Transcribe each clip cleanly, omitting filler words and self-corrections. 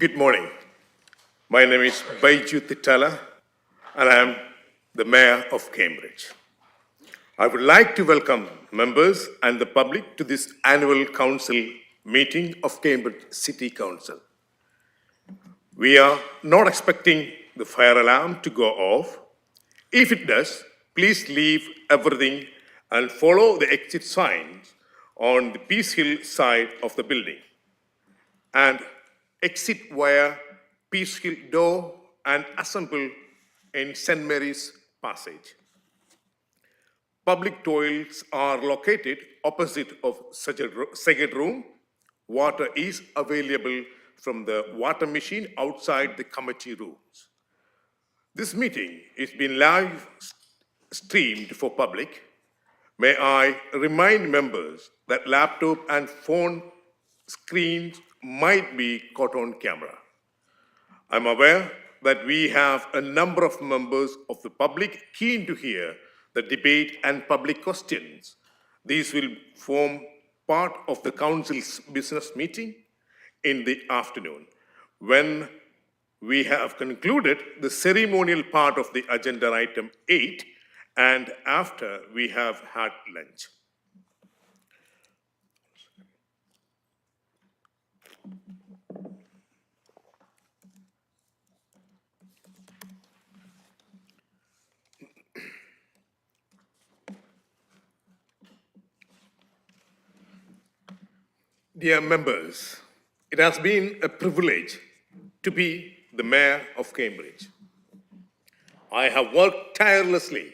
Good morning. My name is Baiju Titala, and I am the Mayor of Cambridge. I would like to welcome members and the public to this annual council meeting of Cambridge City Council. We are not expecting the fire alarm to go off. If it does, please leave everything and follow the exit signs on the Peace Hill side of the building, and exit via Peace Hill door and assemble in St. Mary's Passage. Public toilets are located opposite of second room. Water is available from the water machine outside the committee rooms. This meeting is being live streamed for public. May I remind members that laptop and phone screens might be caught on camera. I'm aware that we have a number of members of the public keen to hear the debate and public questions. These will form part of the council's business meeting in the afternoon, when we have concluded the ceremonial part of the agenda item 8 and after we have had lunch. Dear members, it has been a privilege to be the Mayor of Cambridge. I have worked tirelessly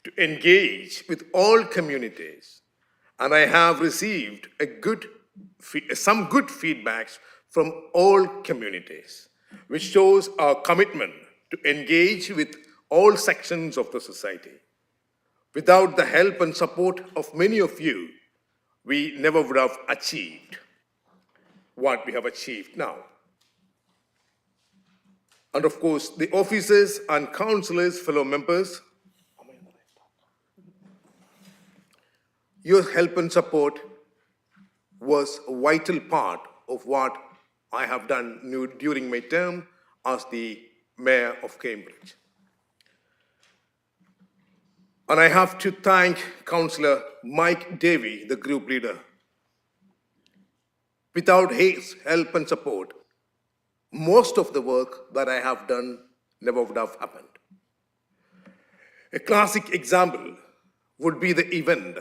to engage with all communities, and I have received some good feedbacks from all communities, which shows our commitment to engage with all sections of the society. Without the help and support of many of you, we never would have achieved what we have achieved now. And of course, the officers and councillors, fellow members, your help and support was a vital part of what I have done during my term as the Mayor of Cambridge. And I have to thank Councillor Mike Davey, the group leader. Without his help and support, most of the work that I have done never would have happened. A classic example would be the event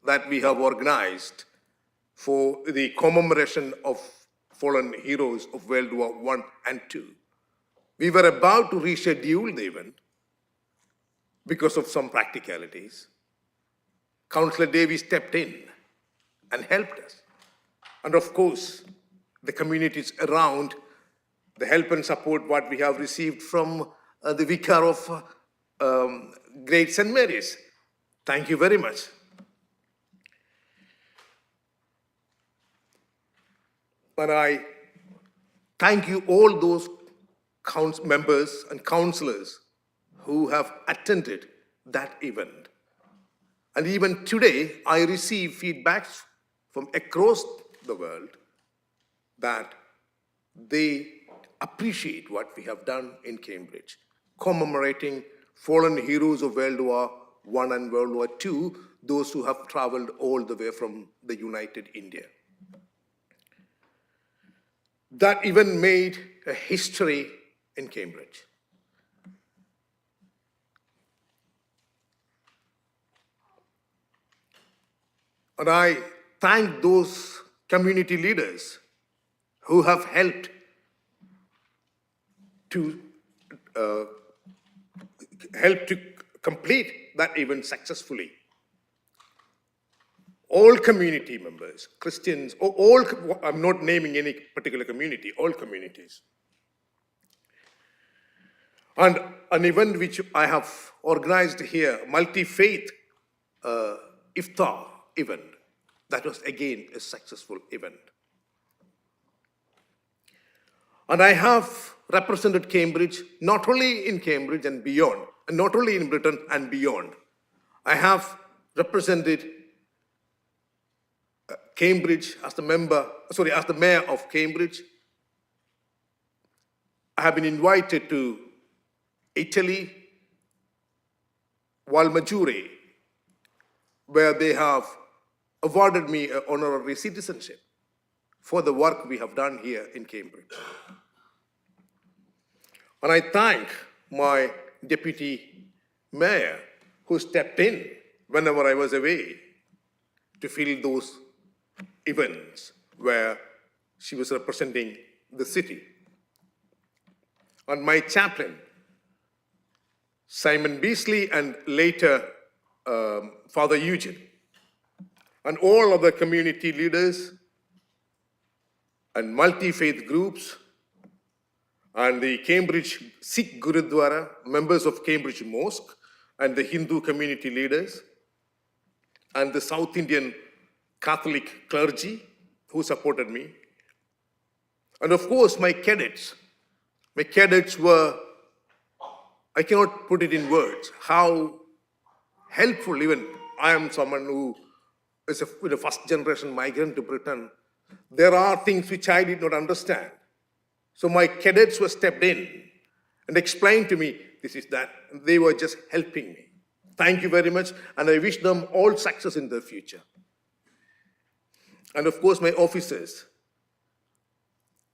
that we have organized for the commemoration of fallen heroes of World War I and II. We were about to reschedule the event because of some practicalities. Councillor Davies stepped in and helped us. And of course, the communities around, the help and support what we have received from the Vicar of Great St. Mary's. Thank you very much. And I thank you all those members and councillors who have attended that event. And even today, I receive feedbacks from across the world that they appreciate what we have done in Cambridge, commemorating fallen heroes of World War I and World War II, those who have traveled all the way from the United India. That event made a history in Cambridge. And I thank those community leaders who have helped to complete that event successfully. All community members, Christians, I'm not naming any particular community, all communities. And an event which I have organized here, multi-faith iftar event, that was again a successful event. And I have represented Cambridge, not only in Cambridge and beyond, and not only in Britain and beyond. I have represented Cambridge as the mayor of Cambridge I have been invited to Italy, Valmaggiore, where they have awarded me an honorary citizenship for the work we have done here in Cambridge. And I thank my deputy mayor who stepped in whenever I was away to fill those events where she was representing the city. And my chaplain, Simon Beasley, and later Father Eugene, and all of the community leaders and multi-faith groups, and the Cambridge Sikh Gurudwara, members of Cambridge Mosque, and the Hindu community leaders, and the South Indian Catholic clergy who supported me. And of course, my cadets. My cadets were, I cannot put it in words, how helpful. Even I am someone who is a first generation migrant to Britain. There are things which I did not understand. So my cadets were stepped in and explained to me, this is that. They were just helping me. Thank you very much, and I wish them all success in the future. And of course, my officers.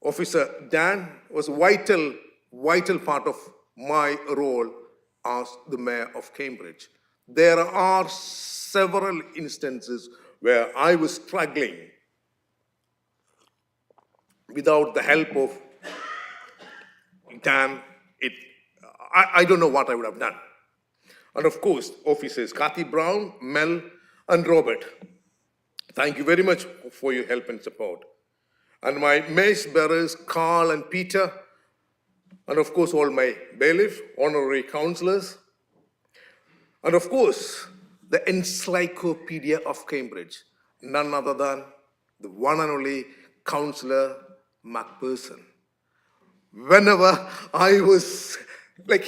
Officer Dan was a vital part of my role as the mayor of Cambridge. There are several instances where I was struggling without the help of Dan. I don't know what I would have done. And of course, officers Kathy Brown, Mel, and Robert, thank you very much for your help and support. And my mace bearers, Carl and Peter, and of course, all my bailiff, honorary councillors, and of course, the encyclopedia of Cambridge, none other than the one and only Councillor Macpherson. Whenever I was like,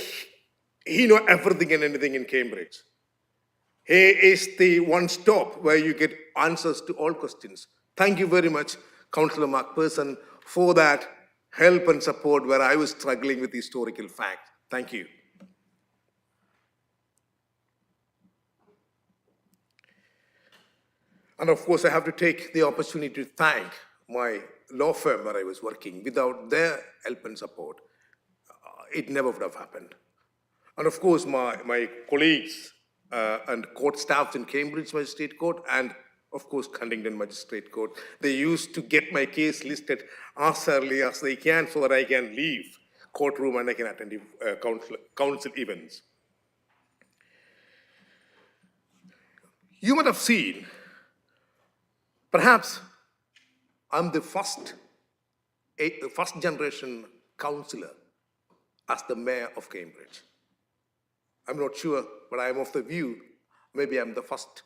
he knows everything and anything in Cambridge. He is the one stop where you get answers to all questions. Thank you very much, Councillor Macpherson, for that help and support where I was struggling with historical facts. Thank you. And of course, I have to take the opportunity to thank my law firm where I was working. Without their help and support, it never would have happened. And of course, my colleagues and court staffs in Cambridge Magistrate Court and of course, Huntingdon Magistrate Court, they used to get my case listed as early as they can so that I can leave courtroom and I can attend council events. You might have seen, perhaps I'm the first generation councillor as the mayor of Cambridge. I'm not sure, but I'm of the view, maybe I'm the first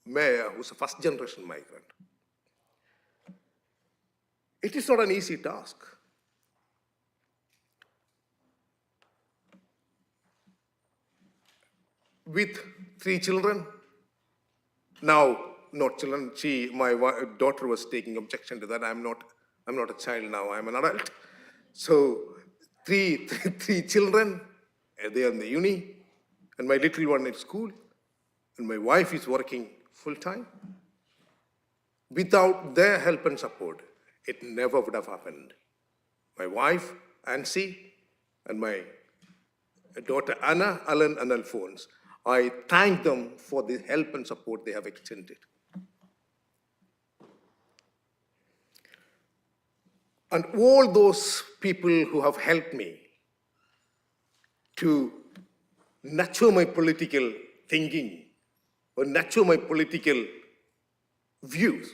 mayor who's a first generation migrant. It is not an easy task. With 3 children, now not children, my daughter was taking objection to that. I'm not a child now, I'm an adult. So three children, they are in the uni, and my little one at school, and my wife is working full-time. Without their help and support, it never would have happened. My wife, Ansi, and my daughter, Anna, Alan, and Alphonse, I thank them for the help and support they have extended. And all those people who have helped me to nurture my political thinking or nurture my political views,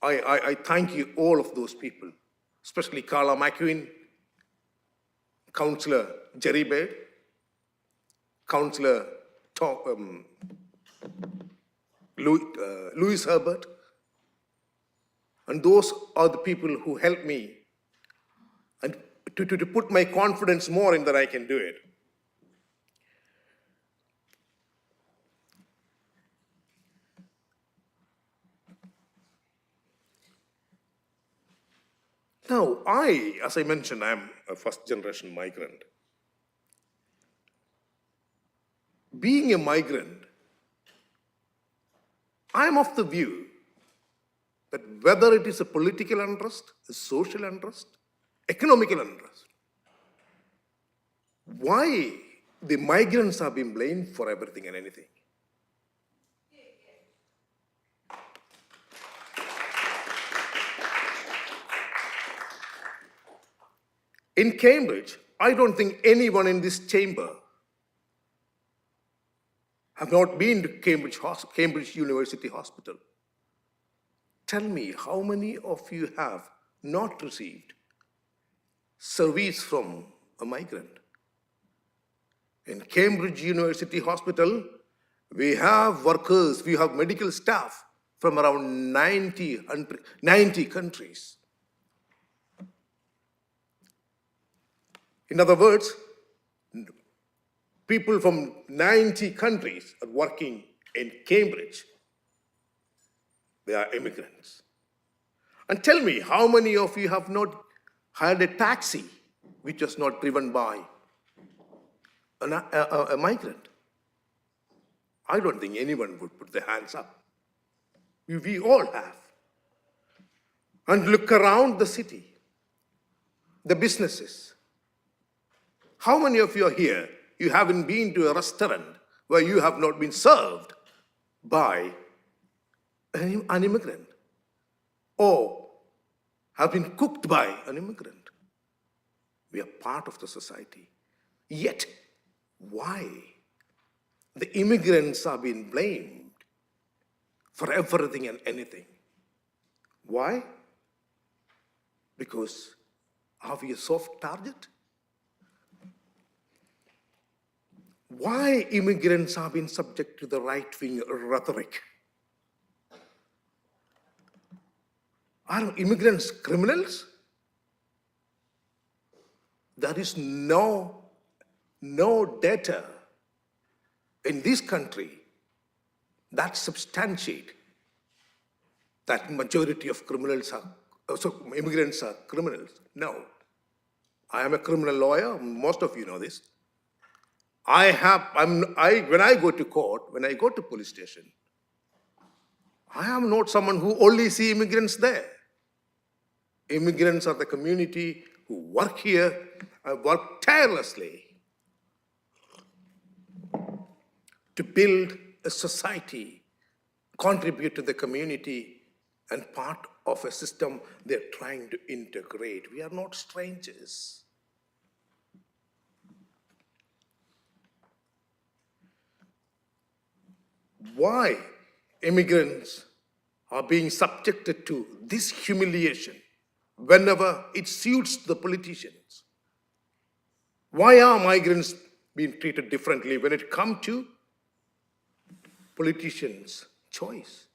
I thank you, all of those people, especially Carla McQueen, Councillor Jerry Baird, Councillor Louis Herbert, and those are the people who helped me and to put my confidence more in that I can do it. Now, as I mentioned, I'm a first generation migrant. Being a migrant, I'm of the view that whether it is a political unrest, a social unrest, economical unrest, why the migrants are being blamed for everything and anything? In Cambridge, I don't think anyone in this chamber have not been to Cambridge University Hospital. Tell me, how many of you have not received service from a migrant? In Cambridge University Hospital, we have workers, we have medical staff from around 90 countries. In other words, people from 90 countries are working in Cambridge. They are immigrants. And tell me, how many of you have not hired a taxi which was not driven by a migrant? I don't think anyone would put their hands up. We all have. And look around the city, the businesses. How many of you are here, you haven't been to a restaurant where you have not been served by an immigrant or have been cooked by an immigrant? We are part of the society. Yet, why the immigrants are being blamed for everything and anything? Why? Because are we a soft target? Why immigrants are being subject to the right-wing rhetoric? Are immigrants criminals? There is no data in this country that substantiate that majority of immigrants are criminals. No. I am a criminal lawyer. Most of you know this. When I go to court, when I go to police station, I am not someone who only see immigrants there. Immigrants are the community who work here and work tirelessly to build a society, contribute to the community, and part of a system they're trying to integrate. We are not strangers. Why immigrants are being subjected to this humiliation whenever it suits the politicians? Why are migrants being treated differently when it comes to politicians' choice?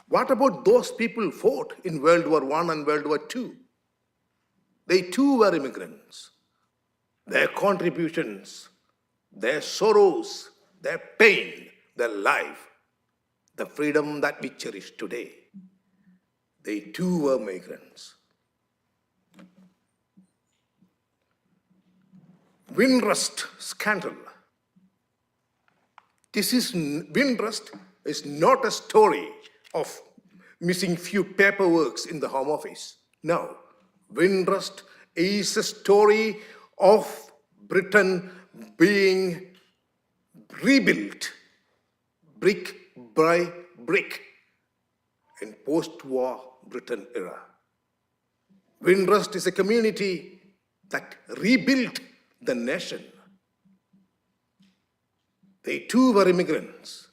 What about those people who fought in World War I and World War II? They too were immigrants. Their contributions, their sorrows, their pain, their life, the freedom that we cherish today, they too were migrants. Windrust scandal. Windrust is not a story of missing few paperworks in the Home Office. No, Windrust is a story of Britain being rebuilt brick by brick in post-war Britain era. Windrust is a community that rebuilt the nation. They too were immigrants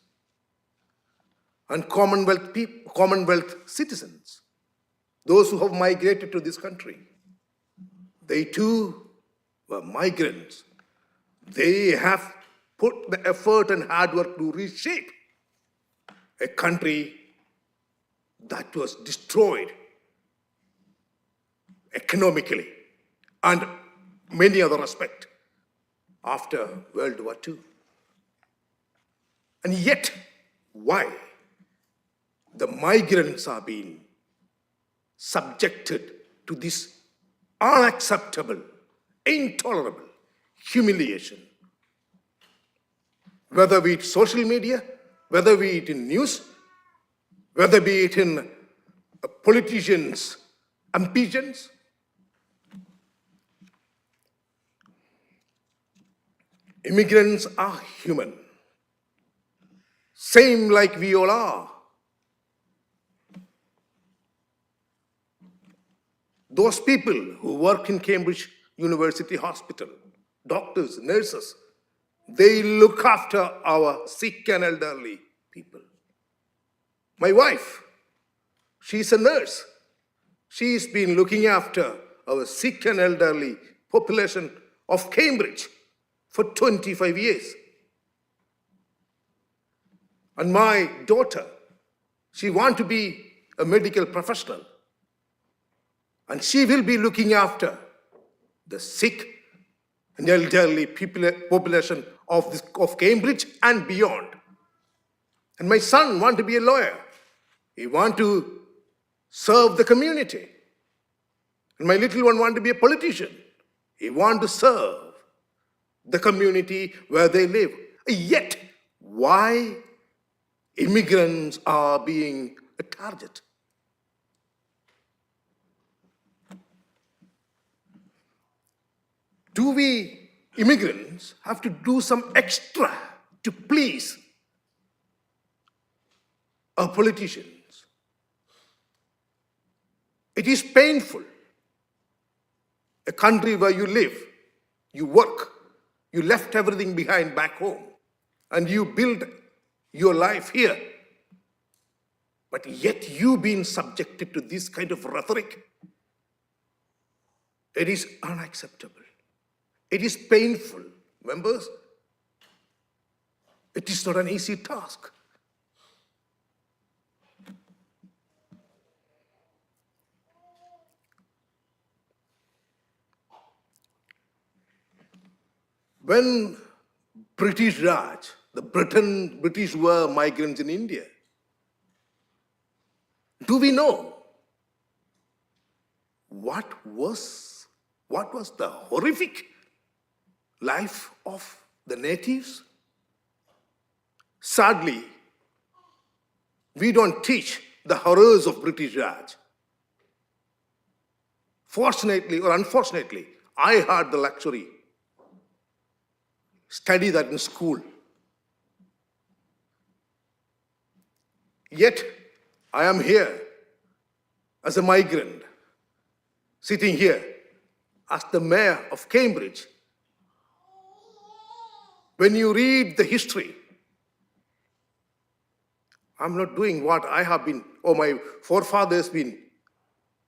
and Commonwealth citizens, those who have migrated to this country. They too were migrants. They have put the effort and hard work to reshape a country that was destroyed economically and many other aspects after World War II. And yet, why? the migrants are being subjected to this unacceptable, intolerable humiliation. Whether be it social media, whether be it in news, whether be it in politicians' ambitions, immigrants are human, same like we all are. Those people who work in Cambridge University Hospital, doctors, nurses, they look after our sick and elderly people. My wife, she's a nurse. She's been looking after our sick and elderly population of Cambridge for 25 years. And my daughter, she wants to be a medical professional. And she will be looking after the sick and elderly population of Cambridge and beyond. And my son wants to be a lawyer. He wants to serve the community. And my little one wants to be a politician. He wants to serve the community where they live. Yet, why immigrants are being a target? Do we immigrants have to do some extra to please our politicians? It is painful. A country where you live, you work, you left everything behind back home, and you build your life here. But yet you've been subjected to this kind of rhetoric. It is unacceptable. It is painful, members. It is not an easy task. When British Raj, the British were migrants in India, do we know what was the horrific life of the natives? Sadly, we don't teach the horrors of British Raj. Fortunately or unfortunately, I had the luxury study that in school. Yet, I am here as a migrant, sitting here as the mayor of Cambridge. When you read the history, I'm not doing what I have been, or my forefathers been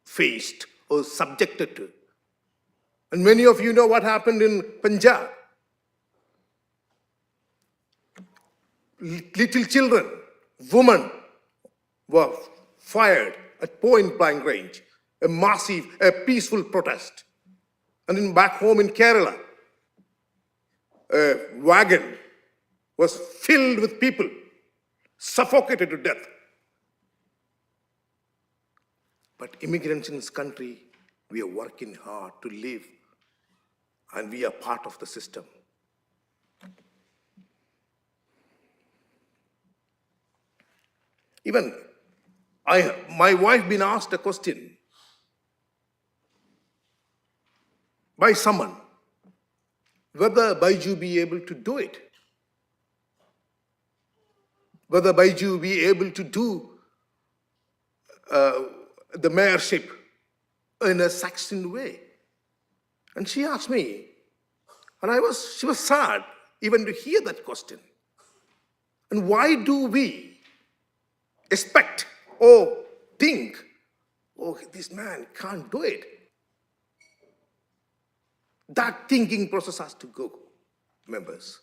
faced or subjected to. And many of you know what happened in Punjab. Little children, women were fired at point blank range, a peaceful protest. And then back home in Kerala, a wagon was filled with people, suffocated to death. But immigrants in this country, we are working hard to live, and we are part of the system. Even my wife been asked a question by someone, whether Baiju be able to do it, whether Baiju be able to do the mayorship in a Saxon way. And she asked me, and she was sad even to hear that question. And why do we expect or think, oh, this man can't do it? That thinking process has to go, members.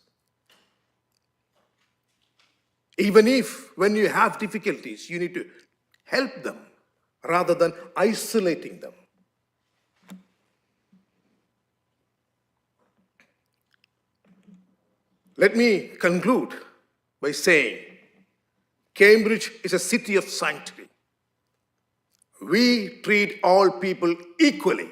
Even if, when you have difficulties, you need to help them rather than isolating them. Let me conclude by saying, Cambridge is a city of sanctity. We treat all people equally.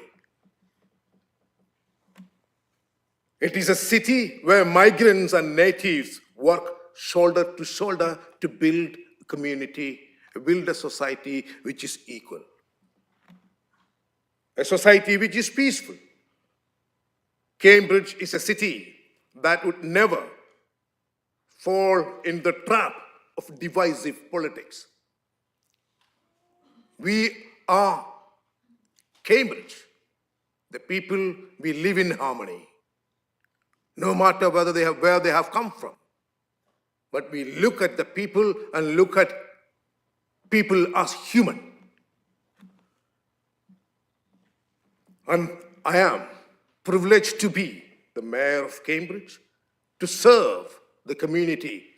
It is a city where migrants and natives work shoulder to shoulder to build a community, build a society which is equal. A society which is peaceful. Cambridge is a city that would never fall in the trap of divisive politics. We are Cambridge. The people, we live in harmony, no matter where they have come from. But we look at the people and look at people as human. And I am privileged to be the mayor of Cambridge, to serve the community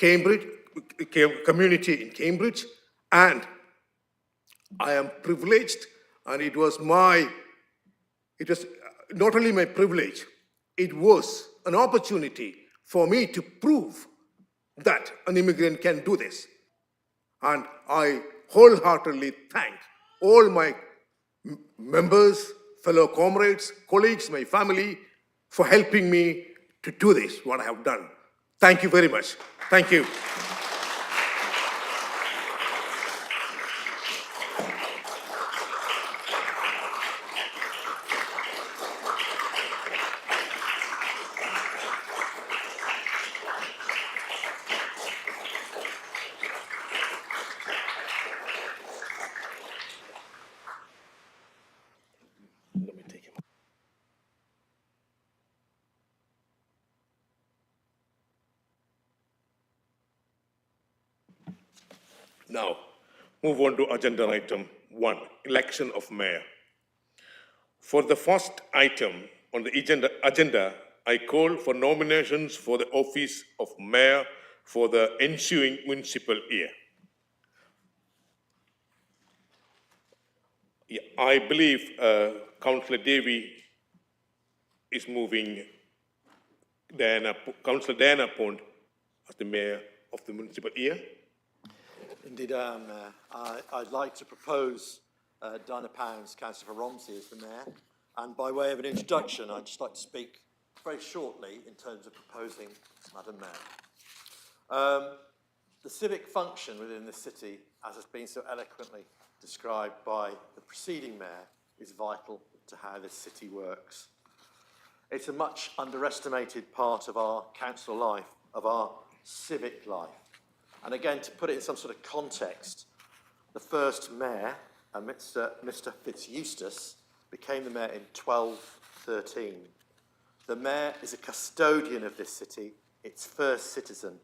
in Cambridge, and I am privileged, and it was not only my privilege, it was an opportunity for me to prove that an immigrant can do this. And I wholeheartedly thank all my members, fellow comrades, colleagues, my family, for helping me to do this, what I have done. Thank you very much. Thank you. Let me take him. Now, move on to agenda item 1, election of mayor. For the first item on the agenda, I call for nominations for the office of mayor for the ensuing municipal year. Yeah, I believe Councillor Davy is moving Councillor Diana Pond as the mayor of the municipal year. Indeed, I'd like to propose Diana Pounds, Councillor for Romsey, as the mayor. And by way of an introduction, I'd just like to speak very shortly in terms of proposing Madam Mayor. The civic function within the city, as has been so eloquently described by the preceding mayor, is vital to how this city works. It's a much underestimated part of our council life, of our civic life. And again, to put it in some sort of context, the first mayor, Mr. Fitzeustace, became the mayor in 1213. The mayor is a custodian of this city, its first citizen.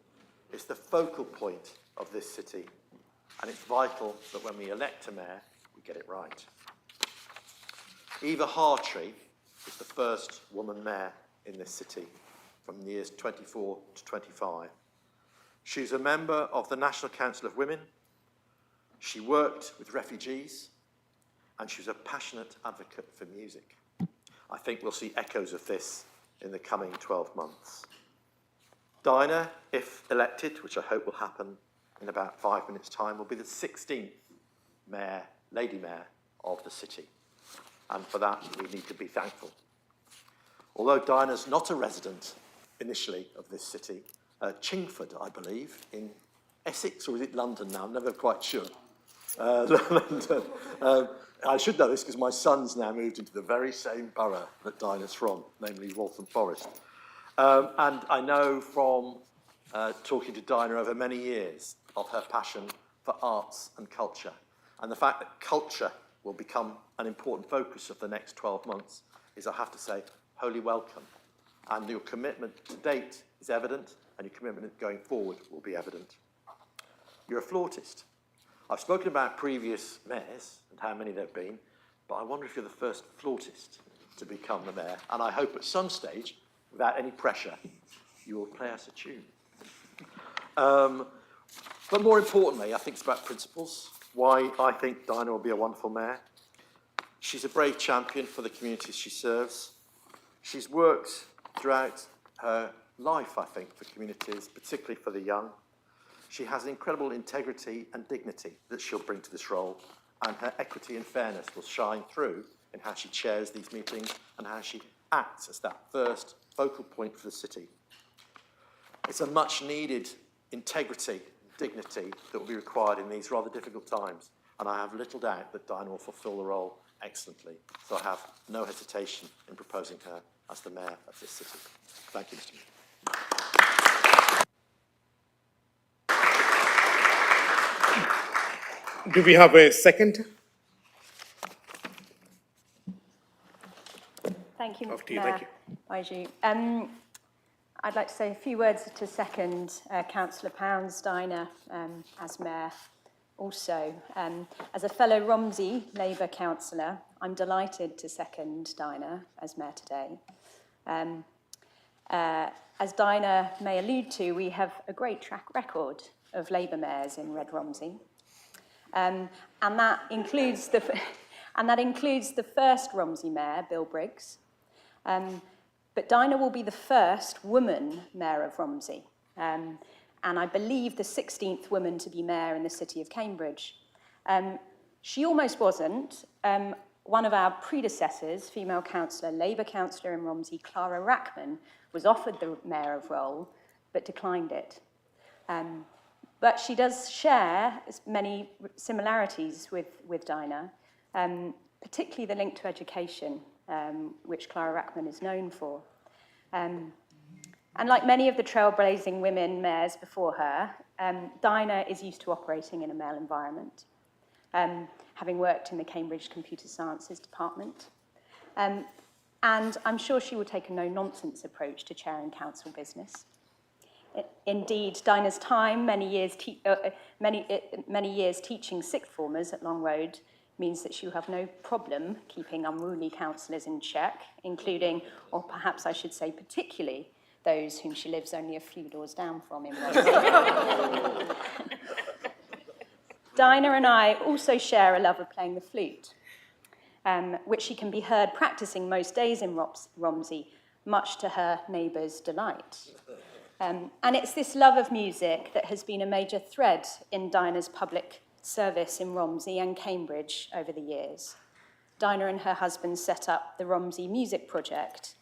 It's the focal point of this city. And it's vital that when we elect a mayor, we get it right. Eva Hartree is the first woman mayor in this city from the years 24 to 25. She's a member of the National Council of Women. She worked with refugees, and she was a passionate advocate for music. I think we'll see echoes of this in the coming 12 months. Dinah, if elected, which I hope will happen in about 5 minutes' time, will be the 16th mayor, lady mayor of the city. And for that, we need to be thankful. Although Dinah's not a resident initially of this city, Chingford, I believe, in Essex, or is it London now? I'm never quite sure. London. I should know this because my son's now moved into the very same borough that Dinah's from, namely Waltham Forest. And I know from talking to Dinah over many years of her passion for arts and culture, and the fact that culture will become an important focus of the next 12 months is, I have to say, wholly welcome. And your commitment to date is evident, and your commitment going forward will be evident. You're a flautist. I've spoken about previous mayors and how many there have been, but I wonder if you're the first flautist to become the mayor, and I hope at some stage, without any pressure, you will play us a tune. But more importantly, I think it's about principles, why I think Dinah will be a wonderful mayor. She's a brave champion for the communities she serves. She's worked throughout her life, I think, for communities, particularly for the young. She has incredible integrity and dignity that she'll bring to this role, and her equity and fairness will shine through in how she chairs these meetings and how she acts as that first focal point for the city. It's a much needed integrity, dignity that will be required in these rather difficult times, and I have little doubt that Dinah will fulfil the role excellently. So I have no hesitation in proposing her as the Mayor of this city. Thank you, Mr. Mayor. Do we have a second? Thank you, Off to you, Mayor thank you. Baiju. I'd like to say a few words to second Councillor Pound's Dinah as Mayor. Also, as a fellow Romsey Labour councillor, I'm delighted to second Dinah as Mayor today. As Dinah may allude to, we have a great track record of Labour mayors in Red Romsey. And that includes the first Romsey mayor, Bill Briggs. But Dinah will be the first woman mayor of Romsey, and I believe the 16th woman to be mayor in the city of Cambridge. She almost wasn't. One of our predecessors, female councillor, Labour councillor in Romsey, Clara Rackman, was offered the mayor role, but declined it. But she does share many similarities with Dinah, particularly the link to education, which Clara Rackman is known for. And like many of the trailblazing women mayors before her, Dinah is used to operating in a male environment, having worked in the Cambridge Computer Sciences department. And I'm sure she will take a no-nonsense approach to chairing council business. Indeed, Dinah's time, many years teaching sixth formers at Long Road, means that she'll have no problem keeping unruly councillors in check, including, or perhaps I should say particularly, those whom she lives only a few doors down from in Romsey. Dinah and I also share a love of playing the flute, which she can be heard practising most days in Romsey, much to her neighbours' delight. And it's this love of music that has been a major thread in Dinah's public service in Romsey and Cambridge over the years. Dinah and her husband set up the Romsey Music Project.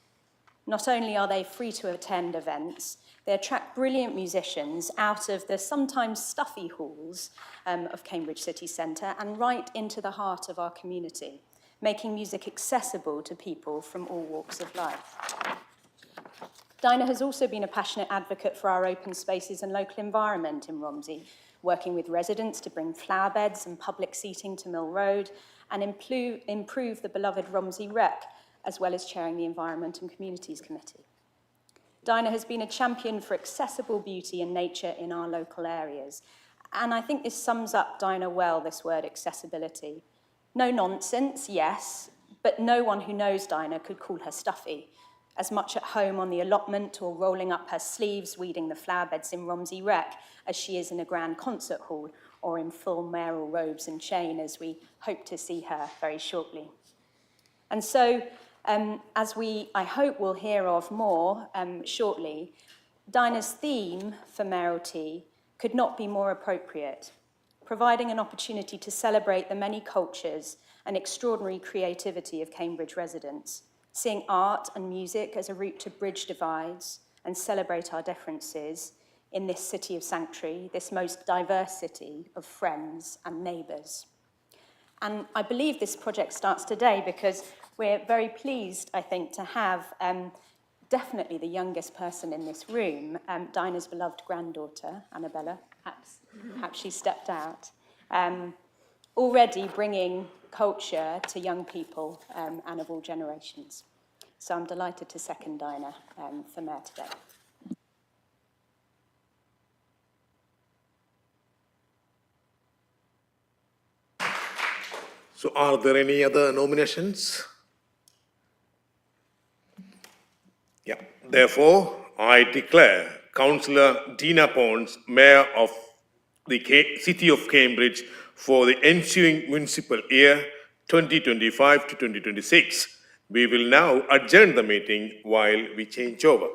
Not only are they free to attend events, they attract brilliant musicians out of the sometimes stuffy halls of Cambridge city centre and right into the heart of our community, making music accessible to people from all walks of life. Dinah has also been a passionate advocate for our open spaces and local environment in Romsey, working with residents to bring flower beds and public seating to Mill Road and improve the beloved Romsey Rec, as well as chairing the Environment and Communities Committee. Dinah has been a champion for accessible beauty and nature in our local areas. And I think this sums up Dinah well, this word accessibility. No nonsense, yes, but no one who knows Dinah could call her stuffy, as much at home on the allotment or rolling up her sleeves weeding the flower beds in Romsey Rec as she is in a grand concert hall or in full mayoral robes and chain, as we hope to see her very shortly. And so, as I hope we'll hear of more shortly, Dinah's theme for mayoralty could not be more appropriate, providing an opportunity to celebrate the many cultures and extraordinary creativity of Cambridge residents, seeing art and music as a route to bridge divides and celebrate our differences in this city of sanctuary, this most diverse city of friends and neighbours. And I believe this project starts today because we're very pleased, I think, to have definitely the youngest person in this room, Dinah's beloved granddaughter, Annabella, perhaps she stepped out, already bringing culture to young people and of all generations. So I'm delighted to second Dinah for Mayor today. So are there any other nominations? Yeah. Therefore, I declare Councillor Dina Pons Mayor of the City of Cambridge for the ensuing municipal year 2025 to 2026. We will now adjourn the meeting while we change over.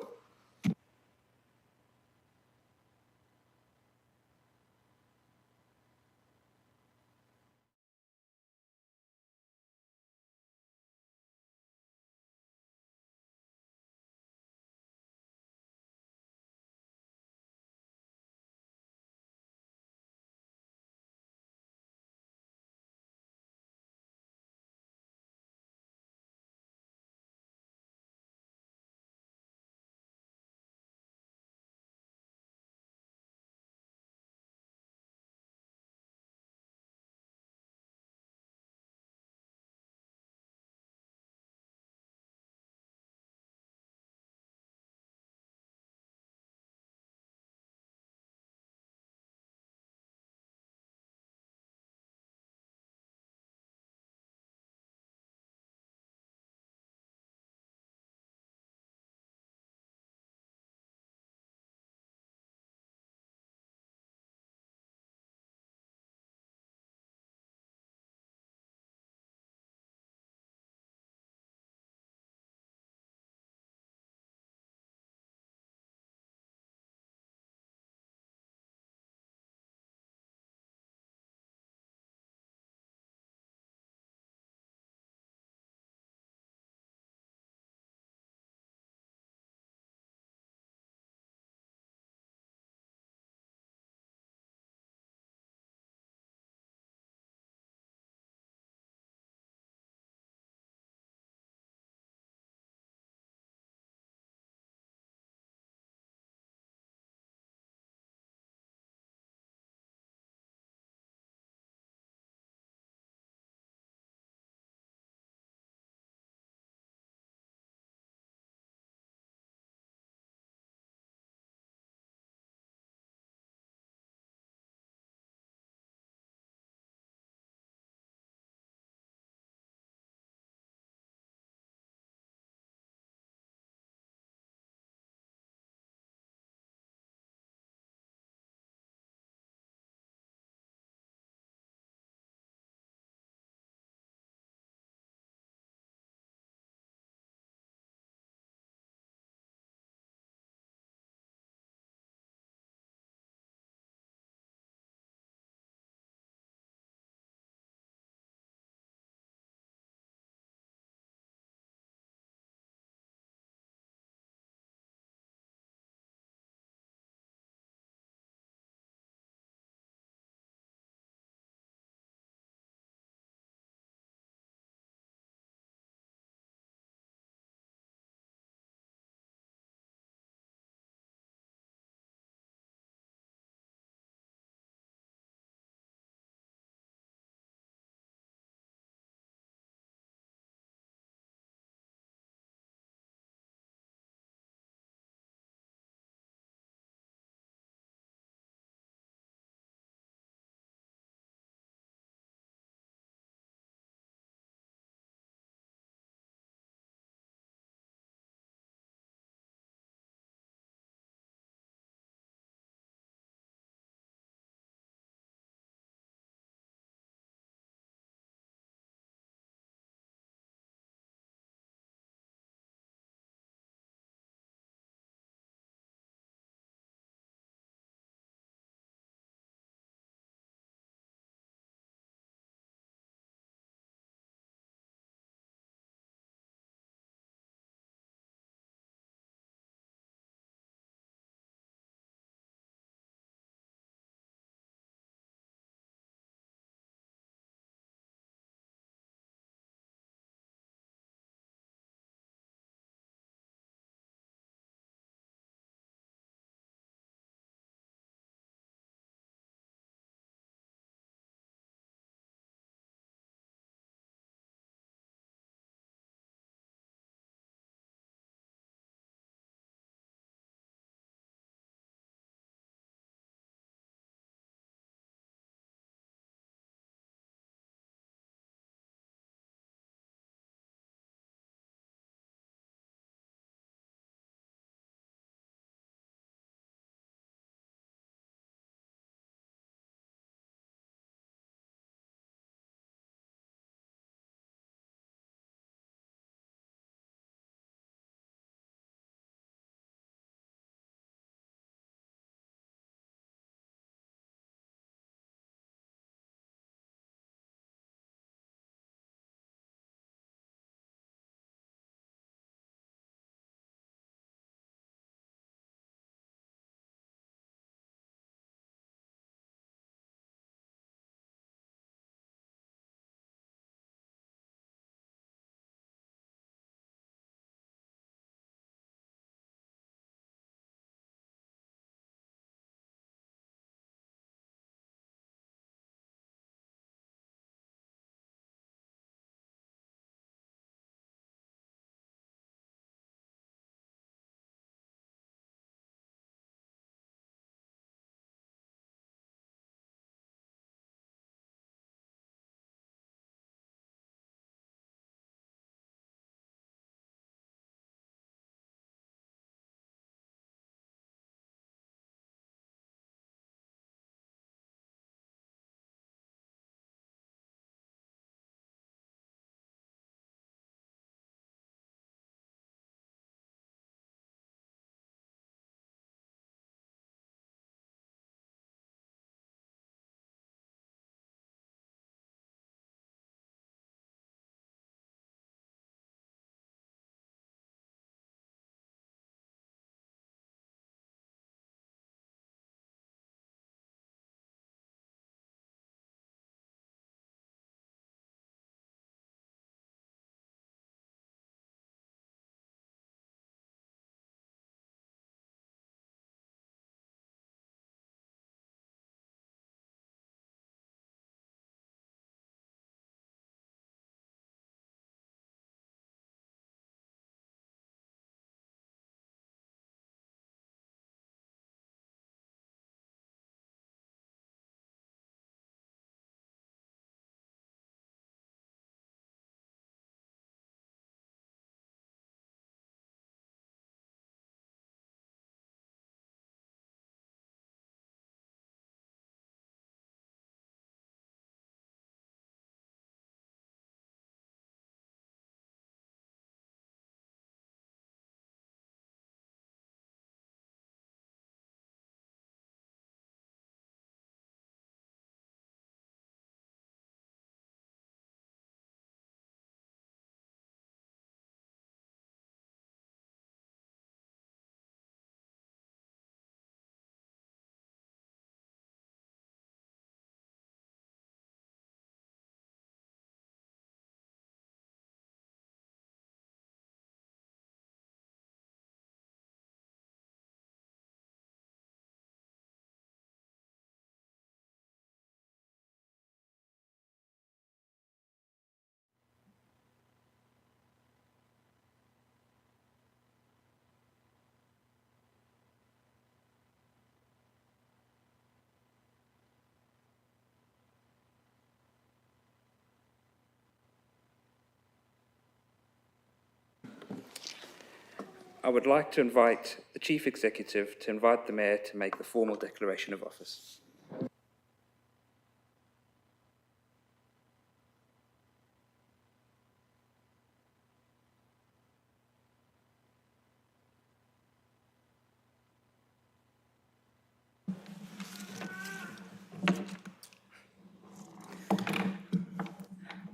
I would like to invite the Chief Executive to invite the Mayor to make the formal declaration of office.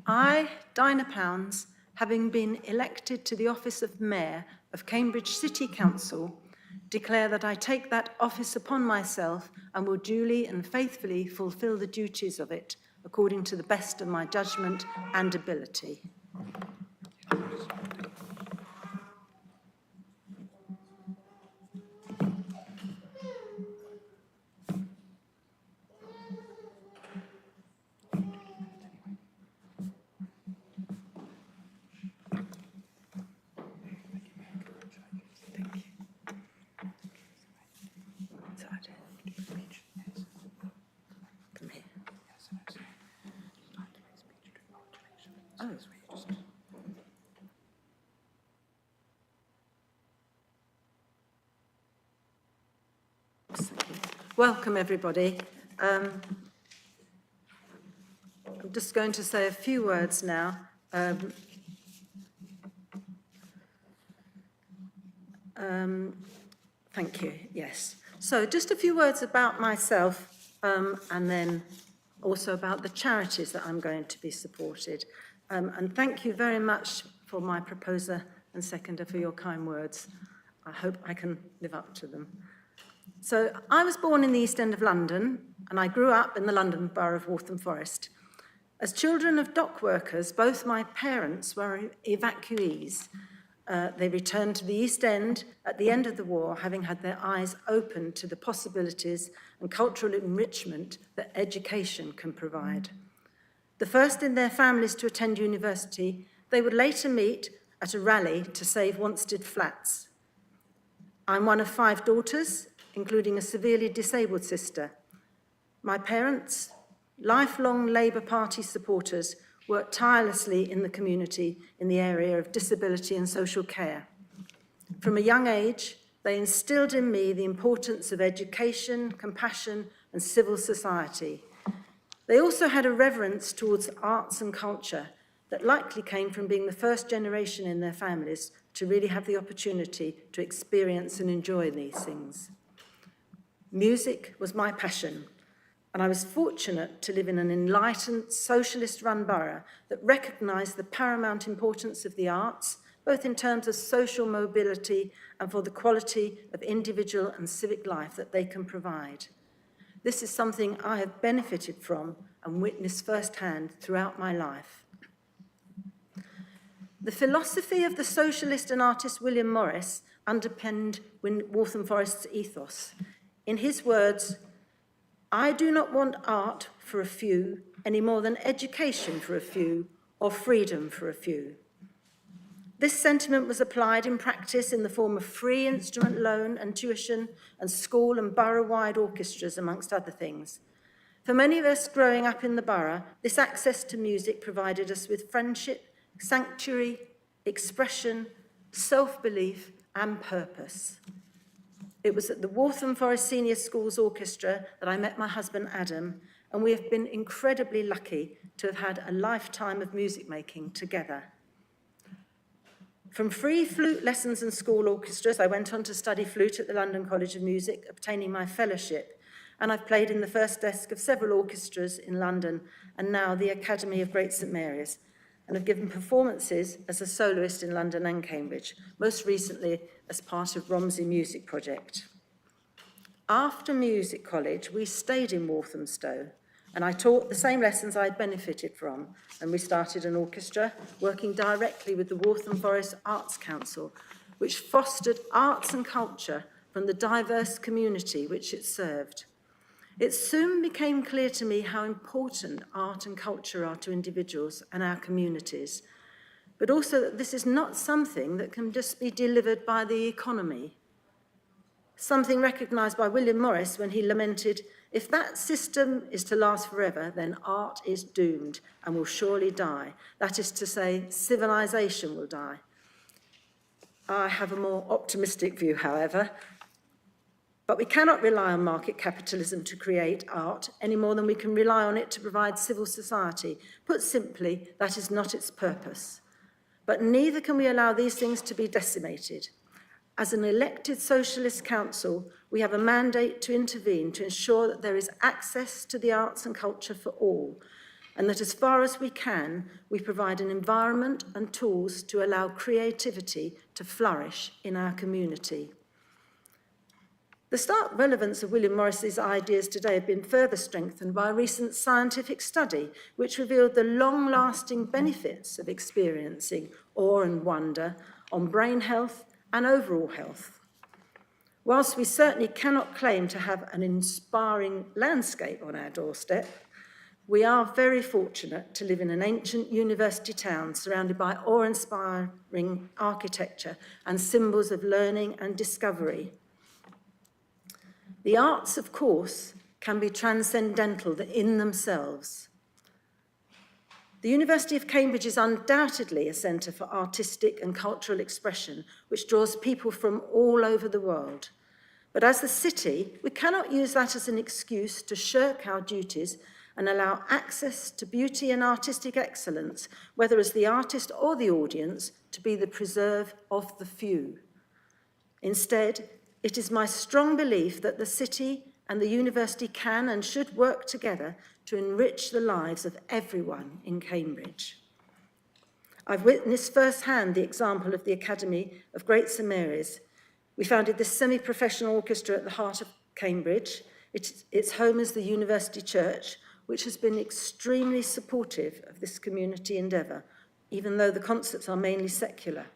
I, Dinah Pounds, having been elected to the office of Mayor of Cambridge City Council, declare that I take that office upon myself and will duly and faithfully fulfil the duties of it according to the best of my judgment and ability. Come here. Oh. Welcome, everybody. I'm just going to say a few words now. Thank you, yes. So just a few words about myself and then also about the charities that I'm going to be supported. And thank you very much for my proposer and seconder for your kind words. I hope I can live up to them. So I was born in the East End of London and I grew up in the London borough of Waltham Forest. As children of dock workers, both my parents were evacuees. They returned to the East End at the end of the war, having had their eyes opened to the possibilities and cultural enrichment that education can provide. The first in their families to attend university, they would later meet at a rally to save Wanstead flats. I'm one of 5 daughters, including a severely disabled sister. My parents, lifelong Labour Party supporters, worked tirelessly in the community in the area of disability and social care. From a young age, they instilled in me the importance of education, compassion, and civil society. They also had a reverence towards arts and culture that likely came from being the first generation in their families to really have the opportunity to experience and enjoy these things. Music was my passion, and I was fortunate to live in an enlightened, socialist-run borough that recognised the paramount importance of the arts, both in terms of social mobility and for the quality of individual and civic life that they can provide. This is something I have benefited from and witnessed firsthand throughout my life. The philosophy of the socialist and artist William Morris underpinned Waltham Forest's ethos. In his words, "I do not want art for a few any more than education for a few or freedom for a few." This sentiment was applied in practice in the form of free instrument loan and tuition and school and borough-wide orchestras, amongst other things. For many of us growing up in the borough, this access to music provided us with friendship, sanctuary, expression, self-belief, and purpose. It was at the Waltham Forest Senior Schools Orchestra that I met my husband, Adam, and we have been incredibly lucky to have had a lifetime of music making together. From free flute lessons and school orchestras, I went on to study flute at the London College of Music, obtaining my fellowship, and I've played in the first desk of several orchestras in London and now the Academy of Great St Mary's, and have given performances as a soloist in London and Cambridge, most recently as part of Romsey Music Project. After music college, we stayed in Walthamstow, and I taught the same lessons I'd benefited from, and we started an orchestra working directly with the Waltham Forest Arts Council, which fostered arts and culture from the diverse community which it served. It soon became clear to me how important art and culture are to individuals and our communities, but also that this is not something that can just be delivered by the economy. Something recognised by William Morris when he lamented, "If that system is to last forever, then art is doomed and will surely die." That is to say, civilization will die. I have a more optimistic view, however. But we cannot rely on market capitalism to create art any more than we can rely on it to provide civil society. Put simply, that is not its purpose. But neither can we allow these things to be decimated. As an elected socialist council, we have a mandate to intervene to ensure that there is access to the arts and culture for all, and that as far as we can, we provide an environment and tools to allow creativity to flourish in our community. The stark relevance of William Morris's ideas today have been further strengthened by a recent scientific study which revealed the long-lasting benefits of experiencing awe and wonder on brain health and overall health. Whilst we certainly cannot claim to have an inspiring landscape on our doorstep, we are very fortunate to live in an ancient university town surrounded by awe-inspiring architecture and symbols of learning and discovery. The arts, of course, can be transcendental in themselves. The University of Cambridge is undoubtedly a centre for artistic and cultural expression, which draws people from all over the world. But as the city, we cannot use that as an excuse to shirk our duties and allow access to beauty and artistic excellence, whether as the artist or the audience, to be the preserve of the few. Instead, it is my strong belief that the city and the university can and should work together to enrich the lives of everyone in Cambridge. I've witnessed firsthand the example of the Academy of Great St Mary's. We founded this semi-professional orchestra at the heart of Cambridge. Its home is the University Church, which has been extremely supportive of this community endeavour, even though the concerts are mainly secular.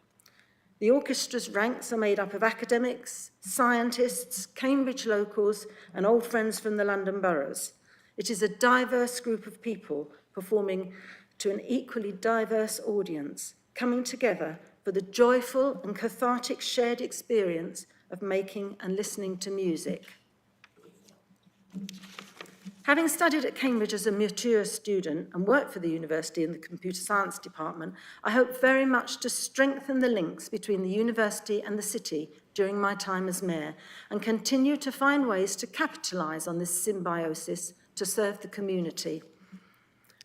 The orchestra's ranks are made up of academics, scientists, Cambridge locals, and old friends from the London boroughs. It is a diverse group of people performing to an equally diverse audience, coming together for the joyful and cathartic shared experience of making and listening to music. Having studied at Cambridge as a mature student and worked for the university in the computer science department, I hope very much to strengthen the links between the university and the city during my time as mayor and continue to find ways to capitalise on this symbiosis to serve the community.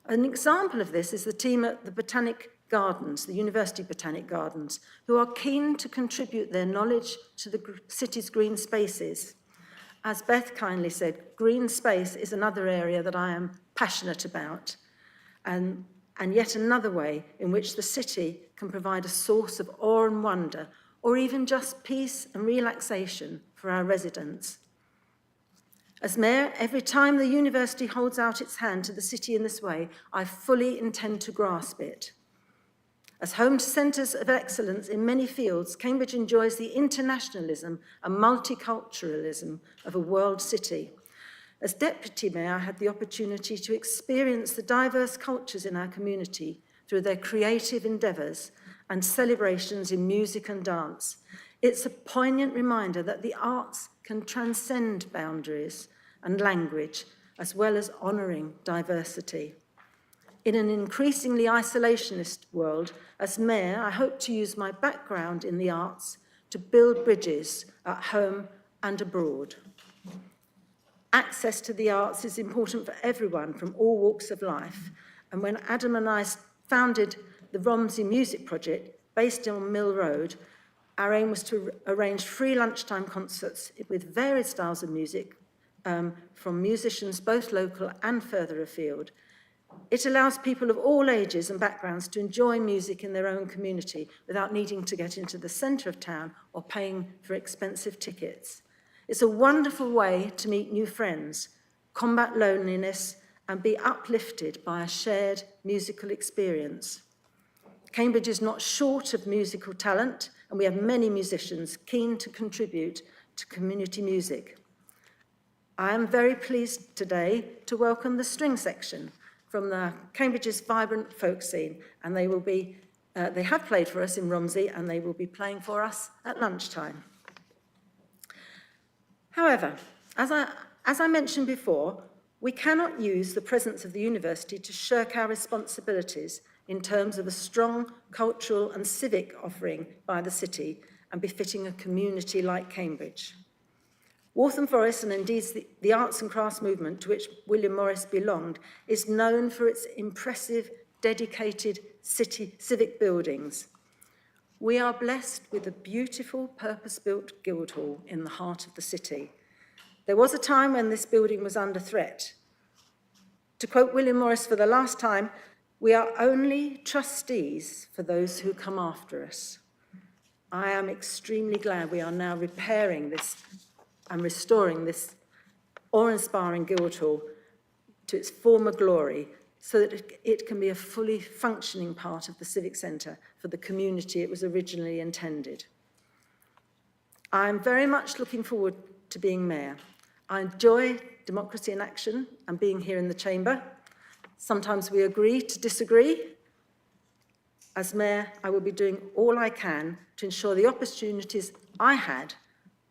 An example of this is the team at the Botanic Gardens, the University Botanic Gardens, who are keen to contribute their knowledge to the city's green spaces. As Beth kindly said, green space is another area that I am passionate about, and yet another way in which the city can provide a source of awe and wonder, or even just peace and relaxation for our residents. As mayor, every time the university holds out its hand to the city in this way, I fully intend to grasp it. As home to centres of excellence in many fields, Cambridge enjoys the internationalism and multiculturalism of a world city. As Deputy Mayor, I had the opportunity to experience the diverse cultures in our community through their creative endeavours and celebrations in music and dance. It's a poignant reminder that the arts can transcend boundaries and language, as well as honouring diversity. In an increasingly isolationist world, as mayor, I hope to use my background in the arts to build bridges at home and abroad. Access to the arts is important for everyone from all walks of life. And when Adam and I founded the Romsey Music Project, based on Mill Road, our aim was to arrange free lunchtime concerts with varied styles of music from musicians both local and further afield. It allows people of all ages and backgrounds to enjoy music in their own community without needing to get into the centre of town or paying for expensive tickets. It's a wonderful way to meet new friends, combat loneliness, and be uplifted by a shared musical experience. Cambridge is not short of musical talent, and we have many musicians keen to contribute to community music. I am very pleased today to welcome the string section from Cambridge's vibrant folk scene, and they have played for us in Romsey, and they will be playing for us at lunchtime. However, as I mentioned before, we cannot use the presence of the university to shirk our responsibilities in terms of a strong cultural and civic offering by the city, and befitting a community like Cambridge. Waltham Forest, and indeed the arts and crafts movement to which William Morris belonged, is known for its impressive, dedicated civic buildings. We are blessed with a beautiful, purpose-built Guildhall in the heart of the city. There was a time when this building was under threat. To quote William Morris for the last time, "We are only trustees for those who come after us." I am extremely glad we are now repairing this and restoring this awe-inspiring Guildhall to its former glory so that it can be a fully functioning part of the Civic Centre for the community it was originally intended. I am very much looking forward to being mayor. I enjoy democracy in action and being here in the chamber. Sometimes we agree to disagree. As mayor, I will be doing all I can to ensure the opportunities I had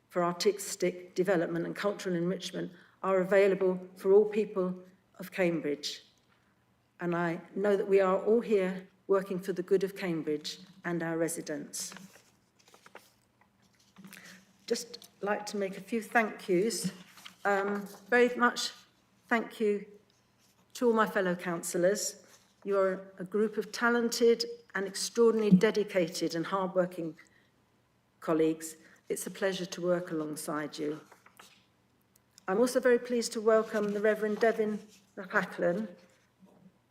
for artistic development and cultural enrichment are available for all people of Cambridge. And I know that we are all here working for the good of Cambridge and our residents. Just like to make a few thank yous. Very much thank you to all my fellow councillors. You are a group of talented and extraordinarily dedicated and hardworking colleagues. It's a pleasure to work alongside you. I'm also very pleased to welcome the Reverend Devin McLachlan.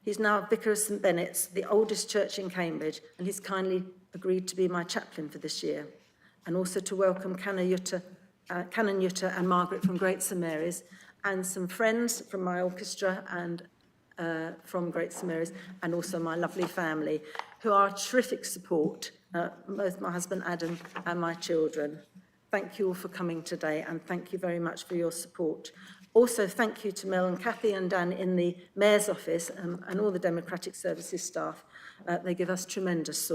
He's now Vicar of St Benet's, the oldest church in Cambridge, and he's kindly agreed to be my chaplain for this year. And also to welcome Canon Jutta and Margaret from Great St Mary's, and some friends from my orchestra and from Great St Mary's, and also my lovely family, who are terrific support, both my husband Adam and my children. Thank you all for coming today, and thank you very much for your support. Also, thank you to Mel and Kathy and Dan in the Mayor's office and all the Democratic Services staff. They give us tremendous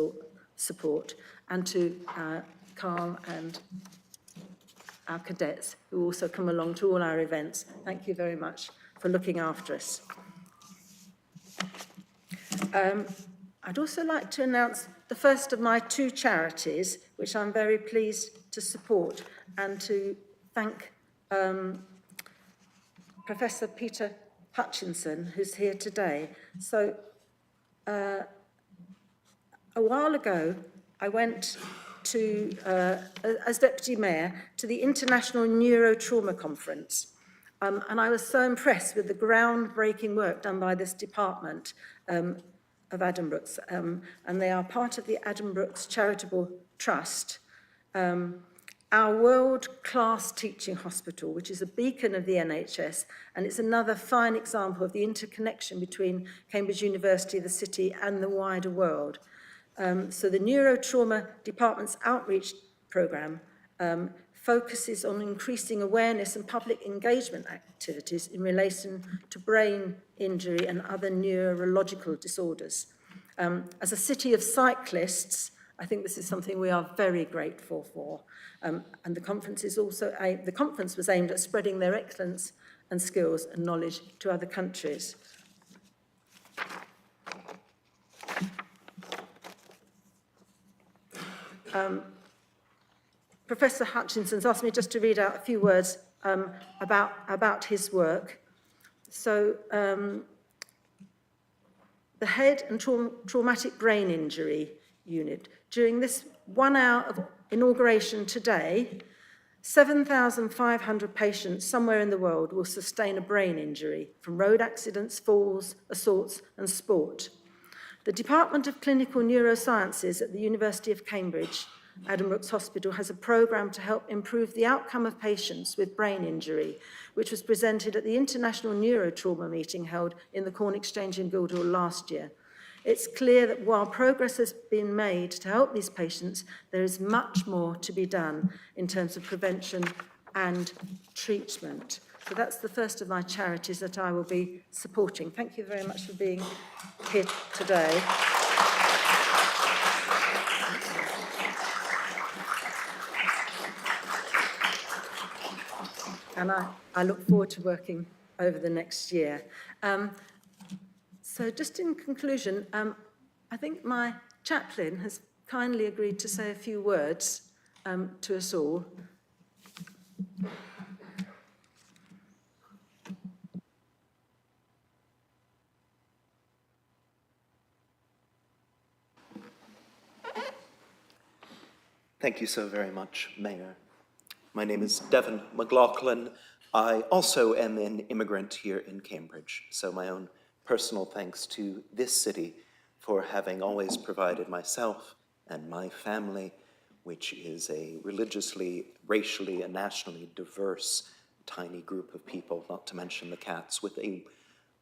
support. And to Carl and our cadets who also come along to all our events. Thank you very much for looking after us. I'd also like to announce the first of my two charities, which I'm very pleased to support, and to thank Professor Peter Hutchinson, who's here today. So, a while ago, I went to, as Deputy Mayor, to the International Neurotrauma Conference. And I was so impressed with the groundbreaking work done by this department of Addenbrooke's. And they are part of the Addenbrooke's Charitable Trust. Our world-class teaching hospital, which is a beacon of the NHS, and it's another fine example of the interconnection between Cambridge University, the city, and the wider world. So the Neurotrauma Department's outreach programme focuses on increasing awareness and public engagement activities in relation to brain injury and other neurological disorders. As a city of cyclists, I think this is something we are very grateful for. And the conference was aimed at spreading their excellence and skills and knowledge to other countries. Professor Hutchinson's asked me just to read out a few words about his work. So, the Head and Traumatic Brain Injury Unit. During this 1 hour of inauguration today, 7,500 patients somewhere in the world will sustain a brain injury from road accidents, falls, assaults, and sport. The Department of Clinical Neurosciences at the University of Cambridge, Addenbrooke's Hospital, has a programme to help improve the outcome of patients with brain injury, which was presented at the International Neurotrauma meeting held in the Corn Exchange in Guildhall last year. It's clear that while progress has been made to help these patients, there is much more to be done in terms of prevention and treatment. So that's the first of my charities that I will be supporting. Thank you very much for being here today. And I look forward to working over the next year. So just in conclusion, I think my chaplain has kindly agreed to say a few words to us all. Thank you so very much, Mayor. My name is Devon McLaughlin. I also am an immigrant here in Cambridge, so my own personal thanks to this city for having always provided myself and my family, which is a religiously, racially, and nationally diverse tiny group of people, not to mention the cats, with a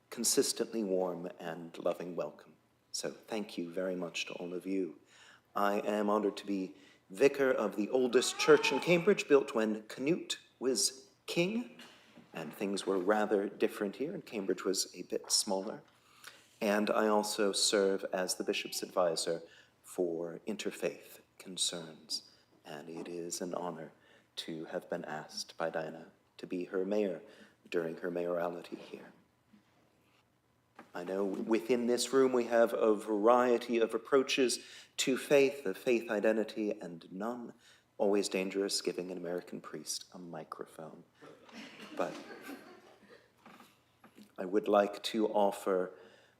consistently warm and loving welcome. So thank you very much to all of you. I am honored to be vicar of the oldest church in Cambridge, built when Canute was king, and things were rather different here, and Cambridge was a bit smaller. And I also serve as the bishop's advisor for interfaith concerns, and it is an honor to have been asked by Diana to be her mayor during her mayoralty here. I know within this room we have a variety of approaches to faith, of faith identity, and none always dangerous, giving an American priest a microphone. But I would like to offer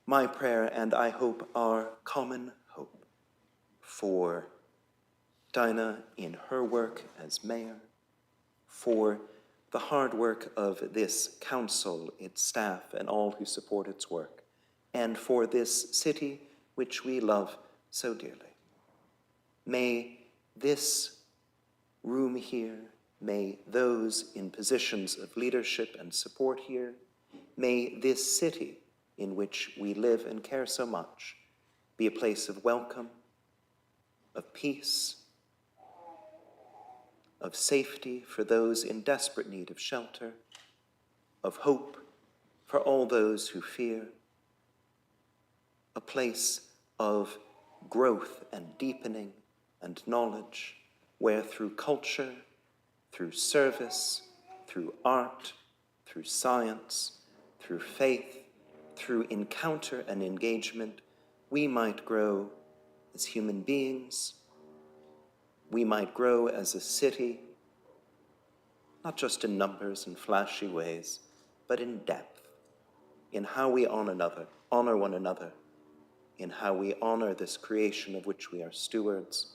my prayer, and I hope our common hope, for Dinah in her work as mayor, for the hard work of this council, its staff, and all who support its work, and for this city which we love so dearly. May this room here, may those in positions of leadership and support here, may this city in which we live and care so much be a place of welcome, of peace, of safety for those in desperate need of shelter, of hope for all those who fear, a place of growth and deepening and knowledge, where through culture, through service, through art, through science, through faith, through encounter and engagement, we might grow as human beings, we might grow as a city, not just in numbers and flashy ways, but in depth, in how we honor one another, in how we honor this creation of which we are stewards,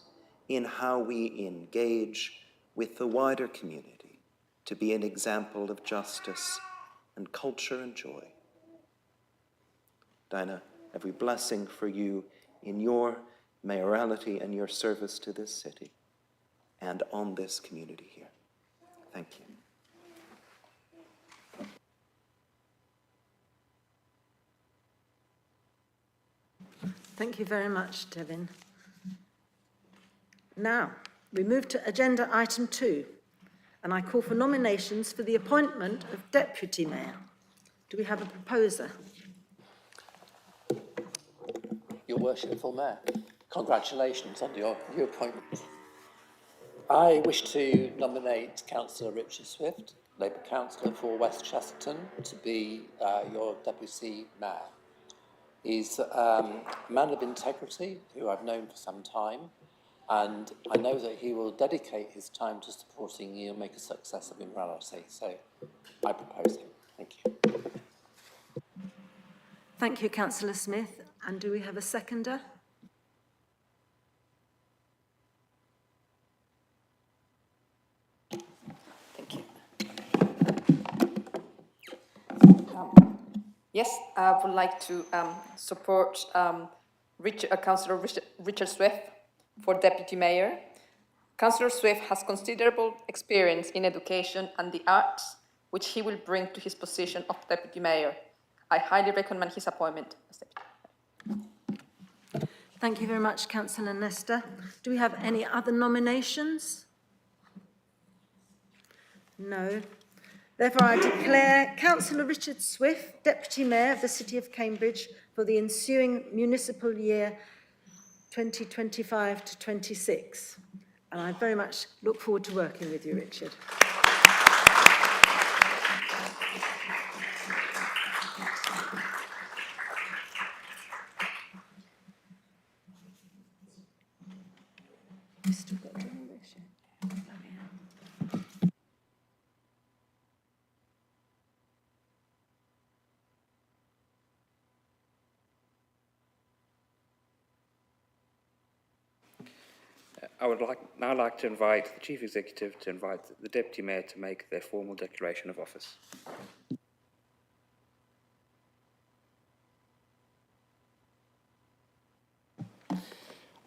in how we engage with the wider community to be an example of justice and culture and joy. Dinah, every blessing for you in your mayoralty and your service to this city and on this community here. Thank you. Thank you very much, Devin. Now, we move to agenda item 2, and I call for nominations for the appointment of Deputy Mayor. Do we have a proposer? Your Worshipful Mayor, congratulations on your new appointment. I wish to nominate Councillor Richard Swift, Labour Councillor for West Chesterton, to be your Deputy Mayor. He's a man of integrity who I've known for some time, and I know that he will dedicate his time to supporting you and make a success of Inaugural. So I propose him. Thank you. Thank you, Councillor Smith. And do we have a seconder? Thank you. Yes, I would like to support Councillor Richard Swift for Deputy Mayor. Councillor Swift has considerable experience in education and the arts, which he will bring to his position of Deputy Mayor. I highly recommend his appointment as Deputy Mayor. Thank you very much, Councillor Nesta. Do we have any other nominations? No. Therefore, I declare Councillor Richard Swift, Deputy Mayor of the City of Cambridge for the ensuing municipal year 2025 to 26. And I very much look forward to working with you, Richard. You've still got to do all this, yeah? I would now like to invite the Chief Executive to invite the Deputy Mayor to make their formal declaration of office.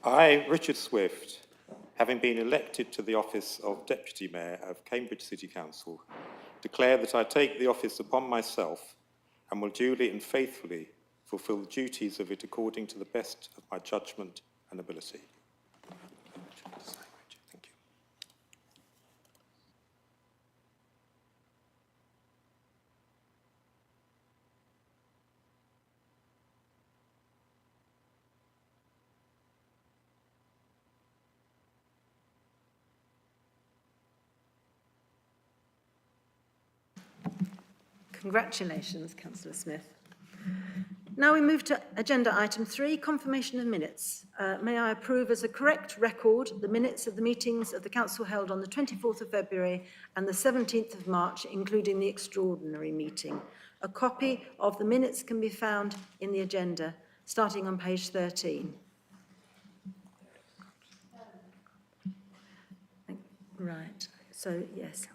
I, Richard Swift, having been elected to the office of Deputy Mayor of Cambridge City Council, declare that I take the office upon myself and will duly and faithfully fulfil the duties of it according to the best of my judgment and ability. Thank you. Congratulations, Councillor Smith. Now we move to agenda item 3, confirmation of minutes. May I approve as a correct record the minutes of the meetings of the Council held on the 24th of February and the 17th of March, including the extraordinary meeting. A copy of the minutes can be found in the agenda, starting on page 13. Right, so yes.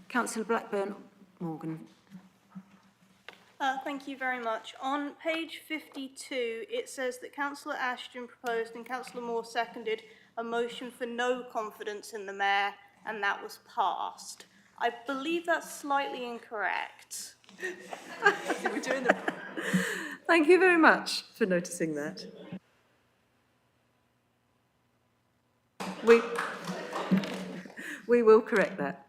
Councillor Blackburn-Morgan. Thank you very much. On page 52, it says that Councillor Ashton proposed and Councillor Moore seconded a motion for no confidence in the Mayor, and that was passed. I believe that's slightly incorrect. Thank you very much for noticing that. We will correct that.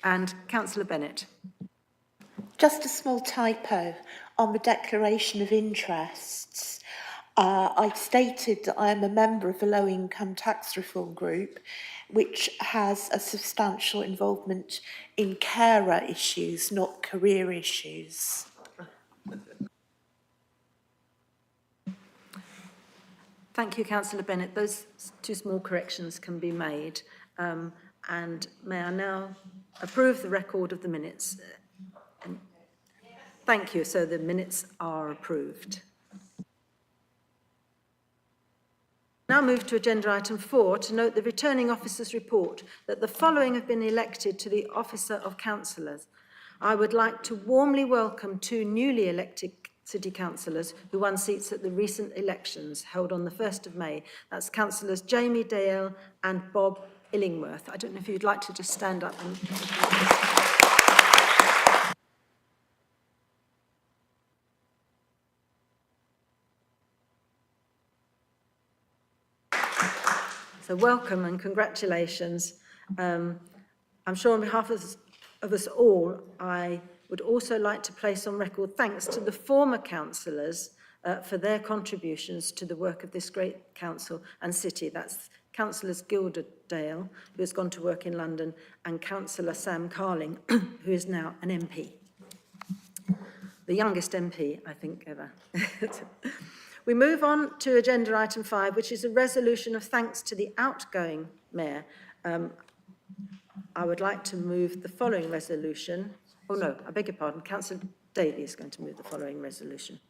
And Councillor Bennett. Just a small typo on the declaration of interests. I stated that I am a member of the Low Income Tax Reform Group, which has a substantial involvement in carer issues, not career issues. Thank you, Councillor Bennett. Those two small corrections can be made. And may I now approve the record of the minutes? Thank you. So the minutes are approved. Now move to agenda item 4 to note the returning officer's report that the following have been elected to the officer of councillors. I would like to warmly welcome 2 newly elected city councillors who won seats at the recent elections held on the 1st of May. That's councillors Jamie Dale and Bob Illingworth. I don't know if you'd like to just stand up and... So welcome and congratulations. I'm sure on behalf of us all, I would also like to place on record thanks to the former councillors for their contributions to the work of this great council and city. That's Councillors Gilda Dale, who has gone to work in London, and Councillor Sam Carling, who is now an MP. The youngest MP, I think, ever. We move on to agenda item 5, which is a resolution of thanks to the outgoing mayor. I would like to move the following resolution. Oh no, I beg your pardon. Councillor Daly is going to move the following resolution.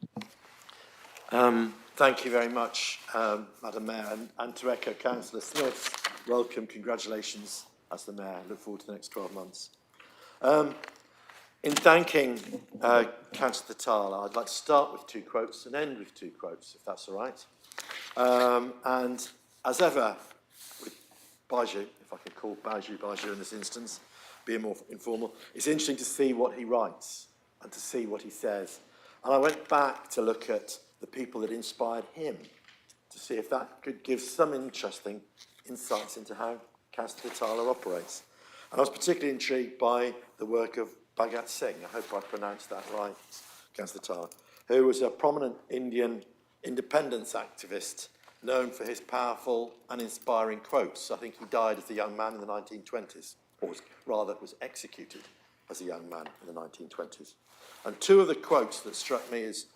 Thank you very much, Madam Mayor, and to echo Councillor Smith's welcome, congratulations as the Mayor. I look forward to the next 12 months. In thanking Councillor Tala, I'd like to start with 2 quotes and end with 2 quotes, if that's all right. And as ever, with Baiju, if I could call Baiju in this instance, being more informal, it's interesting to see what he writes and to see what he says. And I went back to look at the people that inspired him, to see if that could give some interesting insights into how Councillor Tala operates. And I was particularly intrigued by the work of Bhagat Singh, I hope I pronounced that right, Councillor Tala, who was a prominent Indian independence activist known for his powerful and inspiring quotes. I think he died as a young man in the 1920s, or was executed as a young man in the 1920s. And 2 of the quotes that struck me as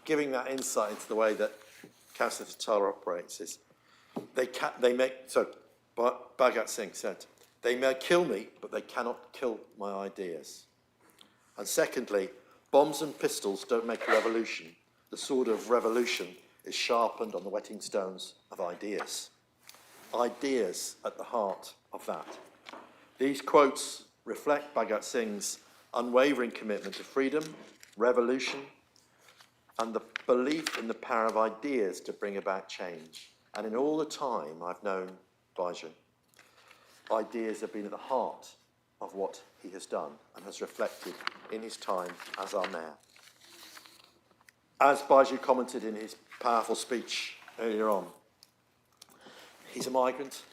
giving that insight into the way that Councillor Tala operates is, Bhagat Singh said, "They may kill me, but they cannot kill my ideas." And secondly, bombs and pistols don't make a revolution. The sword of revolution is sharpened on the whetting stones of ideas. Ideas at the heart of that. These quotes reflect Bhagat Singh's unwavering commitment to freedom, revolution, and the belief in the power of ideas to bring about change. And in all the time I've known Baiju, ideas have been at the heart of what he has done and has reflected in his time as our mayor. As Baiju commented in his powerful speech earlier on, he's a migrant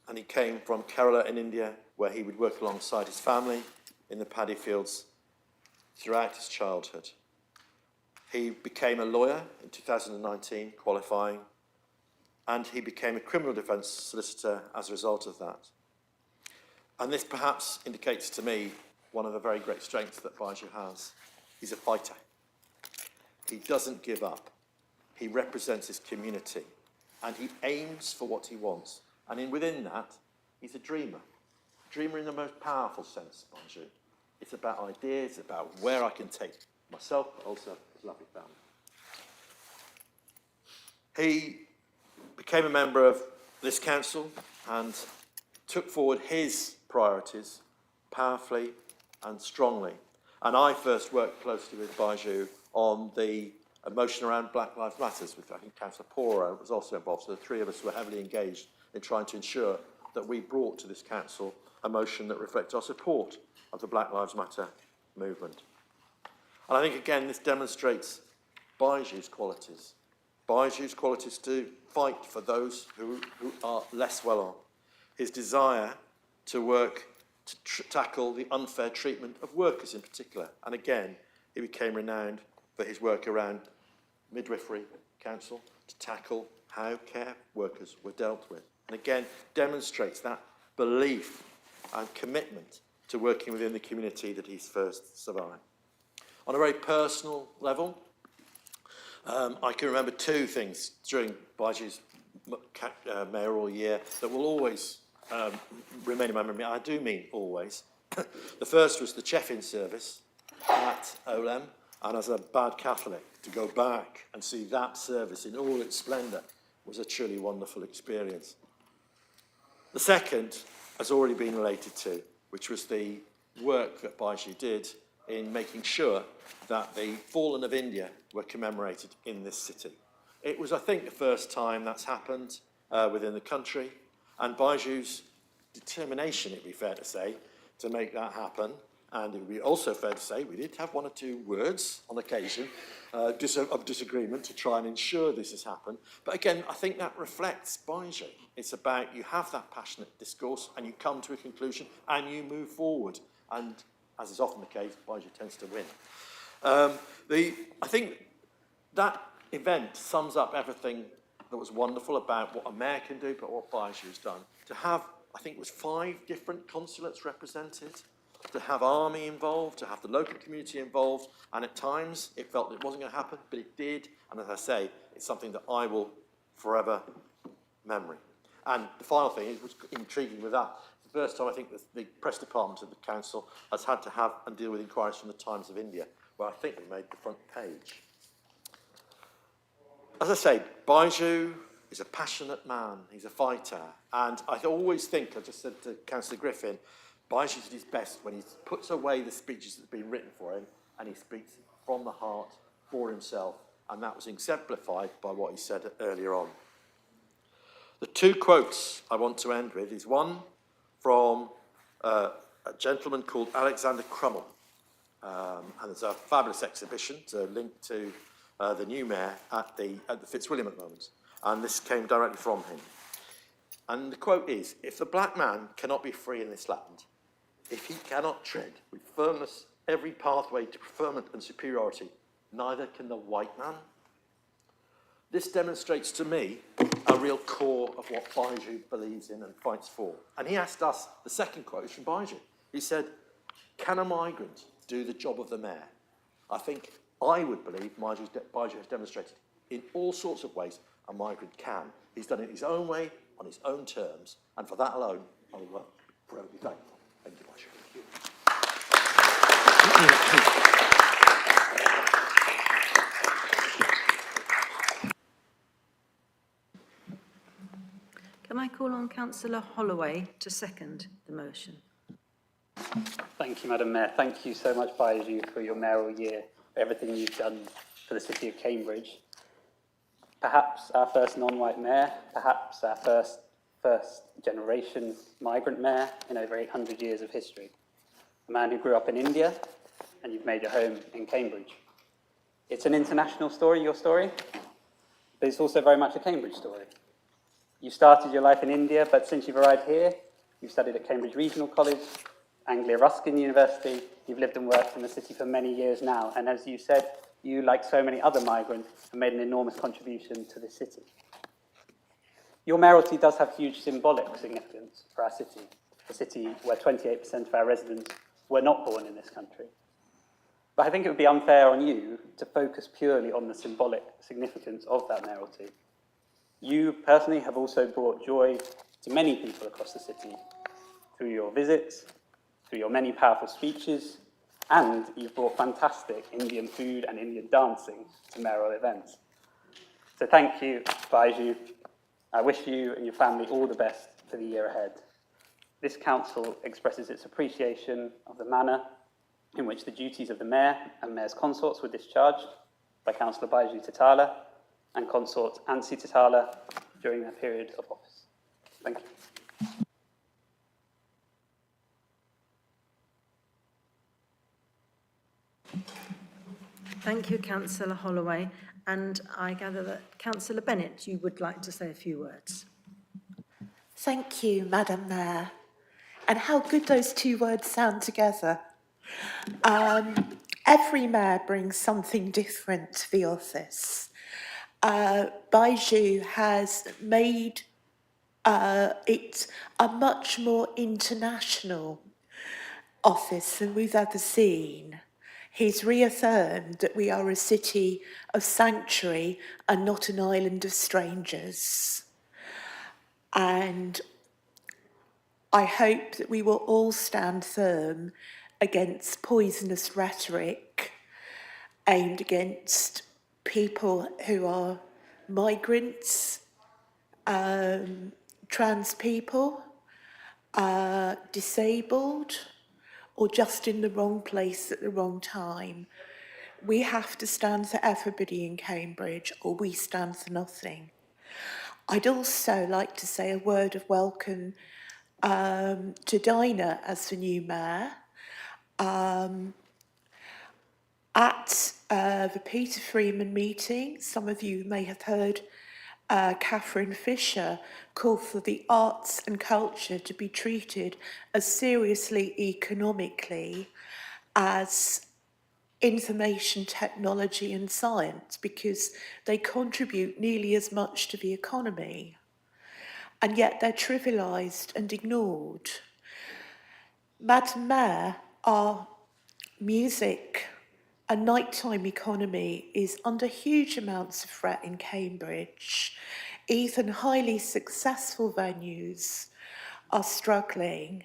and he came from Kerala in India, where he would work alongside his family in the paddy fields throughout his childhood. He became a lawyer in 2019, qualifying, and he became a criminal defence solicitor as a result of that. And this perhaps indicates to me one of the very great strengths that Baiju has. He's a fighter. He doesn't give up. He represents his community, and he aims for what he wants. And within that, he's a dreamer. Dreamer in the most powerful sense, Baiju. It's about ideas, it's about where I can take myself, but also his lovely family. He became a member of this council and took forward his priorities powerfully and strongly. And I first worked closely with Baiju on the motion around Black Lives Matter, with I think Councillor Poro was also involved. So the three of us were heavily engaged in trying to ensure that we brought to this council a motion that reflects our support of the Black Lives Matter movement. And I think, again, this demonstrates Baiju's qualities. Baiju's qualities to fight for those who are less well off. His desire to work to tackle the unfair treatment of workers in particular. And again, he became renowned for his work around midwifery council to tackle how care workers were dealt with. And again, demonstrates that belief and commitment to working within the community that he's first survived. On a very personal level, I can remember two things during Baiju's mayoral year that will always remain in my memory. I do mean always. The first was the chef-in service at Olem, and as a bad Catholic, to go back and see that service in all its splendour was a truly wonderful experience. The second has already been related to, which was the work that Baiju did in making sure that the fallen of India were commemorated in this city. It was, I think, the first time that's happened within the country, and Baiju's determination, it'd be fair to say, to make that happen. And it would be also fair to say we did have one or two words on occasion of disagreement to try and ensure this has happened. But again, I think that reflects Baiju. It's about you have that passionate discourse and you come to a conclusion and you move forward. And as is often the case, Baiju tends to win. I think that event sums up everything that was wonderful about what a mayor can do, but what Baiju has done. To have, I think it was 5 different consulates represented, to have army involved, to have the local community involved, and at times it felt that it wasn't going to happen, but it did, and as I say, it's something that I will forever memory. And the final thing, it was intriguing with that, the first time I think the press department of the council has had to have and deal with inquiries from the Times of India, where I think we made the front page. As I say, Baiju is a passionate man, he's a fighter, and I always think, I just said to Councillor Griffin, Baiju did his best when he puts away the speeches that have been written for him and he speaks from the heart for himself, and that was exemplified by what he said earlier on. The 2 quotes I want to end with is one from a gentleman called Alexander Crummell, and there's a fabulous exhibition to link to the new mayor at the Fitzwilliam at the moment, and this came directly from him. And the quote is, "If the black man cannot be free in this land, if he cannot tread with firmness every pathway to preferment and superiority, neither can the white man." This demonstrates to me a real core of what Baiju believes in and fights for. And he asked us, the second quote is from Baiju. He said, "Can a migrant do the job of the mayor?" I think I would believe Baiju has demonstrated in all sorts of ways a migrant can. He's done it his own way, on his own terms, and for that alone, I will forever be thankful. Thank you, Baiju. Councillor Holloway to second the motion. Thank you, Madam Mayor. Thank you so much, Baiju, for your mayoral year, for everything you've done for the city of Cambridge. Perhaps our first non-white mayor, perhaps our first generation migrant mayor in over 800 years of history. A man who grew up in India, and you've made your home in Cambridge. It's an international story, your story, but it's also very much a Cambridge story. You started your life in India, but since you've arrived here, you've studied at Cambridge Regional College, Anglia Ruskin University. You've lived and worked in the city for many years now, and as you said, you, like so many other migrants, have made an enormous contribution to this city. Your mayoralty does have huge symbolic significance for our city, a city where 28% of our residents were not born in this country. But I think it would be unfair on you to focus purely on the symbolic significance of that mayoralty. You personally have also brought joy to many people across the city through your visits, through your many powerful speeches, and you've brought fantastic Indian food and Indian dancing to mayoral events. So thank you, Baiju. I wish you and your family all the best for the year ahead. This council expresses its appreciation of the manner in which the duties of the mayor and mayor's consorts were discharged by Councillor Baiju Tatala and consort Ansi Tatala during their period of office. Thank you. Thank you, Councillor Holloway. And I gather that Councillor Bennett, you would like to say a few words. Thank you, Madam Mayor. And how good those two words sound together. Every mayor brings something different to the office. Baiju has made it a much more international office than we've ever seen. He's reaffirmed that we are a city of sanctuary and not an island of strangers. And I hope that we will all stand firm against poisonous rhetoric aimed against people who are migrants, trans people, disabled, or just in the wrong place at the wrong time. We have to stand for everybody in Cambridge, or we stand for nothing. I'd also like to say a word of welcome to Dinah as the new mayor. At the Peter Freeman meeting, some of you may have heard Catherine Fisher call for the arts and culture to be treated as seriously economically as information technology and science, because they contribute nearly as much to the economy, and yet they're trivialised and ignored. Madam Mayor, our music and nighttime economy is under huge amounts of threat in Cambridge. Even highly successful venues are struggling,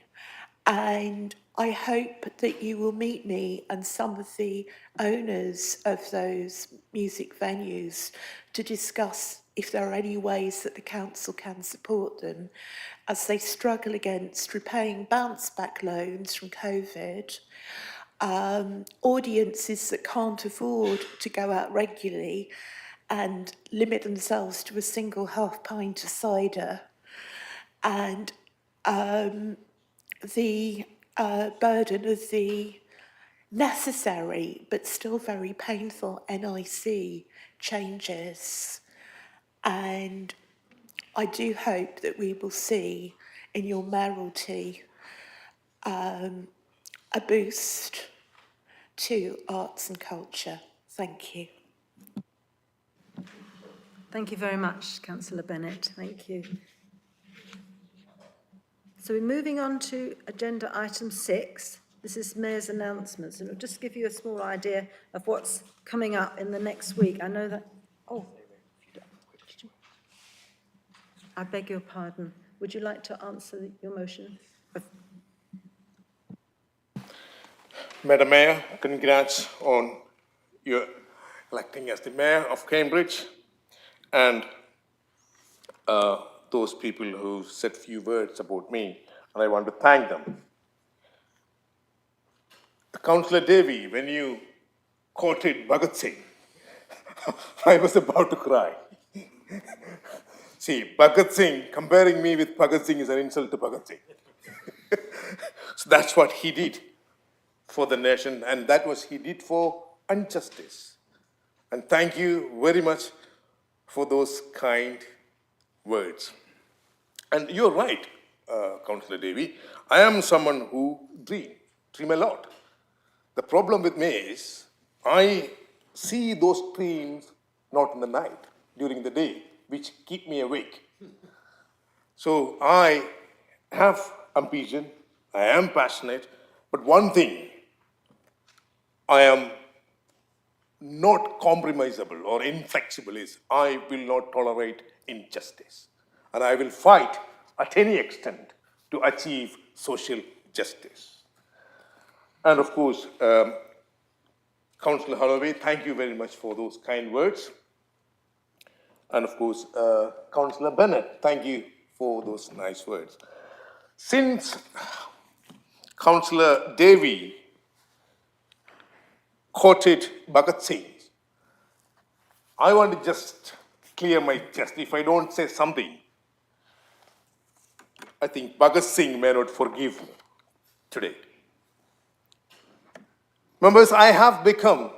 and I hope that you will meet me and some of the owners of those music venues to discuss if there are any ways that the council can support them as they struggle against repaying bounce back loans from COVID, audiences that can't afford to go out regularly and limit themselves to a single half pint of cider, and the burden of the necessary but still very painful NIC changes. And I do hope that we will see in your mayoralty a boost to arts and culture. Thank you. Thank you very much, Councillor Bennett. Thank you. So we're moving on to agenda item 6. This is Mayor's announcements, and it'll just give you a small idea of what's coming up in the next week. I know that... Oh, I beg your pardon. Would you like to answer your motion? Madam Mayor, congrats on your electing as the Mayor of Cambridge. And those people who said few words about me, and I want to thank them. Councillor Devi, when you quoted Bhagat Singh, I was about to cry. See, Bhagat Singh, comparing me with Bhagat Singh is an insult to Bhagat Singh. So that's what he did for the nation, and that was he did for injustice. And thank you very much for those kind words. And you're right, Councillor Devi. I am someone who dream a lot. The problem with me is I see those dreams not in the night, during the day, which keep me awake. So I have ambition, I am passionate, but one thing, I am not compromisable or inflexible is I will not tolerate injustice. And I will fight at any extent to achieve social justice. And of course, Councillor Holloway, thank you very much for those kind words. And of course, Councillor Bennett, thank you for those nice words. Since Councillor Devi quoted Bhagat Singh, I want to just clear my chest. If I don't say something, I think Bhagat Singh may not forgive me today. Members, I have become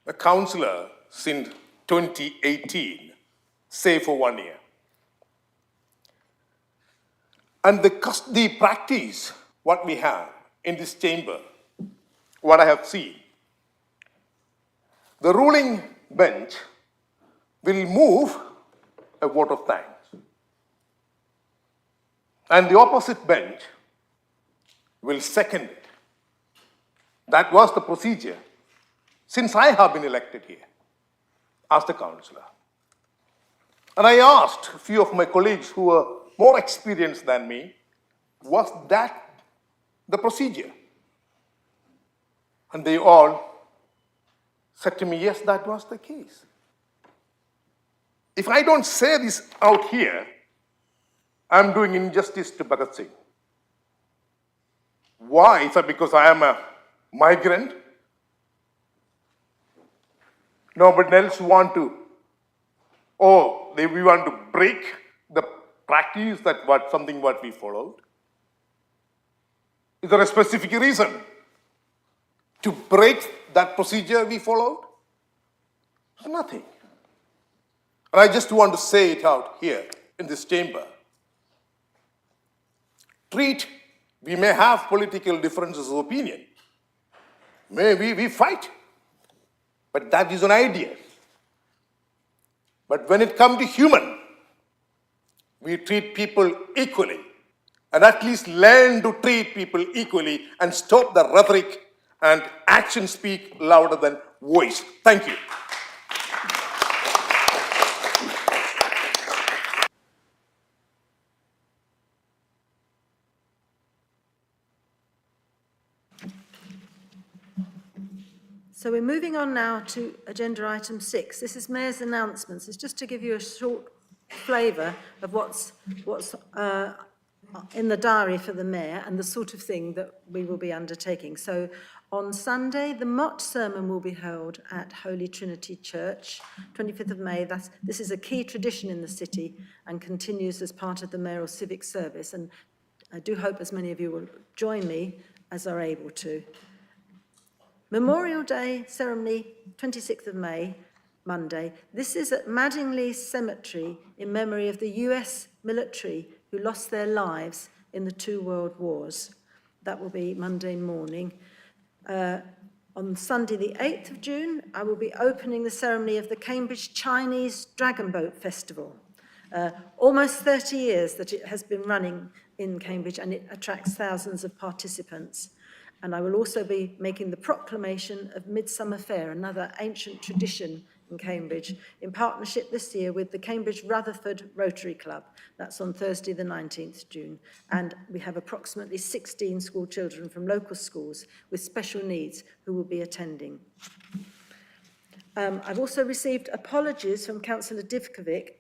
a councillor since 2018, say for 1 year. And the practice, what we have in this chamber, what I have seen, the ruling bench will move a vote of thanks. And the opposite bench will second it. That was the procedure since I have been elected here as the councillor. And I asked a few of my colleagues who were more experienced than me, was that the procedure? And they all said to me, yes, that was the case. If I don't say this out here, I'm doing injustice to Bhagat Singh. Why? Is that because I am a migrant? Nobody else want to, we want to break the practice that something we followed? Is there a specific reason to break that procedure we followed? There's nothing. And I just want to say it out here in this chamber. We may have political differences of opinion. Maybe we fight. But that is an idea. But when it comes to human, we treat people equally. And at least learn to treat people equally and stop the rhetoric and actions speak louder than voice. Thank you. So we're moving on now to agenda item 6. This is Mayor's announcements. It's just to give you a short flavour of what's in the diary for the Mayor and the sort of thing that we will be undertaking. So on Sunday, the Mott sermon will be held at Holy Trinity Church, 25th of May. This is a key tradition in the city and continues as part of the mayoral civic service. And I do hope as many of you will join me as are able to. Memorial Day ceremony, 26th of May, Monday. This is at Madingley Cemetery in memory of the US military who lost their lives in the 2 world wars. That will be Monday morning. On Sunday, the 8th of June, I will be opening the ceremony of the Cambridge Chinese Dragon Boat Festival. Almost 30 years that it has been running in Cambridge, and it attracts thousands of participants. And I will also be making the proclamation of Midsummer Fair, another ancient tradition in Cambridge, in partnership this year with the Cambridge Rutherford Rotary Club. That's on Thursday, the 19th June. And we have approximately 16 school children from local schools with special needs who will be attending. I've also received apologies from Councillor Divkovic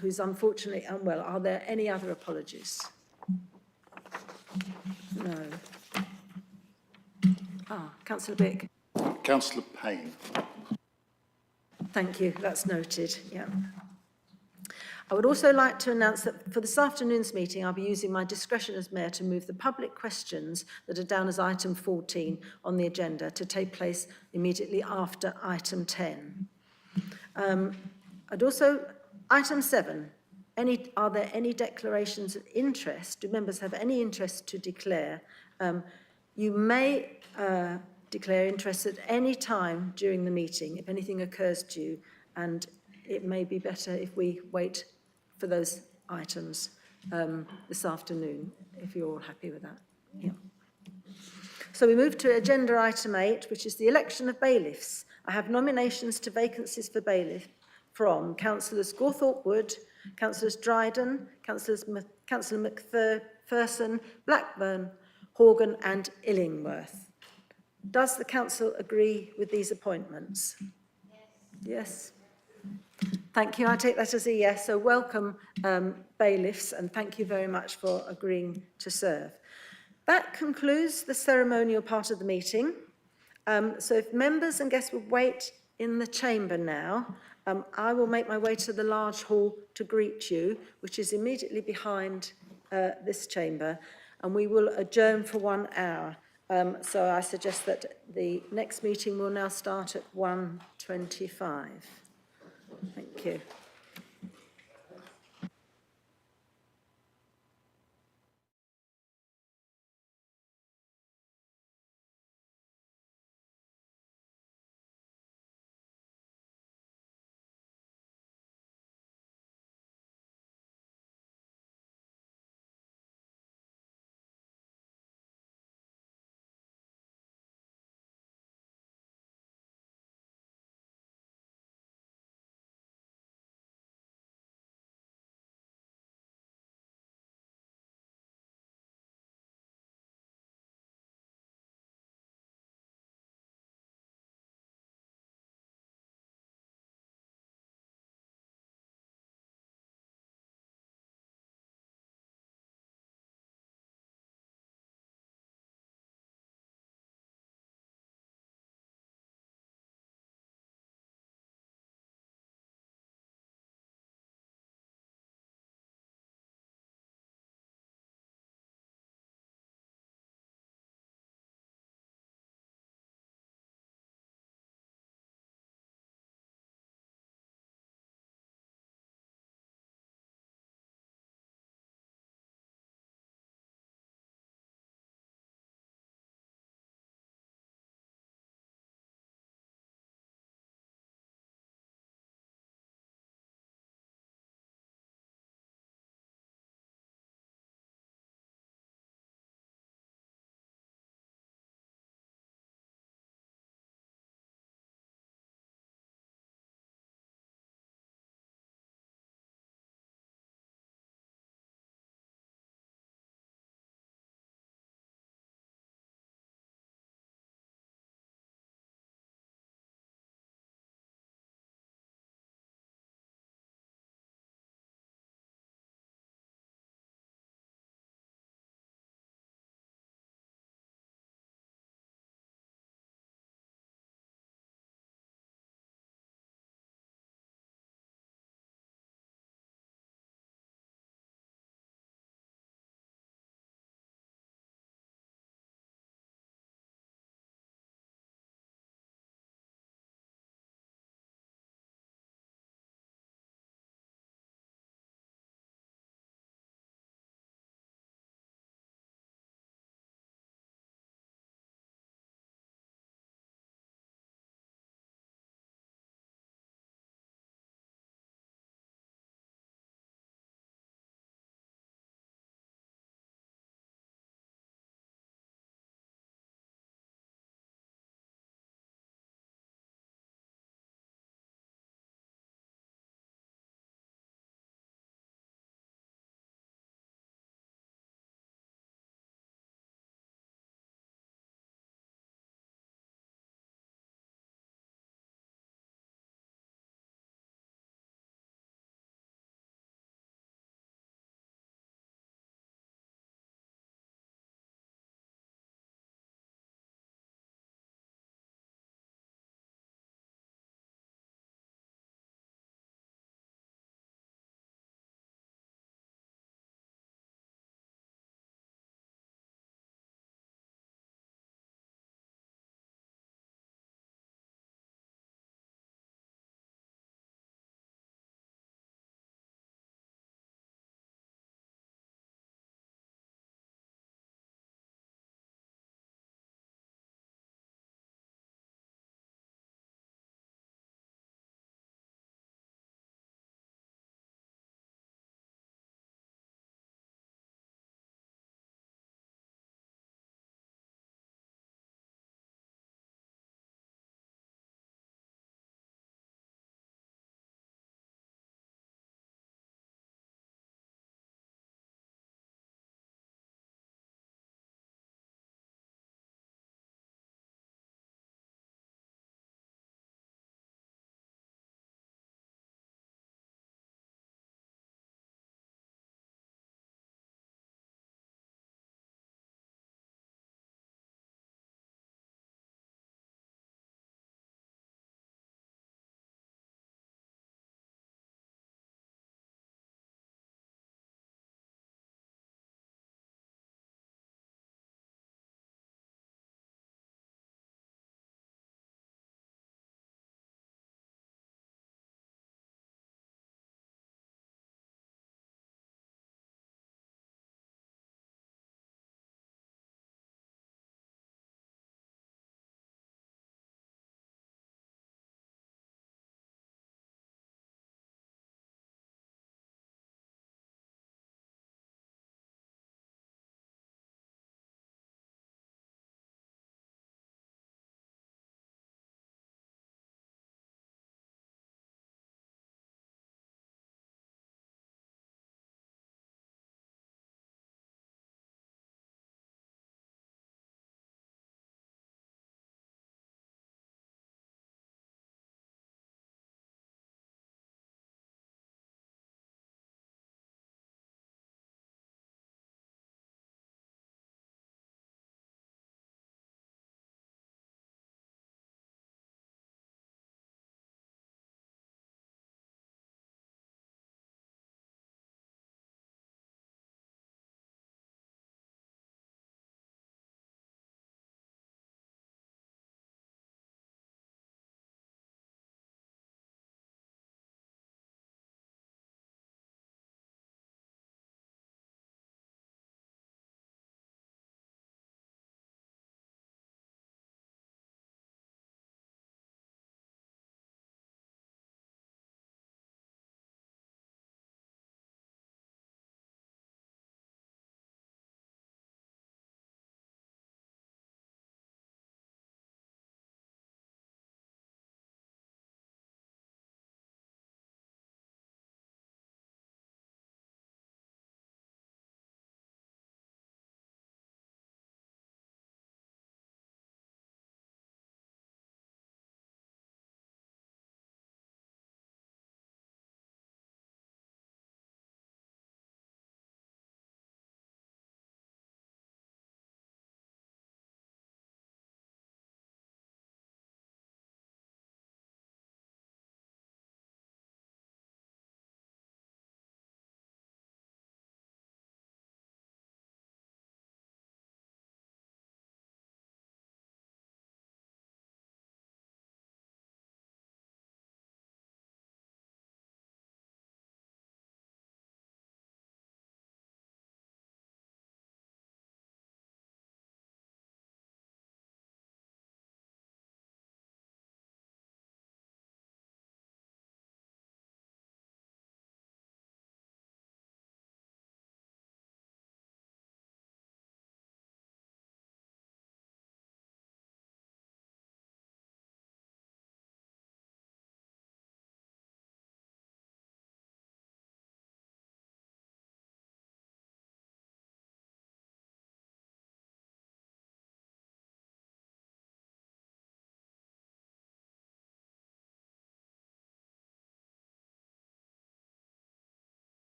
who's unfortunately unwell. Are there any other apologies? No. Councillor Bick. Councillor Payne. Thank you, that's noted, yeah. I would also like to announce that for this afternoon's meeting, I'll be using my discretion as Mayor to move the public questions that are down as item 14 on the agenda to take place immediately after item 10. I'd also, item 7, are there any declarations of interest? Do members have any interest to declare? You may declare interest at any time during the meeting if anything occurs to you, and it may be better if we wait for those items this afternoon, if you're all happy with that. Yeah. So we move to agenda item 8, which is the election of bailiffs. I have nominations to vacancies for bailiff from Councillors Gawthorpe Wood, Councillors Dryden, Councillor McPherson, Blackburn, Horgan and Illingworth. Does the council agree with these appointments? Yes. Yes. Thank you. I take that as a yes. So welcome, bailiffs, and thank you very much for agreeing to serve. That concludes the ceremonial part of the meeting. So if members and guests would wait in the chamber now, I will make my way to the large hall to greet you, which is immediately behind this chamber, and we will adjourn for 1 hour. So I suggest that the next meeting will now start at 1:25. Thank you.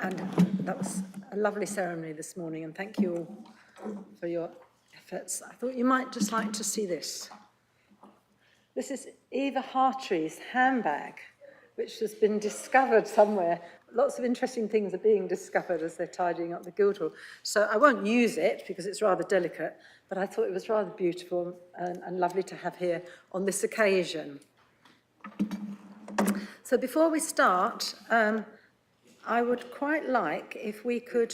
And that was a lovely ceremony this morning, and thank you all for your efforts. I thought you might just like to see this. This is Eva Hartree's handbag, which has been discovered somewhere. Lots of interesting things are being discovered as they're tidying up the Guildhall. So I won't use it because it's rather delicate, but I thought it was rather beautiful and lovely to have here on this occasion. So before we start, I would quite like if we could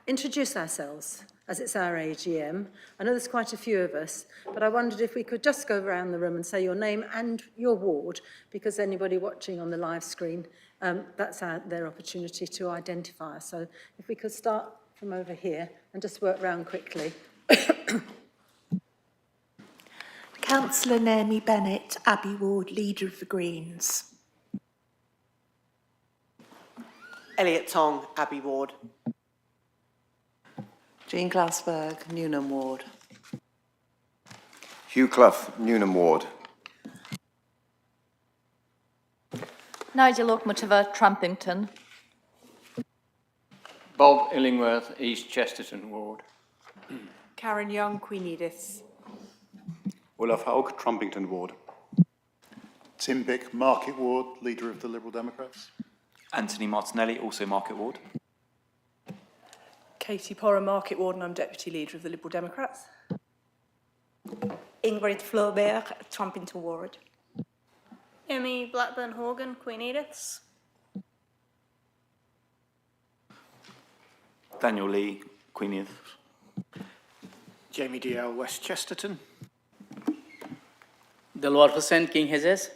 introduce ourselves, as it's our AGM. I know there's quite a few of us, but I wondered if we could just go around the room and say your name and your ward, because anybody watching on the live screen, that's their opportunity to identify us. So if we could start from over here and just work round quickly. Councillor Naomi Bennett, Abbey Ward, Leader of the Greens. Elliot Tong, Abbey Ward. Jean Glassberg, Newnham Ward. Hugh Clough, Newnham Ward. Nigel Lockmutiver, Trumpington. Bob Illingworth, East Chesterton Ward. Karen Young, Queen Edith. Olaf Haug, Trumpington Ward. Tim Bick, Market Ward, Leader of the Liberal Democrats. Anthony Martinelli, also Market Ward. Katie Porra, Market Ward, and I'm Deputy Leader of the Liberal Democrats. Ingrid Flaubert, Trumpington Ward. Emmy Blackburn-Horgan, Queen Edith's. Daniel Lee, Queen Edith. Jamie DL, West Chesterton. Dilwar Hussain, King Hezes.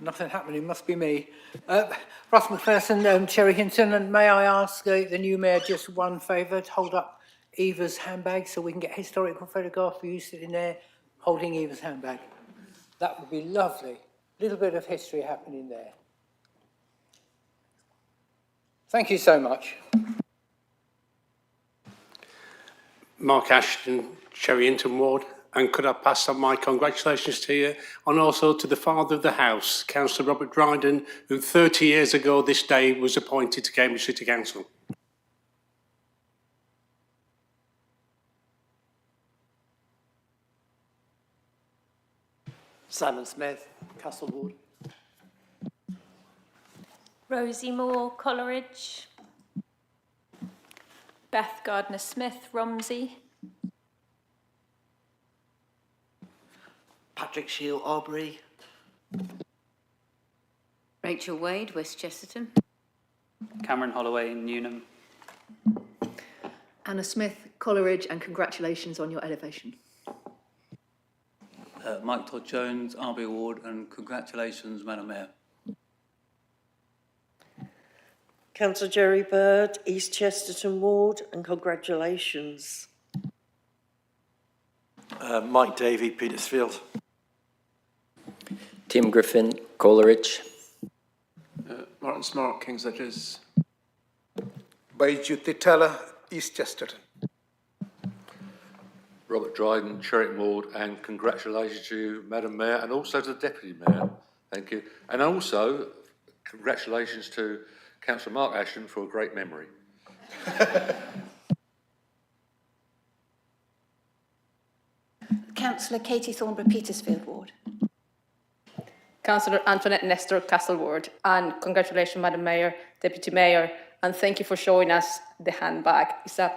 Nothing happening, must be me. Russ McPherson, Cherry Hinton, and may I ask the new mayor just one favour, to hold up Eva's handbag so we can get a historical photograph of you sitting there holding Eva's handbag. That would be lovely. A little bit of history happening there. Thank you so much. Mark Ashton, Cherry Hinton Ward. And could I pass on my congratulations to you, and also to the father of the house, Councillor Robert Dryden, who 30 years ago this day was appointed to Cambridge City Council. Simon Smith, Castle Ward. Rosie Moore, Coleridge. Beth Gardner-Smith, Romsey. Patrick Shield, Aubrey. Rachel Wade, West Chesterton. Cameron Holloway, Newnham. Anna Smith, Coleridge, and congratulations on your elevation. Mike Todd-Jones, Abbey Ward, and congratulations, Madam Mayor. Councillor Jerry Bird, East Chesterton Ward, and congratulations. Mike Davey, Petersfield. Tim Griffin, Coleridge. Martin Smart, King's Edges. Baiju Titala, East Chesterton. Robert Dryden, Cherrington Ward, and congratulations to you, Madam Mayor, and also to the Deputy Mayor. Thank you. And also, congratulations to Councillor Mark Ashton for a great memory. Councillor Katie Thornborough, Petersfield Ward. Councillor Antoinette Nestor, Castle Ward. And congratulations, Madam Mayor, Deputy Mayor, and thank you for showing us the handbag. It's a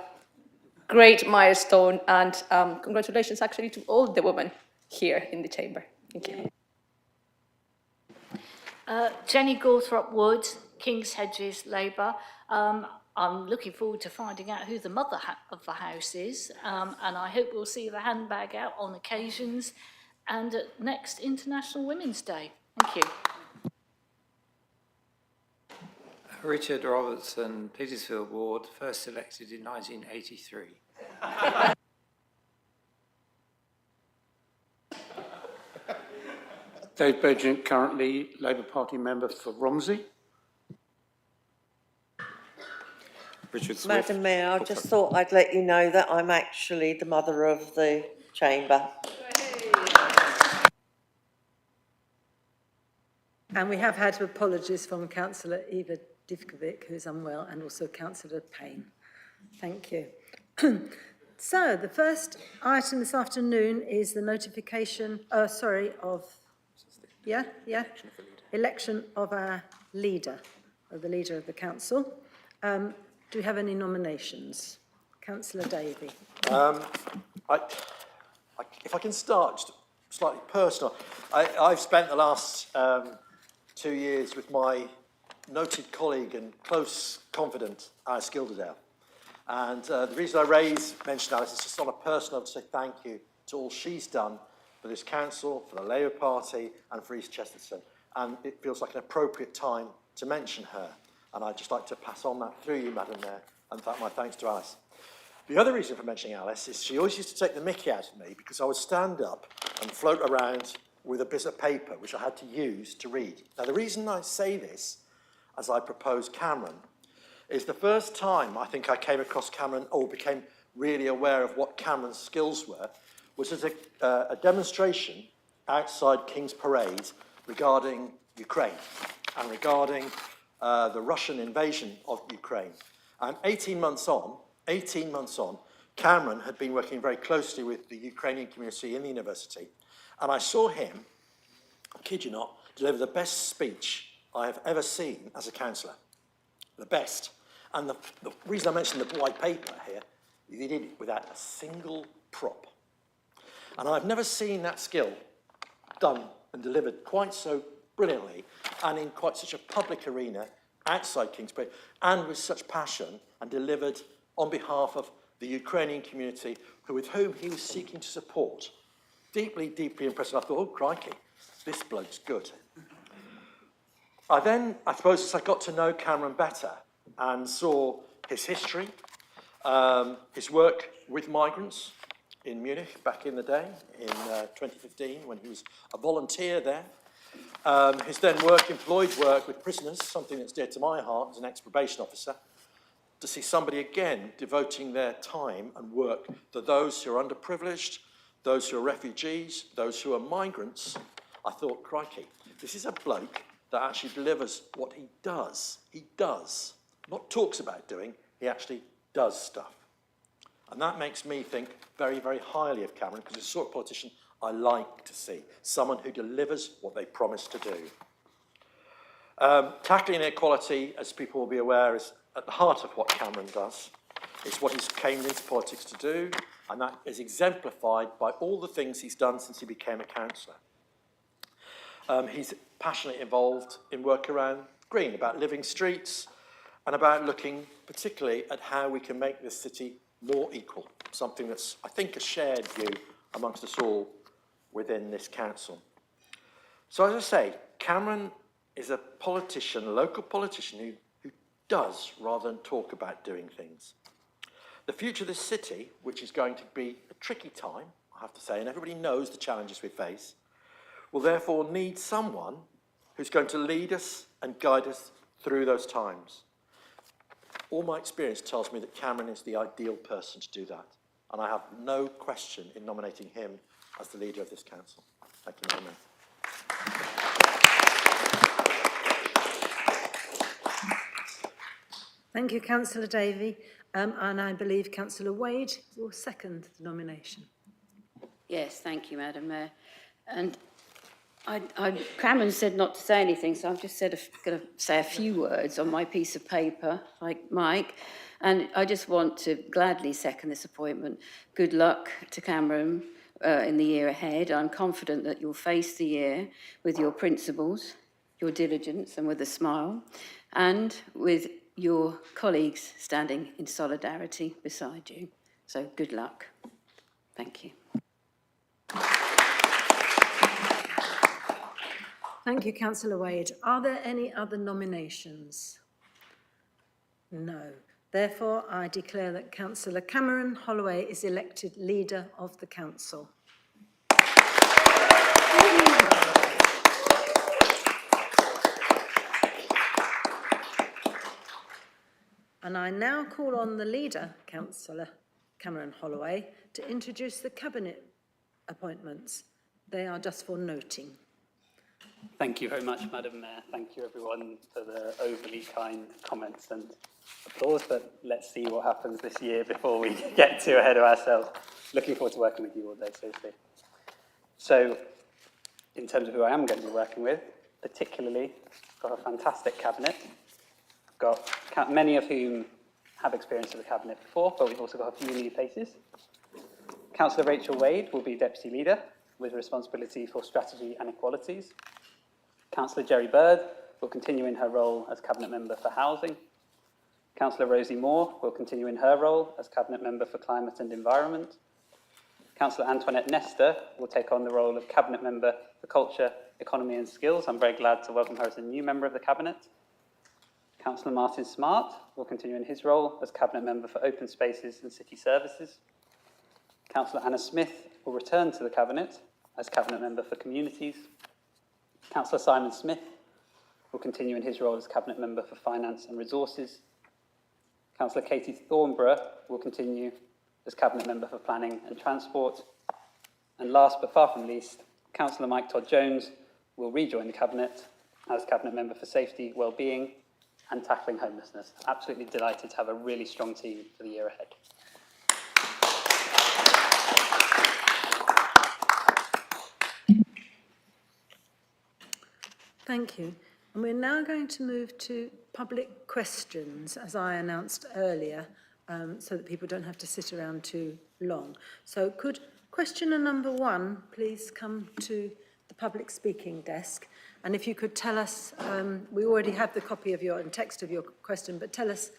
great milestone, and congratulations actually to all the women here in the chamber. Thank you. Jenny Gawthrop Wood, King's Hedges, Labour. I'm looking forward to finding out who the mother of the house is, and I hope we'll see the handbag out on occasions and at next International Women's Day. Thank you. Richard Robertson, Petersfield Ward, first elected in 1983. Dave Burgent, currently Labour Party member for Romsey. Richard Swift. Madam Mayor, I just thought I'd let you know that I'm actually the mother of the chamber. And we have had apologies from Councillor Eva Divkovic, who's unwell, and also Councillor Payne. Thank you. So, the first item this afternoon is the notification, election of our leader, of the leader of the council. Do we have any nominations? Councillor Davey. If I can start, just slightly personal. I've spent the last 2 years with my noted colleague and close confidant, Alice Gilderdale. And the reason I mention Alice is just on a personal to say thank you to all she's done for this council, for the Labour Party, and for East Chesterton. And it feels like an appropriate time to mention her. And I'd just like to pass on that through you, Madam Mayor, and my thanks to Alice. The other reason for mentioning Alice is she always used to take the mickey out of me because I would stand up and float around with a bit of paper, which I had to use to read. Now, the reason I say this, as I propose Cameron, is the first time I think I came across Cameron or became really aware of what Cameron's skills were was at a demonstration outside King's Parade regarding Ukraine and regarding the Russian invasion of Ukraine. And 18 months on, Cameron had been working very closely with the Ukrainian community in the university, and I saw him, I kid you not, deliver the best speech I have ever seen as a councillor. The best. And the reason I mentioned the white paper here, he did it without a single prop. And I've never seen that skill done and delivered quite so brilliantly and in quite such a public arena outside King's Parade and with such passion and delivered on behalf of the Ukrainian community with whom he was seeking to support. Deeply, deeply impressive. I thought, oh, crikey, this bloke's good. I suppose, as I got to know Cameron better and saw his history, his work with migrants in Munich back in the day, in 2015, when he was a volunteer there, his then employed work with prisoners, something that's dear to my heart as an ex-probation officer, to see somebody again devoting their time and work to those who are underprivileged, those who are refugees, those who are migrants. I thought, crikey, this is a bloke that actually delivers what he does. He does. Not talks about doing, he actually does stuff. And that makes me think very, very highly of Cameron, because he's the sort of politician I like to see. Someone who delivers what they promise to do. Tackling inequality, as people will be aware, is at the heart of what Cameron does. It's what he's came into politics to do, and that is exemplified by all the things he's done since he became a councillor. He's passionately involved in work around green, about living streets, and about looking particularly at how we can make this city more equal, something that's, I think, a shared view amongst us all within this council. So as I say, Cameron is a politician, a local politician who does rather than talk about doing things. The future of this city, which is going to be a tricky time, I have to say, and everybody knows the challenges we face, will therefore need someone who's going to lead us and guide us through those times. All my experience tells me that Cameron is the ideal person to do that, and I have no question in nominating him as the leader of this council. Thank you very much. Thank you, Councillor Davey. And I believe Councillor Wade will second the nomination. Yes, thank you, Madam Mayor. And Cameron said not to say anything, so I'm just going to say a few words on my piece of paper, like Mike. And I just want to gladly second this appointment. Good luck to Cameron in the year ahead. I'm confident that you'll face the year with your principles, your diligence, and with a smile, and with your colleagues standing in solidarity beside you. So good luck. Thank you. Thank you, Councillor Wade. Are there any other nominations? No. Therefore, I declare that Councillor Cameron Holloway is elected leader of the council. And I now call on the leader, Councillor Cameron Holloway, to introduce the cabinet appointments. They are just for noting. Thank you very much, Madam Mayor. Thank you, everyone, for the overly kind comments and applause, but let's see what happens this year before we get too ahead of ourselves. Looking forward to working with you all day, seriously. So, in terms of who I am going to be working with, particularly, I've got a fantastic cabinet. I've got many of whom have experience of the cabinet before, but we've also got a few new faces. Councillor Rachel Wade will be Deputy Leader with responsibility for strategy and equalities. Councillor Jerry Bird will continue in her role as Cabinet Member for Housing. Councillor Rosie Moore will continue in her role as Cabinet Member for Climate and Environment. Councillor Antoinette Nestor will take on the role of Cabinet Member for Culture, Economy and Skills. I'm very glad to welcome her as a new member of the Cabinet. Councillor Martin Smart will continue in his role as Cabinet Member for Open Spaces and City Services. Councillor Anna Smith will return to the Cabinet as Cabinet Member for Communities. Councillor Simon Smith will continue in his role as Cabinet Member for Finance and Resources. Councillor Katie Thornborough will continue as Cabinet Member for Planning and Transport. And last but far from least, Councillor Mike Todd-Jones will rejoin the Cabinet as Cabinet Member for Safety, Wellbeing and Tackling Homelessness. Absolutely delighted to have a really strong team for the year ahead. Thank you. And we're now going to move to public questions, as I announced earlier, so that people don't have to sit around too long. So could questioner number 1 please come to the public speaking desk? And if you could tell us, we already have the copy of your and text of your question, but tell us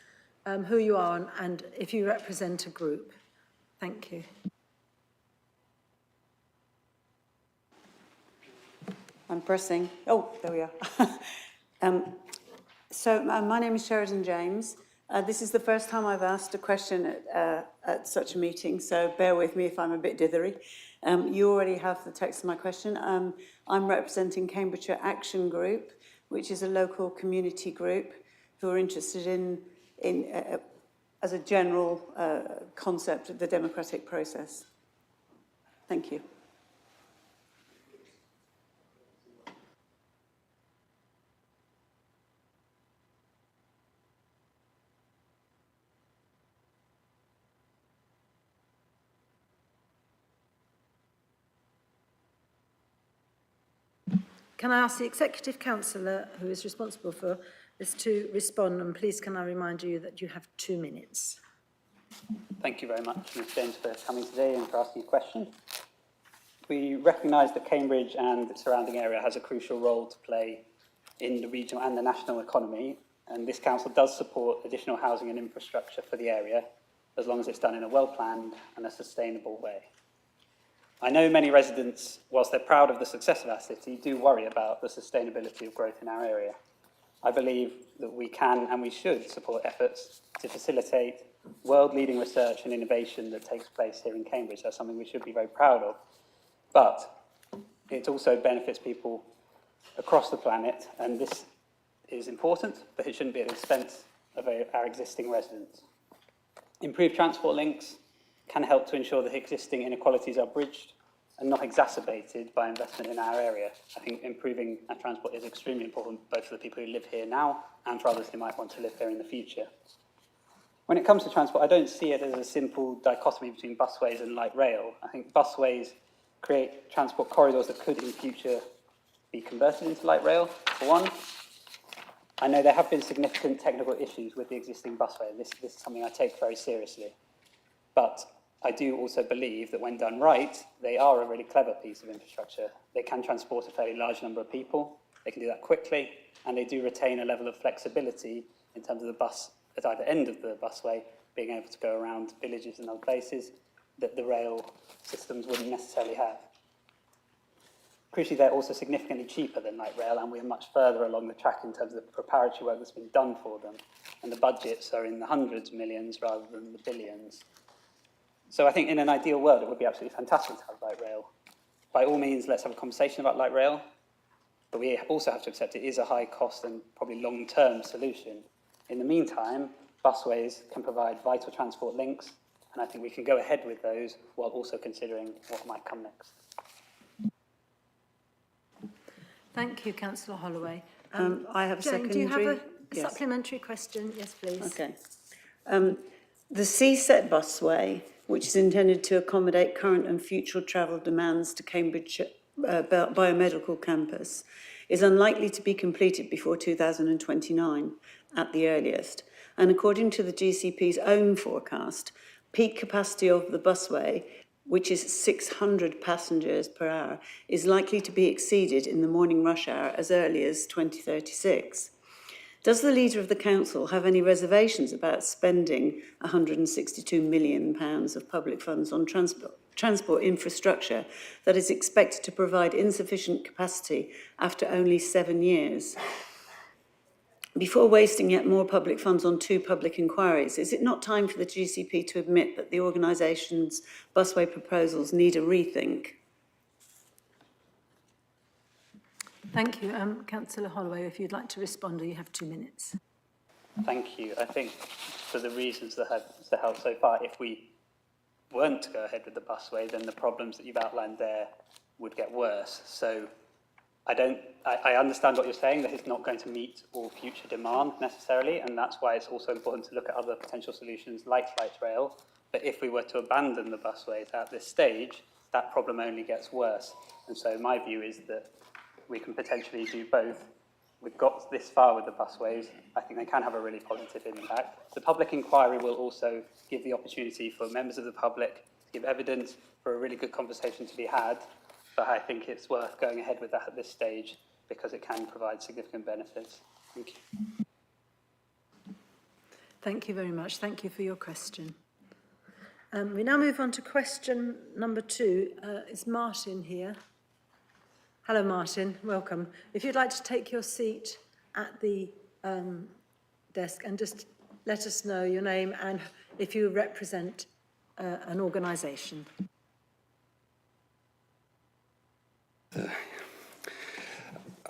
who you are and if you represent a group. Thank you. I'm pressing. Oh, there we are. My name is Sheridan James. This is the first time I've asked a question at such a meeting, so bear with me if I'm a bit dithery. You already have the text of my question. I'm representing Cambridgeshire Action Group, which is a local community group who are interested in as a general concept of the democratic process. Thank you. Can I ask the Executive Councillor, who is responsible for this, to respond? And please can I remind you that you have 2 minutes. Thank you very much, Ms James, for coming today and for asking a question. We recognise that Cambridge and the surrounding area has a crucial role to play in the regional and the national economy, and this council does support additional housing and infrastructure for the area, as long as it's done in a well-planned and a sustainable way. I know many residents, whilst they're proud of the success of our city, do worry about the sustainability of growth in our area. I believe that we can and we should support efforts to facilitate world-leading research and innovation that takes place here in Cambridge. That's something we should be very proud of. But it also benefits people across the planet, and this is important, but it shouldn't be at the expense of our existing residents. Improved transport links can help to ensure that existing inequalities are bridged and not exacerbated by investment in our area. I think improving our transport is extremely important, both for the people who live here now and for others who might want to live here in the future. When it comes to transport, I don't see it as a simple dichotomy between busways and light rail. I think busways create transport corridors that could in future be converted into light rail, for one. I know there have been significant technical issues with the existing busway, and this is something I take very seriously. But I do also believe that when done right, they are a really clever piece of infrastructure. They can transport a fairly large number of people, they can do that quickly, and they do retain a level of flexibility in terms of the bus at either end of the busway being able to go around villages and other places that the rail systems wouldn't necessarily have. Crucially, they're also significantly cheaper than light rail, and we're much further along the track in terms of the preparatory work that's been done for them. And the budgets are in the hundreds of millions rather than the billions. So I think in an ideal world, it would be absolutely fantastic to have light rail. By all means, let's have a conversation about light rail, but we also have to accept it is a high cost and probably long-term solution. In the meantime, busways can provide vital transport links, and I think we can go ahead with those while also considering what might come next. Thank you, Councillor Holloway. I have a Jane, do you have secondary. a Yes. supplementary question? Yes, please. Okay. The C-set busway, which is intended to accommodate current and future travel demands to Cambridge Biomedical Campus, is unlikely to be completed before 2029 at the earliest. And according to the GCP's own forecast, peak capacity of the busway, which is 600 passengers per hour, is likely to be exceeded in the morning rush hour as early as 2036. Does the Leader of the Council have any reservations about spending £162 million of public funds on transport infrastructure that is expected to provide insufficient capacity after only 7 years? Before wasting yet more public funds on 2 public inquiries, is it not time for the GCP to admit that the organisation's busway proposals need a rethink? Thank you. Councillor Holloway, if you'd like to respond, you have 2 minutes. Thank you. I think for the reasons that have held so far, if we weren't to go ahead with the busway, then the problems that you've outlined there would get worse. So I understand what you're saying, that it's not going to meet all future demand necessarily, and that's why it's also important to look at other potential solutions like light rail. But if we were to abandon the busways at this stage, that problem only gets worse. And so my view is that we can potentially do both. We've got this far with the busways. I think they can have a really positive impact. The public inquiry will also give the opportunity for members of the public to give evidence, for a really good conversation to be had. But I think it's worth going ahead with that at this stage because it can provide significant benefits. Thank you. Thank you very much. Thank you for your question. We now move on to question number 2. Is Martin here? Hello, Martin. Welcome. If you'd like to take your seat at the desk and just let us know your name and if you represent an organisation.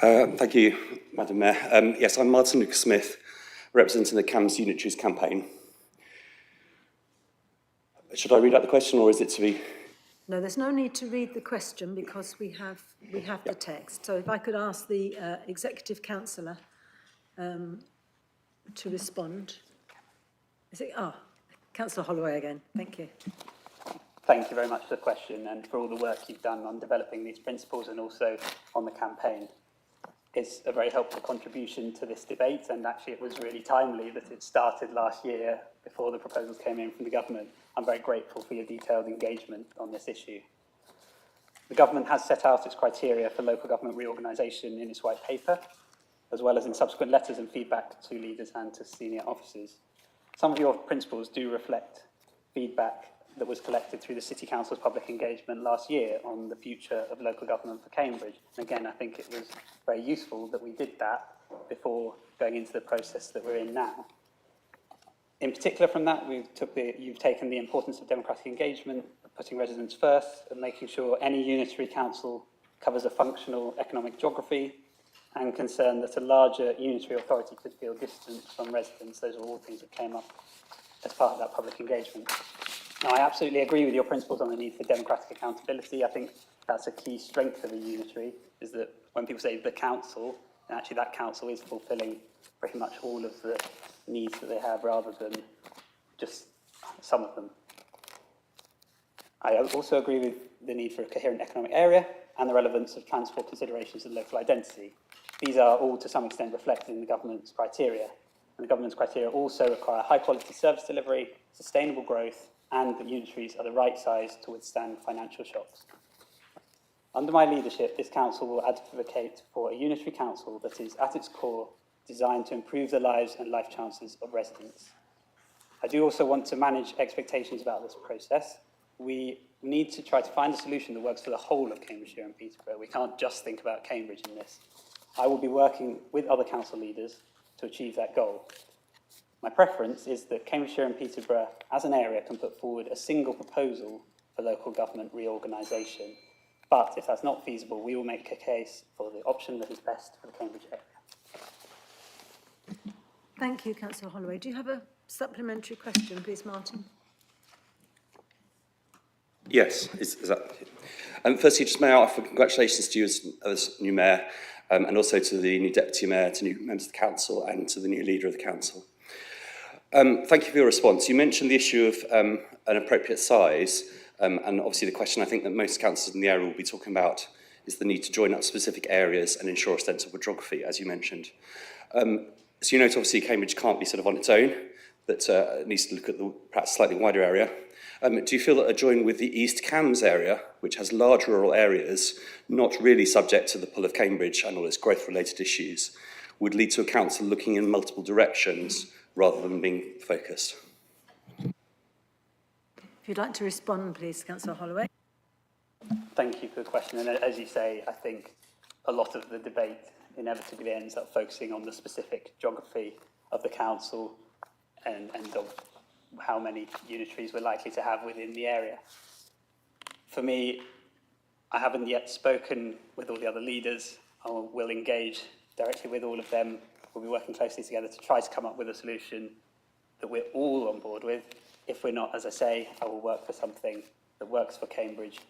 Thank you, Madam Mayor. Yes, I'm Martin Lucas-Smith, representing the CAMS Unitaries campaign. Should I read out the question, or is it to be... No, there's no need to read the question because we have the text. So if I could ask the Executive Councillor to respond. Is it? Councillor Holloway again. Thank you. Thank you very much for the question and for all the work you've done on developing these principles and also on the campaign. It's a very helpful contribution to this debate, and actually it was really timely that it started last year before the proposals came in from the government. I'm very grateful for your detailed engagement on this issue. The government has set out its criteria for local government reorganisation in its white paper, as well as in subsequent letters and feedback to leaders and to senior officers. Some of your principles do reflect feedback that was collected through the City Council's public engagement last year on the future of local government for Cambridge. And again, I think it was very useful that we did that before going into the process that we're in now. In particular from that, you've taken the importance of democratic engagement, of putting residents first, and making sure any unitary council covers a functional economic geography, and concern that a larger unitary authority could feel distant from residents. Those are all things that came up as part of that public engagement. Now, I absolutely agree with your principles on the need for democratic accountability. I think that's a key strength of a unitary, is that when people say the council, and actually that council is fulfilling pretty much all of the needs that they have rather than just some of them. I also agree with the need for a coherent economic area and the relevance of transport considerations and local identity. These are all to some extent reflected in the government's criteria. And the government's criteria also require high quality service delivery, sustainable growth, and that unitaries are the right size to withstand financial shocks. Under my leadership, this council will advocate for a unitary council that is, at its core, designed to improve the lives and life chances of residents. I do also want to manage expectations about this process. We need to try to find a solution that works for the whole of Cambridgeshire and Peterborough. We can't just think about Cambridge in this. I will be working with other council leaders to achieve that goal. My preference is that Cambridgeshire and Peterborough, as an area, can put forward a single proposal for local government reorganisation. But if that's not feasible, we will make a case for the option that is best for the Cambridge area. Thank you, Councillor Holloway. Do you have a supplementary question, please, Martin? Yes, is that... firstly, just may I offer congratulations to you as new mayor. and also to the new Deputy Mayor, to new members of the Council, and to the new Leader of the Council. Thank you for your response. You mentioned the issue of an appropriate size, and obviously the question I think that most councillors in the area will be talking about is the need to join up specific areas and ensure ostensible geography, as you mentioned. So you note obviously Cambridge can't be sort of on its own, but it needs to look at the perhaps slightly wider area. Do you feel that a join with the East Cambs area, which has large rural areas, not really subject to the pull of Cambridge and all its growth-related issues, would lead to a council looking in multiple directions rather than being focused? If you'd like to respond, please, Councillor Holloway. Thank you for the question. And as you say, I think a lot of the debate inevitably ends up focusing on the specific geography of the council and of how many unitaries we're likely to have within the area. For me, I haven't yet spoken with all the other leaders. I will engage directly with all of them. We'll be working closely together to try to come up with a solution that we're all on board with. If we're not, as I say, I will work for something that works for Cambridge.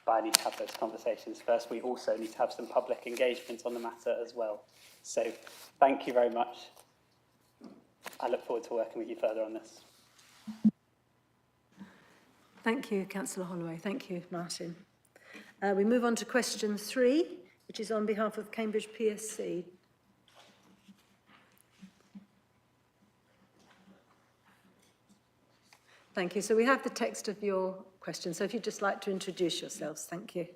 But I need to have those conversations first. We also need to have some public engagement on the matter as well. So thank you very much. I look forward to working with you further on this. Thank you, Councillor Holloway. Thank you, Martin. We move on to question 3, which is on behalf of Cambridge PSC. Thank you. So we have the text of your question. So if you'd just like to introduce yourselves, thank you.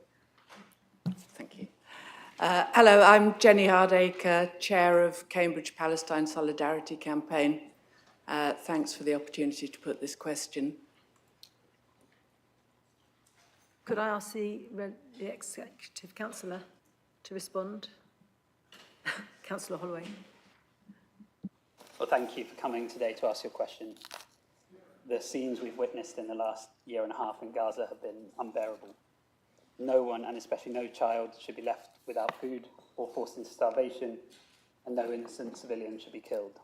Thank you. Hello, I'm Jenny Hardacre, Chair of Cambridge Palestine Solidarity Campaign. Thanks for the opportunity to put this question. Could I ask the Executive Councillor to respond? Councillor Holloway. Well, thank you for coming today to ask your question. The scenes we've witnessed in the last year and a half in Gaza have been unbearable. No one, and especially no child, should be left without food or forced into starvation, and no innocent civilian should be killed.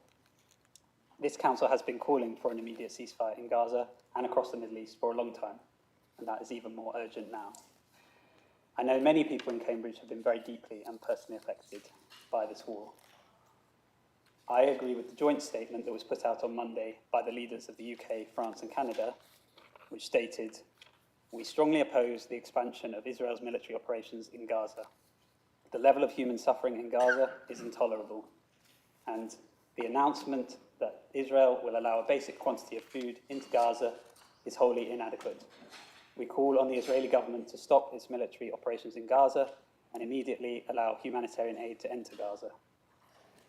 This council has been calling for an immediate ceasefire in Gaza and across the Middle East for a long time, and that is even more urgent now. I know many people in Cambridge have been very deeply and personally affected by this war. I agree with the joint statement that was put out on Monday by the leaders of the UK, France and Canada, which stated, "We strongly oppose the expansion of Israel's military operations in Gaza. The level of human suffering in Gaza is intolerable, and the announcement that Israel will allow a basic quantity of food into Gaza is wholly inadequate. We call on the Israeli government to stop its military operations in Gaza and immediately allow humanitarian aid to enter Gaza.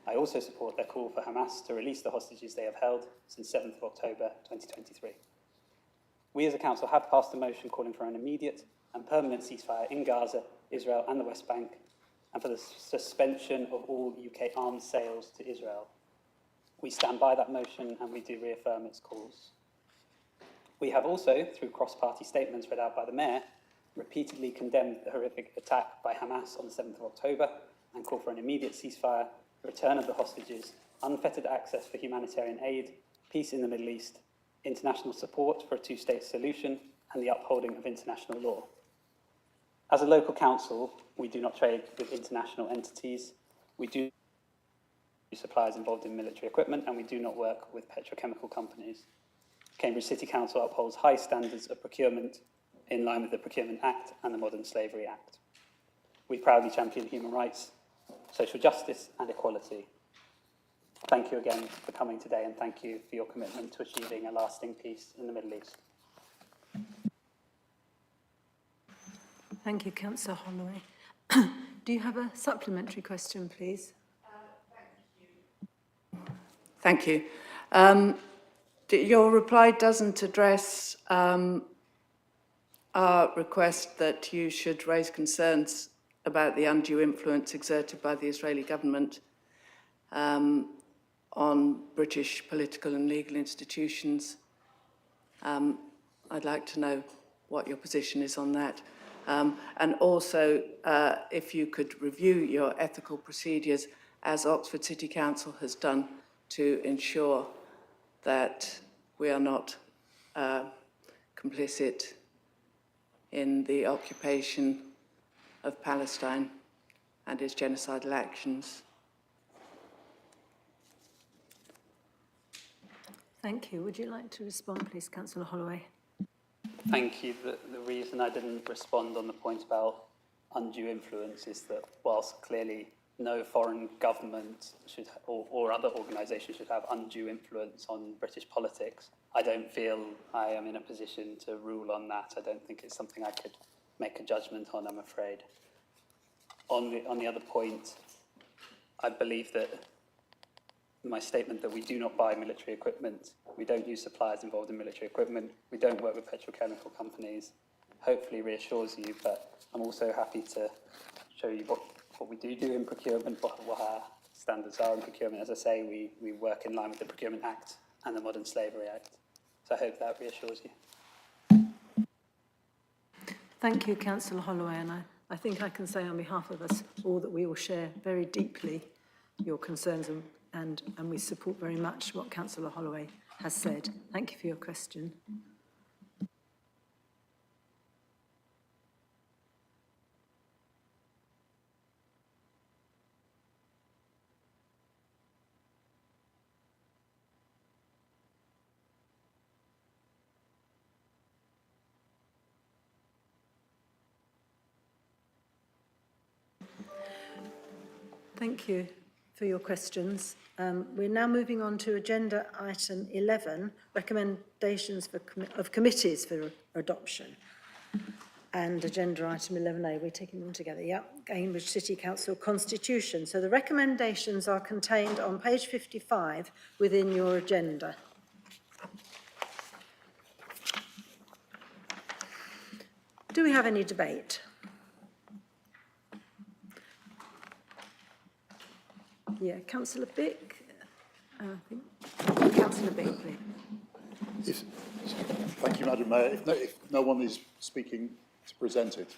I also support their call for Hamas to release the hostages they have held since 7th of October 2023. We as a council have passed a motion calling for an immediate and permanent ceasefire in Gaza, Israel and the West Bank, and for the suspension of all UK arms sales to Israel. We stand by that motion and we do reaffirm its calls. We have also, through cross-party statements read out by the Mayor, repeatedly condemned the horrific attack by Hamas on the 7th of October and called for an immediate ceasefire, return of the hostages, unfettered access for humanitarian aid, peace in the Middle East, international support for a two-state solution, and the upholding of international law. As a local council, we do not trade with international entities. We do suppliers involved in military equipment, and we do not work with petrochemical companies. Cambridge City Council upholds high standards of procurement in line with the Procurement Act and the Modern Slavery Act. We proudly champion human rights, social justice and equality. Thank you again for coming today, and thank you for your commitment to achieving a lasting peace in the Middle East. Thank you, Councillor Holloway. Do you have a supplementary question, please? Thank you. Your reply doesn't address our request that you should raise concerns about the undue influence exerted by the Israeli government on British political and legal institutions. I'd like to know what your position is on that. And also, if you could review your ethical procedures, as Oxford City Council has done, to ensure that we are not complicit in the occupation of Palestine and its genocidal actions. Thank you. Would you like to respond, please, Councillor Holloway? Thank you. The reason I didn't respond on the point about undue influence is that whilst clearly no foreign government should, or other organisation should have undue influence on British politics, I don't feel I am in a position to rule on that. I don't think it's something I could make a judgment on, I'm afraid. On the other point, I believe that my statement that we do not buy military equipment, we don't use suppliers involved in military equipment, we don't work with petrochemical companies, hopefully reassures you, but I'm also happy to show you what we do in procurement, what our standards are in procurement. As I say, we work in line with the Procurement Act and the Modern Slavery Act. So I hope that reassures you. Thank you, Councillor Holloway, and I think I can say on behalf of us all that we will share very deeply your concerns and we support very much what Councillor Holloway has said. Thank you for your question. Thank you for your questions. We're now moving on to agenda item 11, recommendations of committees for adoption. And agenda item 11A, we're taking them together, yeah. Cambridge City Council Constitution. So the recommendations are contained on page 55 within your agenda. Do we have any debate? Yeah, Councillor Bick. I think Councillor Bick, please. Thank you, Madam Mayor. If no one is speaking to present it.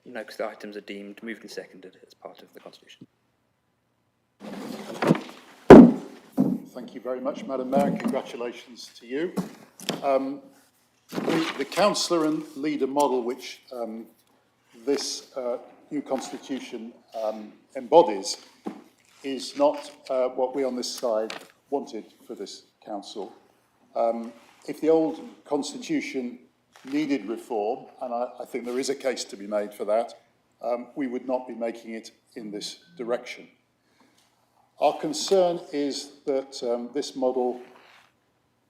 No, because the items are deemed moved and seconded as part of the Constitution. Thank you very much, Madam Mayor, and congratulations to you. The councillor and leader model which this new constitution embodies is not what we on this side wanted for this council. If the old constitution needed reform, and I think there is a case to be made for that, we would not be making it in this direction. Our concern is that this model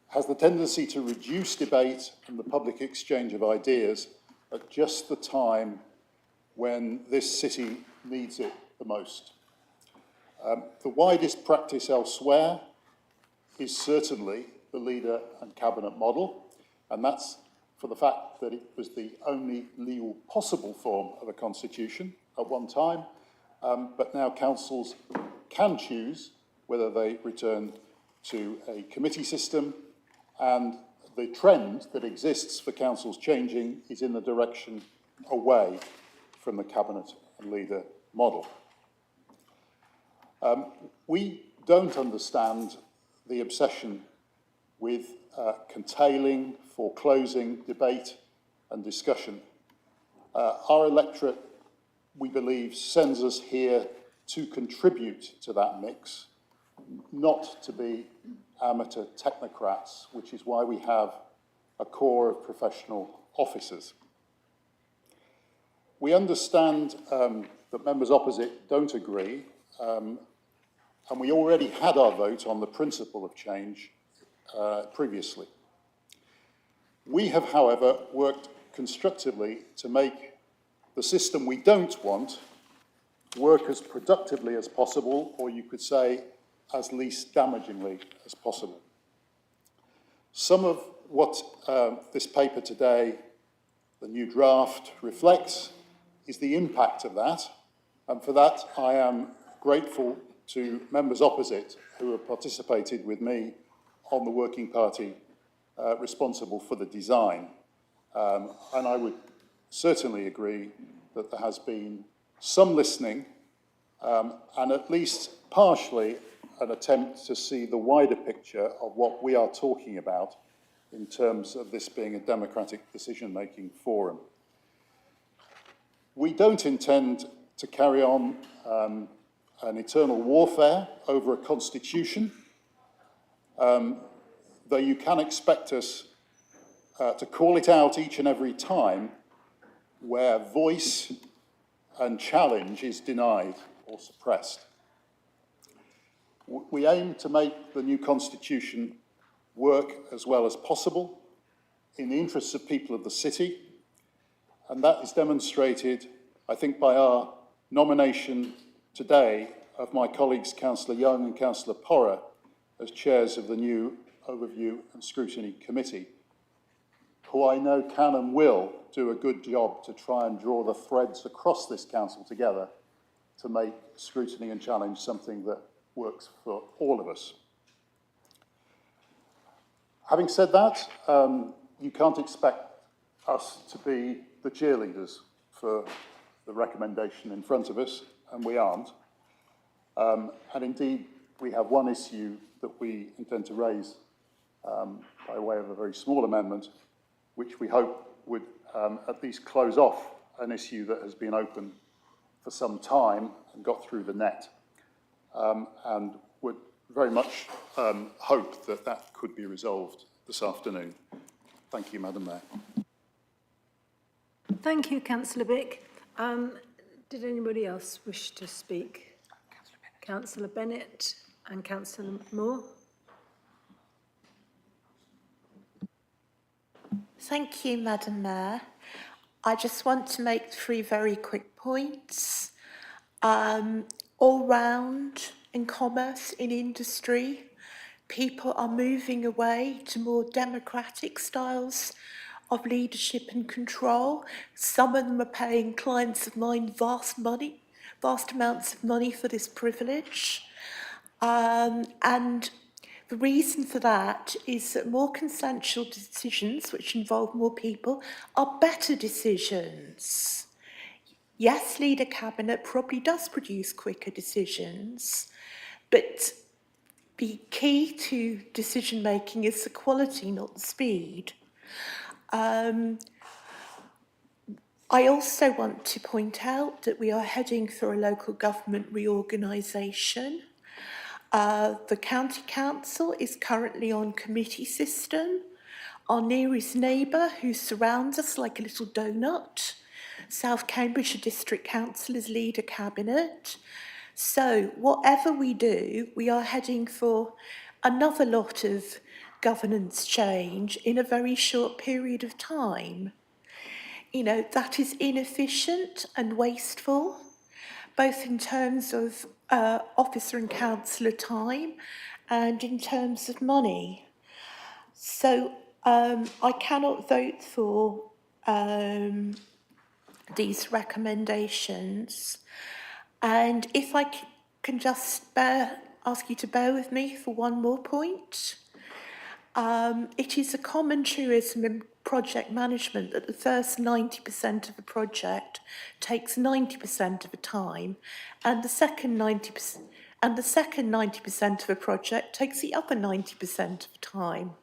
has the tendency to reduce debate and the public exchange of ideas at just the time when this city needs it the most. The widest practice elsewhere is certainly the leader and cabinet model, and that's for the fact that it was the only legal possible form of a constitution at one time, but now councils can choose whether they return to a committee system, and the trend that exists for councils changing is in the direction away from the cabinet and leader model. We don't understand the obsession with curtailing, foreclosing debate and discussion. Our electorate, we believe, sends us here to contribute to that mix, not to be amateur technocrats, which is why we have a core of professional officers. We understand that members opposite don't agree, and we already had our vote on the principle of change previously. We have, however, worked constructively to make the system we don't want work as productively as possible, or you could say as least damagingly as possible. Some of what this paper today, the new draft, reflects is the impact of that, and for that I am grateful to members opposite who have participated with me on the working party responsible for the design. And I would certainly agree that there has been some listening and at least partially an attempt to see the wider picture of what we are talking about in terms of this being a democratic decision-making forum. We don't intend to carry on an eternal warfare over a constitution, though you can expect us to call it out each and every time where voice and challenge is denied or suppressed. We aim to make the new constitution work as well as possible in the interests of people of the city, and that is demonstrated, I think, by our nomination today of my colleagues Councillor Young and Councillor Porrer as chairs of the new Overview and Scrutiny Committee, who I know can and will do a good job to try and draw the threads across this council together to make scrutiny and challenge something that works for all of us. Having said that, you can't expect us to be the cheerleaders for the recommendation in front of us, and we aren't. And indeed, we have one issue that we intend to raise by way of a very small amendment, which we hope would at least close off an issue that has been open for some time and got through the net, and would very much hope that that could be resolved this afternoon. Thank you, Madam Mayor. Thank you, Councillor Bick. Did anybody else wish to speak? Councillor Bennett and Councillor Moore. Thank you, Madam Mayor. I just want to make 3 very quick points. All round in commerce, in industry, people are moving away to more democratic styles of leadership and control. Some of them are paying clients of mine vast amounts of money for this privilege. And the reason for that is that more consensual decisions, which involve more people, are better decisions. Yes, leader cabinet probably does produce quicker decisions, but the key to decision making is the quality, not the speed. I also want to point out that we are heading for a local government reorganisation. The county council is currently on committee system. Our nearest neighbour, who surrounds us like a little donut, South Cambridgeshire District Council, is leader cabinet. So whatever we do, we are heading for another lot of governance change in a very short period of time. You know, that is inefficient and wasteful, both in terms of officer and councillor time and in terms of money. So I cannot vote for these recommendations. And if I can just ask you to bear with me for one more point. It is a common truism in project management that the first 90% of a project takes 90% of the time, and the second 90% of a project takes the other 90% of the time.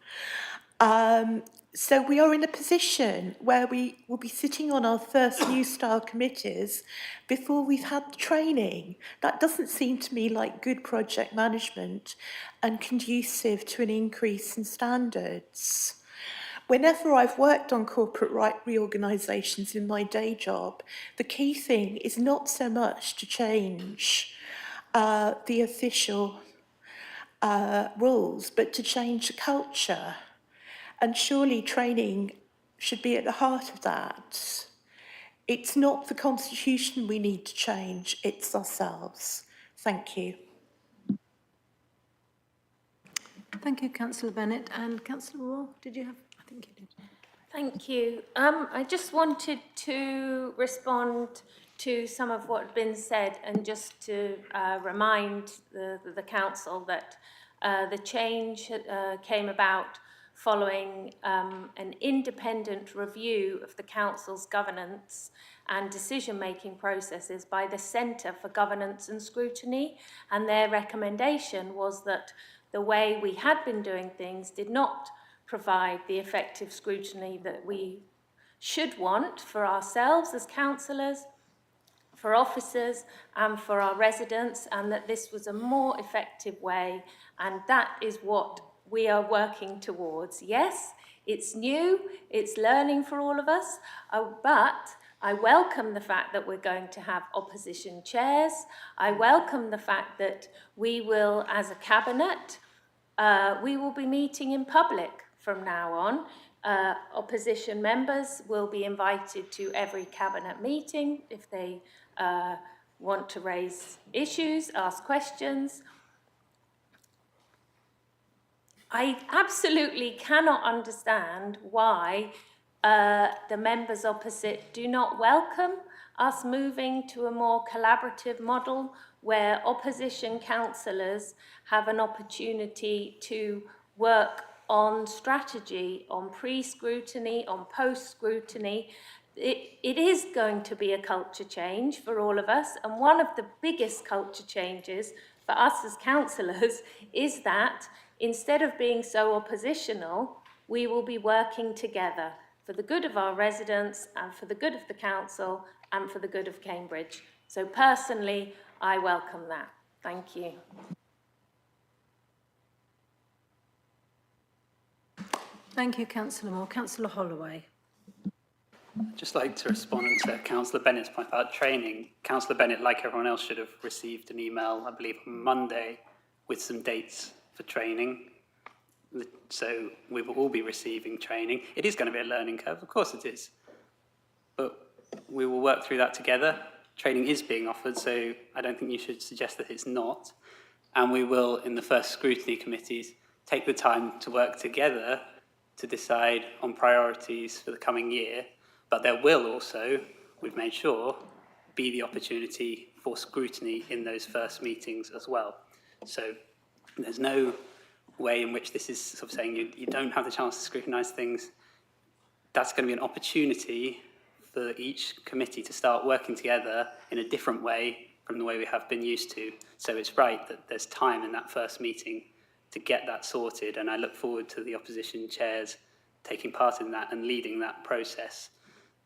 So we are in a position where we will be sitting on our first new style committees before we've had the training. That doesn't seem to me like good project management and conducive to an increase in standards. Whenever I've worked on corporate reorganisations in my day job, the key thing is not so much to change the official rules, but to change the culture. And surely training should be at the heart of that. It's not the constitution we need to change, it's ourselves. Thank you. Thank you, Councillor Bennett. And Councillor Moore, did you have? I think you did. Thank you. I just wanted to respond to some of what had been said and just to remind the council that the change came about following an independent review of the council's governance and decision-making processes by the Centre for Governance and Scrutiny, and their recommendation was that the way we had been doing things did not provide the effective scrutiny that we should want for ourselves as councillors, for officers and for our residents, and that this was a more effective way, and that is what we are working towards. Yes, it's new, it's learning for all of us, but I welcome the fact that we're going to have opposition chairs. I welcome the fact that we will, as a cabinet, we will be meeting in public from now on. Opposition members will be invited to every cabinet meeting if they want to raise issues, ask questions. I absolutely cannot understand why the members opposite do not welcome us moving to a more collaborative model where opposition councillors have an opportunity to work on strategy, on pre-scrutiny, on post-scrutiny. It is going to be a culture change for all of us, and one of the biggest culture changes for us as councillors is that instead of being so oppositional, we will be working together for the good of our residents and for the good of the council and for the good of Cambridge. So personally, I welcome that. Thank you. Thank you, Councillor Moore. Councillor Holloway. I'd just like to respond to Councillor Bennett's point about training. Councillor Bennett, like everyone else, should have received an email, I believe, on Monday with some dates for training. So we will all be receiving training. It is going to be a learning curve, of course it is. But we will work through that together. Training is being offered, so I don't think you should suggest that it's not. And we will, in the first scrutiny committees, take the time to work together to decide on priorities for the coming year. But there will also, we've made sure, be the opportunity for scrutiny in those first meetings as well. So there's no way in which this is sort of saying you don't have the chance to scrutinise things. That's going to be an opportunity for each committee to start working together in a different way from the way we have been used to. So it's right that there's time in that first meeting to get that sorted, and I look forward to the opposition chairs taking part in that and leading that process.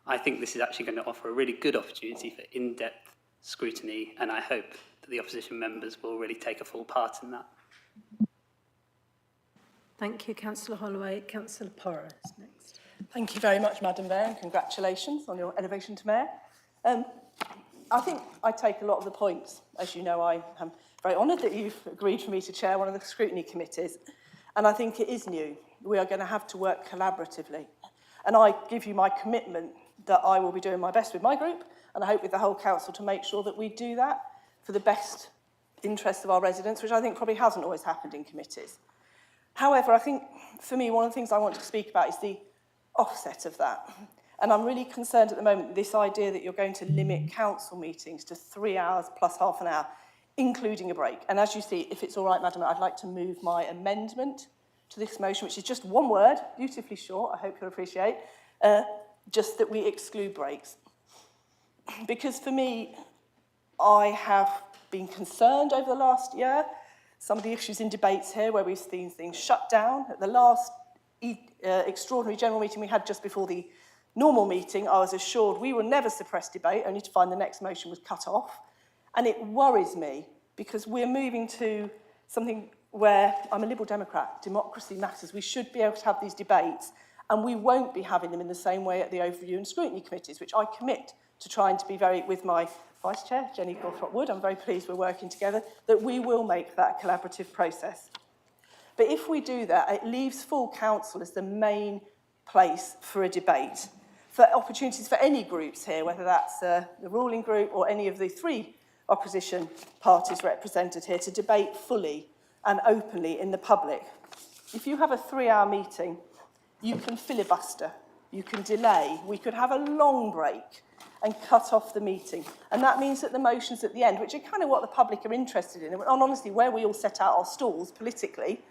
I think this is actually going to offer a really good opportunity for in-depth scrutiny, and I hope that the opposition members will really take a full part in that. Thank you, Councillor Holloway. Councillor Porras next. Thank you very much, Madam Mayor, and congratulations on your elevation to Mayor. I think I take a lot of the points. As you know, I am very honoured that you've agreed for me to chair one of the scrutiny committees, and I think it is new. We are going to have to work collaboratively, and I give you my commitment that I will be doing my best with my group, and I hope with the whole council, to make sure that we do that for the best interest of our residents, which I think probably hasn't always happened in committees. However, I think, for me, one of the things I want to speak about is the offset of that. And I'm really concerned at the moment, this idea that you're going to limit council meetings to 3 hours plus half an hour, including a break. And as you see, if it's all right, Madam, I'd like to move my amendment to this motion, which is just one word, beautifully short, I hope you'll appreciate, just that we exclude breaks. Because for me, I have been concerned over the last year. Some of the issues in debates here where we've seen things shut down. At the last extraordinary general meeting we had just before the normal meeting, I was assured we will never suppress debate, only to find the next motion was cut off. And it worries me because we're moving to something where I'm a Liberal Democrat. Democracy matters. We should be able to have these debates, and we won't be having them in the same way at the overview and scrutiny committees, which I commit to trying to be very, with my Vice Chair, Jenny Gawthrope-Wood, I'm very pleased we're working together, that we will make that a collaborative process. But if we do that, it leaves full council as the main place for a debate, for opportunities for any groups here, whether that's the ruling group or any of the three opposition parties represented here, to debate fully and openly in the public. If you have a 3-hour meeting, you can filibuster, you can delay, we could have a long break and cut off the meeting. And that means that the motions at the end, which are kind of what the public are interested in, and honestly, where we all set out our stalls politically,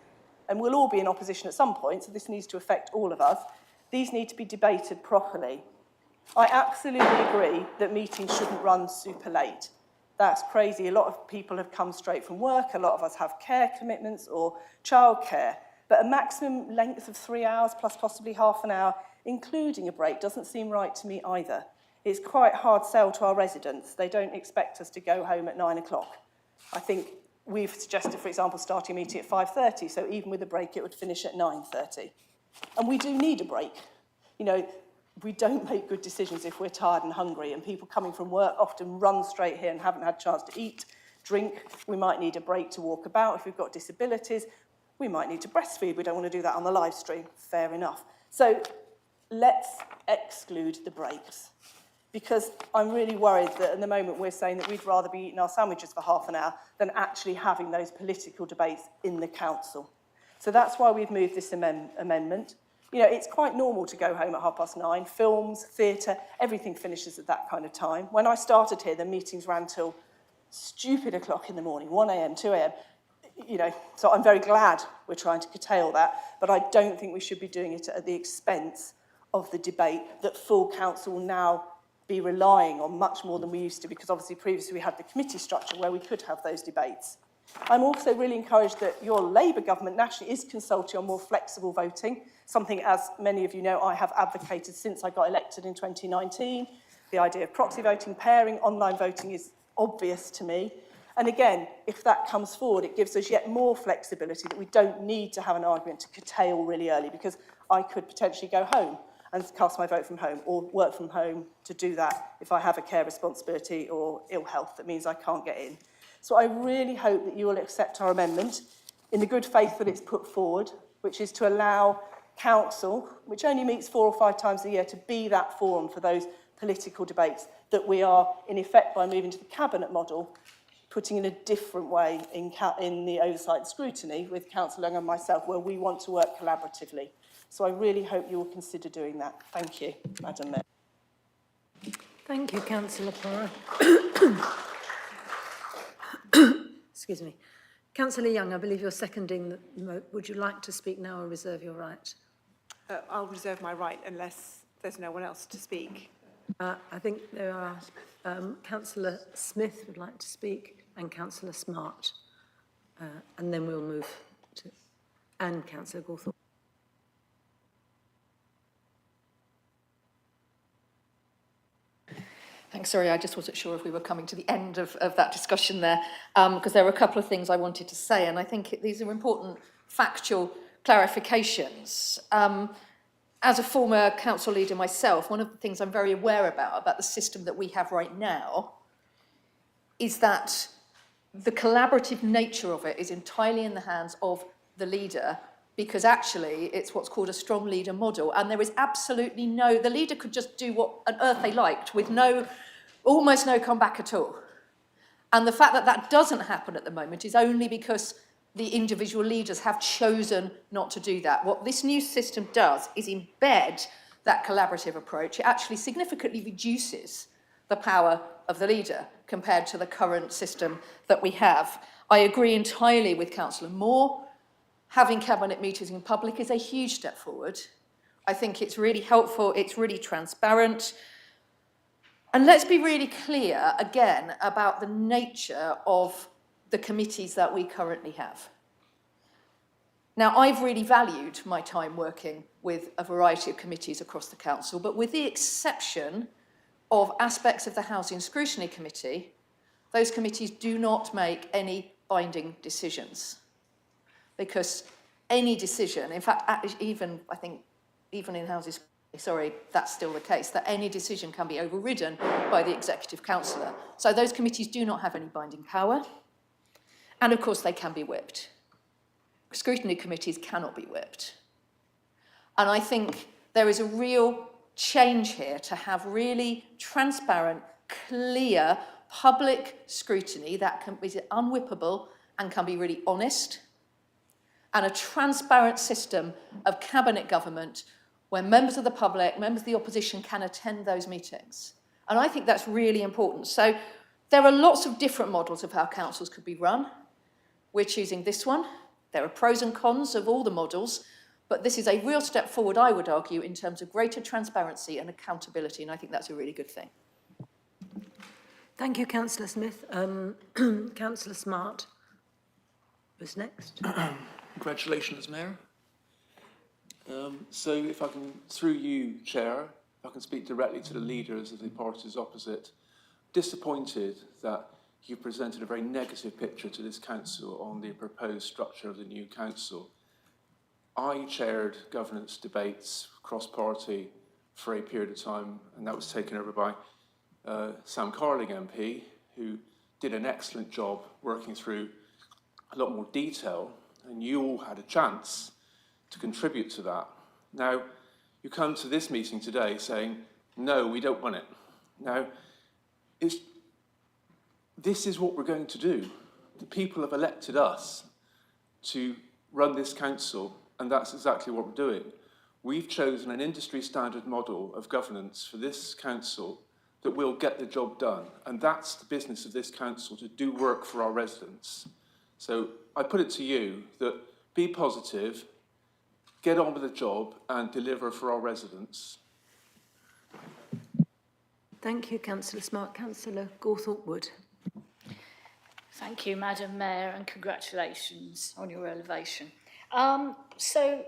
and we'll all be in opposition at some point, so this needs to affect all of us, these need to be debated properly. I absolutely agree that meetings shouldn't run super late. That's crazy. A lot of people have come straight from work, a lot of us have care commitments or childcare, but a maximum length of 3 hours plus possibly half an hour, including a break, doesn't seem right to me either. it's quite a hard sell to our residents. They don't expect us to go home at 9 o'clock. I think we've suggested, for example, starting a meeting at 5:30, so even with a break, it would finish at 9:30. And we do need a break. You know, we don't make good decisions if we're tired and hungry, and people coming from work often run straight here and haven't had a chance to eat, drink. We might need a break to walk about if we've got disabilities. We might need to breastfeed. We don't want to do that on the live stream. Fair enough. So let's exclude the breaks, because I'm really worried that at the moment we're saying that we'd rather be eating our sandwiches for half an hour than actually having those political debates in the council. So that's why we've moved this amendment. You know, it's quite normal to go home at 9:30. Films, theatre, everything finishes at that kind of time. When I started here, the meetings ran till stupid o'clock in the morning, 1 a.m, 2 a.m. You know, so I'm very glad we're trying to curtail that, but I don't think we should be doing it at the expense of the debate that full council will now be relying on much more than we used to, because obviously previously we had the committee structure where we could have those debates. I'm also really encouraged that your Labour government nationally is consulting on more flexible voting, something, as many of you know, I have advocated since I got elected in 2019. The idea of proxy voting, pairing, online voting is obvious to me. And again, if that comes forward, it gives us yet more flexibility that we don't need to have an argument to curtail really early, because I could potentially go home and cast my vote from home or work from home to do that if I have a care responsibility or ill health that means I can't get in. So I really hope that you will accept our amendment in the good faith that it's put forward, which is to allow council, which only meets 4 or 5 times a year, to be that forum for those political debates that we are, in effect, by moving to the cabinet model, putting in a different way in the oversight and scrutiny with Councillor Young and myself, where we want to work collaboratively. So I really hope you will consider doing that. Thank you, Madam Mayor. Thank you, Councillor Porra. Excuse me. Councillor Young, I believe you're seconding the motion. Would you like to speak now or reserve your right? I'll reserve my right unless there's no one else to speak. I think there are Councillor Smith would like to speak and Councillor Smart. And then we'll move to... and Councillor Gawthorpe. Thanks, sorry, I just wasn't sure if we were coming to the end of that discussion there, because there were a couple of things I wanted to say, and I think these are important factual clarifications. As a former council leader myself, one of the things I'm very aware about the system that we have right now is that the collaborative nature of it is entirely in the hands of the leader, because actually it's what's called a strong leader model, and there is absolutely no, the leader could just do what on earth they liked with almost no comeback at all. And the fact that that doesn't happen at the moment is only because the individual leaders have chosen not to do that. What this new system does is embed that collaborative approach. It actually significantly reduces the power of the leader compared to the current system that we have. I agree entirely with Councillor Moore. Having cabinet meetings in public is a huge step forward. I think it's really helpful, it's really transparent. And let's be really clear, again, about the nature of the committees that we currently have. Now, I've really valued my time working with a variety of committees across the council, but with the exception of aspects of the Housing Scrutiny Committee, those committees do not make any binding decisions. Because any decision, in fact, I think even in Houses, sorry, that's still the case, that any decision can be overridden by the executive councillor. So those committees do not have any binding power. And of course, they can be whipped. Scrutiny committees cannot be whipped. And I think there is a real change here to have really transparent, clear, public scrutiny that can be unwhippable and can be really honest, and a transparent system of cabinet government where members of the public, members of the opposition can attend those meetings. And I think that's really important. So there are lots of different models of how councils could be run. We're choosing this one. There are pros and cons of all the models, but this is a real step forward, I would argue, in terms of greater transparency and accountability, and I think that's a really good thing. Thank you, Councillor Smith. Councillor Smart was next. Congratulations, Mayor. So if I can, through you, Chair, if I can speak directly to the leaders of the parties opposite, disappointed that you presented a very negative picture to this council on the proposed structure of the new council. I chaired governance debates cross-party for a period of time, and that was taken over by Sam Carling MP, who did an excellent job working through a lot more detail, and you all had a chance to contribute to that. Now, you come to this meeting today saying, no, we don't want it. Now, this is what we're going to do. The people have elected us to run this council, and that's exactly what we're doing. We've chosen an industry standard model of governance for this council that will get the job done, and that's the business of this council, to do work for our residents. So I put it to you that be positive, get on with the job and deliver for our residents. Thank you, Councillor Smart. Councillor Gawthorpe-Wood. Thank you, Madam Mayor, and congratulations on your elevation. So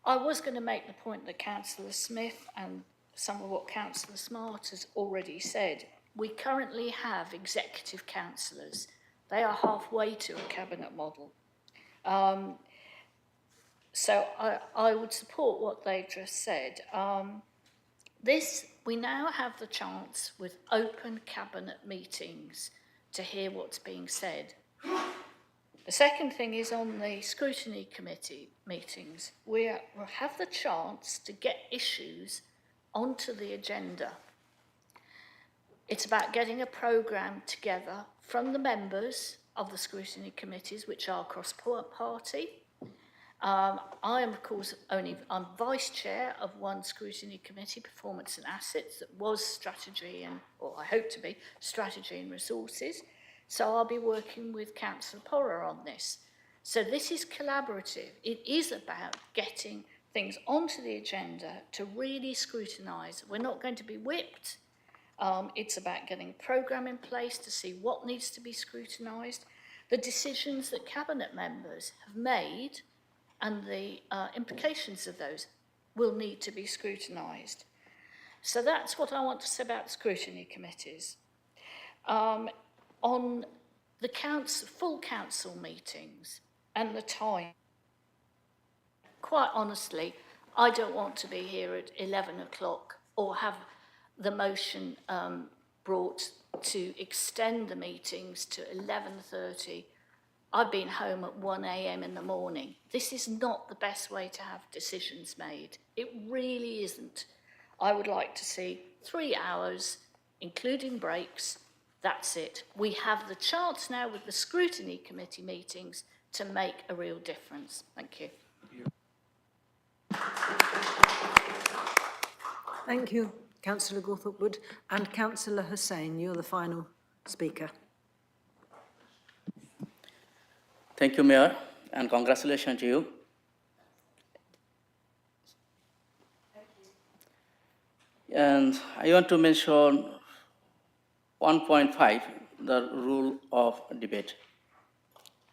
I was going to make the point that Councillor Smith and some of what Councillor Smart has already said. We currently have executive councillors. They are halfway to a cabinet model. So I would support what they just said. We now have the chance with open cabinet meetings to hear what's being said. The second thing is on the scrutiny committee meetings, we'll have the chance to get issues onto the agenda. It's about getting a programme together from the members of the scrutiny committees, which are cross-party. I am, of course, I'm vice chair of one scrutiny committee, Performance and Assets, that was strategy and, or I hope to be, strategy and resources. So I'll be working with Councillor Porrer on this. So this is collaborative. It is about getting things onto the agenda to really scrutinise. We're not going to be whipped. It's about getting a programme in place to see what needs to be scrutinised, the decisions that cabinet members have made and the implications of those will need to be scrutinised. So that's what I want to say about scrutiny committees. On the full council meetings and the time, quite honestly, I don't want to be here at 11 o'clock or have the motion brought to extend the meetings to 11:30. I've been home at 1 a.m. in the morning. This is not the best way to have decisions made. It really isn't. I would like to see 3 hours, including breaks. That's it. We have the chance now with the scrutiny committee meetings to make a real difference. Thank you. Thank you, Councillor Gawthorpe-Wood. And Councillor Hussain, you're the final speaker. Thank you, Mayor, and congratulations to you. Thank you. And I want to mention 1.5, the rule of debate.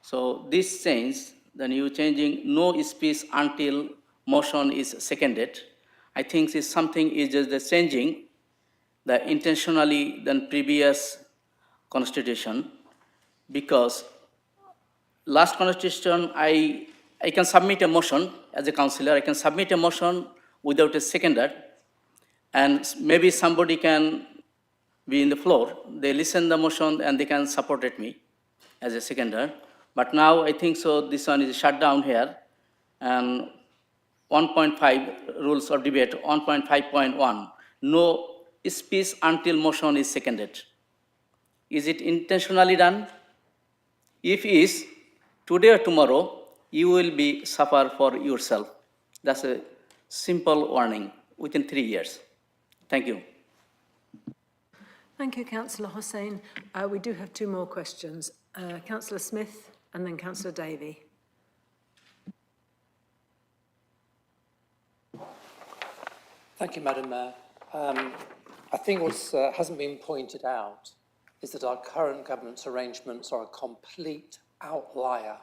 So this change, the new changing no speech until motion is seconded, I think is something is just the changing the intentionally than previous constitution, because last constitution, I can submit a motion as a councillor, I can submit a motion without a seconder, and maybe somebody can be in the floor, they listen the motion and they can support me as a seconder. But now I think so this one is shut down here, and 1.5 rules of debate, 1.5.1, no speech until motion is seconded. Is it intentionally done? If is, today or tomorrow, you will be suffer for yourself. That's a simple warning within 3 years. Thank you. Thank you, Councillor Hussain. We do have 2 more questions. Councillor Smith and then Councillor Davey. Thank you, Madam Mayor. I think what hasn't been pointed out is that our current governance arrangements are a complete outlier.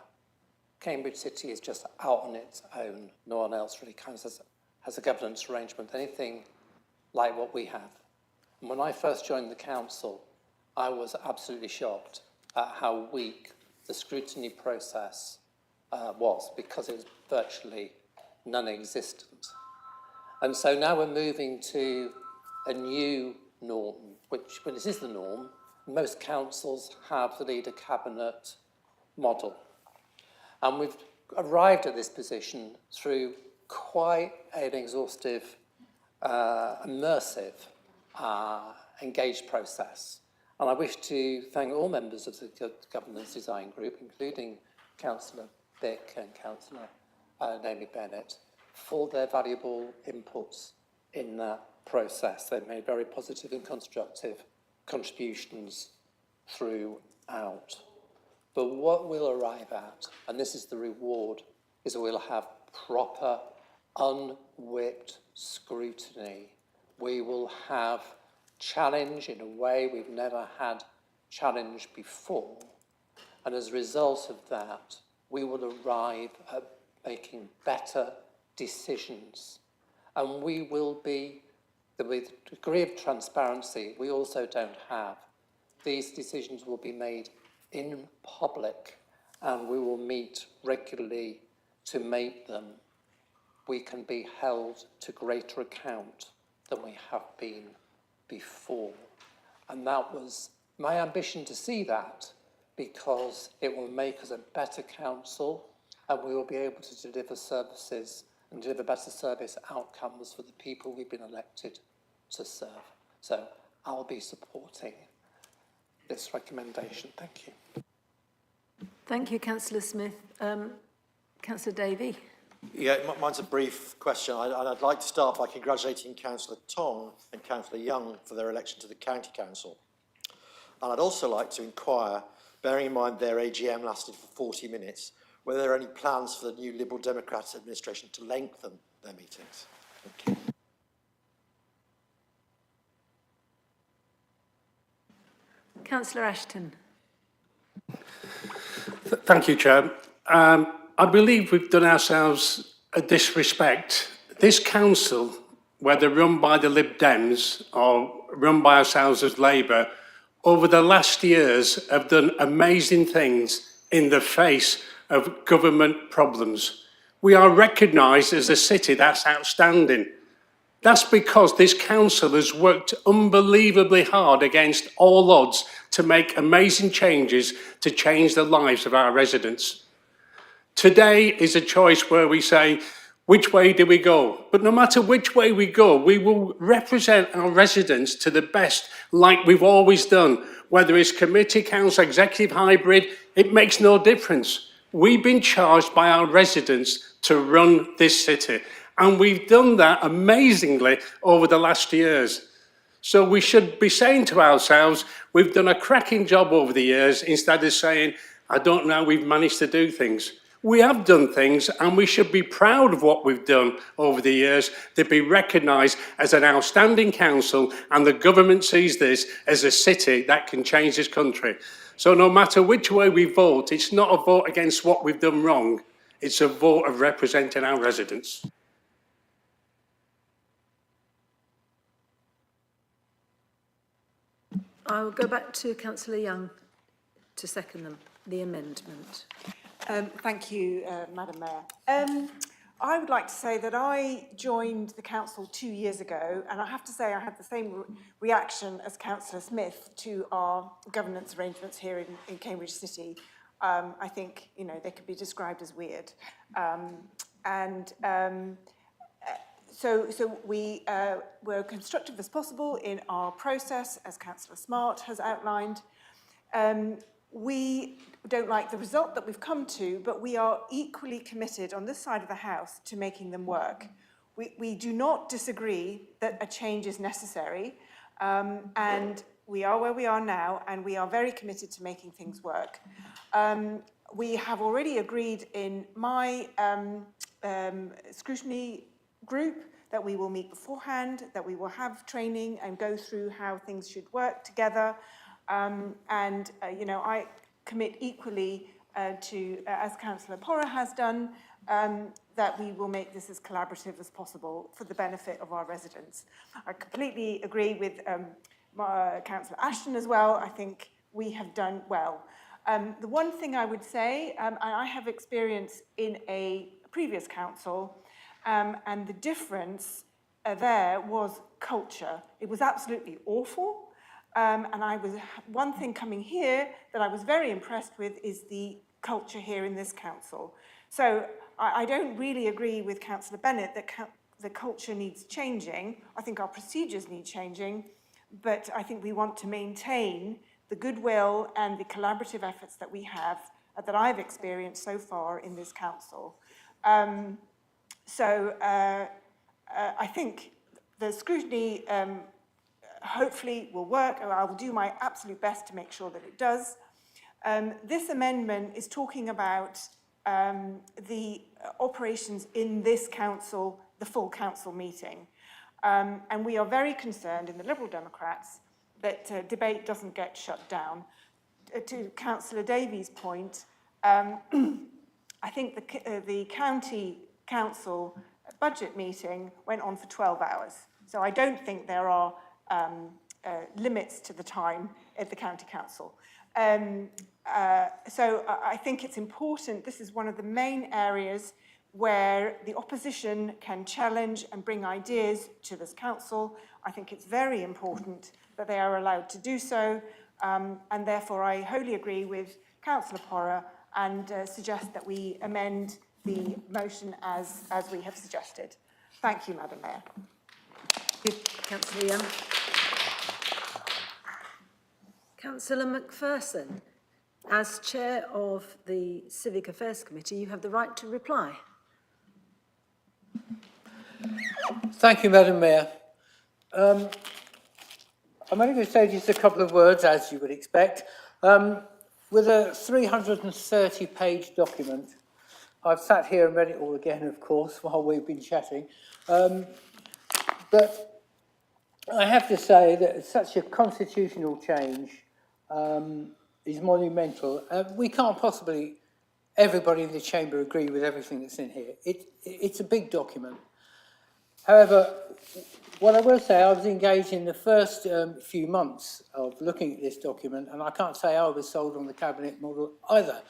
Cambridge City is just out on its own. No one else really counts as a governance arrangement. Anything like what we have. And when I first joined the council, I was absolutely shocked at how weak the scrutiny process was, because it was virtually non-existent. And so now we're moving to a new norm, which, when this is the norm, most councils have the leader cabinet model. And we've arrived at this position through quite an exhaustive, immersive, engaged process. And I wish to thank all members of the Governance Design Group, including Councillor Bick and Councillor Naomi Bennett, for their valuable inputs in that process. They've made very positive and constructive contributions throughout. But what we'll arrive at, and this is the reward, is that we'll have proper, unwhipped scrutiny. We will have challenge in a way we've never had challenge before. And as a result of that, we will arrive at making better decisions. And we will be, with a degree of transparency we also don't have, these decisions will be made in public, and we will meet regularly to make them. We can be held to greater account than we have been before. And that was my ambition, to see that, because it will make us a better council, and we will be able to deliver services and deliver better service outcomes for the people we've been elected to serve. So I'll be supporting this recommendation. Thank you. Thank you, Councillor Smith. Councillor Davey. Yeah, mine's a brief question. I'd like to start by congratulating Councillor Tong and Councillor Young for their election to the County Council. And I'd also like to inquire, bearing in mind their AGM lasted for 40 minutes, whether there are any plans for the new Liberal Democrat administration to lengthen their meetings. Thank you. Councillor Ashton. Thank you, Chair. I believe we've done ourselves a disrespect. This council, whether run by the Lib Dems or run by ourselves as Labour, over the last years have done amazing things in the face of government problems. We are recognised as a city that's outstanding. That's because this council has worked unbelievably hard against all odds to make amazing changes to change the lives of our residents. Today is a choice where we say, which way do we go? But no matter which way we go, we will represent our residents to the best, like we've always done. Whether it's committee, council, executive, hybrid, it makes no difference. We've been charged by our residents to run this city. And we've done that amazingly over the last years. So we should be saying to ourselves, we've done a cracking job over the years, instead of saying, I don't know, we've managed to do things. We have done things, and we should be proud of what we've done over the years, to be recognised as an outstanding council, and the government sees this as a city that can change this country. So no matter which way we vote, it's not a vote against what we've done wrong, it's a vote of representing our residents. I will go back to Councillor Young to second the amendment. Thank you, Madam Mayor. I would like to say that I joined the council 2 years ago, and I have to say I had the same reaction as Councillor Smith to our governance arrangements here in Cambridge City. I think, you know, they could be described as weird. So we were constructive as possible in our process, as Councillor Smart has outlined. We don't like the result that we've come to, but we are equally committed on this side of the House to making them work. We do not disagree that a change is necessary, and we are where we are now, and we are very committed to making things work. We have already agreed in my scrutiny group that we will meet beforehand, that we will have training and go through how things should work together. You know, I commit equally to, as Councillor Porra has done, that we will make this as collaborative as possible for the benefit of our residents. I completely agree with Councillor Ashton as well. I think we have done well. The one thing I would say, and I have experience in a previous council, and the difference there was culture. It was absolutely awful. And one thing coming here that I was very impressed with is the culture here in this council. So I don't really agree with Councillor Bennett that the culture needs changing. I think our procedures need changing, but I think we want to maintain the goodwill and the collaborative efforts that we have, that I've experienced so far in this council. I think the scrutiny hopefully will work, and I will do my absolute best to make sure that it does. This amendment is talking about the operations in this council, the full council meeting. And we are very concerned in the Liberal Democrats that debate doesn't get shut down. To Councillor Davies' point, I think the county council budget meeting went on for 12 hours. So I don't think there are limits to the time at the county council. So I think it's important, this is one of the main areas where the opposition can challenge and bring ideas to this council. I think it's very important that they are allowed to do so, and therefore I wholly agree with Councillor Porra and suggest that we amend the motion as we have suggested. Thank you, Madam Mayor. Councillor Young. Councillor McPherson, as Chair of the Civic Affairs Committee, you have the right to reply. Thank you, Madam Mayor. I'm only going to say just a couple of words, as you would expect. With a 330-page document, I've sat here and read it all again, of course, while we've been chatting. But I have to say that such a constitutional change is monumental. We can't possibly, everybody in the chamber, agree with everything that's in here. It's a big document. However, what I will say, I was engaged in the first few months of looking at this document, and I can't say I was sold on the cabinet model either.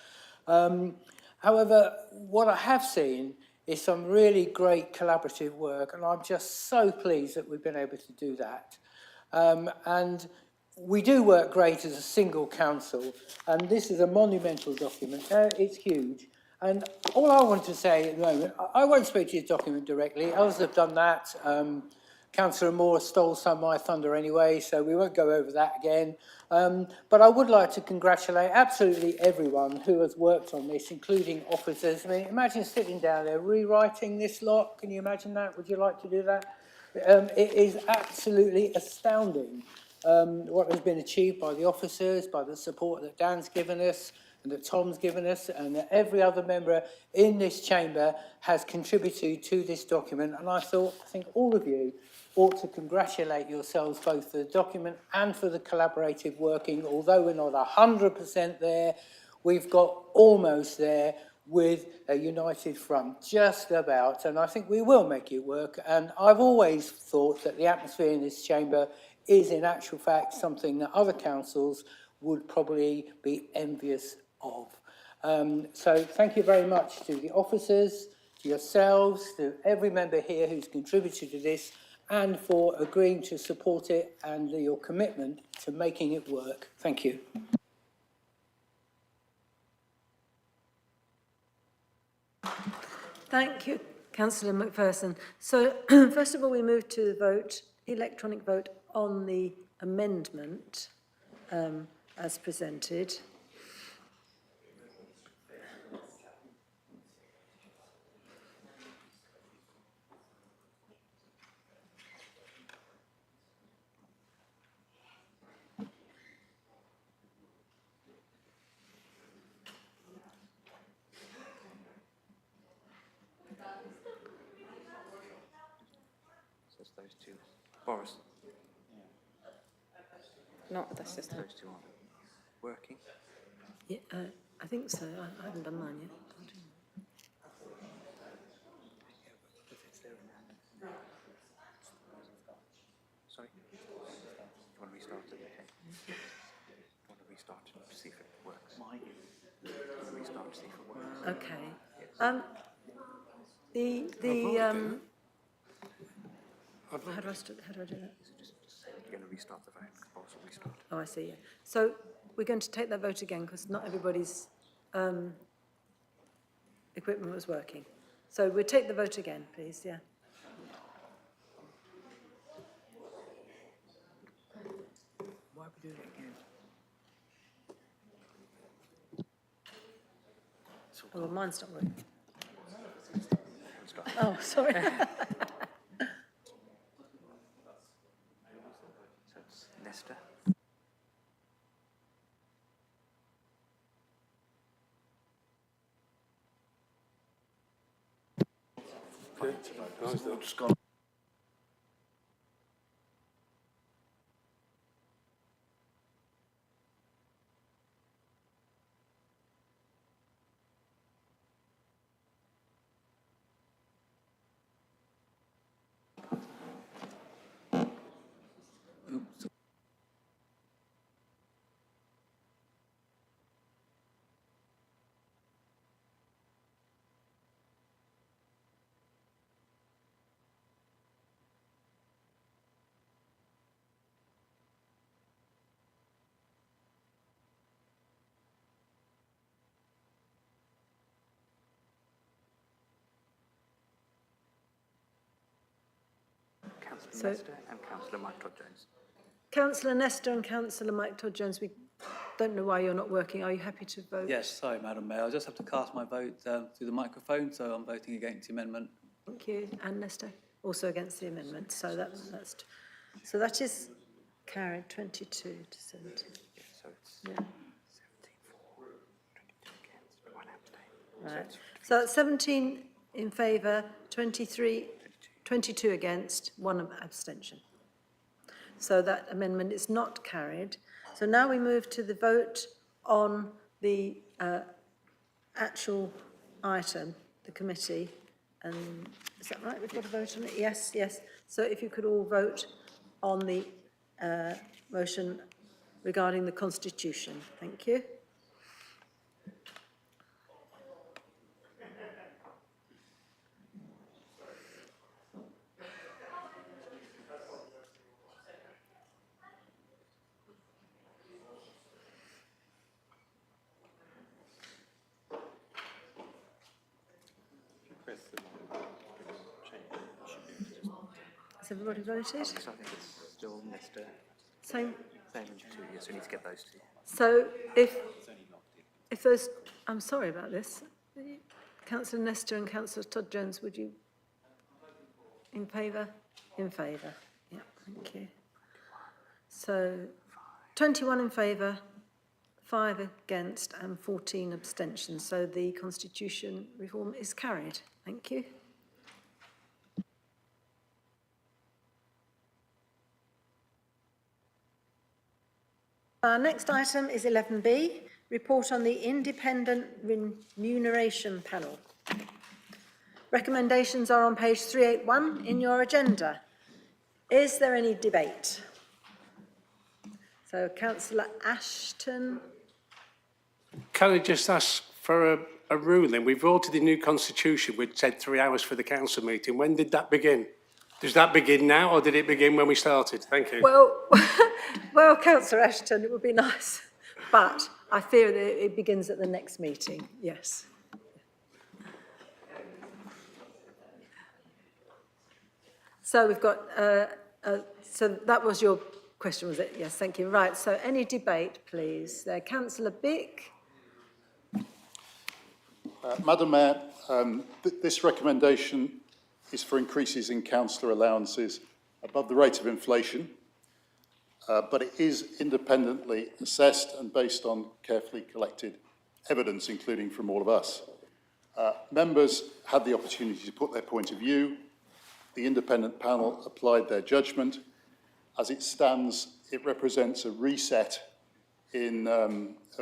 However, what I have seen is some really great collaborative work, and I'm just so pleased that we've been able to do that. And we do work great as a single council, and this is a monumental document. It's huge. And all I want to say at the moment, I won't speak to this document directly. Others have done that. Councillor Moore stole some of my thunder anyway, so we won't go over that again. But I would like to congratulate absolutely everyone who has worked on this, including officers. I mean, imagine sitting down there rewriting this lot. Can you imagine that? Would you like to do that? It is absolutely astounding what has been achieved by the officers, by the support that Dan's given us, and that Tom's given us, and that every other member in this chamber has contributed to this document. And I think all of you ought to congratulate yourselves both for the document and for the collaborative working. Although we're not 100% there, we've got almost there with a united front, just about. And I think we will make it work. And I've always thought that the atmosphere in this chamber is in actual fact something that other councils would probably be envious of. So thank you very much to the officers, to yourselves, to every member here who's contributed to this, and for agreeing to support it and your commitment to making it work. Thank you. Thank you, Councillor McPherson. So first of all, we move to the vote, electronic vote on the amendment as presented. Those two. Boris. No, that's just those two aren't working. Yeah, I think so. I haven't done mine yet. Okay. How do I do that? You're going to restart the vote. Restart. Oh, I see, yeah. So we're going to take that vote again because not everybody's equipment was working. So we'll take the vote again, please, yeah. Why are we doing it again? Oh, well, mine's not working. Oh, sorry. So it's Nesta. Councillor Nesta and Councillor Mike Todd-Jones. Councillor Nesta and Councillor Mike Todd-Jones, we don't know why you're not working. Are you happy to vote? Yes, sorry, Madam Mayor. I just have to cast my vote through the microphone, so I'm voting against the amendment. Thank you. And Nesta, also against the amendment. So that is carried 22 to 17. Yeah, so it's Yeah. 17 for, 22 against, 1 abstain. Right. So that's 17 in favour, 22 against, 1 abstention. So that amendment is not carried. So now we move to the vote on the actual item, the committee. And is that right? We've got to vote on it? Yes, yes. So if you could all vote on the motion regarding the Constitution. Thank you. Has everybody voted? So I think it's still Nesta. Same. Same as 2 years, so we need to get those 2. So if those, I'm sorry about this. Councillor Nesta and Councillor Todd-Jones, would you, in favour? In favour, yeah, thank you. So 21 in favour, 5 against and 14 abstentions. So the Constitution reform is carried. Thank you. Our next item is 11B, report on the Independent Remuneration Panel. Recommendations are on page 381 in your agenda. Is there any debate? So, Councillor Ashton. Can I just ask for a ruling? We voted the new constitution, which said 3 hours for the council meeting. When did that begin? Does that begin now, or did it begin when we started? Thank you. Well, Councillor Ashton, it would be nice, but I fear that it begins at the next meeting, yes. So we've got, so that was your question, was it? Yes, thank you. Right, so any debate, please? Councillor Bick. Madam Mayor, this recommendation is for increases in councillor allowances above the rate of inflation, but it is independently assessed and based on carefully collected evidence, including from all of us. Members had the opportunity to put their point of view. The independent panel applied their judgment. As it stands, it represents a reset in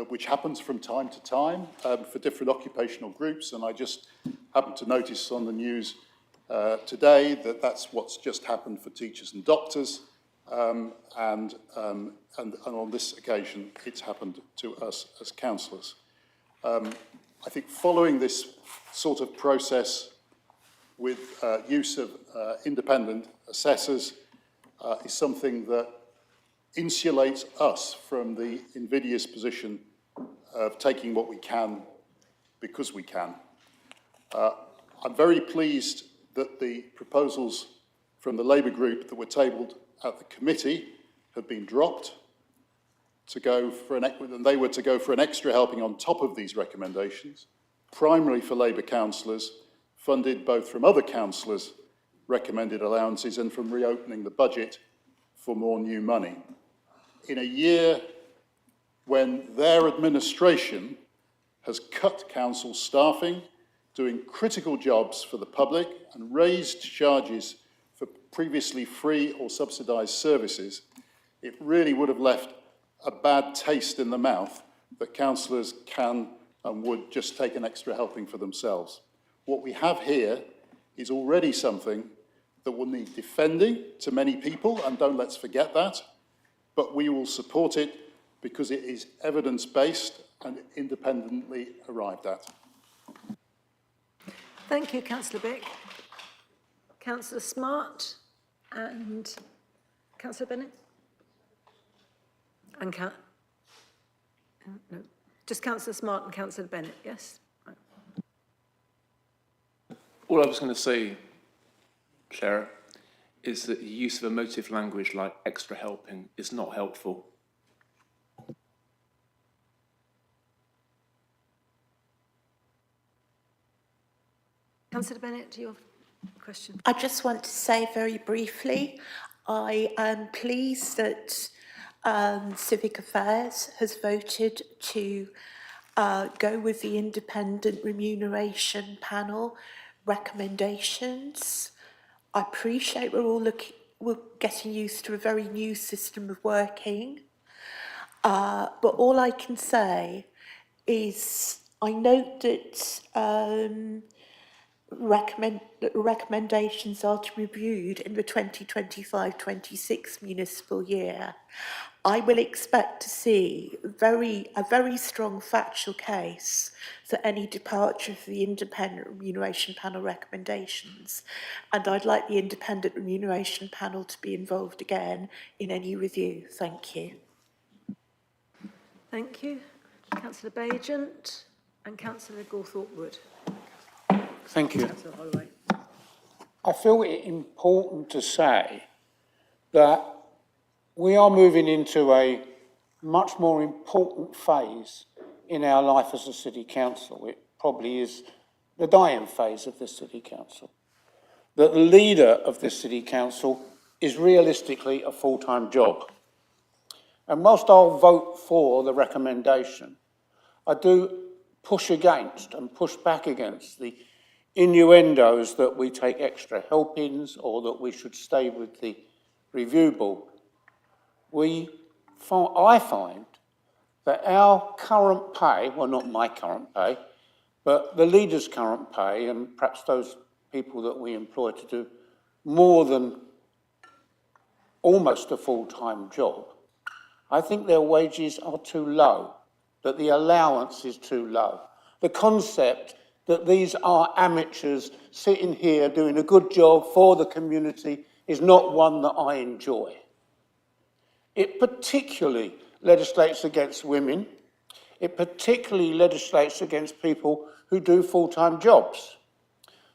which happens from time to time for different occupational groups, and I just happened to notice on the news today that that's what's just happened for teachers and doctors, and on this occasion it's happened to us as councillors. I think following this sort of process with use of independent assessors is something that insulates us from the invidious position of taking what we can because we can. I'm very pleased that the proposals from the Labour group that were tabled at the committee have been dropped to go for and they were to go for an extra helping on top of these recommendations, primarily for Labour councillors, funded both from other councillors' recommended allowances and from reopening the budget for more new money. In a year when their administration has cut council staffing, doing critical jobs for the public and raised charges for previously free or subsidised services, it really would have left a bad taste in the mouth that councillors can and would just take an extra helping for themselves. What we have here is already something that will need defending to many people, and don't let's forget that, but we will support it because it is evidence-based and independently arrived at. Thank you, Councillor Bick. Councillor Smart and Councillor Bennett? And no, just Councillor Smart and Councillor Bennett, yes? Right. All I was going to say, Chair, is that the use of emotive language like extra helping is not helpful. Councillor Bennett, your question. I just want to say very briefly, I am pleased that Civic Affairs has voted to go with the independent remuneration panel recommendations. I appreciate we're getting used to a very new system of working, but all I can say is I note that recommendations are to be reviewed in the 2025-26 municipal year. I will expect to see a very strong factual case for any departure for the independent remuneration panel recommendations, and I'd like the independent remuneration panel to be involved again in any review. Thank you. Thank you. Councillor Bagent and Councillor Gawthorpe-Wood. Thank you. Councillor Holloway. I feel it important to say that we are moving into a much more important phase in our life as a city council. It probably is the dying phase of the city council. That the leader of the city council is realistically a full-time job. And whilst I'll vote for the recommendation, I do push against and push back against the innuendos that we take extra helpings or that we should stay with the review board. I find that our current pay, well not my current pay, but the leader's current pay and perhaps those people that we employ to do more than almost a full-time job, I think their wages are too low, that the allowance is too low. The concept that these are amateurs sitting here doing a good job for the community is not one that I enjoy. It particularly legislates against women. It particularly legislates against people who do full-time jobs.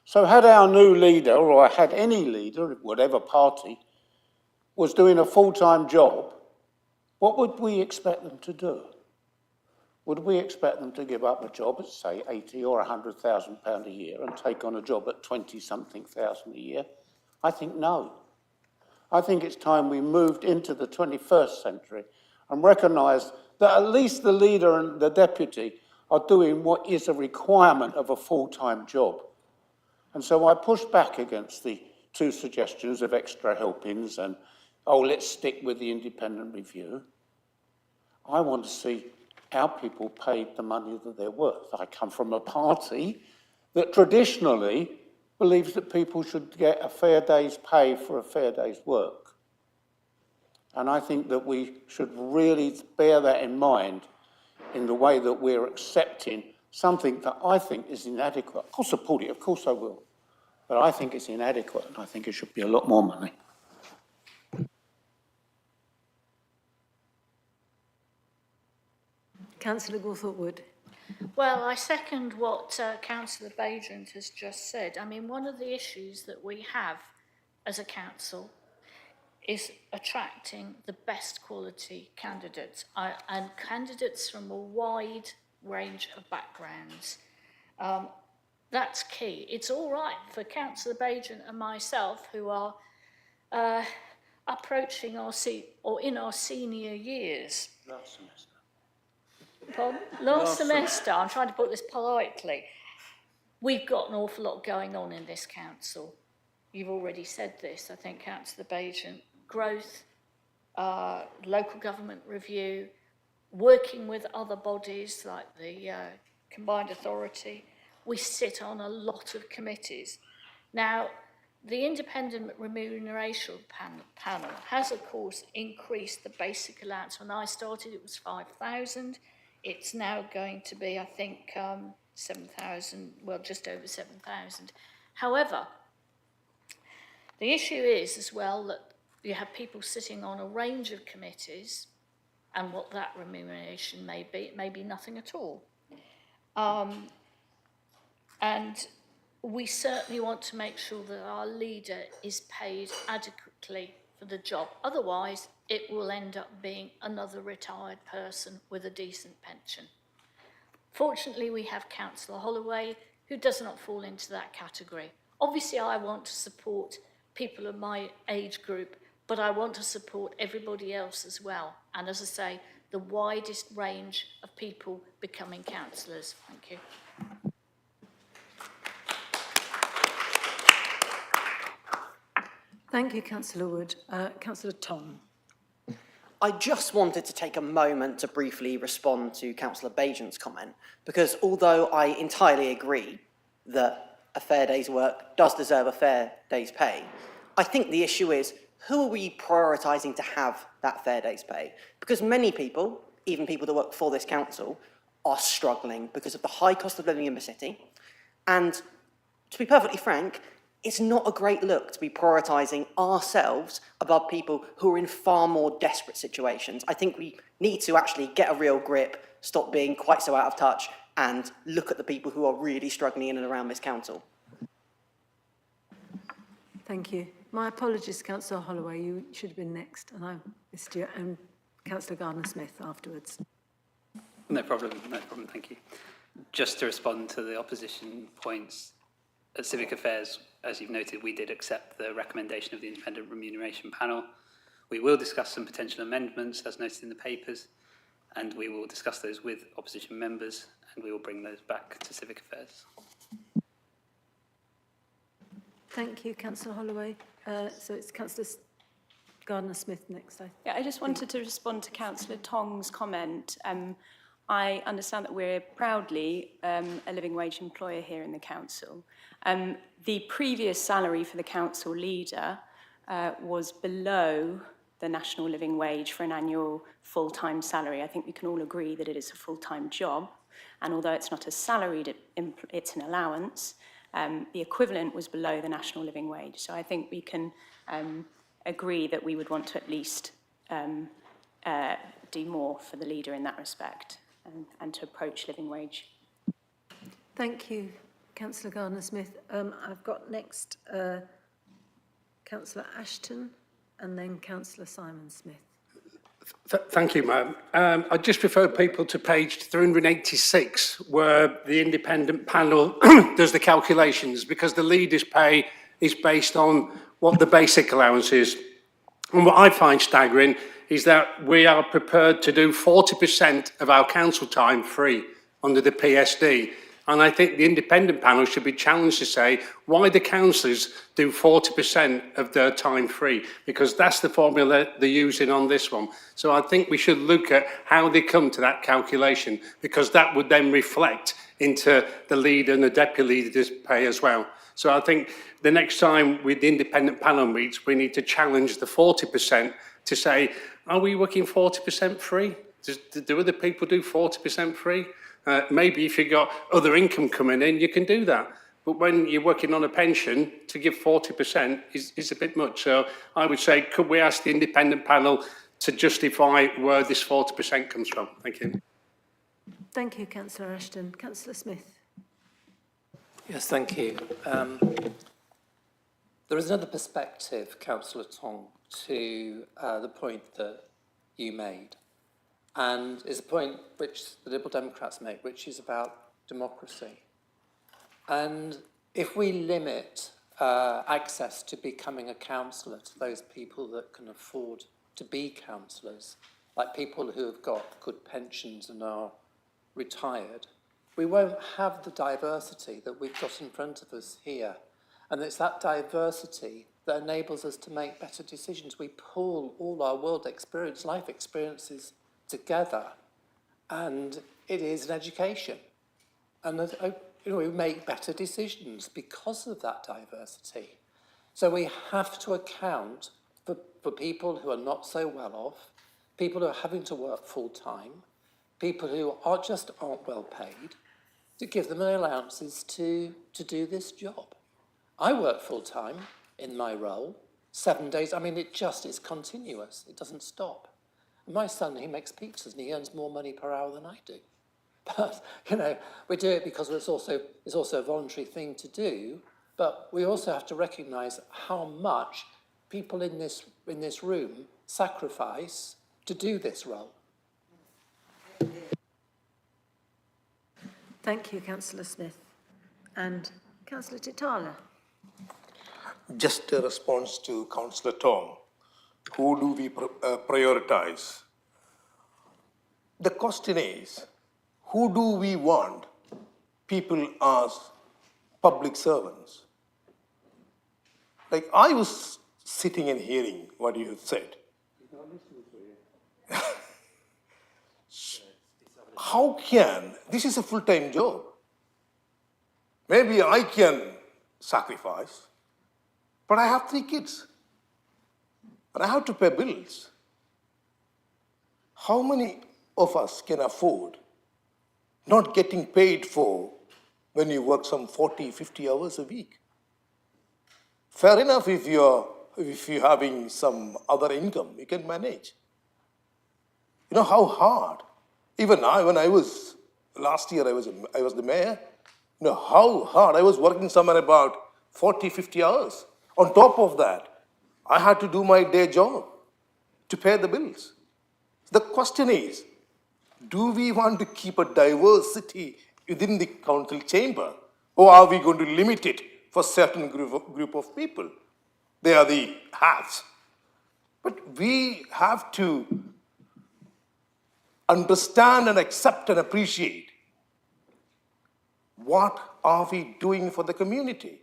So had our new leader, or had any leader, whatever party, was doing a full-time job, what would we expect them to do? Would we expect them to give up a job at, say, 80 or £100,000 a year and take on a job at 20-something thousand a year? I think no. I think it's time we moved into the 21st century and recognised that at least the leader and the deputy are doing what is a requirement of a full-time job. And so I push back against the two suggestions of extra helpings and, oh, let's stick with the independent review. I want to see our people paid the money that they're worth. I come from a party that traditionally believes that people should get a fair day's pay for a fair day's work. And I think that we should really bear that in mind in the way that we're accepting something that I think is inadequate. I'll support it, of course I will. But I think it's inadequate and I think it should be a lot more money. Councillor Gawthorpe-Wood. Well, I second what Councillor Bajent has just said. I mean, one of the issues that we have as a council is attracting the best quality candidates and candidates from a wide range of backgrounds. That's key. It's all right for Councillor Bajent and myself, who are approaching or in our senior years. Last semester. Pardon? Last semester, I'm trying to put this politely. We've got an awful lot going on in this council. You've already said this, I think, Councillor Bajent. Growth, local government review, working with other bodies like the Combined Authority. We sit on a lot of committees. Now, the independent remuneration panel has, of course, increased the basic allowance. When I started, it was 5,000. It's now going to be, I think, 7,000, well, just over 7,000. However, the issue is as well that you have people sitting on a range of committees, and what that remuneration may be, it may be nothing at all. And we certainly want to make sure that our leader is paid adequately for the job. Otherwise, it will end up being another retired person with a decent pension. Fortunately, we have Councillor Holloway, who does not fall into that category. Obviously, I want to support people of my age group, but I want to support everybody else as well. And as I say, the widest range of people becoming councillors. Thank you. Thank you, Councillor Wood. Councillor Tom. I just wanted to take a moment to briefly respond to Councillor Bajent's comment, because although I entirely agree that a fair day's work does deserve a fair day's pay, I think the issue is, who are we prioritising to have that fair day's pay? Because many people, even people that work for this council, are struggling because of the high cost of living in the city. And to be perfectly frank, it's not a great look to be prioritising ourselves above people who are in far more desperate situations. I think we need to actually get a real grip, stop being quite so out of touch, and look at the people who are really struggling in and around this council. Thank you. My apologies, Councillor Holloway. You should have been next, and I missed you. And Councillor Gardner-Smith afterwards. No problem, thank you. Just to respond to the opposition points, at Civic Affairs, as you've noted, we did accept the recommendation of the Independent Remuneration Panel. We will discuss some potential amendments, as noted in the papers, and we will discuss those with opposition members, and we will bring those back to Civic Affairs. Thank you, Councillor Holloway. So it's Councillor Gardner-Smith next. Yeah, I just wanted to respond to Councillor Tong's comment. I understand that we're proudly a living wage employer here in the council. The previous salary for the council leader was below the national living wage for an annual full-time salary. I think we can all agree that it is a full-time job, and although it's not a salaried, it's an allowance, the equivalent was below the national living wage. So I think we can agree that we would want to at least do more for the leader in that respect and to approach living wage. Thank you, Councillor Gardner-Smith. I've got next Councillor Ashton and then Councillor Simon-Smith. Thank you, ma'am. I just refer people to page 386, where the independent panel does the calculations, because the leader's pay is based on what the basic allowance is. And what I find staggering is that we are prepared to do 40% of our council time free under the PSD. And I think the independent panel should be challenged to say why the councillors do 40% of their time free, because that's the formula they're using on this one. So I think we should look at how they come to that calculation, because that would then reflect into the leader and the deputy leader's pay as well. So I think the next time with the independent panel meets, we need to challenge the 40% to say, are we working 40% free? Do other people do 40% free? Maybe if you've got other income coming in, you can do that. But when you're working on a pension, to give 40% is a bit much. So I would say, could we ask the independent panel to justify where this 40% comes from? Thank you. Thank you, Councillor Ashton. Councillor Smith. Yes, thank you. There is another perspective, Councillor Tong, to the point that you made. And it's a point which the Liberal Democrats make, which is about democracy. And if we limit access to becoming a councillor to those people that can afford to be councillors, like people who have got good pensions and are retired, we won't have the diversity that we've got in front of us here. And it's that diversity that enables us to make better decisions. We pull all our world experience, life experiences together, and it is an education. And we make better decisions because of that diversity. So we have to account for people who are not so well off, people who are having to work full time, people who aren't well paid, to give them allowances to do this job. I work full time in my role, 7 days. I mean, it just is continuous. It doesn't stop. And my son, he makes pizzas and he earns more money per hour than I do. But, we do it because it's also a voluntary thing to do. But we also have to recognise how much people in this room sacrifice to do this role. Thank you, Councillor Smith. And Councillor Titala. Just a response to Councillor Tong. Who do we prioritise? The question is, who do we want people as public servants? Like, I was sitting and hearing what you said. How can, this is a full-time job. Maybe I can sacrifice, but I have 3 kids. And I have to pay bills. How many of us can afford not getting paid for when you work some 40, 50 hours a week? Fair enough if you're having some other income, you can manage. You know how hard? Even I, when I was, last year I was the mayor, you know how hard. I was working somewhere about 40, 50 hours. On top of that, I had to do my day job to pay the bills. The question is, do we want to keep a diversity within the council chamber, or are we going to limit it for a certain group of people? They are the haves. But we have to understand and accept and appreciate what are we doing for the community.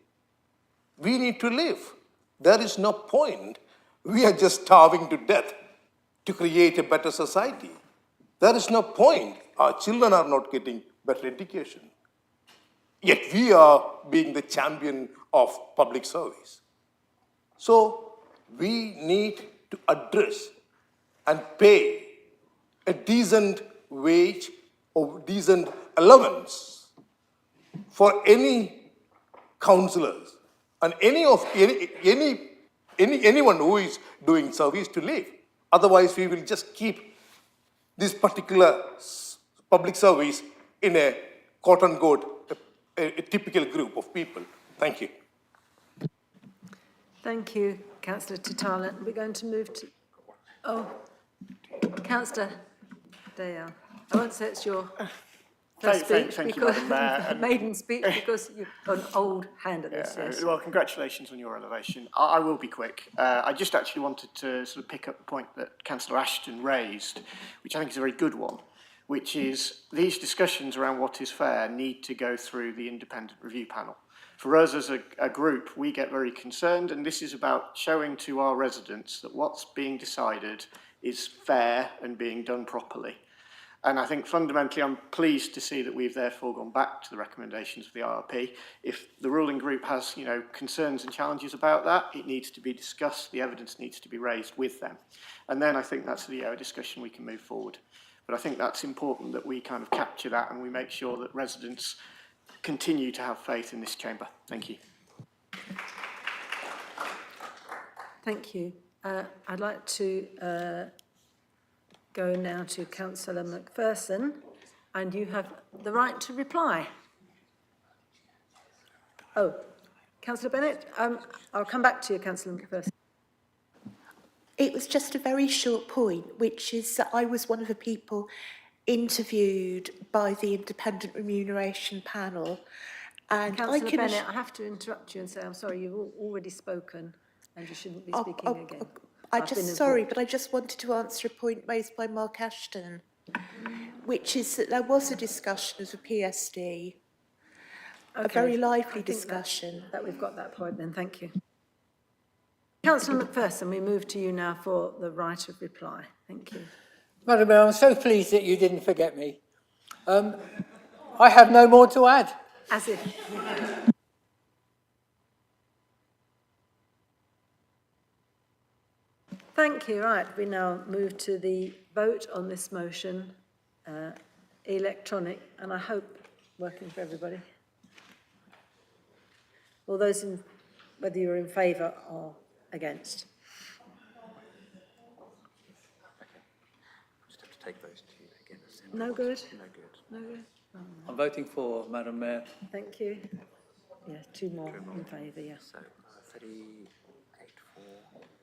We need to live. There is no point. We are just starving to death to create a better society. There is no point. Our children are not getting better education. Yet we are being the champion of public service. So we need to address and pay a decent wage or decent allowance for any councillors and anyone who is doing service to live. Otherwise, we will just keep this particular public service in a quote-unquote a typical group of people. Thank you. Thank you, Councillor Titala. We're going to move to... Councillor, there you are. I won't say it's your first speech, thank you, Madam Mayor. Maiden speech, because you've got an old hand at this. Yes. Well, congratulations on your elevation. I will be quick. I just actually wanted to sort of pick up the point that Councillor Ashton raised, which I think is a very good one, which is these discussions around what is fair need to go through the independent review panel. For us as a group, we get very concerned, and this is about showing to our residents that what's being decided is fair and being done properly. And I think fundamentally I'm pleased to see that we've therefore gone back to the recommendations of the IRP. If the ruling group has, concerns and challenges about that, it needs to be discussed, the evidence needs to be raised with them. And then I think that's a discussion we can move forward. But I think that's important that we kind of capture that and we make sure that residents continue to have faith in this chamber. Thank you. Thank you. I'd like to go now to Councillor Macpherson, and you have the right to reply. Oh, Councillor Bennett, I'll come back to you, Councillor Macpherson. It was just a very short point, which is that I was one of the people interviewed by the Independent Remuneration Panel. And Councillor Bennett, I have to interrupt you and say I'm sorry, you've already spoken and you shouldn't be speaking again. But I just wanted to answer a point raised by Mark Ashton, which is that there was a discussion of the PSD, a very lively discussion. That we've got that point then, thank you. Councillor Macpherson, we move to you now for the right of reply. Thank you. Madam Mayor, I'm so pleased that you didn't forget me. I have no more to add. As if. Thank you. Right, we now move to the vote on this motion, electronic, and I hope working for everybody. All those in, whether you're in favour or against. Just have to take those two again. No good? No good. No good? Oh, I'm voting for, Madam Mayor. thank you. Yeah, two more in favour, yeah. So 38 for.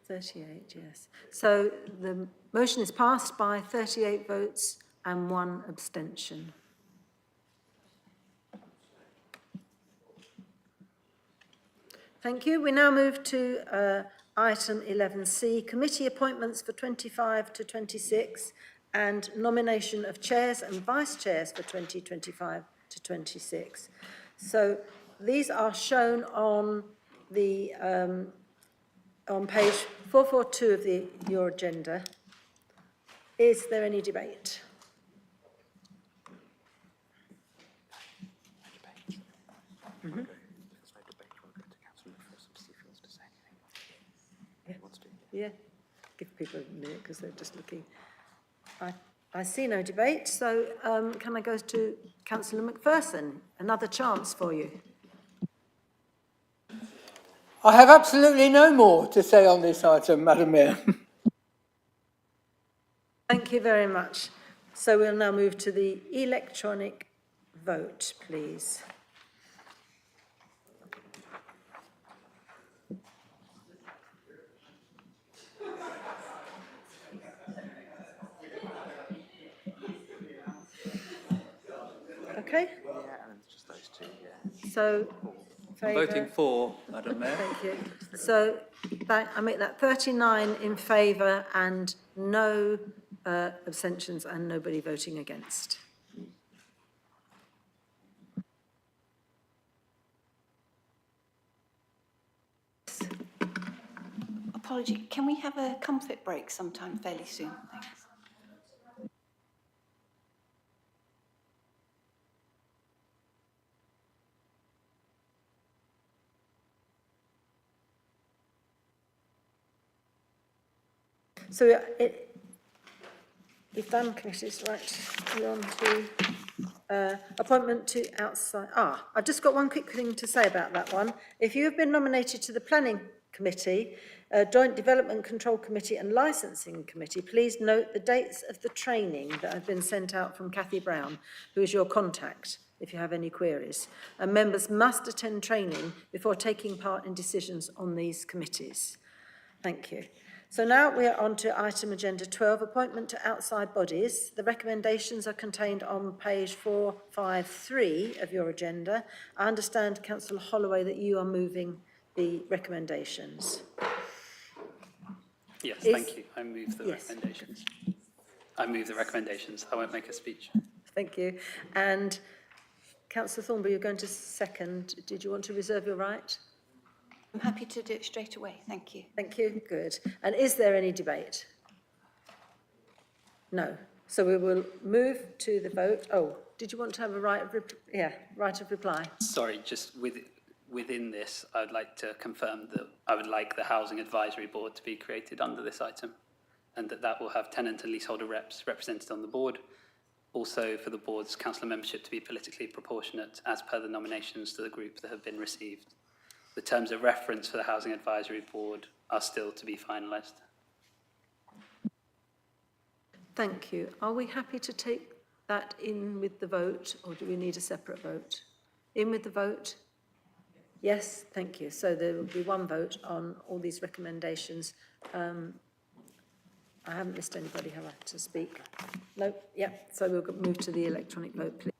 38, yes. So the motion is passed by 38 votes and 1 abstention. Thank you. We now move to item 11C, committee appointments for 25 to 26 and nomination of chairs and vice chairs for 2025 to 26. So these are shown on the on page 442 of your agenda. Is there any debate? Mm-hmm. Yeah, give people a minute because they're just looking. I see no debate, so can I go to Councillor Macpherson? Another chance for you. I have absolutely no more to say on this item, Madam Mayor. Thank you very much. So we'll now move to the electronic vote, please. Okay. Yeah, and it's just those two, yeah. So, favour. Voting for, Madam Mayor. Thank you. So I make that 39 in favour and no abstentions and nobody voting against. Apology, can we have a comfort break sometime fairly soon? Thanks. So if done, committees, right, we're on to appointment to outside. I've just got one quick thing to say about that one. If you have been nominated to the Planning Committee, Joint Development Control Committee and Licensing Committee, please note the dates of the training that have been sent out from Cathy Brown, who is your contact if you have any queries. And members must attend training before taking part in decisions on these committees. Thank you. So now we are on to item agenda 12, appointment to outside bodies. The recommendations are contained on page 453 of your agenda. I understand, Councillor Holloway, that you are moving the recommendations. Yes, thank you. I move the recommendations. I move the recommendations. I won't make a speech. Thank you. And Councillor Thornbury, you're going to second. Did you want to reserve your right? I'm happy to do it straight away. Thank you. Thank you. Good. And is there any debate? No. So we will move to the vote. Oh, did you want to have a right of reply? Sorry, just within this, I would like to confirm that I would like the Housing Advisory Board to be created under this item. and that will have tenant and leaseholder reps represented on the board. Also, for the board's councillor membership to be politically proportionate as per the nominations to the group that have been received. The terms of reference for the Housing Advisory Board are still to be finalised. Thank you. Are we happy to take that in with the vote, or do we need a separate vote? In with the vote? Yes, thank you. So there will be one vote on all these recommendations. I haven't missed anybody, have I, to speak? No, yeah, so we'll move to the electronic vote, please.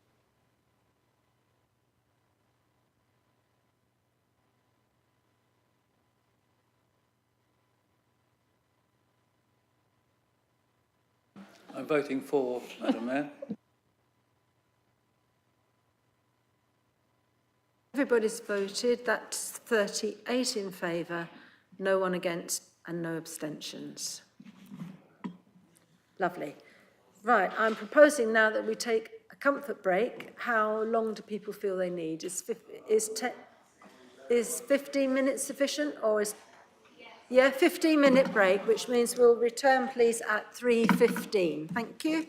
I'm voting for, Madam Mayor. Everybody's voted. That's 38 in favour, no one against and no abstentions. Lovely. Right, I'm proposing now that we take a comfort break. How long do people feel they need? Is 15 minutes sufficient, or is... Yeah, 15-minute break, which means we'll return, please, at 3:15. Thank you.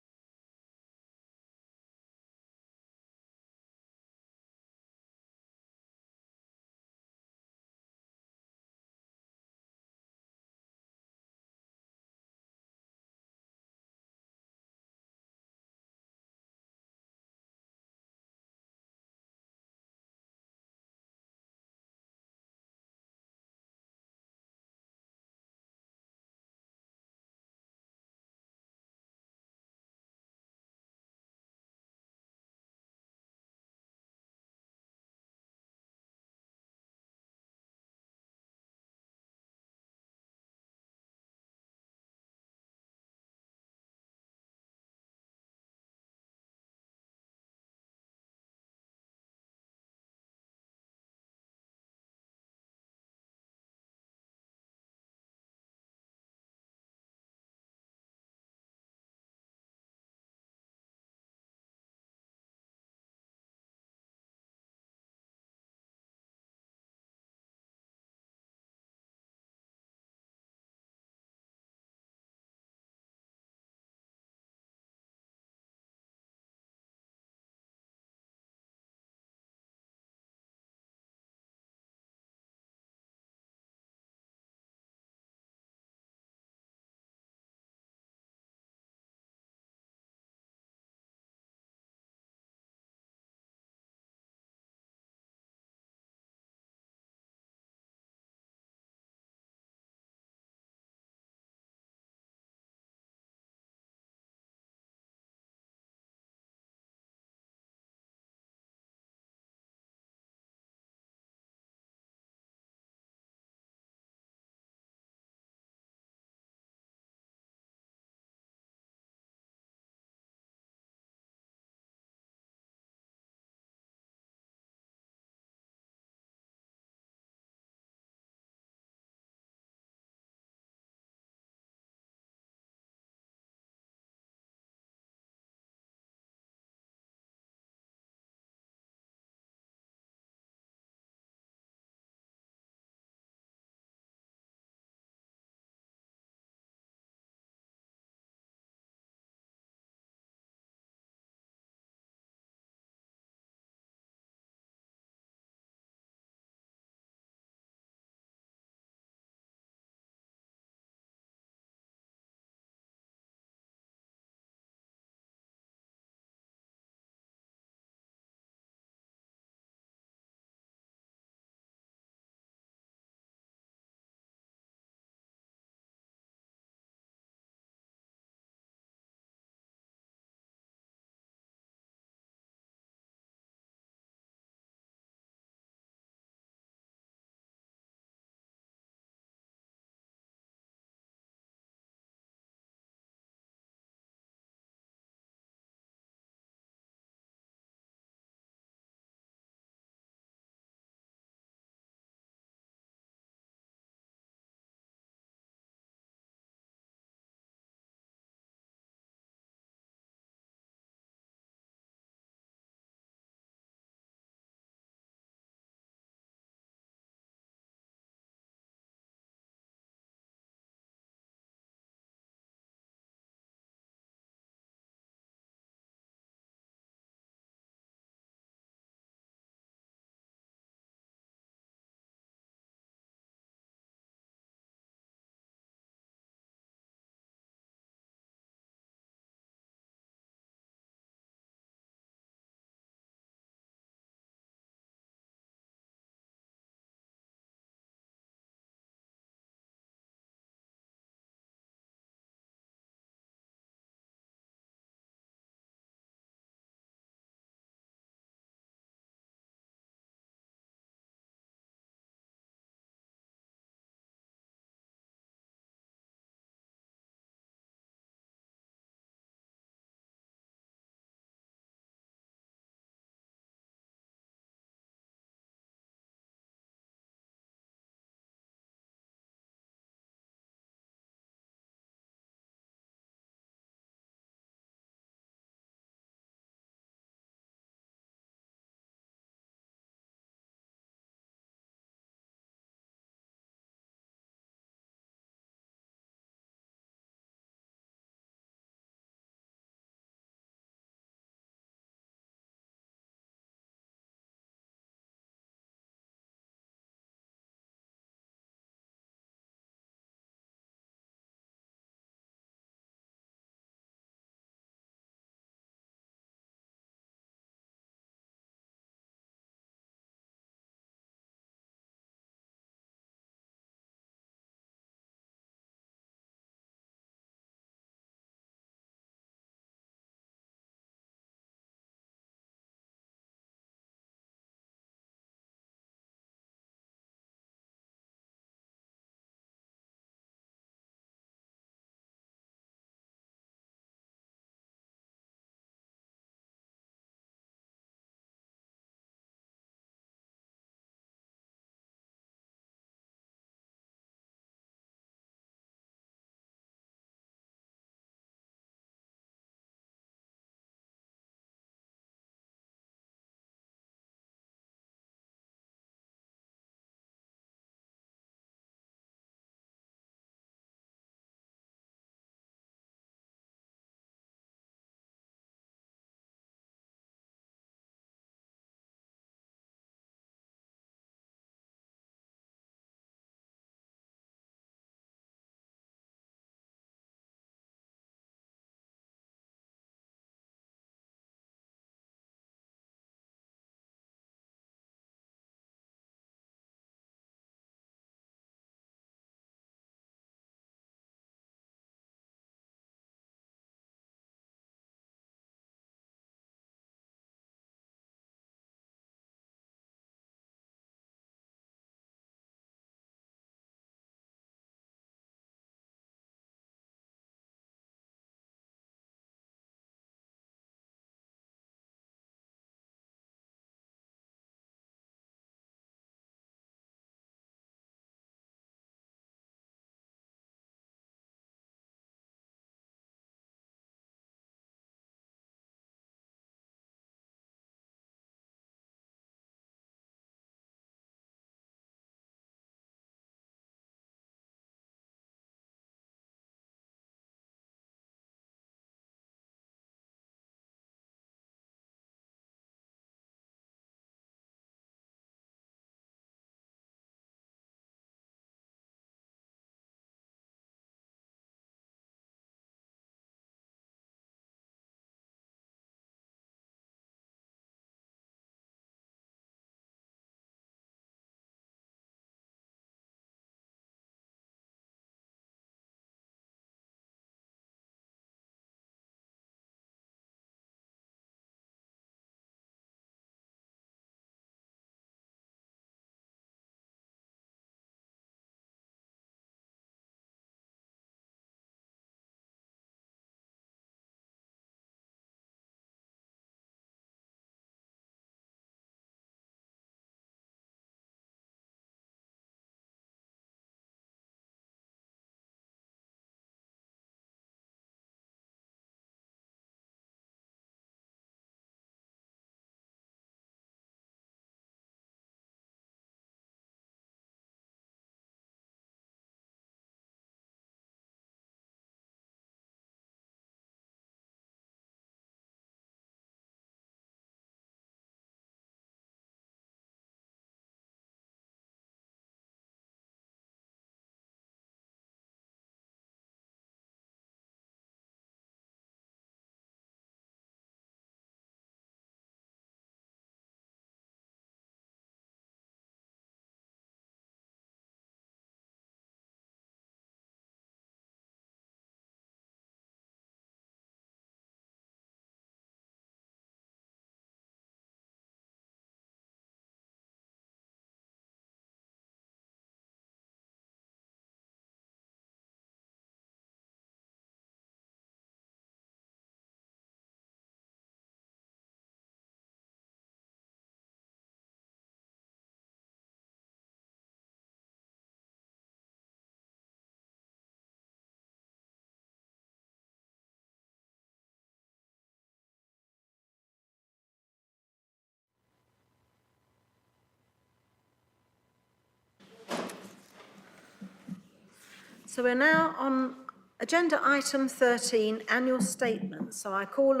So we're now on agenda item 13, annual statement. So I call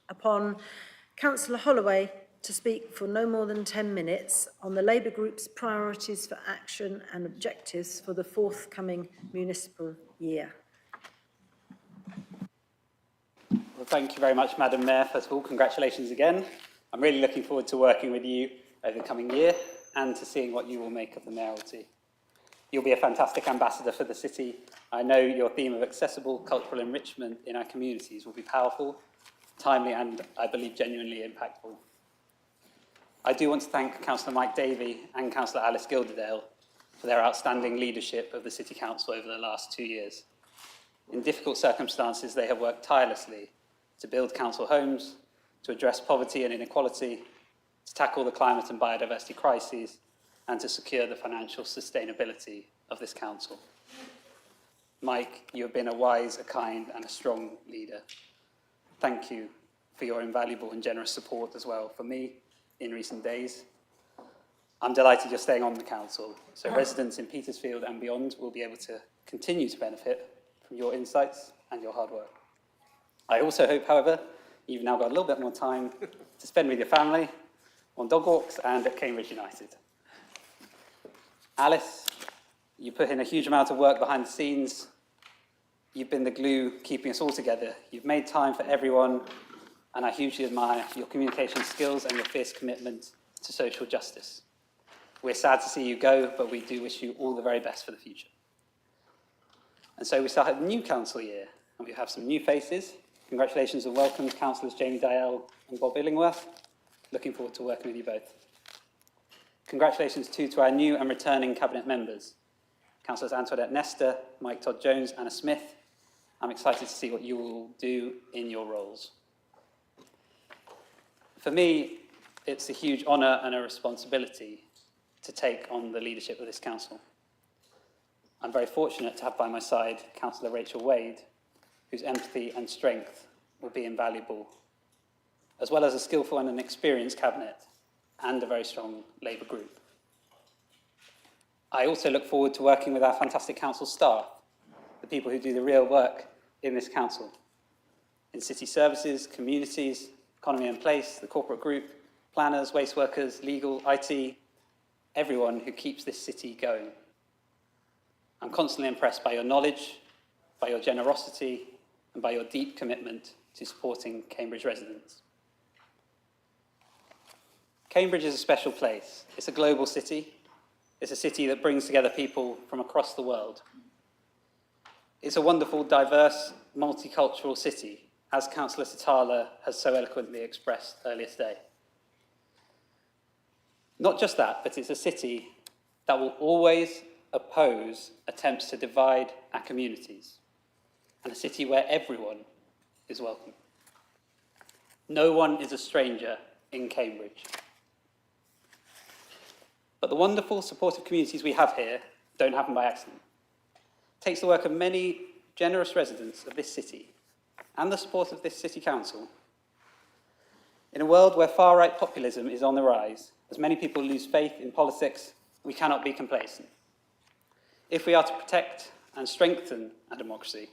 upon Councillor Holloway to speak for no more than 10 minutes on the Labour Group's priorities for action and objectives for the forthcoming municipal year. Well, thank you very much, Madam Mayor. First of all, congratulations again. I'm really looking forward to working with you over the coming year and to seeing what you will make of the mayoralty. You'll be a fantastic ambassador for the city. I know your theme of accessible cultural enrichment in our communities will be powerful, timely, and I believe genuinely impactful. I do want to thank Councillor Mike Davey and Councillor Alice Gilderdale for their outstanding leadership of the City Council over the last 2 years. In difficult circumstances, they have worked tirelessly to build council homes, to address poverty and inequality, to tackle the climate and biodiversity crises, and to secure the financial sustainability of this council. Mike, you have been a wise, a kind, and a strong leader. Thank you for your invaluable and generous support as well for me in recent days. I'm delighted you're staying on the council, so residents in Petersfield and beyond will be able to continue to benefit from your insights and your hard work. I also hope, however, you've now got a little bit more time to spend with your family, on dog walks and at Cambridge United. Alice, you put in a huge amount of work behind the scenes. You've been the glue keeping us all together. You've made time for everyone, and I hugely admire your communication skills and your fierce commitment to social justice. We're sad to see you go, but we do wish you all the very best for the future. And so we start a new council year, and we have some new faces. Congratulations and welcome to Councillors Jamie Dial and Bob Illingworth. Looking forward to working with you both. Congratulations too to our new and returning Cabinet members, Councillors Antoinette Nestor, Mike Todd-Jones, Anna Smith. I'm excited to see what you will do in your roles. For me, it's a huge honour and a responsibility to take on the leadership of this council. I'm very fortunate to have by my side Councillor Rachel Wade, whose empathy and strength will be invaluable, as well as a skillful and an experienced cabinet and a very strong Labour group. I also look forward to working with our fantastic council staff, the people who do the real work in this council, in city services, communities, economy and place, the corporate group, planners, waste workers, legal, IT, everyone who keeps this city going. I'm constantly impressed by your knowledge, by your generosity, and by your deep commitment to supporting Cambridge residents. Cambridge is a special place. It's a global city. It's a city that brings together people from across the world. It's a wonderful, diverse, multicultural city, as Councillor Sitala has so eloquently expressed earlier today. Not just that, but it's a city that will always oppose attempts to divide our communities, and a city where everyone is welcome. No one is a stranger in Cambridge. But the wonderful, supportive communities we have here don't happen by accident. It takes the work of many generous residents of this city and the support of this city council. In a world where far-right populism is on the rise, as many people lose faith in politics, we cannot be complacent. If we are to protect and strengthen our democracy,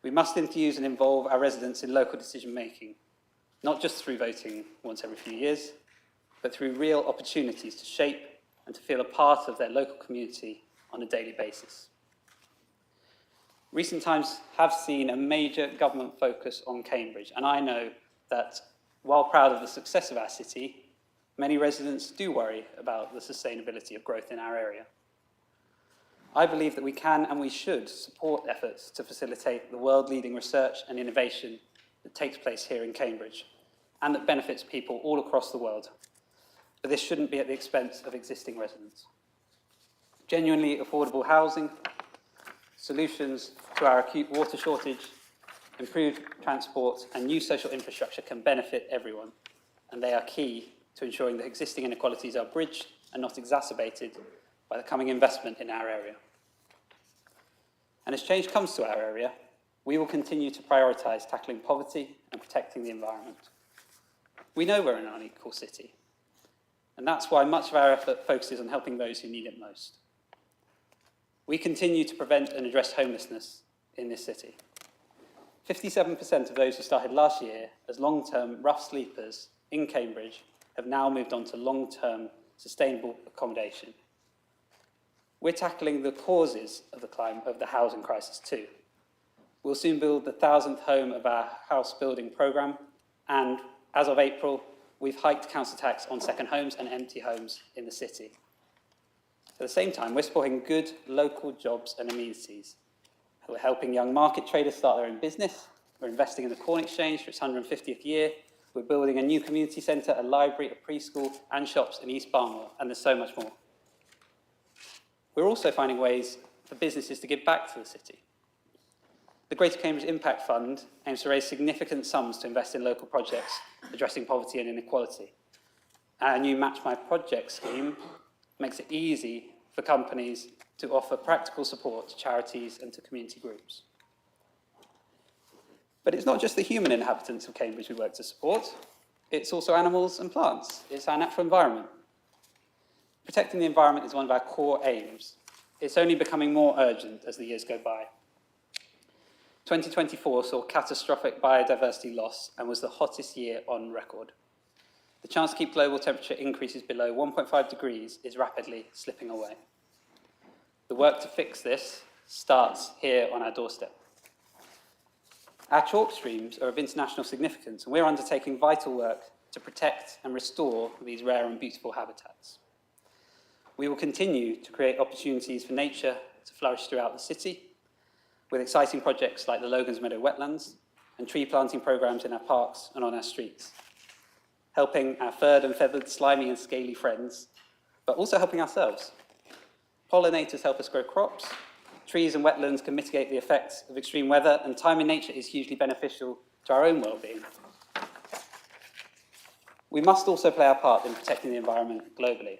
we must infuse and involve our residents in local decision-making, not just through voting once every few years, but through real opportunities to shape and to feel a part of their local community on a daily basis. Recent times have seen a major government focus on Cambridge, and I know that while proud of the success of our city, many residents do worry about the sustainability of growth in our area. I believe that we can and we should support efforts to facilitate the world-leading research and innovation that takes place here in Cambridge and that benefits people all across the world. But this shouldn't be at the expense of existing residents. Genuinely affordable housing, solutions to our acute water shortage, improved transport and new social infrastructure can benefit everyone, and they are key to ensuring that existing inequalities are bridged and not exacerbated by the coming investment in our area. And as change comes to our area, we will continue to prioritise tackling poverty and protecting the environment. We know we're an unequal city, and that's why much of our effort focuses on helping those who need it most. we continue to prevent and address homelessness in this city. 57% of those who started last year as long-term rough sleepers in Cambridge have now moved on to long-term sustainable accommodation. We're tackling the causes of the housing crisis too. We'll soon build the 1,000th home of our house building programme, and as of April, we've hiked council tax on second homes and empty homes in the city. At the same time, we're supporting good local jobs and amenities. We're helping young market traders start their own business. We're investing in the Corn Exchange for its 150th year. We're building a new community centre, a library, a preschool, and shops in East Barnwell, and there's so much more. We're also finding ways for businesses to give back to the city. The Greater Cambridge Impact Fund aims to raise significant sums to invest in local projects addressing poverty and inequality. Our new Match My Project scheme makes it easy for companies to offer practical support to charities and to community groups. But it's not just the human inhabitants of Cambridge we work to support, it's also animals and plants. It's our natural environment. Protecting the environment is one of our core aims. It's only becoming more urgent as the years go by. 2024 saw catastrophic biodiversity loss and was the hottest year on record. The chance to keep global temperature increases below 1.5 degrees is rapidly slipping away. The work to fix this starts here on our doorstep. Our chalk streams are of international significance, and we're undertaking vital work to protect and restore these rare and beautiful habitats. We will continue to create opportunities for nature to flourish throughout the city, with exciting projects like the Logan's Meadow wetlands and tree planting programmes in our parks and on our streets, helping our furred and feathered, slimy and scaly friends, but also helping ourselves. Pollinators help us grow crops, trees and wetlands can mitigate the effects of extreme weather, and time in nature is hugely beneficial to our own well-being. We must also play our part in protecting the environment globally.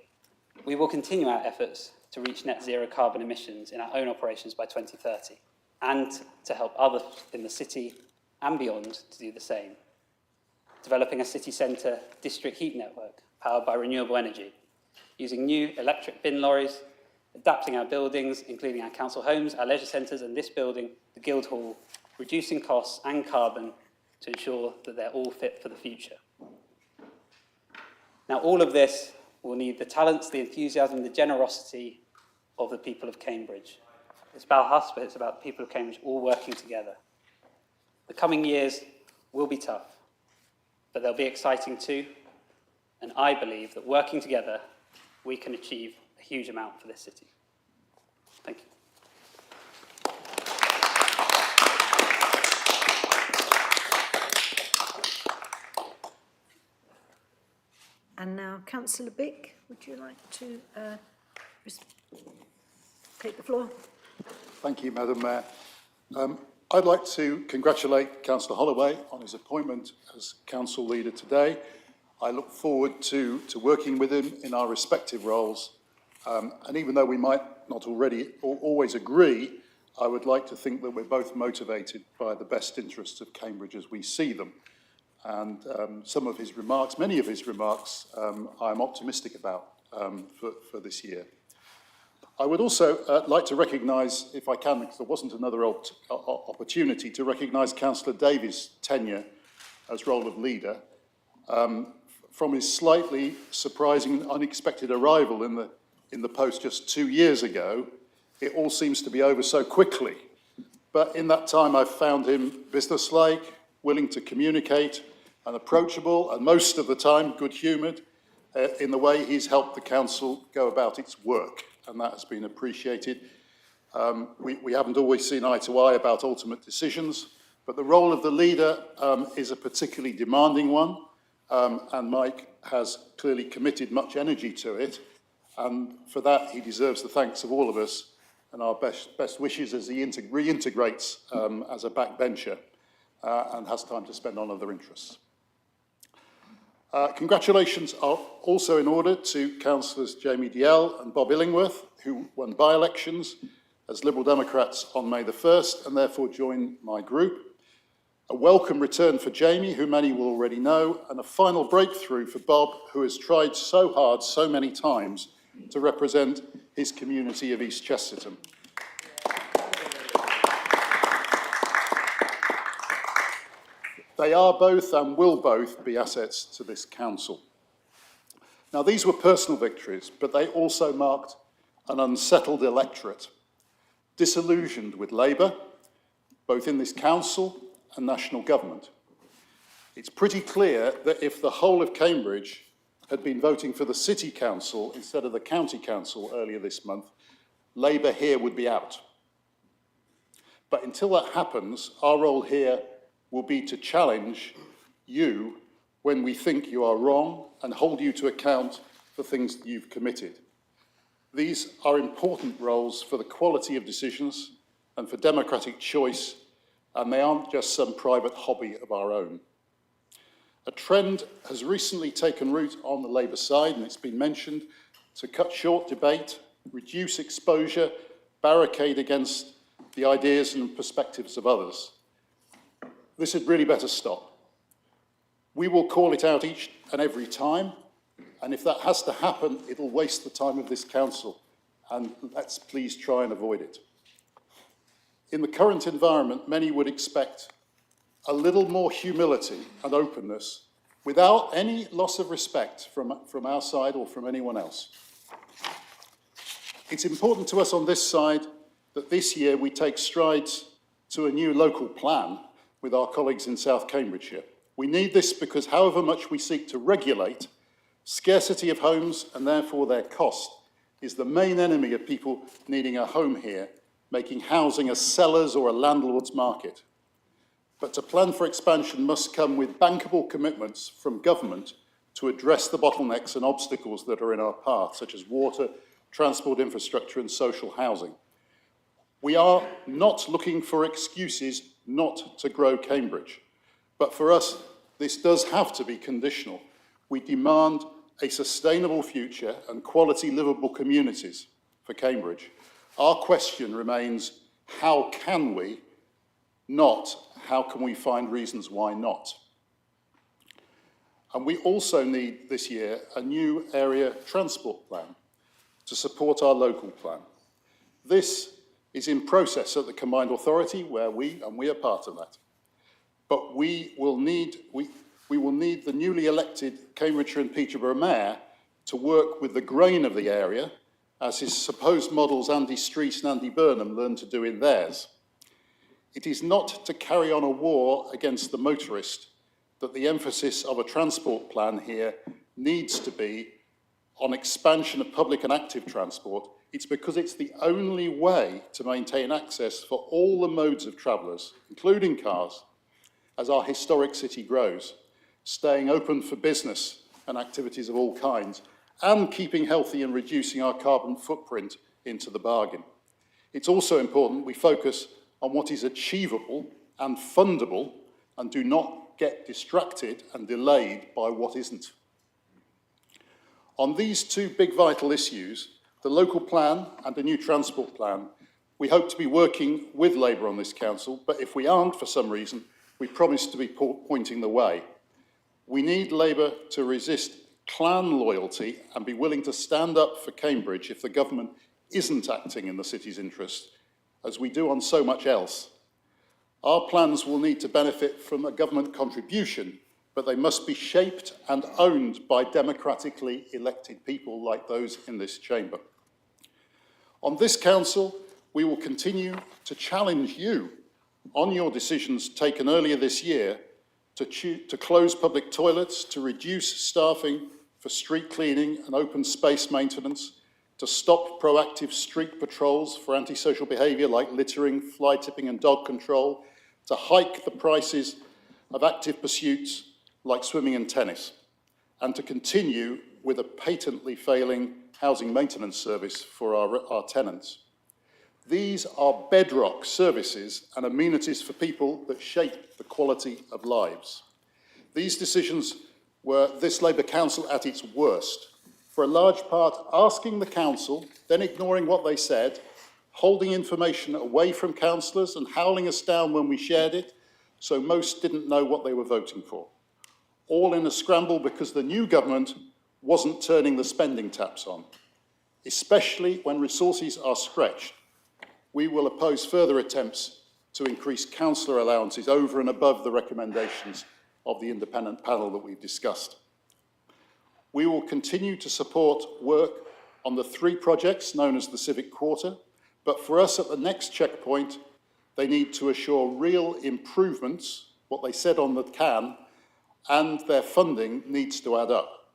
We will continue our efforts to reach net zero carbon emissions in our own operations by 2030, and to help others in the city and beyond to do the same. Developing a city centre district heat network powered by renewable energy, using new electric bin lorries, adapting our buildings, including our council homes, our leisure centres and this building, the Guildhall, reducing costs and carbon to ensure that they're all fit for the future. Now, all of this will need the talents, the enthusiasm, the generosity of the people of Cambridge. It's about us, but it's about the people of Cambridge all working together. The coming years will be tough, but they'll be exciting too, and I believe that working together, we can achieve a huge amount for this city. Thank you. And now, Councillor Bick, would you like to take the floor? Thank you, Madam Mayor. I'd like to congratulate Councillor Holloway on his appointment as council leader today. I look forward to working with him in our respective roles. And even though we might not always agree, I would like to think that we're both motivated by the best interests of Cambridge as we see them. And some of his remarks, many of his remarks, I'm optimistic about for this year. I would also like to recognise, if I can, because there wasn't another opportunity, to recognise Councillor Davies' tenure as role of leader. From his slightly surprising and unexpected arrival in the post just 2 years ago, it all seems to be over so quickly. But in that time, I've found him businesslike, willing to communicate, and approachable, and most of the time good-humoured in the way he's helped the council go about its work, and that has been appreciated. We haven't always seen eye to eye about ultimate decisions, but the role of the leader is a particularly demanding one, and Mike has clearly committed much energy to it, and for that he deserves the thanks of all of us and our best wishes as he reintegrates as a backbencher and has time to spend on other interests. Congratulations are also in order to Councillors Jamie Dalziel and Bob Illingworth, who won by-elections as Liberal Democrats on May the 1st and therefore join my group. A welcome return for Jamie, who many will already know, and a final breakthrough for Bob, who has tried so hard so many times to represent his community of East Chesterton. They are both and will both be assets to this council. Now, these were personal victories, but they also marked an unsettled electorate, disillusioned with Labour, both in this council and national government. It's pretty clear that if the whole of Cambridge had been voting for the city council instead of the county council earlier this month, Labour here would be out. But until that happens, our role here will be to challenge you when we think you are wrong and hold you to account for things that you've committed. These are important roles for the quality of decisions and for democratic choice, and they aren't just some private hobby of our own. A trend has recently taken root on the Labour side, and it's been mentioned, to cut short debate, reduce exposure, barricade against the ideas and perspectives of others. This had really better stop. We will call it out each and every time, and if that has to happen, it'll waste the time of this council, and let's please try and avoid it. In the current environment, many would expect a little more humility and openness without any loss of respect from our side or from anyone else. It's important to us on this side that this year we take strides to a new local plan with our colleagues in South Cambridgeshire. We need this because however much we seek to regulate, scarcity of homes and therefore their cost is the main enemy of people needing a home here, making housing a seller's or a landlord's market. But to plan for expansion must come with bankable commitments from government to address the bottlenecks and obstacles that are in our path, such as water, transport infrastructure and social housing. We are not looking for excuses not to grow Cambridge, but for us, this does have to be conditional. We demand a sustainable future and quality livable communities for Cambridge. Our question remains, how can we, not how can we find reasons why not? And we also need this year a new area transport plan to support our local plan. This is in process at the Combined Authority, where we are part of that. But we will need the newly elected Cambridgeshire and Peterborough Mayor to work with the grain of the area, as his supposed models Andy Street and Andy Burnham learned to do in theirs. It is not to carry on a war against the motorist that the emphasis of a transport plan here needs to be on expansion of public and active transport. It's because it's the only way to maintain access for all the modes of travellers, including cars, as our historic city grows, staying open for business and activities of all kinds, and keeping healthy and reducing our carbon footprint into the bargain. It's also important we focus on what is achievable and fundable and do not get distracted and delayed by what isn't. On these two big vital issues, the local plan and the new transport plan, we hope to be working with Labour on this council, but if we aren't for some reason, we promise to be pointing the way. We need Labour to resist clan loyalty and be willing to stand up for Cambridge if the government isn't acting in the city's interest, as we do on so much else. Our plans will need to benefit from a government contribution, but they must be shaped and owned by democratically elected people like those in this chamber. On this council, we will continue to challenge you on your decisions taken earlier this year to close public toilets, to reduce staffing for street cleaning and open space maintenance, to stop proactive street patrols for antisocial behaviour like littering, fly tipping and dog control, to hike the prices of active pursuits like swimming and tennis, and to continue with a patently failing housing maintenance service for our tenants. These are bedrock services and amenities for people that shape the quality of lives. These decisions were this Labour Council at its worst, for a large part asking the Council, then ignoring what they said, holding information away from councillors and howling us down when we shared it, so most didn't know what they were voting for. All in a scramble because the new government wasn't turning the spending taps on, especially when resources are stretched. We will oppose further attempts to increase councillor allowances over and above the recommendations of the independent panel that we've discussed. We will continue to support work on the 3 projects known as the Civic Quarter, but for us at the next checkpoint, they need to assure real improvements, what they said on the can, and their funding needs to add up.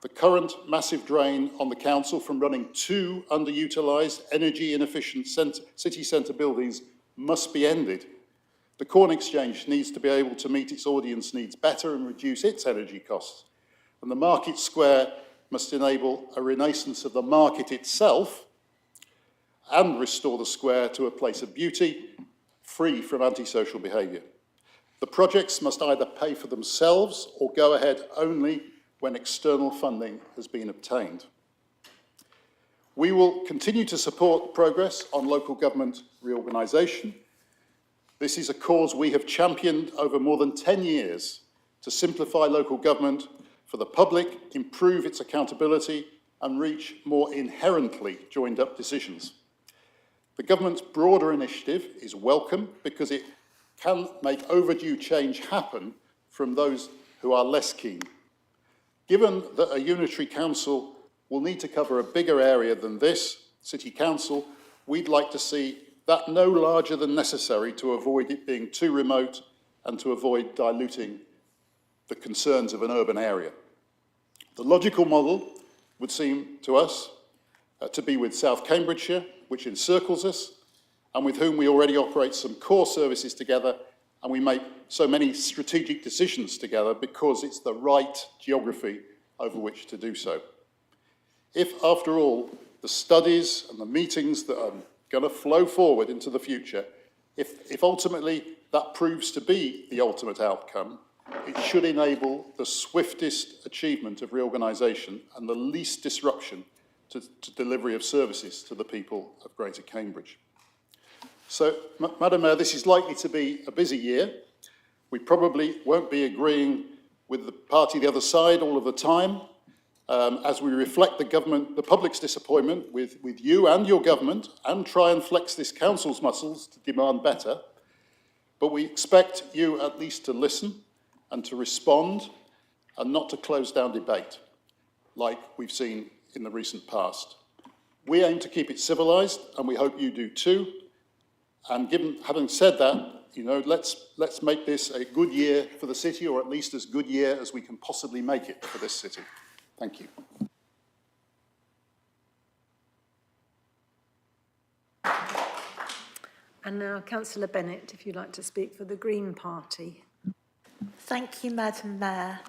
The current massive drain on the council from running 2 underutilised, energy-inefficient city centre buildings must be ended. The Corn Exchange needs to be able to meet its audience needs better and reduce its energy costs. And the Market Square must enable a renaissance of the market itself and restore the square to a place of beauty, free from antisocial behaviour. The projects must either pay for themselves or go ahead only when external funding has been obtained. We will continue to support progress on local government reorganisation. This is a cause we have championed over more than 10 years to simplify local government for the public, improve its accountability and reach more inherently joined-up decisions. The government's broader initiative is welcome because it can make overdue change happen from those who are less keen. Given that a unitary council will need to cover a bigger area than this, City Council, we'd like to see that no larger than necessary to avoid it being too remote and to avoid diluting the concerns of an urban area. The logical model would seem to us to be with South Cambridgeshire, which encircles us, and with whom we already operate some core services together, and we make so many strategic decisions together because it's the right geography over which to do so. If, after all, the studies and the meetings that are going to flow forward into the future, if ultimately that proves to be the ultimate outcome, it should enable the swiftest achievement of reorganisation and the least disruption to delivery of services to the people of Greater Cambridge. So, Madam Mayor, this is likely to be a busy year. We probably won't be agreeing with the party the other side all of the time, as we reflect the public's disappointment with you and your government and try and flex this council's muscles to demand better. But we expect you at least to listen and to respond and not to close down debate like we've seen in the recent past. We aim to keep it civilised, and we hope you do too. And having said that, let's make this a good year for the city, or at least as good year as we can possibly make it for this city. Thank you. And now, Councillor Bennett, if you'd like to speak for the Green Party. Thank you, Madam Mayor.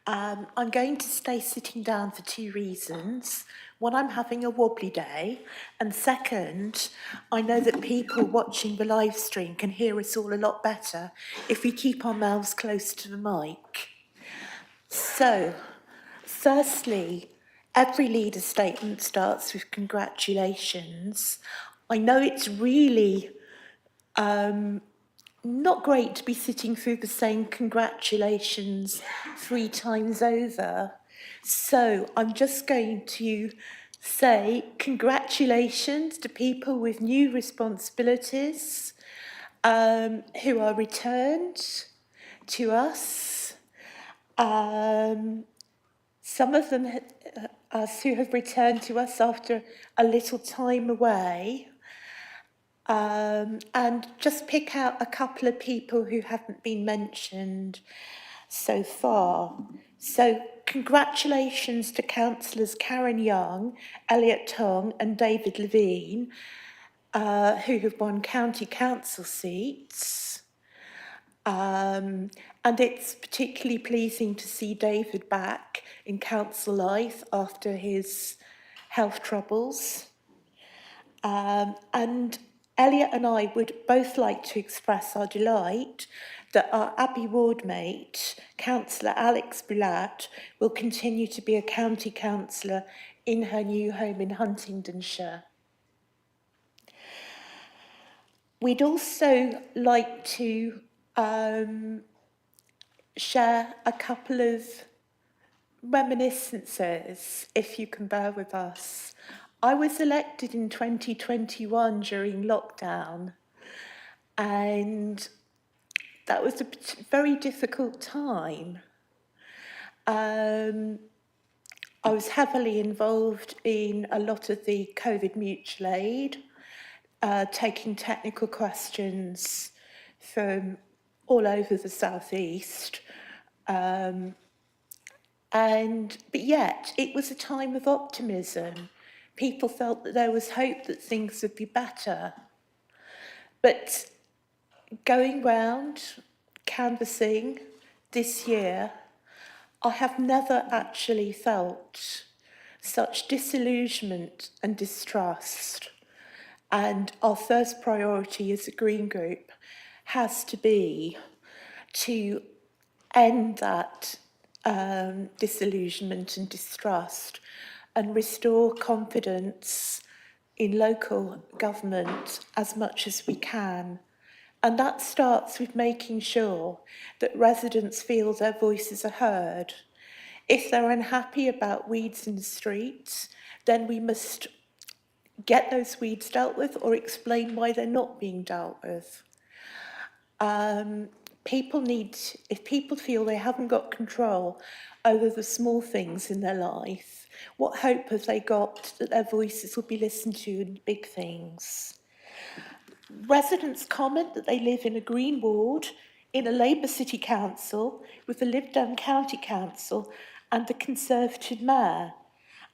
I'm going to stay sitting down for 2 reasons. One, I'm having a wobbly day, and second, I know that people watching the live stream can hear us all a lot better if we keep our mouths close to the mic. So, firstly, every leader statement starts with congratulations. I know it's really not great to be sitting through the same congratulations 3 times over. So I'm just going to say congratulations to people with new responsibilities who are returned to us. Some of them who have returned to us after a little time away. And just pick out a couple of people who haven't been mentioned so far. So congratulations to councillors Karen Young, Elliot Tong and David Levine, who have won county council seats. And it's particularly pleasing to see David back in council life after his health troubles. And Elliot and I would both like to express our delight that our Abbey ward mate, Councillor Alex Boulat, will continue to be a county councillor in her new home in Huntingdonshire. We'd also like to share a couple of reminiscences, if you can bear with us. I was elected in 2021 during lockdown, And that was a very difficult time. I was heavily involved in a lot of the COVID mutual aid, taking technical questions from all over the southeast. But yet, it was a time of optimism. People felt that there was hope that things would be better. But going round, canvassing this year, I have never actually felt such disillusionment and distrust. And our first priority as a Green Group has to be to end that disillusionment and distrust and restore confidence in local government as much as we can. And that starts with making sure that residents feel their voices are heard. If they're unhappy about weeds in the streets, then we must get those weeds dealt with or explain why they're not being dealt with. If people feel they haven't got control over the small things in their life, what hope have they got that their voices will be listened to in big things? Residents comment that they live in a green ward, in a Labour City Council, with a Lib Dem County Council and a Conservative Mayor.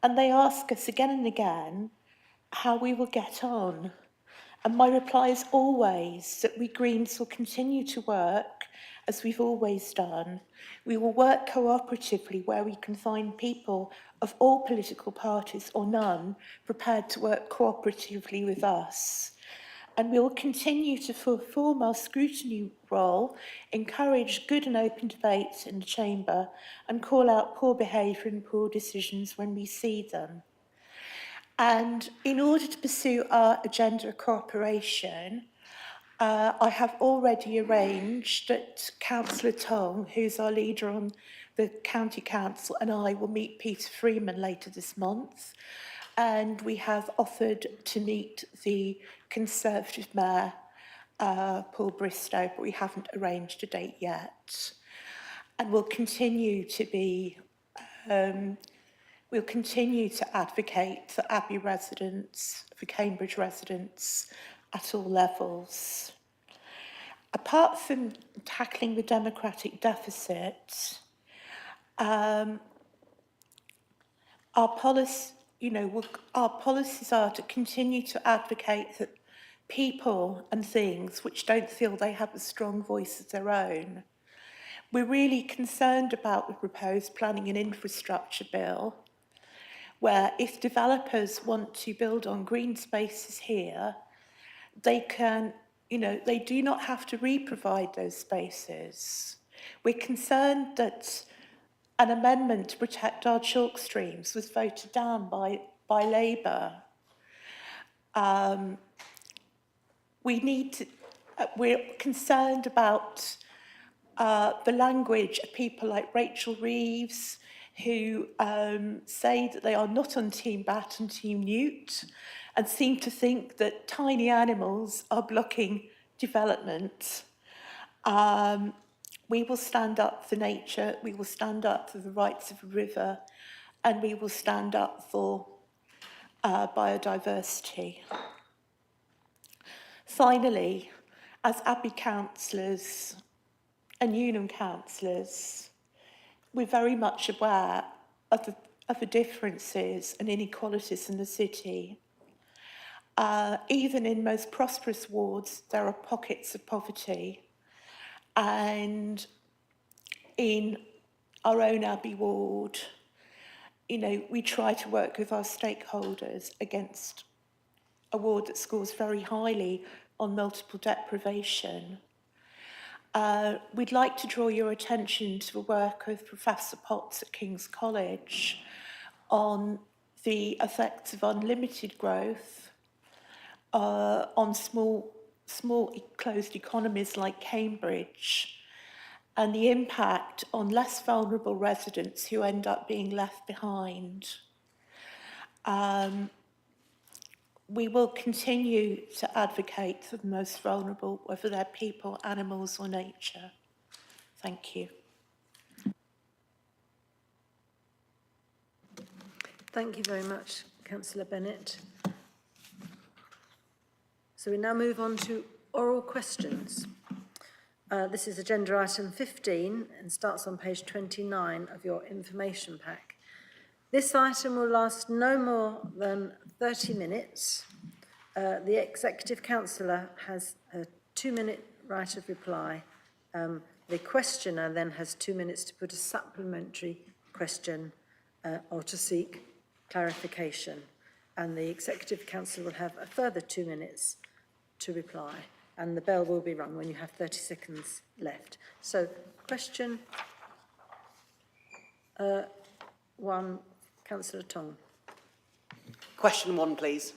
And they ask us again and again how we will get on. And my reply is always that we Greens will continue to work as we've always done. We will work cooperatively where we can find people of all political parties or none prepared to work cooperatively with us. And we will continue to perform our scrutiny role, encourage good and open debates in the chamber, and call out poor behaviour and poor decisions when we see them. And in order to pursue our agenda of cooperation, I have already arranged that Councillor Tong, who's our leader on the County Council, and I will meet Peter Freeman later this month. And we have offered to meet the Conservative Mayor, Paul Bristow, but we haven't arranged a date yet. And we'll continue to advocate for Abbey residents, for Cambridge residents at all levels. Apart from tackling the democratic deficit, our policies are to continue to advocate that people and things which don't feel they have a strong voice of their own. We're really concerned about the proposed planning and infrastructure bill, where if developers want to build on green spaces here, they can, they do not have to re-provide those spaces. We're concerned that an amendment to protect our chalk streams was voted down by Labour. We're concerned about the language of people like Rachel Reeves, who say that they are not on Team Bat and Team Newt, and seem to think that tiny animals are blocking development. We will stand up for nature, we will stand up for the rights of the river, and we will stand up for biodiversity. Finally, as Abbey councillors and Unum councillors, we're very much aware of the differences and inequalities in the city. Even in most prosperous wards, there are pockets of poverty. And in our own Abbey ward, we try to work with our stakeholders against a ward that scores very highly on multiple deprivation. We'd like to draw your attention to the work of Professor Potts at King's College on the effects of unlimited growth on small closed economies like Cambridge, and the impact on less vulnerable residents who end up being left behind. we will continue to advocate for the most vulnerable, whether they're people, animals or nature. Thank you. Thank you very much, Councillor Bennett. So we now move on to oral questions. This is agenda item 15 and starts on page 29 of your information pack. This item will last no more than 30 minutes. The Executive Councillor has a 2-minute right of reply. The questioner then has 2 minutes to put a supplementary question or to seek clarification. And the Executive Councillor will have a further 2 minutes to reply. And the bell will be rung when you have 30 seconds left. So, question 1, Councillor Tong. Question 1, please.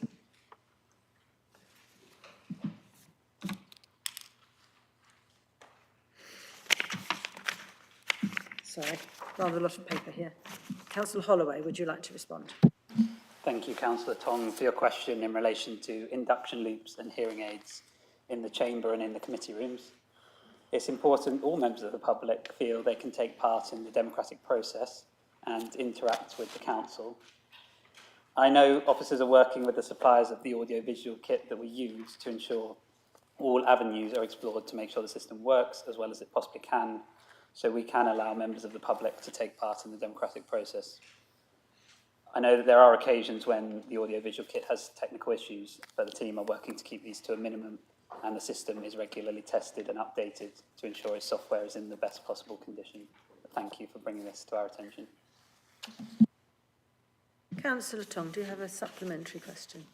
Sorry, rather a lot of paper here. Councillor Holloway, would you like to respond? Thank you, Councillor Tong, for your question in relation to induction loops and hearing aids in the chamber and in the committee rooms. It's important all members of the public feel they can take part in the democratic process and interact with the council. I know officers are working with the suppliers of the audiovisual kit that we use to ensure all avenues are explored to make sure the system works as well as it possibly can, so we can allow members of the public to take part in the democratic process. I know that there are occasions when the audiovisual kit has technical issues, but the team are working to keep these to a minimum, and the system is regularly tested and updated to ensure its software is in the best possible condition. Thank you for bringing this to our attention. Councillor Tong, do you have a supplementary question?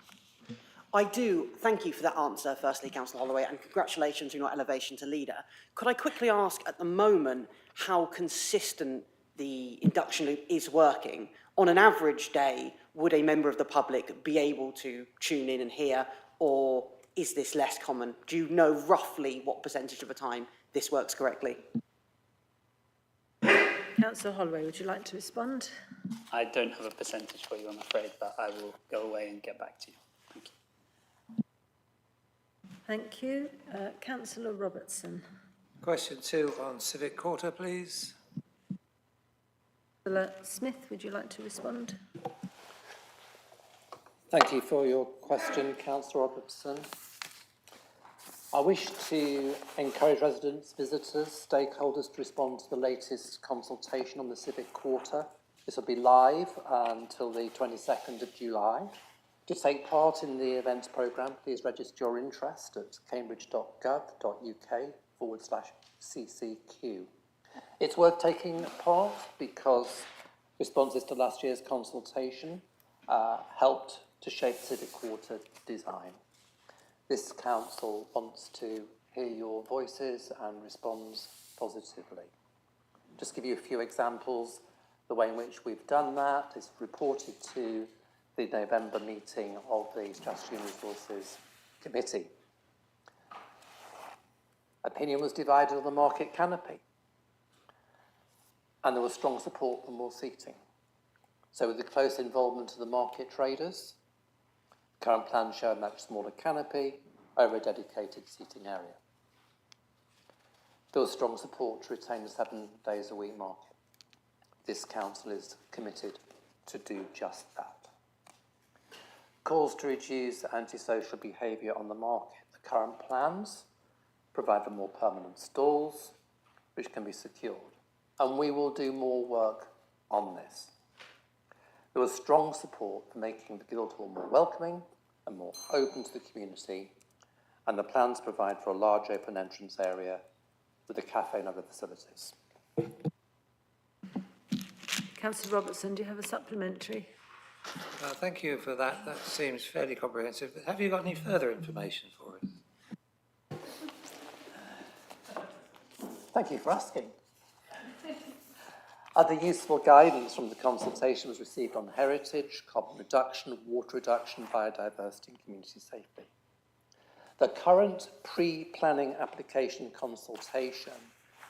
I do. Thank you for that answer, firstly, Councillor Holloway, and congratulations on your elevation to leader. Could I quickly ask, at the moment, how consistent the induction loop is working? On an average day, would a member of the public be able to tune in and hear, or is this less common? Do you know roughly what percentage of the time this works correctly? Councillor Holloway, would you like to respond? I don't have a percentage for you, I'm afraid, but I will go away and get back to you. Thank you. Thank you. Councillor Robertson. Question 2 on Civic Quarter, please. Councillor Smith, would you like to respond? Thank you for your question, Councillor Robertson. I wish to encourage residents, visitors, stakeholders to respond to the latest consultation on the Civic Quarter. This will be live until the 22nd of July. To take part in the events programme, please register your interest at cambridge.gov.uk/CCQ. It's worth taking part because responses to last year's consultation helped to shape Civic Quarter design. This council wants to hear your voices and responds positively. Just give you a few examples. The way in which we've done that is reported to the November meeting of the Strategy and Resources Committee. Opinion was divided on the market canopy, and there was strong support for more seating. So with the close involvement of the market traders, current plans show a much smaller canopy over a dedicated seating area. There was strong support to retain the 7 days a week market. This council is committed to do just that. Calls to reduce antisocial behaviour on the market. The current plans provide for more permanent stalls, which can be secured. And we will do more work on this. There was strong support for making the Guildhall more welcoming and more open to the community, and the plans provide for a large open entrance area with a cafe and other facilities. Councillor Robertson, do you have a supplementary? Thank you for that. That seems fairly comprehensive. Have you got any further information for us? Thank you for asking. Other useful guidance from the consultation was received on heritage, carbon reduction, water reduction, biodiversity and community safety. The current pre-planning application consultation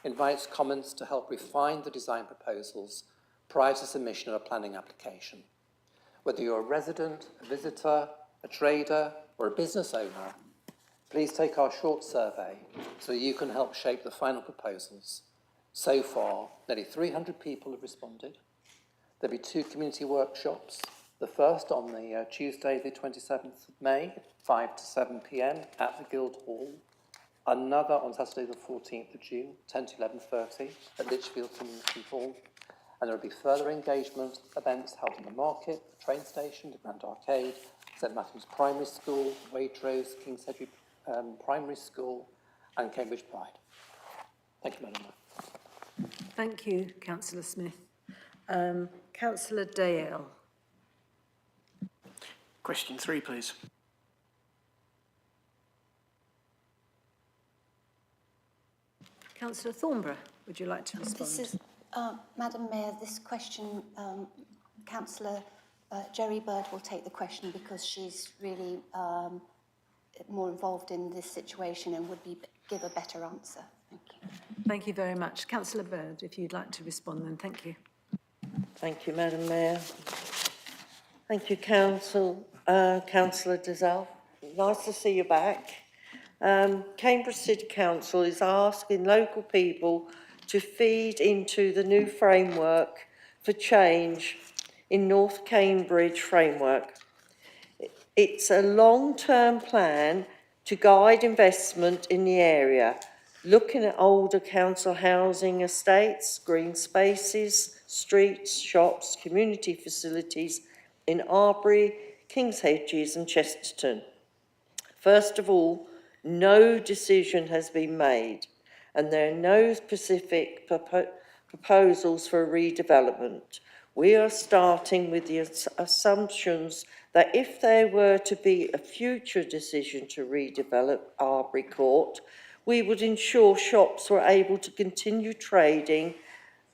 invites comments to help refine the design proposals prior to submission of a planning application. Whether you're a resident, a visitor, a trader or a business owner, please take our short survey so you can help shape the final proposals. So far, nearly 300 people have responded. There'll be 2 community workshops. The first on the Tuesday, the 27th of May, 5 to 7 p.m. at the Guildhall. Another on Saturday, the 14th of June, 10 to 11:30 at Lichfield Community Hall. And there will be further engagement events held in the market, the train station, the Grand Arcade, St Matthew's Primary School, Waitrose, King's Hedge Primary School, and Cambridge Pride. Thank you, Madam Mayor. Thank you, Councillor Smith. Councillor Dale. Question 3, please. Councillor Thornborough, would you like to respond? This is, Madam Mayor, this question, Councillor Jerry Bird will take the question because she's really more involved in this situation and would give a better answer. Thank you. Thank you very much. Councillor Bird, if you'd like to respond then, thank you. Thank you, Madam Mayor. Thank you, Councillor Dizelle. Nice to see you back. Cambridge City Council is asking local people to feed into the new framework for change in North Cambridge framework. It's a long-term plan to guide investment in the area, looking at older council housing estates, green spaces, streets, shops, community facilities in Arbury, King's Hedges and Chesterton. First of all, no decision has been made and there are no specific proposals for redevelopment. We are starting with the assumptions that if there were to be a future decision to redevelop Arbury Court, we would ensure shops were able to continue trading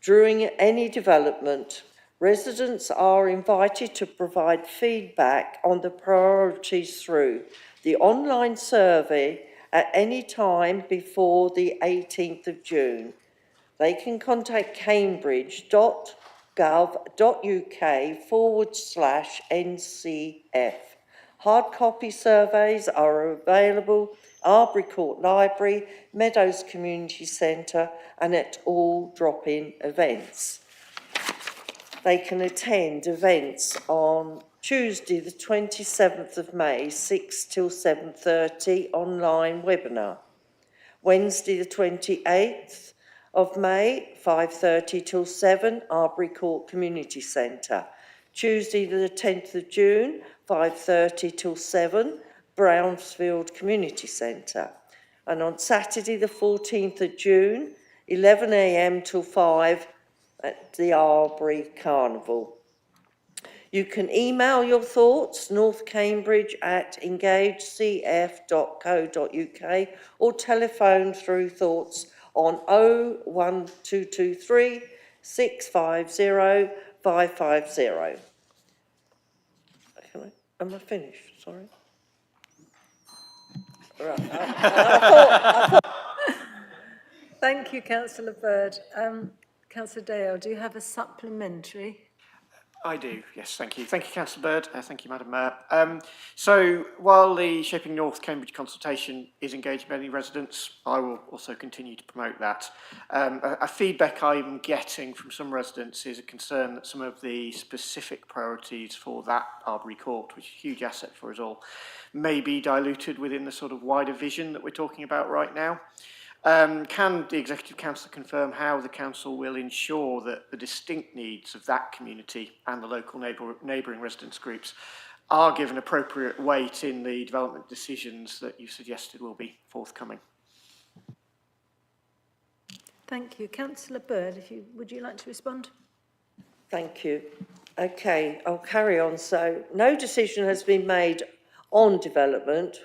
during any development. Residents are invited to provide feedback on the priorities through the online survey at any time before the 18th of June. They can contact cambridge.gov.uk/NCF. Hard copy surveys are available Arbury Court Library, Meadows Community Centre and at all drop-in events. They can attend events on Tuesday the 27th of May, 6 till 7:30 online webinar. Wednesday the 28th of May, 5:30 till 7, Arbury Court Community Centre. Tuesday the 10th of June, 5:30 till 7, Brownsfield Community Centre. And on Saturday the 14th of June, 11 a.m. till 5 at the Arbury Carnival. You can email your thoughts, northcambridge@engagecf.co.uk or telephone through thoughts on 01223 650 550. Am I finished? Sorry. Right. I thought... Thank you, Councillor Bird. Councillor Dale, do you have a supplementary? I do, yes, thank you. Thank you, Councillor Bird. Thank you, Madam Mayor. So while the Shaping North Cambridge consultation is engaging many residents, I will also continue to promote that. A feedback I'm getting from some residents is a concern that some of the specific priorities for that Arbury Court, which is a huge asset for us all, may be diluted within the sort of wider vision that we're talking about right now. Can the Executive Council confirm how the Council will ensure that the distinct needs of that community and the local neighbouring residents groups are given appropriate weight in the development decisions that you've suggested will be forthcoming? Thank you. Councillor Bird, would you like to respond? Thank you. Okay, I'll carry on. So, no decision has been made on development.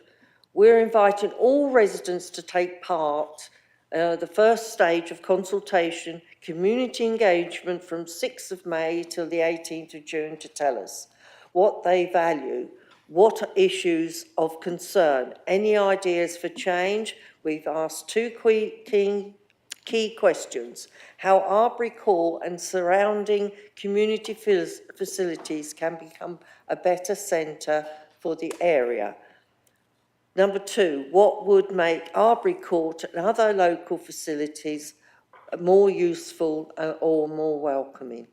We're inviting all residents to take part, the first stage of consultation, community engagement from 6th of May till the 18th of June to tell us what they value, what are issues of concern, any ideas for change. We've asked 2 key questions: how Arbury Court and surrounding community facilities can become a better centre for the area? Number 2, what would make Arbury Court and other local facilities more useful or more welcoming?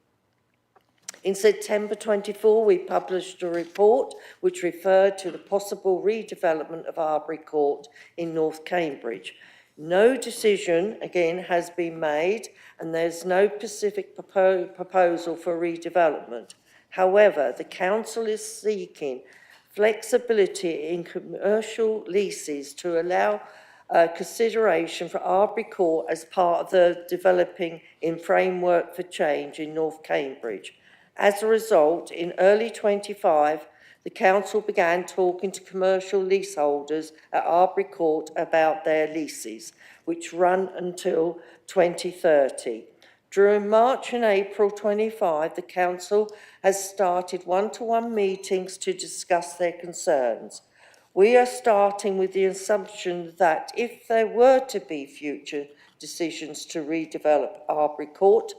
In September 24, we published a report which referred to the possible redevelopment of Arbury Court in North Cambridge. No decision, again, has been made, and there's no specific proposal for redevelopment. However, the council is seeking flexibility in commercial leases to allow consideration for Arbury Court as part of the developing in framework for change in North Cambridge. As a result, in early 25, the council began talking to commercial leaseholders at Arbury Court about their leases, which run until 2030. During March and April 25, the council has started one-to-one meetings to discuss their concerns. We are starting with the assumption that if there were to be future decisions to redevelop Arbury Court,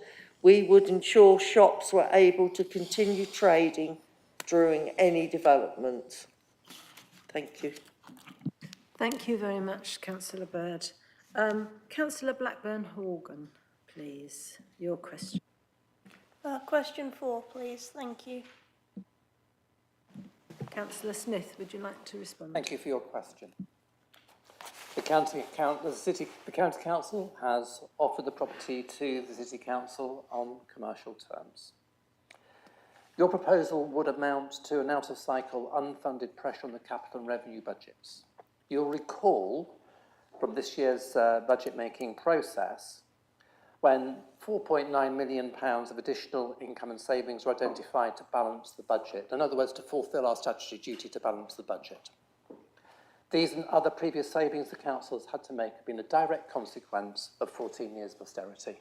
we would ensure shops were able to continue trading during any development. Thank you. Thank you very much, Councillor Bird. Councillor Blackburn-Horgan, please, your question. Question 4, please. Thank you. Councillor Smith, would you like to respond? Thank you for your question. The county council has offered the property to the city council on commercial terms. Your proposal would amount to an out-of-cycle unfunded pressure on the capital and revenue budgets. You'll recall from this year's budget-making process when £4.9 million of additional income and savings were identified to balance the budget. In other words, to fulfil our statutory duty to balance the budget. These and other previous savings the council has had to make have been a direct consequence of 14 years of austerity.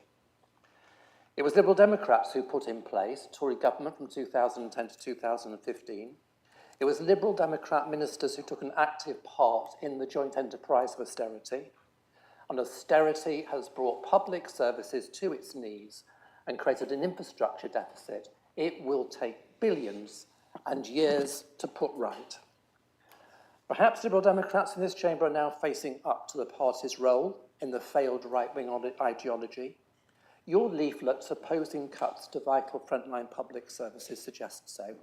It was Liberal Democrats who put in place Tory government from 2010 to 2015. It was Liberal Democrat ministers who took an active part in the joint enterprise of austerity. And austerity has brought public services to its knees and created an infrastructure deficit it will take billions and years to put right. Perhaps Liberal Democrats in this chamber are now facing up to the party's role in the failed right-wing ideology. Your leaflets opposing cuts to vital frontline public services suggest so.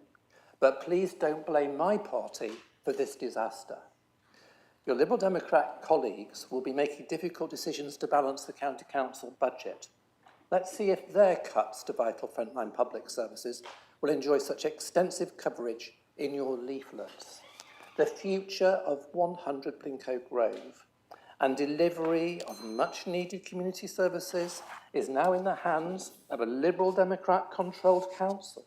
But please don't blame my party for this disaster. Your Liberal Democrat colleagues will be making difficult decisions to balance the county council budget. Let's see if their cuts to vital frontline public services will enjoy such extensive coverage in your leaflets. The future of 100 Blincoe Grove and delivery of much-needed community services is now in the hands of a Liberal Democrat-controlled council.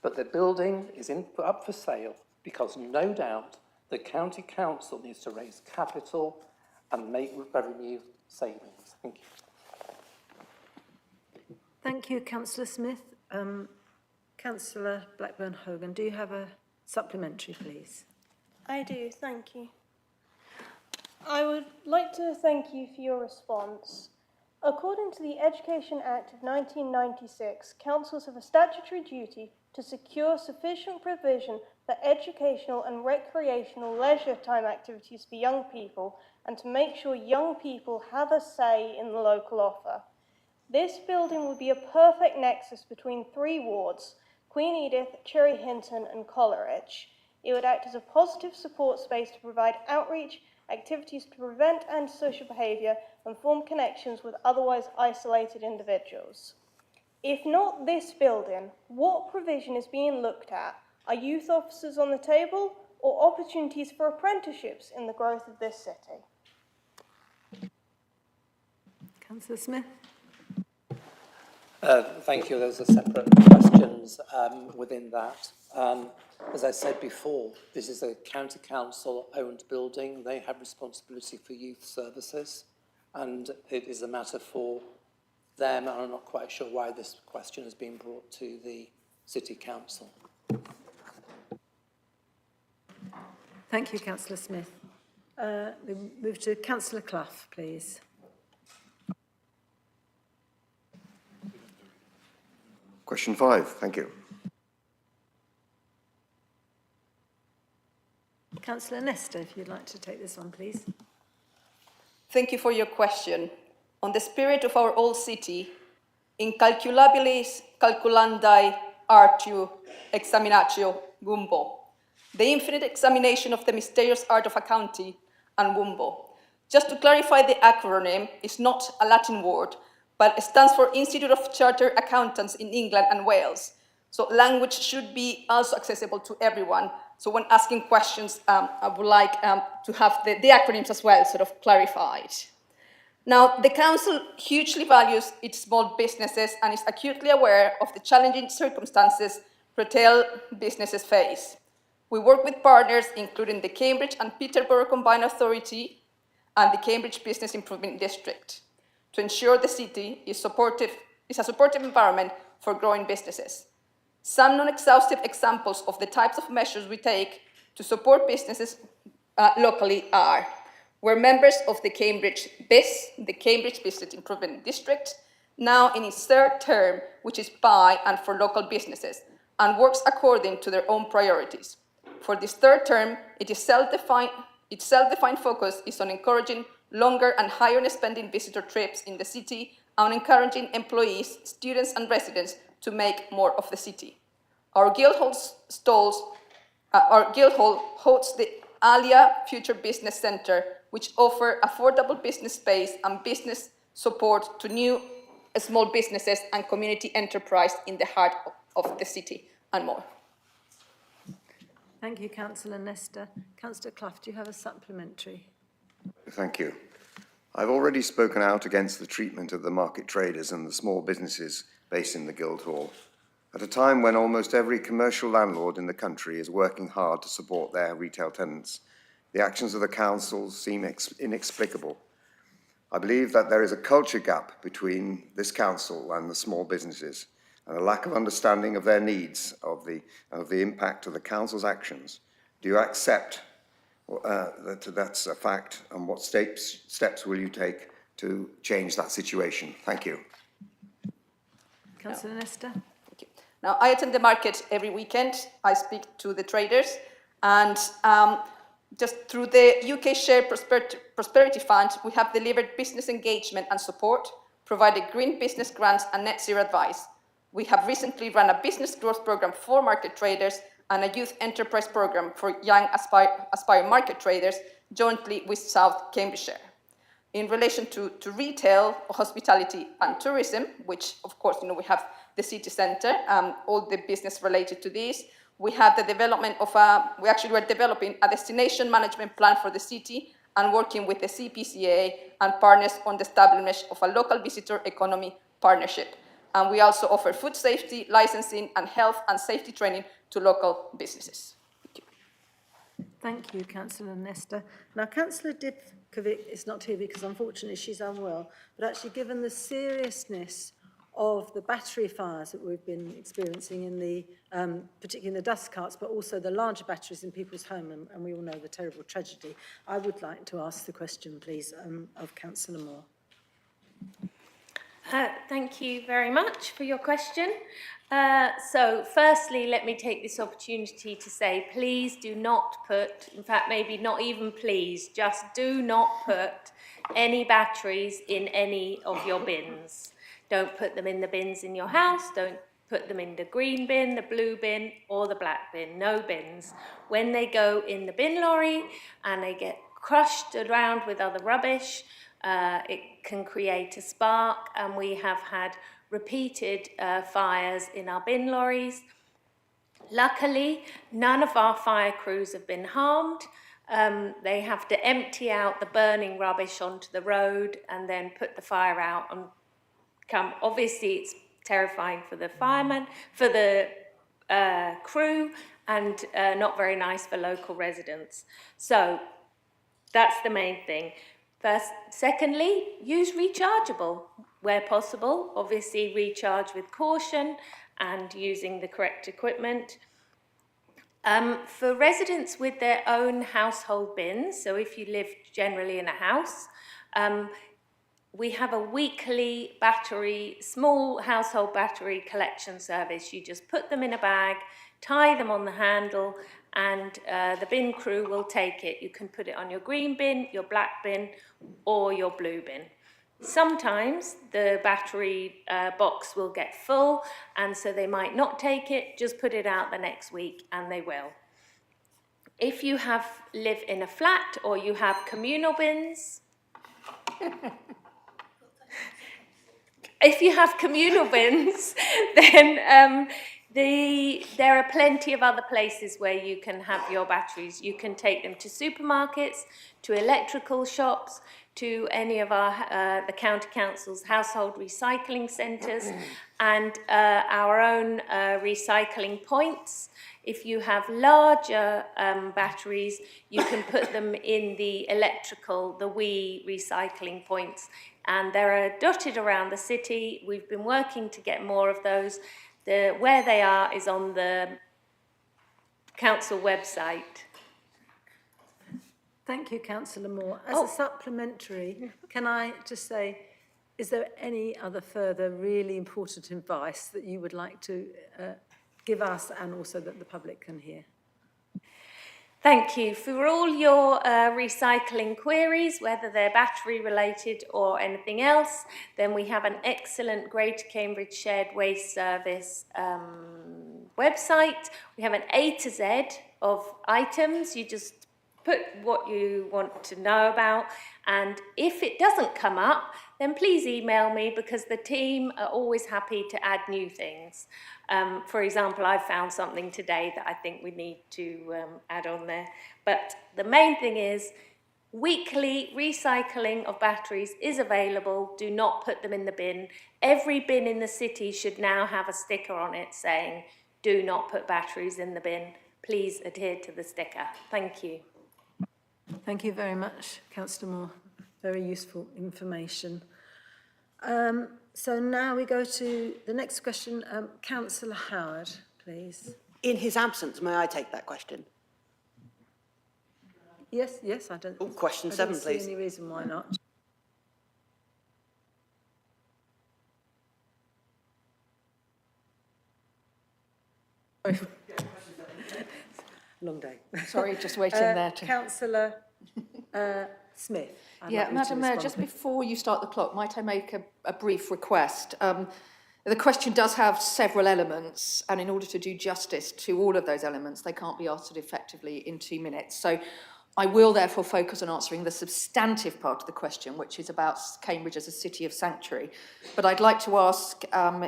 But the building is up for sale because, no doubt, the county council needs to raise capital and make revenue savings. Thank you. Thank you, Councillor Smith. Councillor Blackburn-Horgan, do you have a supplementary, please? I do, thank you. I would like to thank you for your response. According to the Education Act of 1996, councils have a statutory duty to secure sufficient provision for educational and recreational leisure time activities for young people and to make sure young people have a say in the local offer. This building would be a perfect nexus between 3 wards, Queen Edith, Cherry Hinton and Coleridge. It would act as a positive support space to provide outreach, activities to prevent antisocial behaviour and form connections with otherwise isolated individuals. If not this building, what provision is being looked at? Are youth officers on the table or opportunities for apprenticeships in the growth of this city? Councillor Smith. Thank you. Those are separate questions within that. As I said before, this is a county council owned building. They have responsibility for youth services and it is a matter for them, and I'm not quite sure why this question has been brought to the City Council. Thank you, Councillor Smith. We move to Councillor Clough, please. Question 5, thank you. Councillor Nestor, if you'd like to take this one, please. Thank you for your question. On the spirit of our old city, incalculabilis calculandae artiu examinatio wumbo, the infinite examination of the mysterious art of accounting and wumbo. Just to clarify, the acronym is not a Latin word, but it stands for Institute of Chartered Accountants in England and Wales. So language should be also accessible to everyone. So when asking questions, I would like to have the acronyms as well sort of clarified. Now, the Council hugely values its small businesses and is acutely aware of the challenging circumstances retail businesses face. We work with partners, including the Cambridge and Peterborough Combined Authority and the Cambridge Business Improvement District, to ensure the city is a supportive environment for growing businesses. Some non-exhaustive examples of the types of measures we take to support businesses locally are: we're members of the Cambridge BIS, the Cambridge Business Improvement District, now in its third term, which is by and for local businesses, and works according to their own priorities. For this third term, its self-defined focus is on encouraging longer and higher spending visitor trips in the city and encouraging employees, students, and residents to make more of the city. Our Guildhall hosts the Alia Future Business Centre, which offer affordable business space and business support to new small businesses and community enterprise in the heart of the city, and more. Thank you, Councillor Nestor. Councillor Clough, do you have a supplementary? Thank you. I've already spoken out against the treatment of the market traders and the small businesses based in the Guildhall. At a time when almost every commercial landlord in the country is working hard to support their retail tenants, the actions of the council seem inexplicable. I believe that there is a culture gap between this council and the small businesses, and a lack of understanding of their needs, of the impact of the council's actions. Do you accept that that's a fact, and what steps will you take to change that situation? Thank you. Councillor Nestor. Thank you. Now, I attend the market every weekend. I speak to the traders, and just through the UK Share Prosperity Fund, we have delivered business engagement and support, provided green business grants and net zero advice. We have recently run a business growth program for market traders and a youth enterprise program for young aspiring market traders, jointly with South Cambridgeshire. In relation to retail, hospitality and tourism, which of course, we have the city centre, all the business related to this. We have the development of we're developing a destination management plan for the city and working with the CPCA and partners on the establishment of a local visitor economy partnership. And we also offer food safety, licensing and health and safety training to local businesses. Thank you, Councillor Nestor. Now, Councillor Dibkovic is not here because unfortunately she's unwell, but actually given the seriousness of the battery fires that we've been experiencing in the, particularly in the dust carts, but also the larger batteries in people's home, and we all know the terrible tragedy, I would like to ask the question, please, of Councillor Moore. Thank you very much for your question. So firstly, let me take this opportunity to say, please do not put, in fact, maybe not even please, just do not put any batteries in any of your bins. Don't put them in the bins in your house, don't put them in the green bin, the blue bin, or the black bin, no bins. When they go in the bin lorry and they get crushed around with other rubbish, it can create a spark, and we have had repeated fires in our bin lorries. Luckily, none of our fire crews have been harmed. They have to empty out the burning rubbish onto the road and then put the fire out and come. Obviously, it's terrifying for the firemen, for the crew, and not very nice for local residents. So that's the main thing. Secondly, use rechargeable where possible. Obviously, recharge with caution and using the correct equipment. For residents with their own household bins, so if you live generally in a house, we have a weekly small household battery collection service. You just put them in a bag, tie them on the handle, and the bin crew will take it. You can put it on your green bin, your black bin, or your blue bin. Sometimes the battery box will get full, and so they might not take it. Just put it out the next week and they will. If you live in a flat or you have communal bins, if you have communal bins, then there are plenty of other places where you can have your batteries. You can take them to supermarkets, to electrical shops, to any of the county council's household recycling centres, and our own recycling points. If you have larger batteries, you can put them in the WE recycling points, and they're dotted around the city. We've been working to get more of those. Where they are is on the council website. Thank you, Councillor Moore. As a supplementary, can I just say, is there any other further really important advice that you would like to give us and also that the public can hear? Thank you. For all your recycling queries, whether they're battery related or anything else, then we have an excellent Greater Cambridge Shared Waste Service website. We have an A to Z of items. You just put what you want to know about, and if it doesn't come up, then please email me, because the team are always happy to add new things. For example, I found something today that I think we need to add on there. But the main thing is, weekly recycling of batteries is available. Do not put them in the bin. Every bin in the city should now have a sticker on it saying, do not put batteries in the bin. Please adhere to the sticker. Thank you. Thank you very much, Councillor Moore. Very useful information. So now we go to the next question. Councillor Howard, please. In his absence, may I take that question? Yes, I don't. Question 7, please. I don't see any reason why not. Long day. Sorry, just waiting there to... Councillor Smith. Madam Mayor, just before you start the clock, might I make a brief request? The question does have several elements, and in order to do justice to all of those elements, they can't be answered effectively in 2 minutes. So I will therefore focus on answering the substantive part of the question, which is about Cambridge as a city of sanctuary. But I'd like to ask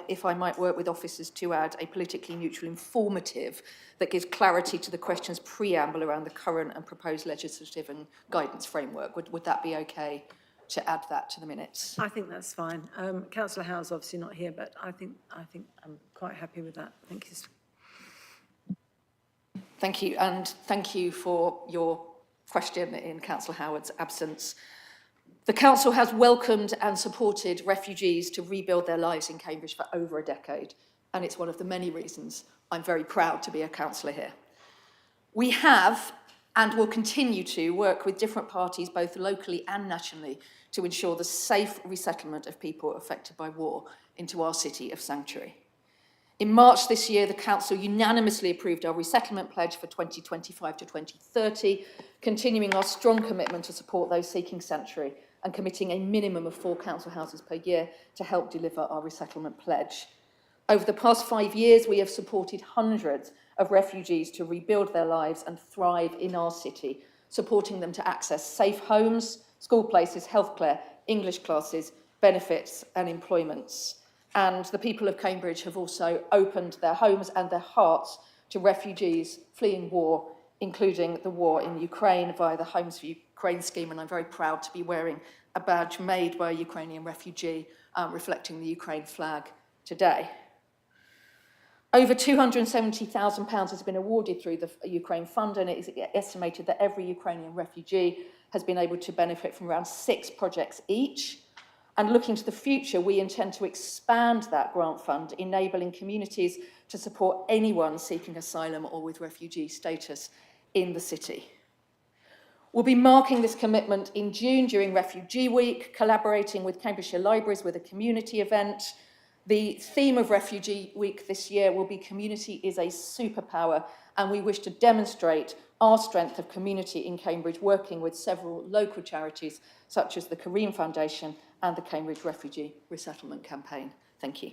if I might work with officers to add a politically neutral informative that gives clarity to the question's preamble around the current and proposed legislative and guidance framework. Would that be okay to add that to the minutes? I think that's fine. Councillor Howe's obviously not here, but I think I'm quite happy with that. Thank you. Thank you, and thank you for your question in Councillor Howard's absence. The Council has welcomed and supported refugees to rebuild their lives in Cambridge for over a decade, and it's one of the many reasons I'm very proud to be a councillor here. We have and will continue to work with different parties, both locally and nationally, to ensure the safe resettlement of people affected by war into our city of sanctuary. In March this year, the Council unanimously approved our resettlement pledge for 2025 to 2030, continuing our strong commitment to support those seeking sanctuary and committing a minimum of 4 council houses per year to help deliver our resettlement pledge. Over the past 5 years, we have supported hundreds of refugees to rebuild their lives and thrive in our city, supporting them to access safe homes, school places, healthcare, English classes, benefits and employments. And the people of Cambridge have also opened their homes and their hearts to refugees fleeing war, including the war in Ukraine via the Homes for Ukraine scheme. And I'm very proud to be wearing a badge made by a Ukrainian refugee reflecting the Ukraine flag today. Over £270,000 has been awarded through the Ukraine Fund, and it is estimated that every Ukrainian refugee has been able to benefit from around 6 projects each. And looking to the future, we intend to expand that grant fund, enabling communities to support anyone seeking asylum or with refugee status in the city. We'll be marking this commitment in June during Refugee Week, collaborating with Cambridgeshire Libraries with a community event, The theme of Refugee Week this year will be Community is a Superpower, and we wish to demonstrate our strength of community in Cambridge, working with several local charities such as the Kareem Foundation and the Cambridge Refugee Resettlement Campaign. Thank you.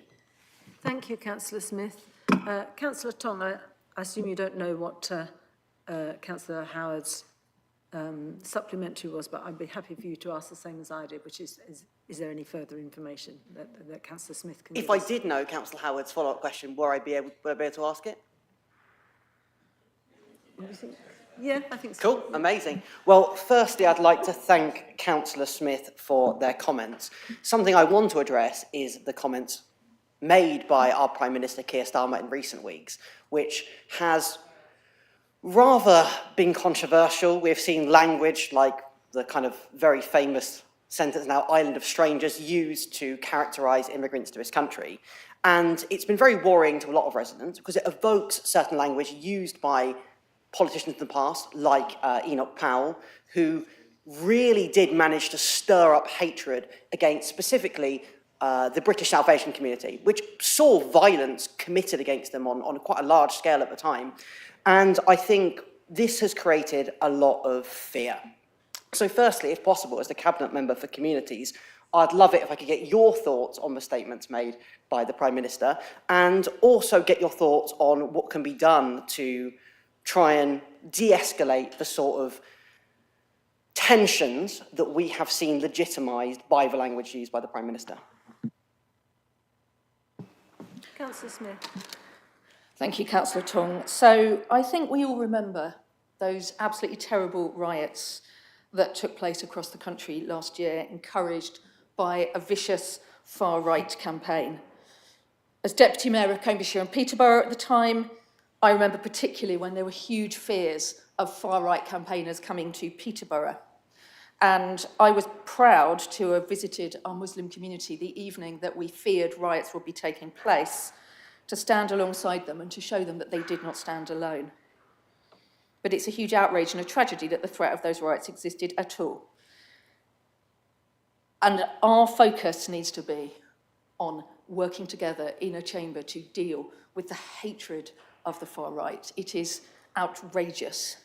Thank you, Councillor Smith. Councillor Tong, I assume you don't know what Councillor Howard's supplementary was, but I'd be happy for you to ask the same as I did, which is there any further information that Councillor Smith can give If I us? did know Councillor Howard's follow-up question, would I be able to ask it? Yeah, I think so. Cool, amazing. Well, firstly, I'd like to thank Councillor Smith for their comments. Something I want to address is the comments made by our Prime Minister Keir Starmer in recent weeks, which has rather been controversial. We've seen language like the kind of very famous sentence now, island of strangers, used to characterise immigrants to this country. And it's been very worrying to a lot of residents because it evokes certain language used by politicians in the past, like Enoch Powell, who really did manage to stir up hatred against specifically the British Salvation community, which saw violence committed against them on quite a large scale at the time. And I think this has created a lot of fear. So firstly, if possible, as the Cabinet Member for Communities, I'd love it if I could get your thoughts on the statements made by the Prime Minister, and also get your thoughts on what can be done to try and de-escalate the sort of tensions that we have seen legitimised by the language used by the Prime Minister. Councillor Smith. Thank you, Councillor Tong. So I think we all remember those absolutely terrible riots that took place across the country last year, encouraged by a vicious far-right campaign. As Deputy Mayor of Cambridgeshire and Peterborough at the time, I remember particularly when there were huge fears of far-right campaigners coming to Peterborough. And I was proud to have visited our Muslim community the evening that we feared riots would be taking place, to stand alongside them and to show them that they did not stand alone. But it's a huge outrage and a tragedy that the threat of those riots existed at all. And our focus needs to be on working together in a chamber to deal with the hatred of the far right. It is outrageous.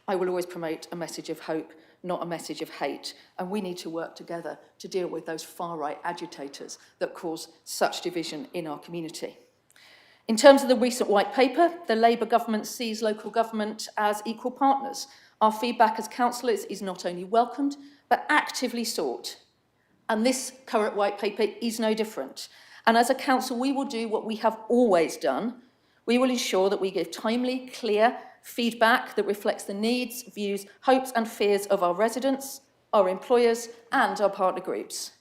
I will always promote a message of hope, not a message of hate, and we need to work together to deal with those far right agitators that cause such division in our community. In terms of the recent white paper, the Labour government sees local government as equal partners. Our feedback as councillors is not only welcomed, but actively sought. And this current white paper is no different. And as a council, we will do what we have always done. We will ensure that we give timely, clear feedback that reflects the needs, views, hopes and fears of our residents, our employers and our partner groups.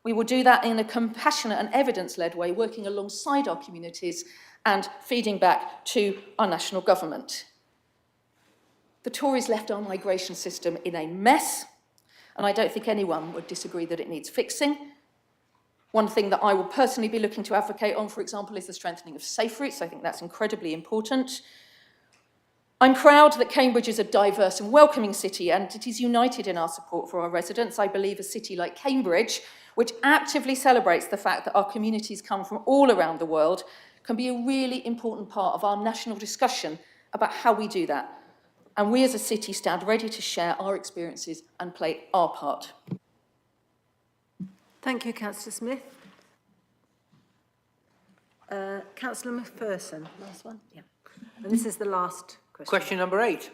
We will do that in a compassionate and evidence-led way, working alongside our communities and feeding back to our national government. The Tories left our migration system in a mess, and I don't think anyone would disagree that it needs fixing. One thing that I will personally be looking to advocate on, for example, is the strengthening of safe routes. I think that's incredibly important. I'm proud that Cambridge is a diverse and welcoming city, and it is united in our support for our residents. I believe a city like Cambridge, which actively celebrates the fact that our communities come from all around the world, can be a really important part of our national discussion about how we do that. And we as a city stand ready to share our experiences and play our part. Thank you, Councillor Smith. Councillor McPherson, last one. Yeah. And this is the last question. Question number 8.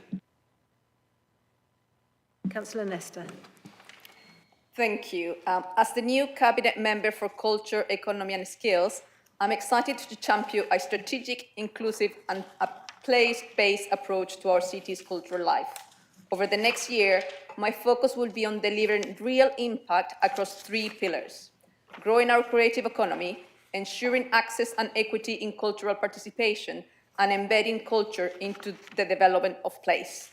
Councillor Nestor. Thank you. As the new Cabinet Member for Culture, Economy and Skills, I'm excited to champion a strategic, inclusive and a place-based approach to our city's cultural life. Over the next year, my focus will be on delivering real impact across 3 pillars: growing our creative economy, ensuring access and equity in cultural participation, and embedding culture into the development of place.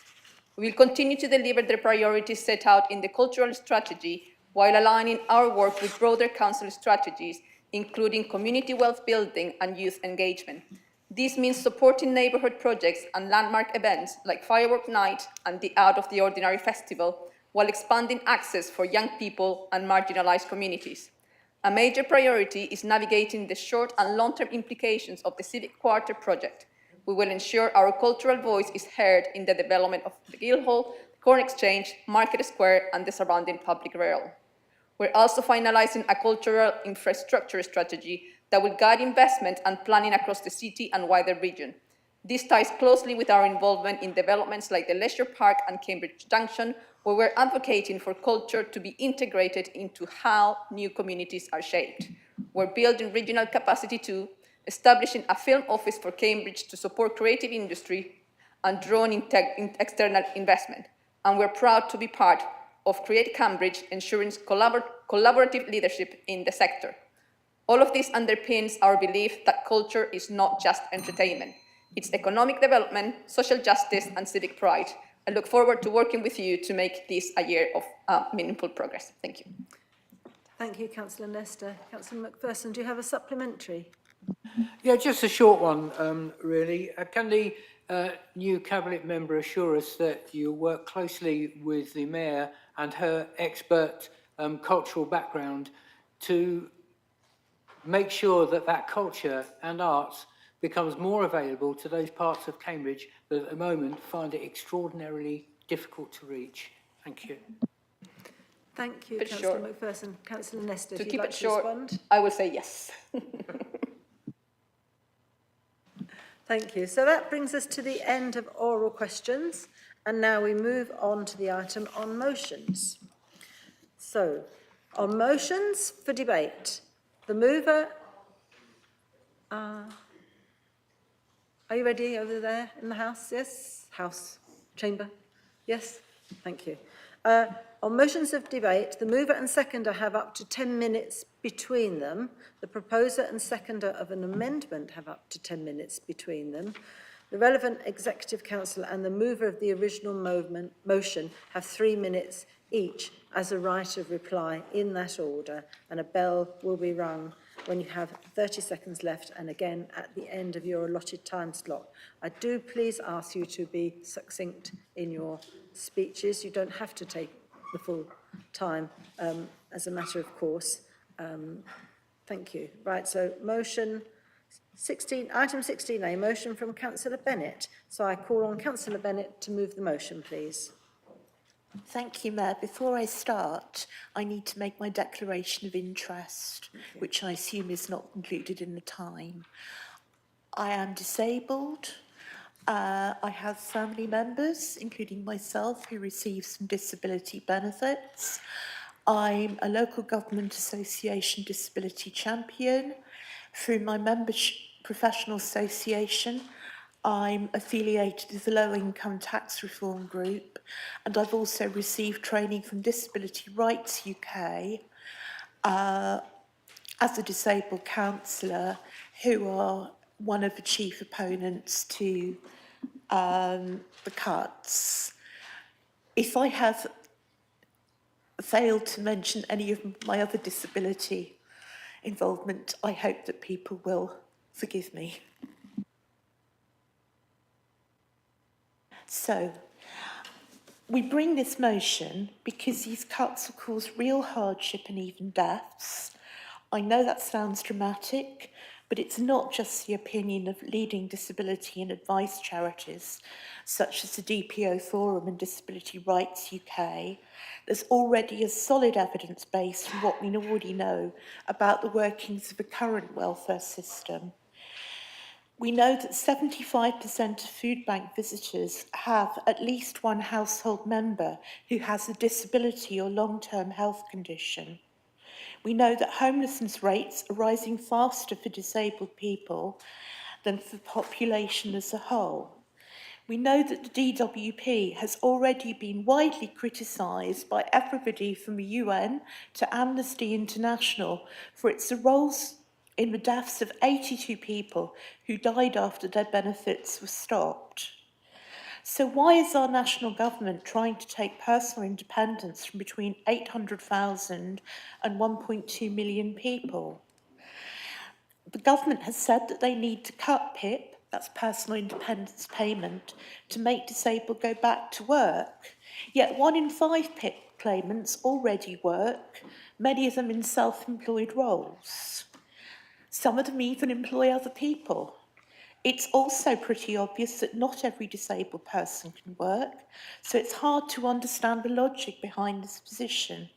We will continue to deliver the priorities set out in the cultural strategy while aligning our work with broader council strategies, including community wealth building and youth engagement. This means supporting neighbourhood projects and landmark events like Firework Night and the Out of the Ordinary Festival, while expanding access for young people and marginalised communities. A major priority is navigating the short and long-term implications of the Civic Quarter project. We will ensure our cultural voice is heard in the development of the Guildhall, Corn Exchange, Market Square, and the surrounding public realm. We're also finalising a cultural infrastructure strategy that will guide investment and planning across the city and wider region. This ties closely with our involvement in developments like the Leisure Park and Cambridge Junction, where we're advocating for culture to be integrated into how new communities are shaped. We're building regional capacity too, establishing a film office for Cambridge to support creative industry and drawing in external investment. And we're proud to be part of Create Cambridge, ensuring collaborative leadership in the sector. All of this underpins our belief that culture is not just entertainment. It's economic development, social justice, and civic pride. I look forward to working with you to make this a year of meaningful progress. Thank you. Thank you, Councillor Nesta. Councillor Macpherson, do you have a supplementary? Yeah, just a short one, really. Can the new Cabinet member assure us that you work closely with the Mayor and her expert cultural background to make sure that that culture and arts becomes more available to those parts of Cambridge that at the moment find it extraordinarily difficult to reach? Thank you. Thank you, But Councillor sure. Macpherson. Councillor Nesta, To if you'd keep like it to short, respond. I will say yes. Thank you. So that brings us to the end of oral questions, and now we move on to the item on motions. So, on motions for debate, the mover... are you ready over there in the House? Yes? House. Chamber? Yes? Thank you. On motions of debate, the mover and seconder have up to 10 minutes between them. The proposer and seconder of an amendment have up to 10 minutes between them. The relevant executive councillor and the mover of the original motion have 3 minutes each as a right of reply in that order, and a bell will be rung when you have 30 seconds left, and again at the end of your allotted time slot. I do please ask you to be succinct in your speeches. You don't have to take the full time as a matter of course. Thank you. Right, so motion 16, item 16A, motion from Councillor Bennett. So I call on Councillor Bennett to move the motion, please. Thank you, Mayor. Before I start, I need to make my declaration of interest, which I assume is not included in the time. I am disabled. I have family members, including myself, who receive some disability benefits. I'm a local government association disability champion. Through my membership professional association, I'm affiliated with the Low Income Tax Reform Group, and I've also received training from Disability Rights UK as a disabled councillor, who are one of the chief opponents to the cuts. If I have failed to mention any of my other disability involvement, I hope that people will forgive me. So, we bring this motion because these cuts will cause real hardship and even deaths. I know that sounds dramatic, but it's not just the opinion of leading disability and advice charities, such as the DPO Forum and Disability Rights UK. There's already a solid evidence base from what we already know about the workings of the current welfare system. We know that 75% of food bank visitors have at least one household member who has a disability or long-term health condition. We know that homelessness rates are rising faster for disabled people than for the population as a whole. We know that the DWP has already been widely criticised by everybody from the UN to Amnesty International for its roles in the deaths of 82 people who died after their benefits were stopped. So why is our national government trying to take personal independence from between 800,000 and 1.2 million people? The government has said that they need to cut PIP, that's personal independence payment, to make disabled go back to work. Yet 1 in 5 PIP claimants already work, many of them in self-employed roles. Some of them even employ other people. It's also pretty obvious that not every disabled person can work, so it's hard to understand the logic behind this position.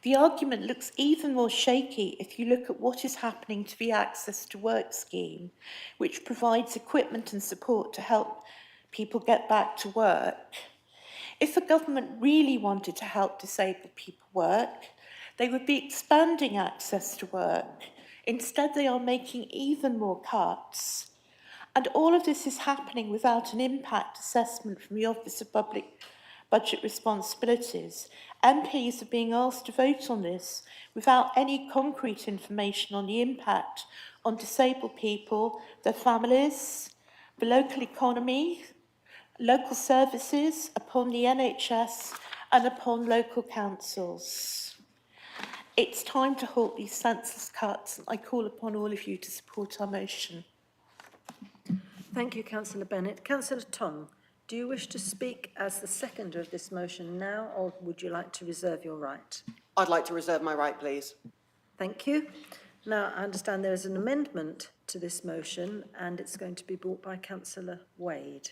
The argument looks even more shaky if you look at what is happening to the Access to Work scheme, which provides equipment and support to help people get back to work. If the government really wanted to help disabled people work, they would be expanding access to work. Instead, they are making even more cuts. And all of this is happening without an impact assessment from the Office of Public Budget Responsibilities. MPs are being asked to vote on this without any concrete information on the impact on disabled people, their families, the local economy, local services, upon the NHS and upon local councils. It's time to halt these senseless cuts, and I call upon all of you to support our motion. Thank you, Councillor Bennett. Councillor Tong, do you wish to speak as the seconder of this motion now, or would you like to reserve your right? I'd like to reserve my right, please. Thank you. Now, I understand there is an amendment to this motion, and it's going to be brought by Councillor Wade.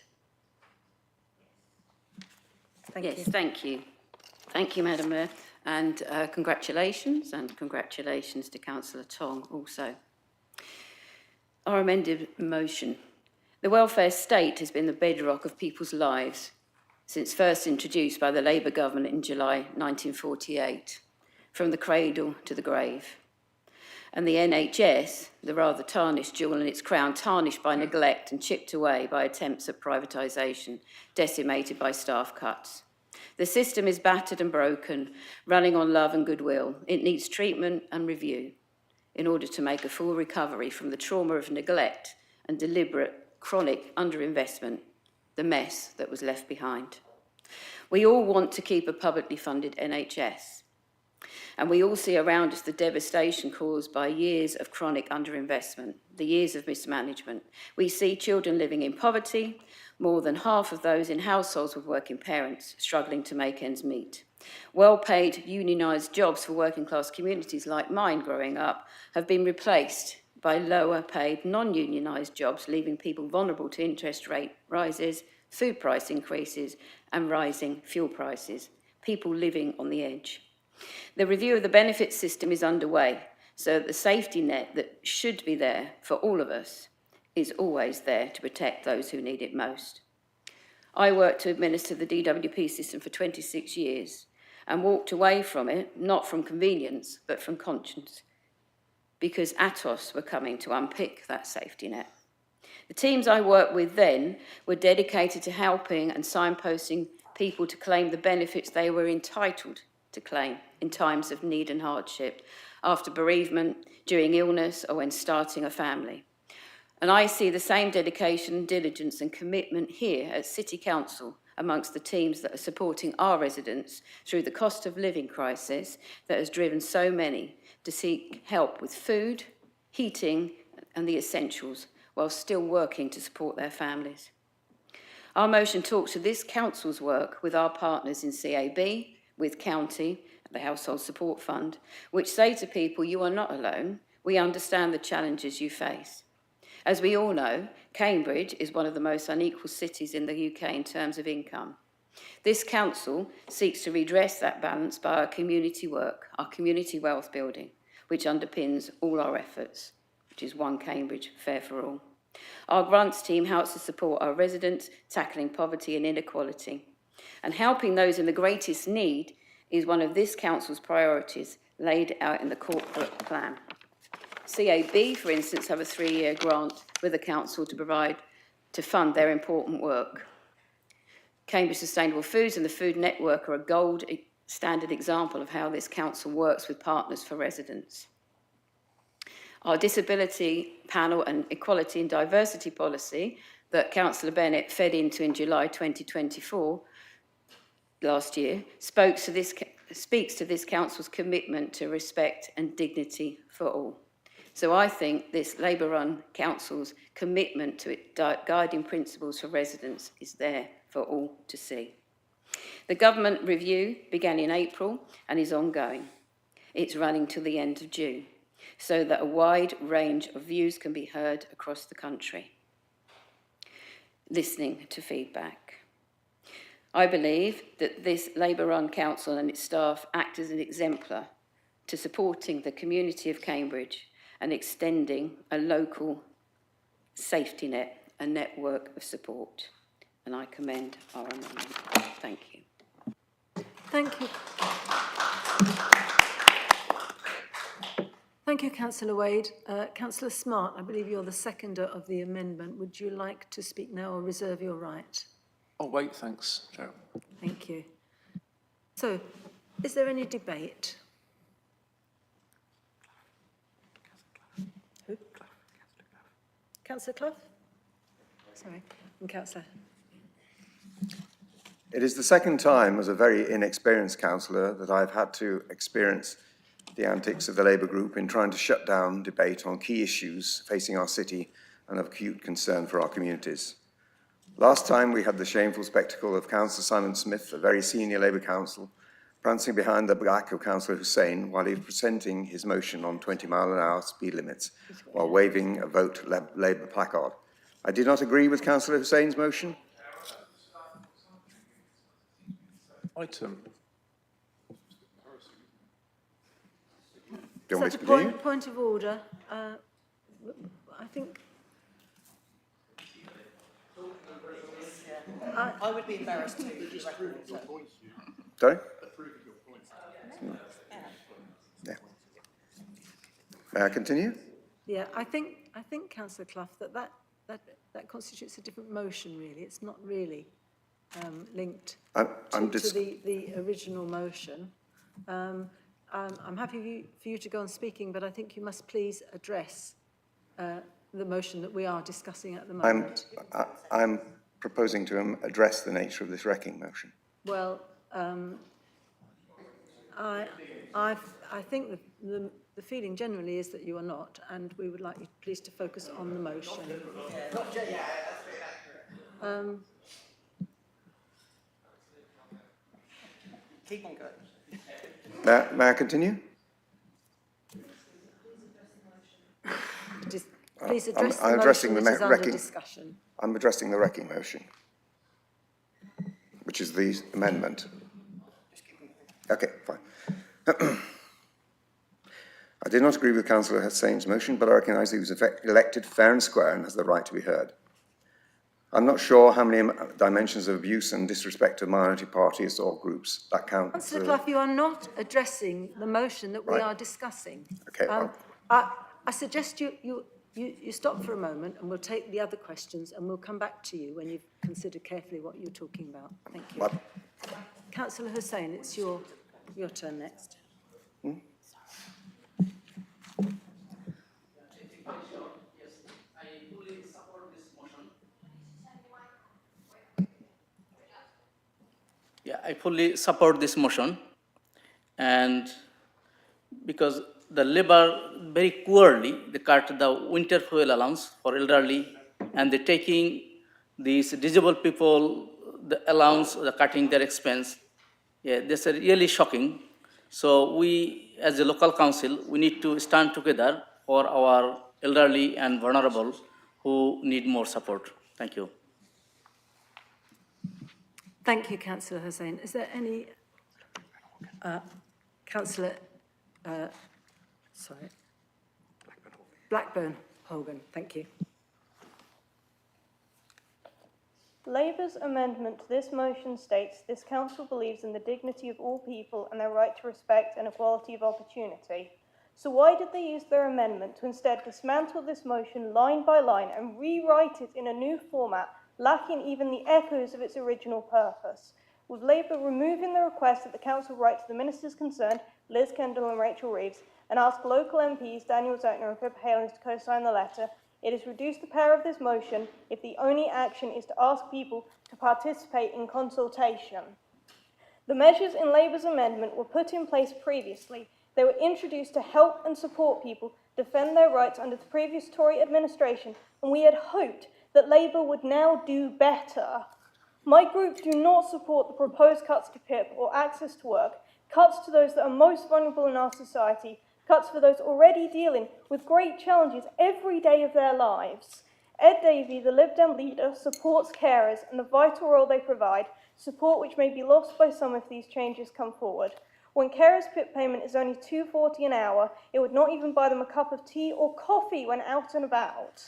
Yes, thank you. Thank you, Madam Mayor, and congratulations to Councillor Tong also. Our amended motion. The welfare state has been the bedrock of people's lives since first introduced by the Labour government in July 1948, from the cradle to the grave. And the NHS, the rather tarnished jewel in its crown, tarnished by neglect and chipped away by attempts at privatisation, decimated by staff cuts. The system is battered and broken, running on love and goodwill. It needs treatment and review in order to make a full recovery from the trauma of neglect and deliberate chronic underinvestment, the mess that was left behind. We all want to keep a publicly funded NHS, and we all see around us the devastation caused by years of chronic underinvestment, the years of mismanagement. We see children living in poverty, more than half of those in households with working parents struggling to make ends meet. Well-paid unionised jobs for working class communities like mine growing up have been replaced by lower paid non-unionised jobs, leaving people vulnerable to interest rate rises, food price increases and rising fuel prices, people living on the edge. The review of the benefits system is underway, so that the safety net that should be there for all of us is always there to protect those who need it most. I worked to administer the DWP system for 26 years and walked away from it, not from convenience, but from conscience, because Atos were coming to unpick that safety net. The teams I worked with then were dedicated to helping and signposting people to claim the benefits they were entitled to claim in times of need and hardship, after bereavement, during illness, or when starting a family. And I see the same dedication, diligence and commitment here at City Council amongst the teams that are supporting our residents through the cost of living crisis that has driven so many to seek help with food, heating and the essentials while still working to support their families. Our motion talks to this council's work with our partners in CAB, with County, the Household Support Fund, which say to people, you are not alone, we understand the challenges you face. As we all know, Cambridge is one of the most unequal cities in the UK in terms of income. This council seeks to redress that balance by our community work, our community wealth building, which underpins all our efforts, which is One Cambridge, Fair for All. Our grants team helps to support our residents, tackling poverty and inequality. And helping those in the greatest need is one of this council's priorities laid out in the corporate plan. CAB, for instance, have a 3-year grant with the council to fund their important work. Cambridge Sustainable Foods and the Food Network are a gold standard example of how this council works with partners for residents. Our disability panel and equality and diversity policy that Councillor Bennett fed into in July 2024 last year speaks to this council's commitment to respect and dignity for all. So I think this Labour-run council's commitment to its guiding principles for residents is there for all to see. The government review began in April and is ongoing. It's running till the end of June, so that a wide range of views can be heard across the country. Listening to feedback. I believe that this Labour-run council and its staff act as an exemplar to supporting the community of Cambridge and extending a local safety net, a network of support. And I commend our amendment. Thank you. Thank you. Thank you, Councillor Wade. Councillor Smart, I believe you're the seconder of the amendment. Would you like to speak now or reserve your right? Oh, wait, thanks, Chair. Thank you. So, is there any debate? Who? Councillor Clough? Sorry, and Councillor. It is the second time as a very inexperienced councillor that I've had to experience the antics of the Labour group in trying to shut down debate on key issues facing our city and of acute concern for our communities. Last time we had the shameful spectacle of Councillor Simon Smith, a very senior Labour council, prancing behind the back of Councillor Hussain while he was presenting his motion on 20-mile-an-hour speed limits while waving a Vote Labour placard. I did not agree with Councillor Hussain's motion. Item. Do you want me Such to a continue? point of order. I think. I would be embarrassed too. Sorry? Yeah. May I continue? Yeah, I think Councillor Clough, that constitutes a different motion, really. It's not really linked to the original motion. I'm happy for you to go on speaking, but I think you must please address the motion that we are discussing at the moment. I'm proposing to address the nature of this wrecking motion. Well, I think the feeling generally is that you are not, and we would like you please to focus on the motion. Keep on going. May I continue? Please address I'm the addressing motion the that is under wrecking. discussion. I'm addressing the wrecking motion, which is the amendment. Okay, fine. I did not agree with Councillor Hussain's motion, but I recognise he was elected fair and square and has the right to be heard. I'm not sure how many dimensions of abuse and disrespect of minority parties or groups that count. Councillor Clough, you are not addressing the motion that we are discussing. Okay. Well. I suggest you stop for a moment and we'll take the other questions and we'll come back to you when you've considered carefully what you're talking about. Thank you. What? Councillor Hussain, it's your turn next. Yeah, I fully support this motion, and because the Labour very poorly they cut the winter fuel allowance for elderly, and they're taking these disabled people the allowance, the cutting their expense. Yeah, this is really shocking. So we, as a local council, we need to stand together for our elderly and vulnerable who need more support. Thank you. Thank you, Councillor Hussain. Is there any Councillor Blackburn Hogan? Thank you. Labour's amendment to this motion states this council believes in the dignity of all people and their right to respect and equality of opportunity. So why did they use their amendment to instead dismantle this motion line by line and rewrite it in a new format, lacking even the echoes of its original purpose? With Labour removing the request that the council write to the ministers concerned, Liz Kendall and Rachel Reeves, and ask local MPs Daniel Zechner and Pippa Halens to co-sign the letter, it has reduced the power of this motion if the only action is to ask people to participate in consultation. The measures in Labour's amendment were put in place previously. They were introduced to help and support people defend their rights under the previous Tory administration, and we had hoped that Labour would now do better. My group do not support the proposed cuts to PIP or access to work, cuts to those that are most vulnerable in our society, cuts for those already dealing with great challenges every day of their lives. Ed Davey, the Lib Dem leader, supports carers and the vital role they provide, support which may be lost by some if these changes come forward. When carers' PIP payment is only $2.40 an hour, it would not even buy them a cup of tea or coffee when out and about.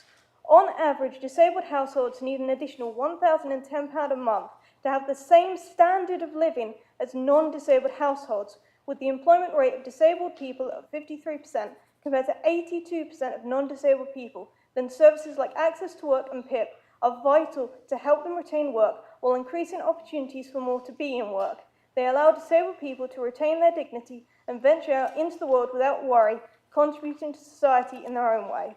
On average, disabled households need an additional £1,010 a month to have the same standard of living as non-disabled households, with the employment rate of disabled people at 53% compared to 82% of non-disabled people. Then services like access to work and PIP are vital to help them retain work while increasing opportunities for more to be in work. They allow disabled people to retain their dignity and venture out into the world without worry, contributing to society in their own way.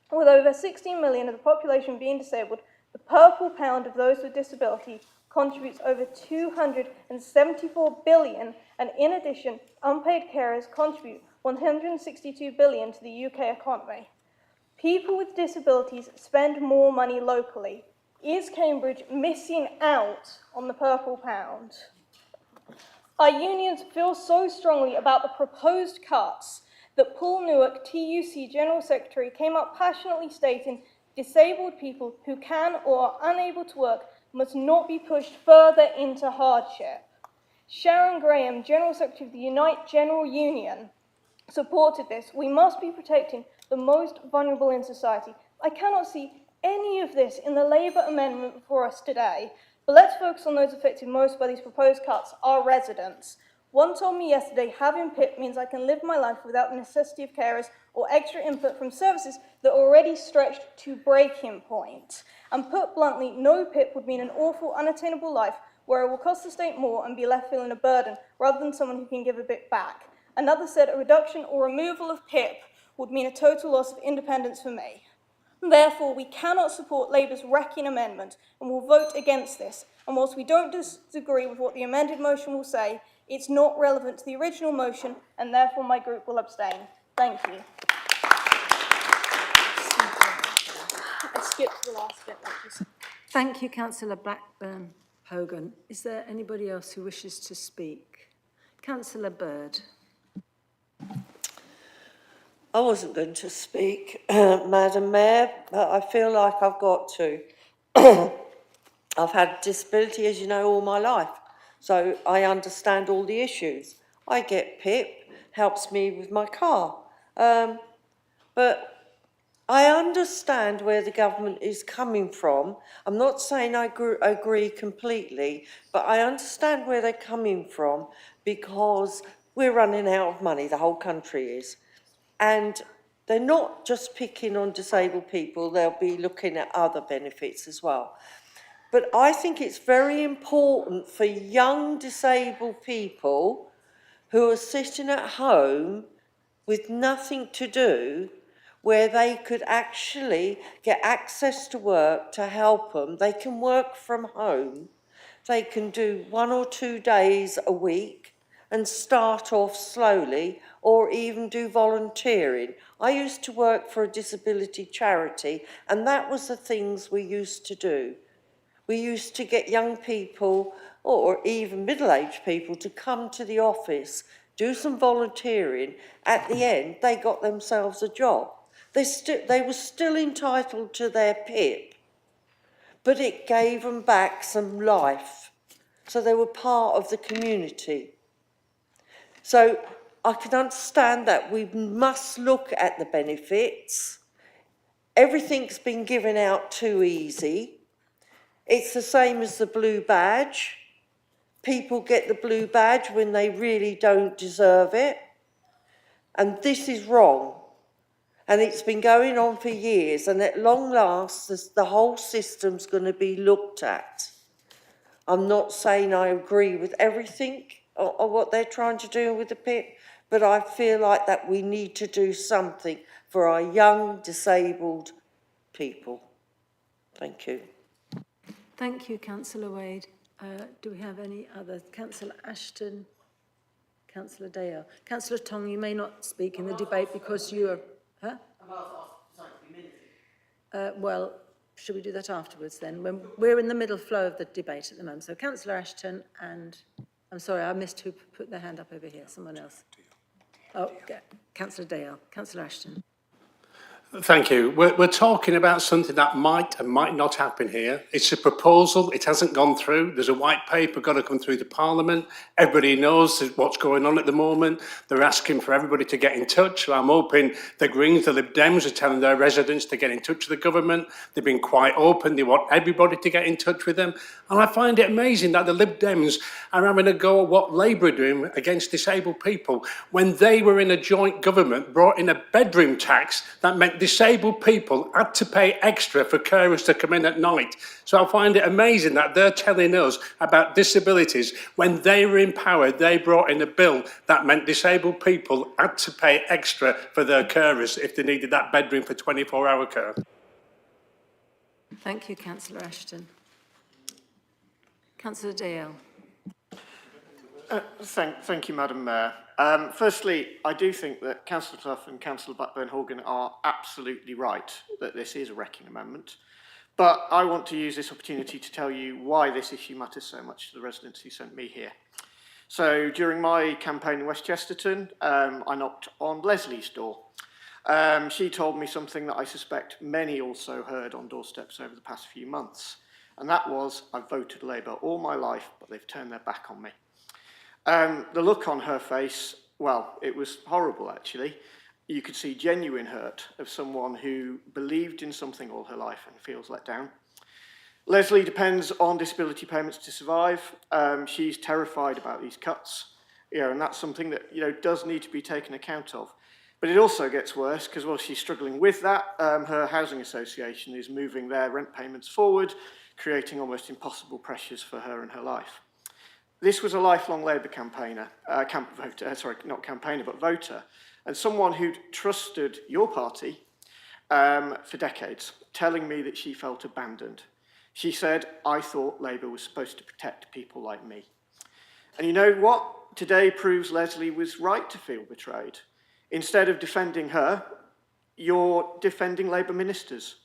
With over 16 million of the population being disabled, the purple pound of those with disability contributes over 274 billion, and in addition, unpaid carers contribute 162 billion to the UK economy. People with disabilities spend more money locally. Is Cambridge missing out on the purple pound? Our unions feel so strongly about the proposed cuts that Paul Newark, TUC General Secretary, came up passionately stating disabled people who can or are unable to work must not be pushed further into hardship. Sharon Graham, General Secretary of the Unite General Union, supported this. We must be protecting the most vulnerable in society. I cannot see any of this in the Labour amendment before us today, but let's focus on those affected most by these proposed cuts, our residents. One told me yesterday, having PIP means I can live my life without the necessity of carers or extra input from services that are already stretched to breaking point. And put bluntly, no PIP would mean an awful, unattainable life where it will cost the state more and be left feeling a burden rather than someone who can give a bit back. Another said a reduction or removal of PIP would mean a total loss of independence for me. Therefore, we cannot support Labour's wrecking amendment and will vote against this. And whilst we don't disagree with what the amended motion will say, it's not relevant to the original motion, and therefore my group will abstain. Thank you. I skipped the last bit. Thank you, Councillor Blackburn-Hogan. Is there anybody else who wishes to speak? Councillor Bird. I wasn't going to speak, Madam Mayor, but I feel like I've got to. I've had disability, as you know, all my life, so I understand all the issues. I get PIP, helps me with my car, but I understand where the government is coming from. I'm not saying I agree completely, but I understand where they're coming from because we're running out of money, the whole country is. And they're not just picking on disabled people, they'll be looking at other benefits as well. But I think it's very important for young disabled people who are sitting at home with nothing to do, where they could actually get access to work to help them. They can work from home. They can do 1 or 2 days a week and start off slowly, or even do volunteering. I used to work for a disability charity, and that was the things we used to do. We used to get young people, or even middle-aged people, to come to the office, do some volunteering. At the end, they got themselves a job. They were still entitled to their PIP, but it gave them back some life. So they were part of the community. So I can understand that we must look at the benefits. Everything's been given out too easy. It's the same as the blue badge. People get the blue badge when they really don't deserve it. And this is wrong. And it's been going on for years, and at long last, the whole system's going to be looked at. I'm not saying I agree with everything or what they're trying to do with the PIP, but I feel like that we need to do something for our young disabled people. Thank you. Thank you, Councillor Wade. Do we have any others? Councillor Ashton, Councillor Dale. Councillor Tong, you may not speak in the debate because you are... Huh? Well, should we do that afterwards then? When we're in the middle flow of the debate at the moment. So Councillor Ashton and, I'm sorry, I missed who put their hand up over here, someone else. Oh, Councillor Dale, Councillor Ashton. Thank you. We're talking about something that might and might not happen here. It's a proposal. It hasn't gone through. There's a white paper got to come through to Parliament. Everybody knows what's going on at the moment. They're asking for everybody to get in touch. So I'm hoping the Greens, the Lib Dems are telling their residents to get in touch with the government. They've been quite open. They want everybody to get in touch with them. And I find it amazing that the Lib Dems are having a go at what Labour are doing against disabled people when they were in a joint government, brought in a bedroom tax that meant disabled people had to pay extra for carers to come in at night. So I find it amazing that they're telling us about disabilities when they were in power. They brought in a bill that meant disabled people had to pay extra for their carers if they needed that bedroom for 24-hour care. Thank you, Councillor Ashton. Councillor Dale. Thank you, Madam Mayor. Firstly, I do think that Councillor Clough and Councillor Blackburn-Horgan are absolutely right that this is a wrecking amendment. But I want to use this opportunity to tell you why this issue matters so much to the residents who sent me here. So during my campaign in West Chesterton, I knocked on Leslie's door. She told me something that I suspect many also heard on doorsteps over the past few months. And that was, I've voted Labour all my life, but they've turned their back on me. The look on her face, well, it was horrible actually. You could see genuine hurt of someone who believed in something all her life and feels let down. Leslie depends on disability payments to survive. She's terrified about these cuts, and that's something that does need to be taken account of. But it also gets worse because while she's struggling with that, her housing association is moving their rent payments forward, creating almost impossible pressures for her and her life. This was a lifelong Labour voter, and someone who'd trusted your party for decades, telling me that she felt abandoned. She said, I thought Labour was supposed to protect people like me. And you know what? Today proves Leslie was right to feel betrayed. Instead of defending her, you're defending Labour ministers.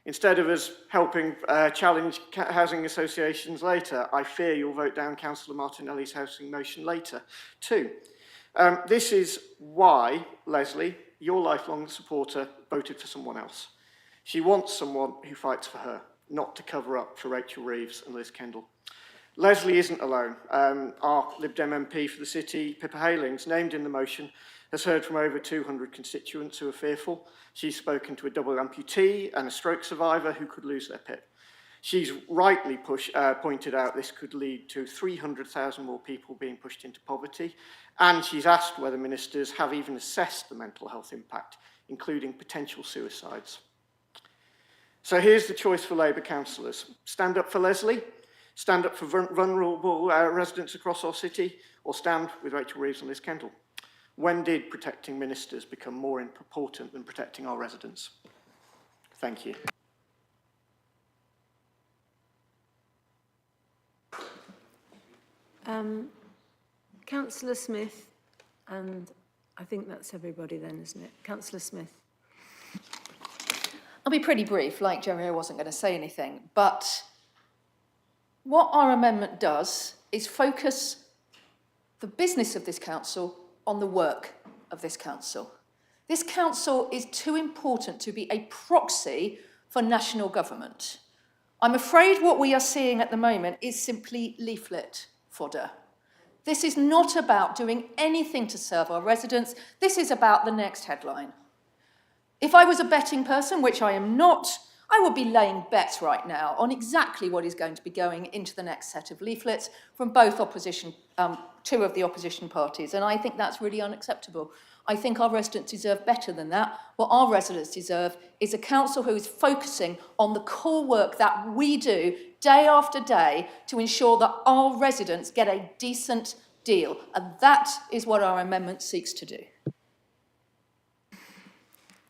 Instead of us helping challenge housing associations later, I fear you'll vote down Councillor Martinelli's housing motion later too. This is why, Leslie, your lifelong supporter, voted for someone else. She wants someone who fights for her, not to cover up for Rachel Reeves and Liz Kendall. Leslie isn't alone. Our Lib Dem MP for the city, Pippa Halings, named in the motion, has heard from over 200 constituents who are fearful. She's spoken to a double amputee and a stroke survivor who could lose their PIP. She's rightly pointed out this could lead to 300,000 more people being pushed into poverty, and she's asked whether ministers have even assessed the mental health impact, including potential suicides. So here's the choice for Labour councillors. Stand up for Leslie, stand up for vulnerable residents across our city, or stand with Rachel Reeves and Liz Kendall. When did protecting ministers become more important than protecting our residents? Thank you. Councillor Smith, and I think that's everybody then, isn't it? Councillor Smith. I'll be pretty brief, like Jerry, I wasn't going to say anything, but what our amendment does is focus the business of this council on the work of this council. This council is too important to be a proxy for national government. I'm afraid what we are seeing at the moment is simply leaflet fodder. This is not about doing anything to serve our residents. This is about the next headline. If I was a betting person, which I am not, I would be laying bets right now on exactly what is going to be going into the next set of leaflets from both two of the opposition parties, and I think that's really unacceptable. I think our residents deserve better than that. What our residents deserve is a council who is focusing on the core work that we do day after day to ensure that our residents get a decent deal, and that is what our amendment seeks to do.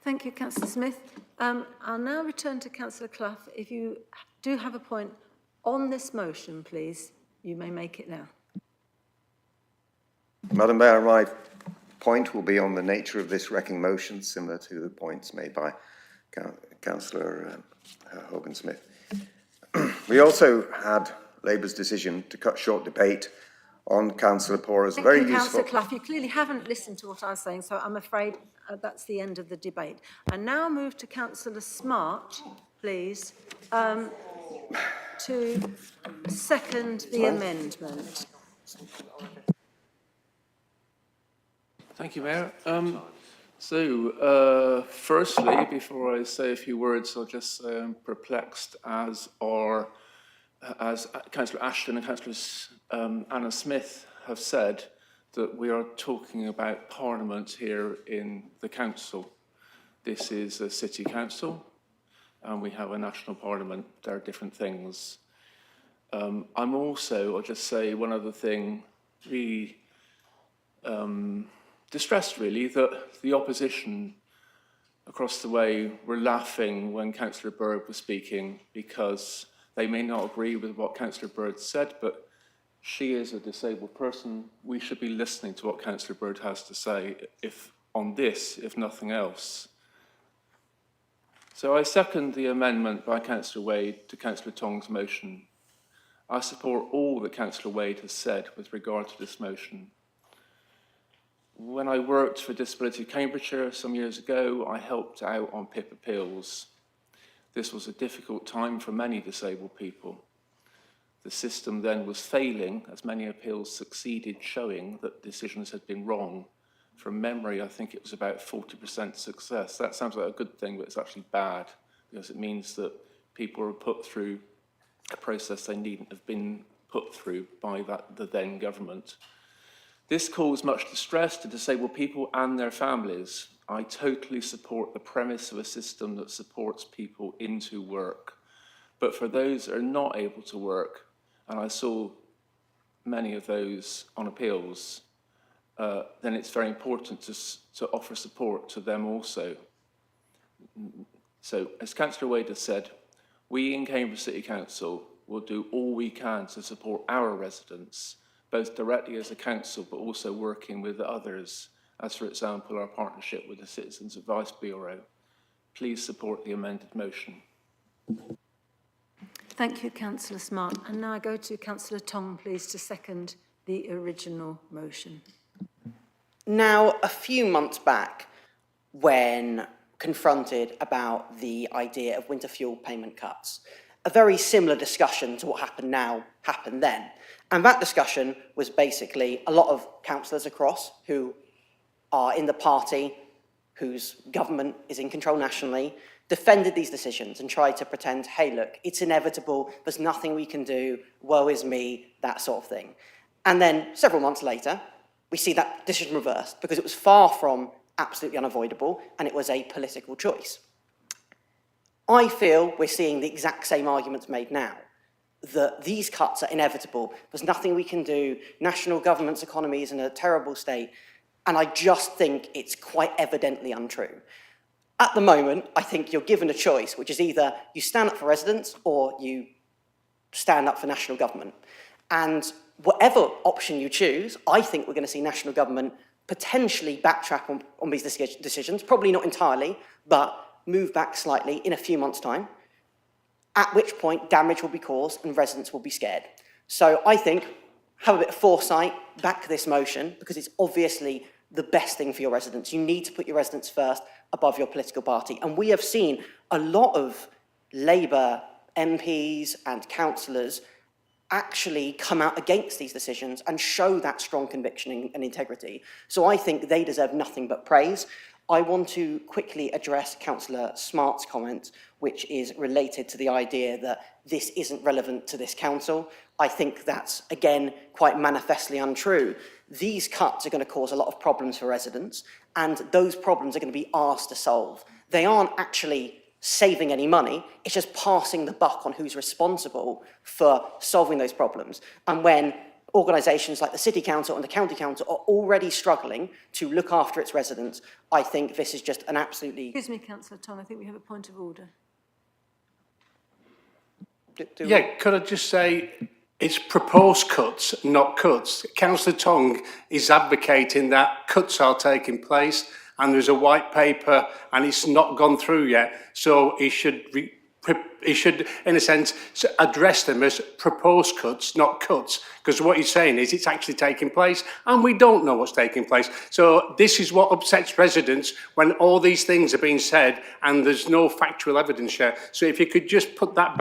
Thank you, Councillor Smith. I'll now return to Councillor Clough. If you do have a point on this motion, please, you may make it now. Madam Mayor, my point will be on the nature of this wrecking motion, similar to the points made by Councillor Hogan-Smith. We also had Labour's decision to cut short debate on Councillor Pora's very Thank you, useful... Councillor Clough. You clearly haven't listened to what I was saying, so I'm afraid that's the end of the debate. I now move to Councillor Smart, please, to second the amendment. Thank you, Mayor. Firstly, before I say a few words, I'll just say I'm perplexed as Councillor Ashton and Councillor Anna Smith have said that we are talking about Parliament here in the Council. This is a City Council and we have a National Parliament. There are different things. I'm also, I'll just say one other thing, really distressed really that the opposition across the way were laughing when Councillor Bird was speaking because they may not agree with what Councillor Bird said, but she is a disabled person. We should be listening to what Councillor Bird has to say on this, if nothing else. So I second the amendment by Councillor Wade to Councillor Tong's motion. I support all that Councillor Wade has said with regard to this motion. When I worked for Disability Cambridgeshire some years ago, I helped out on PIP appeals. This was a difficult time for many disabled people. The system then was failing as many appeals succeeded, showing that decisions had been wrong. From memory, I think it was about 40% success. That sounds like a good thing, but it's actually bad because it means that people are put through a process they needn't have been put through by the then government. This caused much distress to disabled people and their families. I totally support the premise of a system that supports people into work. But for those that are not able to work, and I saw many of those on appeals, then it's very important to offer support to them also. So, as Councillor Wade has said, we in Cambridge City Council will do all we can to support our residents, both directly as a council, but also working with others, as for example, our partnership with the Citizens Advice Bureau. Please support the amended motion. Thank you, Councillor Smart. And now I go to Councillor Tong, please, to second the original motion. Now, a few months back, when confronted about the idea of winter fuel payment cuts, a very similar discussion to what happened now happened then. And that discussion was basically a lot of councillors across who are in the party whose government is in control nationally, defended these decisions and tried to pretend, hey, look, it's inevitable, there's nothing we can do, woe is me, that sort of thing. And then several months later, we see that decision reversed because it was far from absolutely unavoidable and it was a political choice. I feel we're seeing the exact same arguments made now, that these cuts are inevitable, there's nothing we can do, national government's economy is in a terrible state, and I just think it's quite evidently untrue. At the moment, I think you're given a choice, which is either you stand up for residents or you stand up for national government. And whatever option you choose, I think we're going to see national government potentially backtrack on these decisions, probably not entirely, but move back slightly in a few months' time, at which point damage will be caused and residents will be scared. So I think have a bit of foresight, back this motion, because it's obviously the best thing for your residents. You need to put your residents first above your political party. And we have seen a lot of Labour MPs and councillors actually come out against these decisions and show that strong conviction and integrity. So I think they deserve nothing but praise. I want to quickly address Councillor Smart's comment, which is related to the idea that this isn't relevant to this council. I think that's, again, quite manifestly untrue. These cuts are going to cause a lot of problems for residents, and those problems are going to be ours to solve. They aren't actually saving any money, it's just passing the buck on who's responsible for solving those problems. And when organisations like the City Council and the County Council are already struggling to look after its residents, I think this is just an absolutely... Excuse me, Councillor Tong, I think we have a point of order. Yeah, could I just say, it's proposed cuts, not cuts. Councillor Tong is advocating that cuts are taking place and there's a white paper and it's not gone through yet. So he should he should, in a sense, address them as proposed cuts, not cuts, because what he's saying is it's actually taking place, and we don't know what's taking place. So this is what upsets residents when all these things are being said and there's no factual evidence yet. So if you could just put that...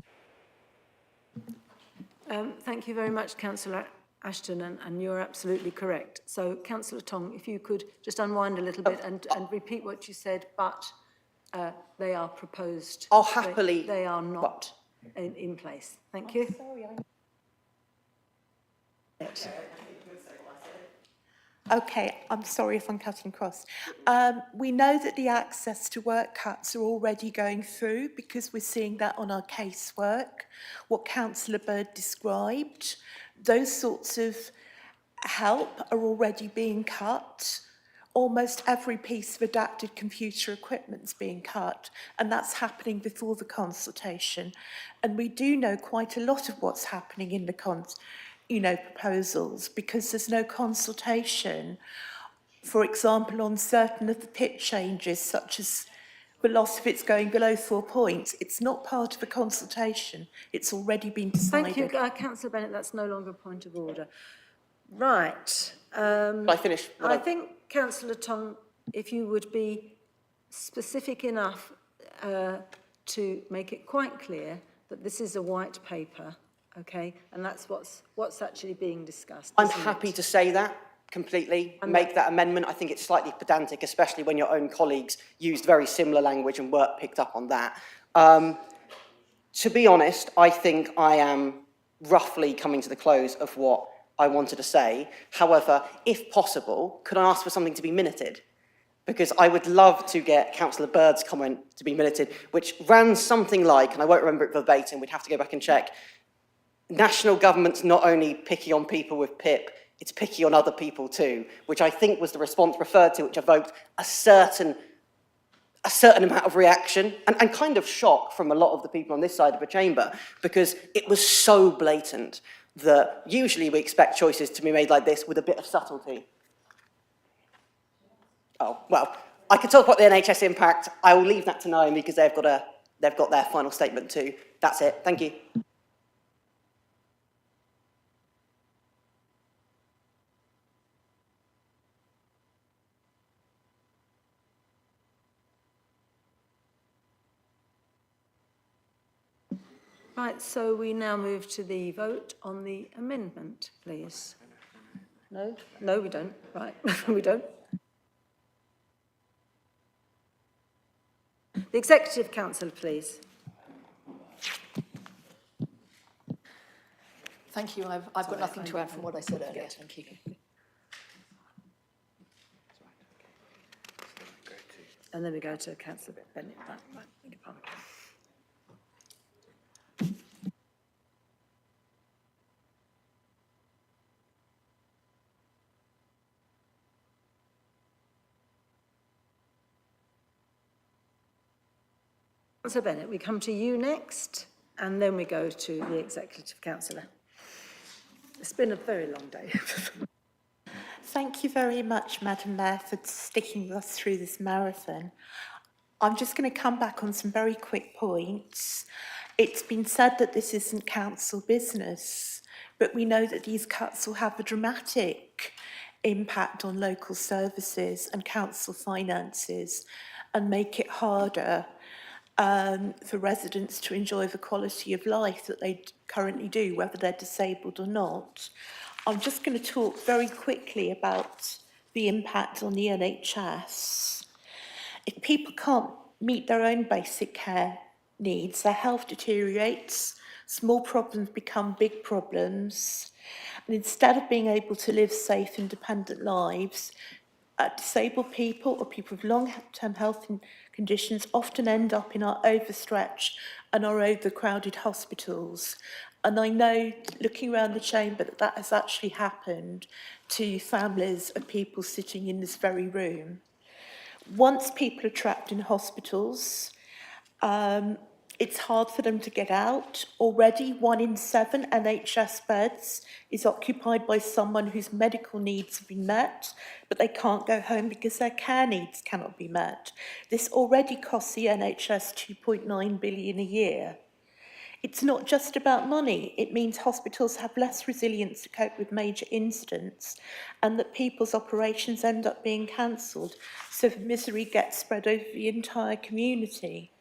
Thank you very much, Councillor Ashton, and you're absolutely correct. So, Councillor Tong, if you could just unwind a little bit and repeat what you said, but they are proposed. I'll happily... They are not in place. Thank you. Okay, I'm sorry if I'm cutting across. We know that the access to work cuts are already going through because we're seeing that on our casework, what Councillor Bird described. Those sorts of help are already being cut. Almost every piece of adapted computer equipment is being cut, and that's happening before the consultation. And we do know quite a lot of what's happening in the proposals, because there's no consultation, for example, on certain of the PIP changes, such as the loss of it's going below 4 points. It's not part of a consultation. It's already been decided. Thank you, Councillor Bennett. That's no longer a point of order. Right. Can I finish? I think, Councillor Tong, if you would be specific enough to make it quite clear that this is a white paper, okay, and that's what's actually being discussed. I'm happy to say that completely, make that amendment. I think it's slightly pedantic, especially when your own colleagues used very similar language and work picked up on that. To be honest, I think I am roughly coming to the close of what I wanted to say. However, if possible, could I ask for something to be minuted? Because I would love to get Councillor Bird's comment to be minuted, which ran something like, and I won't remember it verbatim, we'd have to go back and check, national government's not only picky on people with PIP, it's picky on other people too, which I think was the response referred to, which evoked a certain amount of reaction and kind of shock from a lot of the people on this side of the chamber, because it was so blatant that usually we expect choices to be made like this with a bit of subtlety. Oh, well, I could talk about the NHS impact. I will leave that to Naomi because they've got their final statement too. That's it. Thank you. Right, so we now move to the vote on the amendment, please. No? No, we don't. Right, we don't. The Executive Council, please. Thank you. I've got nothing to add from what I said earlier. Thank you. And then we go to Councillor Bennett. Right, beg your pardon. Councillor Bennett, we come to you next, and then we go to the Executive Councillor. It's been a very long day. Thank you very much, Madam Mayor, for sticking with us through this marathon. I'm just going to come back on some very quick points. It's been said that this isn't council business, but we know that these cuts will have a dramatic impact on local services and council finances and make it harder for residents to enjoy the quality of life that they currently do, whether they're disabled or not. I'm just going to talk very quickly about the impact on the NHS. If people can't meet their own basic care needs, their health deteriorates, small problems become big problems, and instead of being able to live safe, independent lives, disabled people or people with long-term health conditions often end up in our overstretched and our overcrowded hospitals. And I know, looking around the chamber, that that has actually happened to families of people sitting in this very room. Once people are trapped in hospitals, It's hard for them to get out. Already 1 in 7 NHS beds is occupied by someone whose medical needs have been met, but they can't go home because their care needs cannot be met. This already costs the NHS 2.9 billion a year. It's not just about money. It means hospitals have less resilience to cope with major incidents and that people's operations end up being cancelled, so the misery gets spread over the entire community.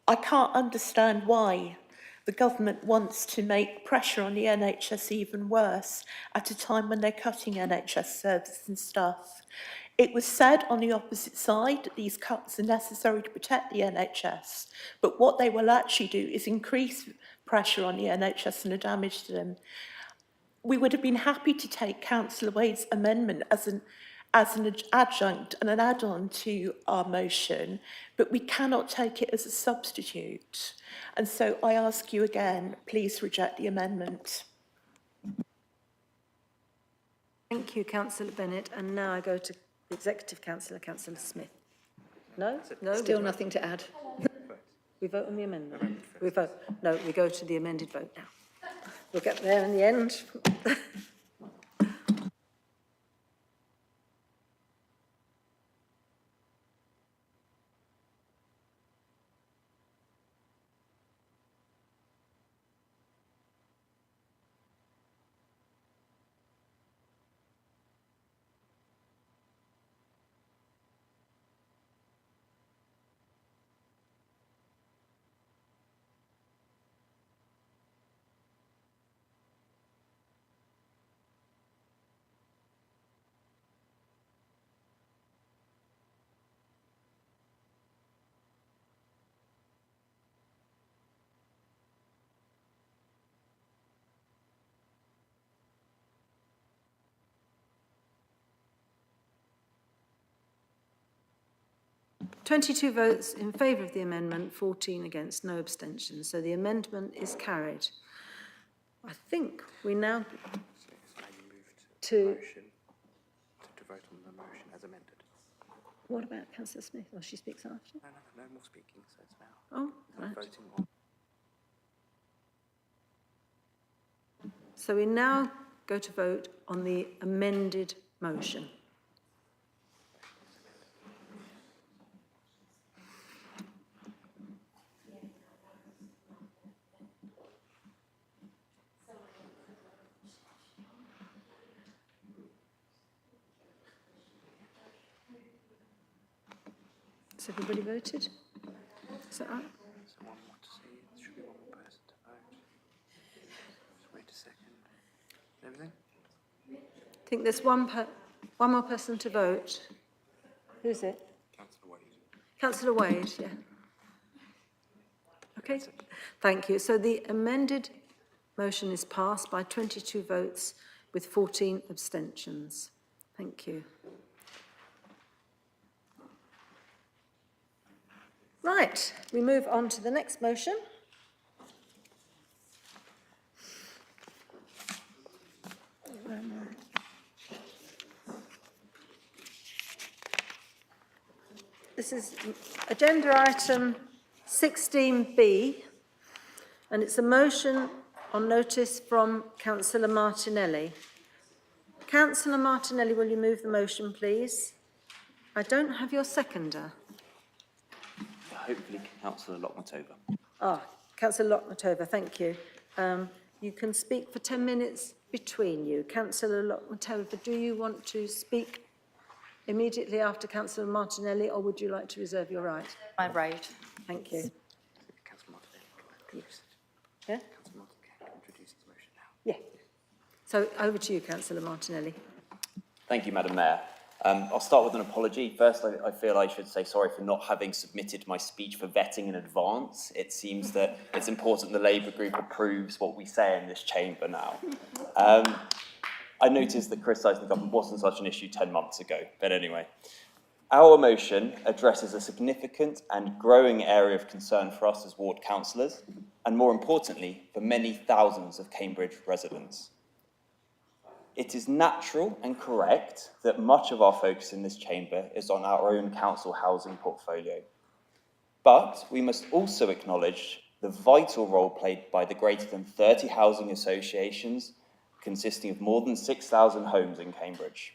I can't understand why the government wants to make pressure on the NHS even worse at a time when they're cutting NHS services and stuff. It was said on the opposite side that these cuts are necessary to protect the NHS, but what they will actually do is increase pressure on the NHS and the damage to them. We would have been happy to take Councillor Wade's amendment as an adjunct and an add-on to our motion, but we cannot take it as a substitute. And so I ask you again, please reject the amendment. Thank you, Councillor Bennett. And now I go to the Executive Councillor, Councillor Smith. No? No? Still nothing to add. We vote on the amendment? We vote. No, we go to the amended vote now. We'll get there in the end. (22 votes in favour of the amendment, 14 against, no abstentions. So the amendment is carried. I think we now to vote on the motion as amended. What about Councillor Smith? Well, she speaks after. No more speaking, so it's now. Oh, right. Voting on. So we now go to vote on the amended motion. Has everybody voted? Is that right? Someone want to see it? There should be one more person to vote. Just wait a second. Everything? I think there's one more person to vote. Who's it? Councillor Wade. Councillor Wade, yeah. Okay, thank you. So the amended motion is passed by 22 votes with 14 abstentions. Thank you. Right, we move on to the next motion. This is agenda item 16B, and it's a motion on notice from Councillor Martinelli. Councillor Martinelli, will you move the motion, please? I don't have your seconder. Hopefully, Councillor Lockmatova. Councillor Lockmatova, thank you. You can speak for 10 minutes between you. Councillor Lockmatova, do you want to speak immediately after Councillor Martinelli, or would you like to reserve your right? My right. Thank you. Councillor Martinelli. Yeah? Councillor Martinelli can introduce his motion now. Yeah. So over to you, Councillor Martinelli. Thank you, Madam Mayor. I'll start with an apology. First, I feel I should say sorry for not having submitted my speech for vetting in advance. It seems that it's important the Labour group approves what we say in this chamber now. I noticed that criticising the government wasn't such an issue 10 months ago, but anyway. Our motion addresses a significant and growing area of concern for us as ward councillors, and more importantly, for many thousands of Cambridge residents. It is natural and correct that much of our focus in this chamber is on our own council housing portfolio. But we must also acknowledge the vital role played by the greater than 30 housing associations consisting of more than 6,000 homes in Cambridge.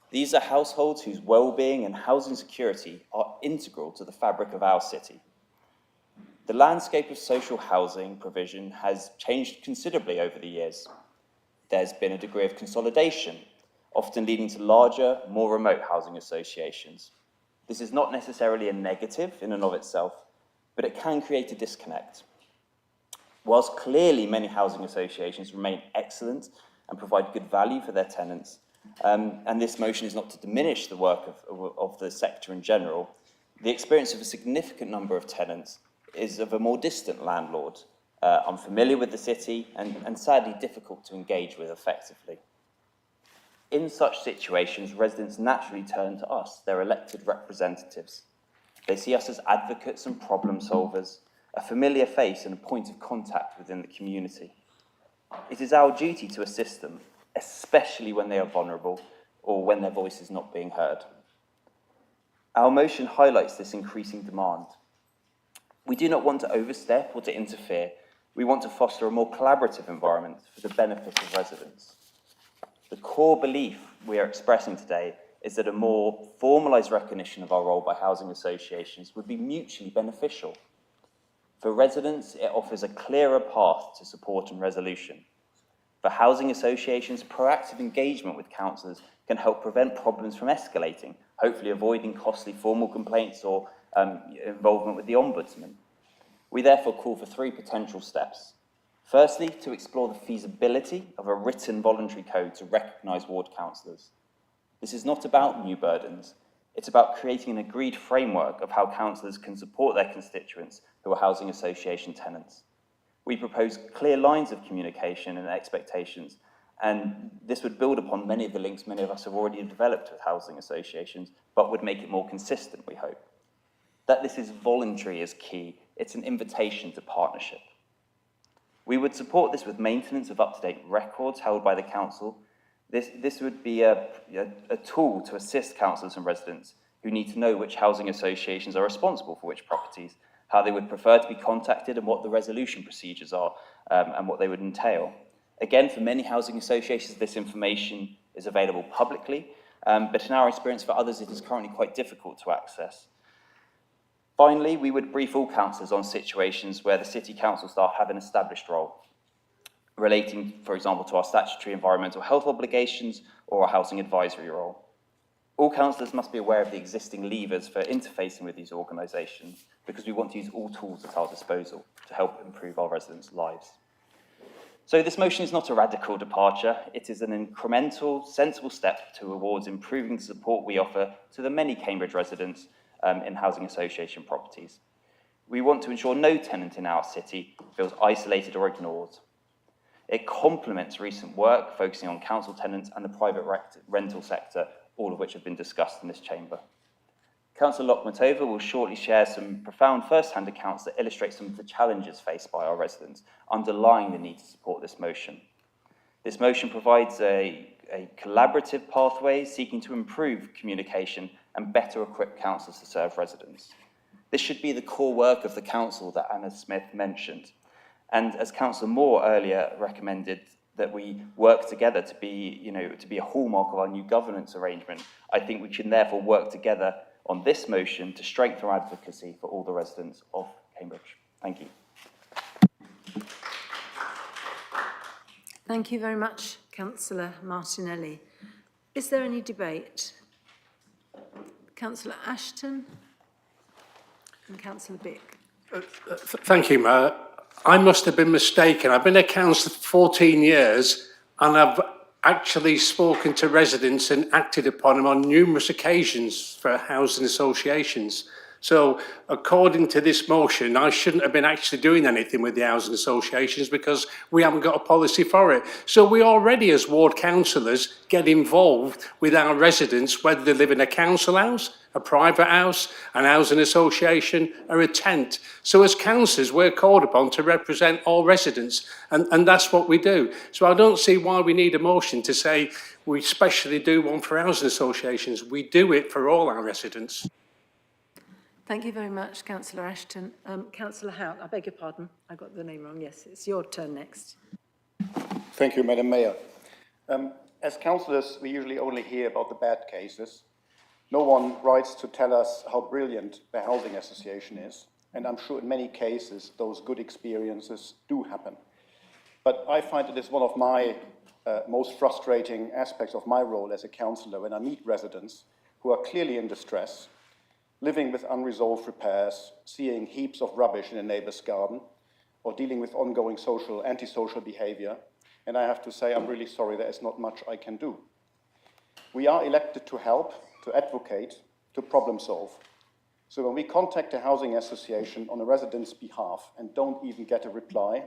These are households whose well-being and housing security are integral to the fabric of our city. The landscape of social housing provision has changed considerably over the years. There's been a degree of consolidation, often leading to larger, more remote housing associations. This is not necessarily a negative in and of itself, but it can create a disconnect. Whilst clearly many housing associations remain excellent and provide good value for their tenants, and this motion is not to diminish the work of the sector in general, the experience of a significant number of tenants is of a more distant landlord, unfamiliar with the city and sadly difficult to engage with effectively. In such situations, residents naturally turn to us, their elected representatives. They see us as advocates and problem solvers, a familiar face and a point of contact within the community. It is our duty to assist them, especially when they are vulnerable or when their voice is not being heard. Our motion highlights this increasing demand. We do not want to overstep or to interfere. We want to foster a more collaborative environment for the benefit of residents. The core belief we are expressing today is that a more formalised recognition of our role by housing associations would be mutually beneficial. For residents, it offers a clearer path to support and resolution. For housing associations, proactive engagement with councillors can help prevent problems from escalating, hopefully avoiding costly formal complaints or involvement with the Ombudsman. We therefore call for 3 potential steps. Firstly, to explore the feasibility of a written voluntary code to recognise ward councillors. This is not about new burdens. It's about creating an agreed framework of how councillors can support their constituents who are housing association tenants. We propose clear lines of communication and expectations, and this would build upon many of the links many of us have already developed with housing associations, but would make it more consistent, we hope. That this is voluntary is key. It's an invitation to partnership. We would support this with maintenance of up-to-date records held by the council. This would be a tool to assist councillors and residents who need to know which housing associations are responsible for which properties, how they would prefer to be contacted and what the resolution procedures are and what they would entail. Again, for many housing associations, this information is available publicly, but in our experience for others, it is currently quite difficult to access. Finally, we would brief all councillors on situations where the City Council staff have an established role, relating, for example, to our statutory environmental health obligations or our housing advisory role. All councillors must be aware of the existing levers for interfacing with these organisations because we want to use all tools at our disposal to help improve our residents' lives. So this motion is not a radical departure. It is an incremental, sensible step towards improving the support we offer to the many Cambridge residents in housing association properties. We want to ensure no tenant in our city feels isolated or ignored. It complements recent work focusing on council tenants and the private rental sector, all of which have been discussed in this chamber. Councillor Lochmatova will shortly share some profound first-hand accounts that illustrate some of the challenges faced by our residents, underlying the need to support this motion. This motion provides a collaborative pathway seeking to improve communication and better equip councillors to serve residents. This should be the core work of the council that Anna Smith mentioned. And as Councillor Moore earlier recommended that we work together to be a hallmark of our new governance arrangement, I think we can therefore work together on this motion to strengthen our advocacy for all the residents of Cambridge. Thank you. Thank you very much, Councillor Martinelli. Is there any debate? Councillor Ashton and Councillor Bick. Thank you, Mayor. I must have been mistaken. I've been a councillor for 14 years and I've actually spoken to residents and acted upon them on numerous occasions for housing associations. So according to this motion, I shouldn't have been actually doing anything with the housing associations because we haven't got a policy for it. So we already, as ward councillors, get involved with our residents, whether they live in a council house, a private house, an housing association, or a tent. So as councillors, we're called upon to represent all residents, and that's what we do. So I don't see why we need a motion to say we specially do one for housing associations. We do it for all our residents. Thank you very much, Councillor Ashton. Councillor Hout, I beg your pardon, I got the name wrong. Yes, it's your turn next. Thank you, Madam Mayor. As councillors, we usually only hear about the bad cases. No one writes to tell us how brilliant the housing association is, and I'm sure in many cases those good experiences do happen. But I find it is one of my most frustrating aspects of my role as a councillor when I meet residents who are clearly in distress, living with unresolved repairs, seeing heaps of rubbish in a neighbour's garden, or dealing with ongoing antisocial behaviour. And I have to say, I'm really sorry, there is not much I can do. We are elected to help, to advocate, to problem solve. So when we contact a housing association on a resident's behalf and don't even get a reply,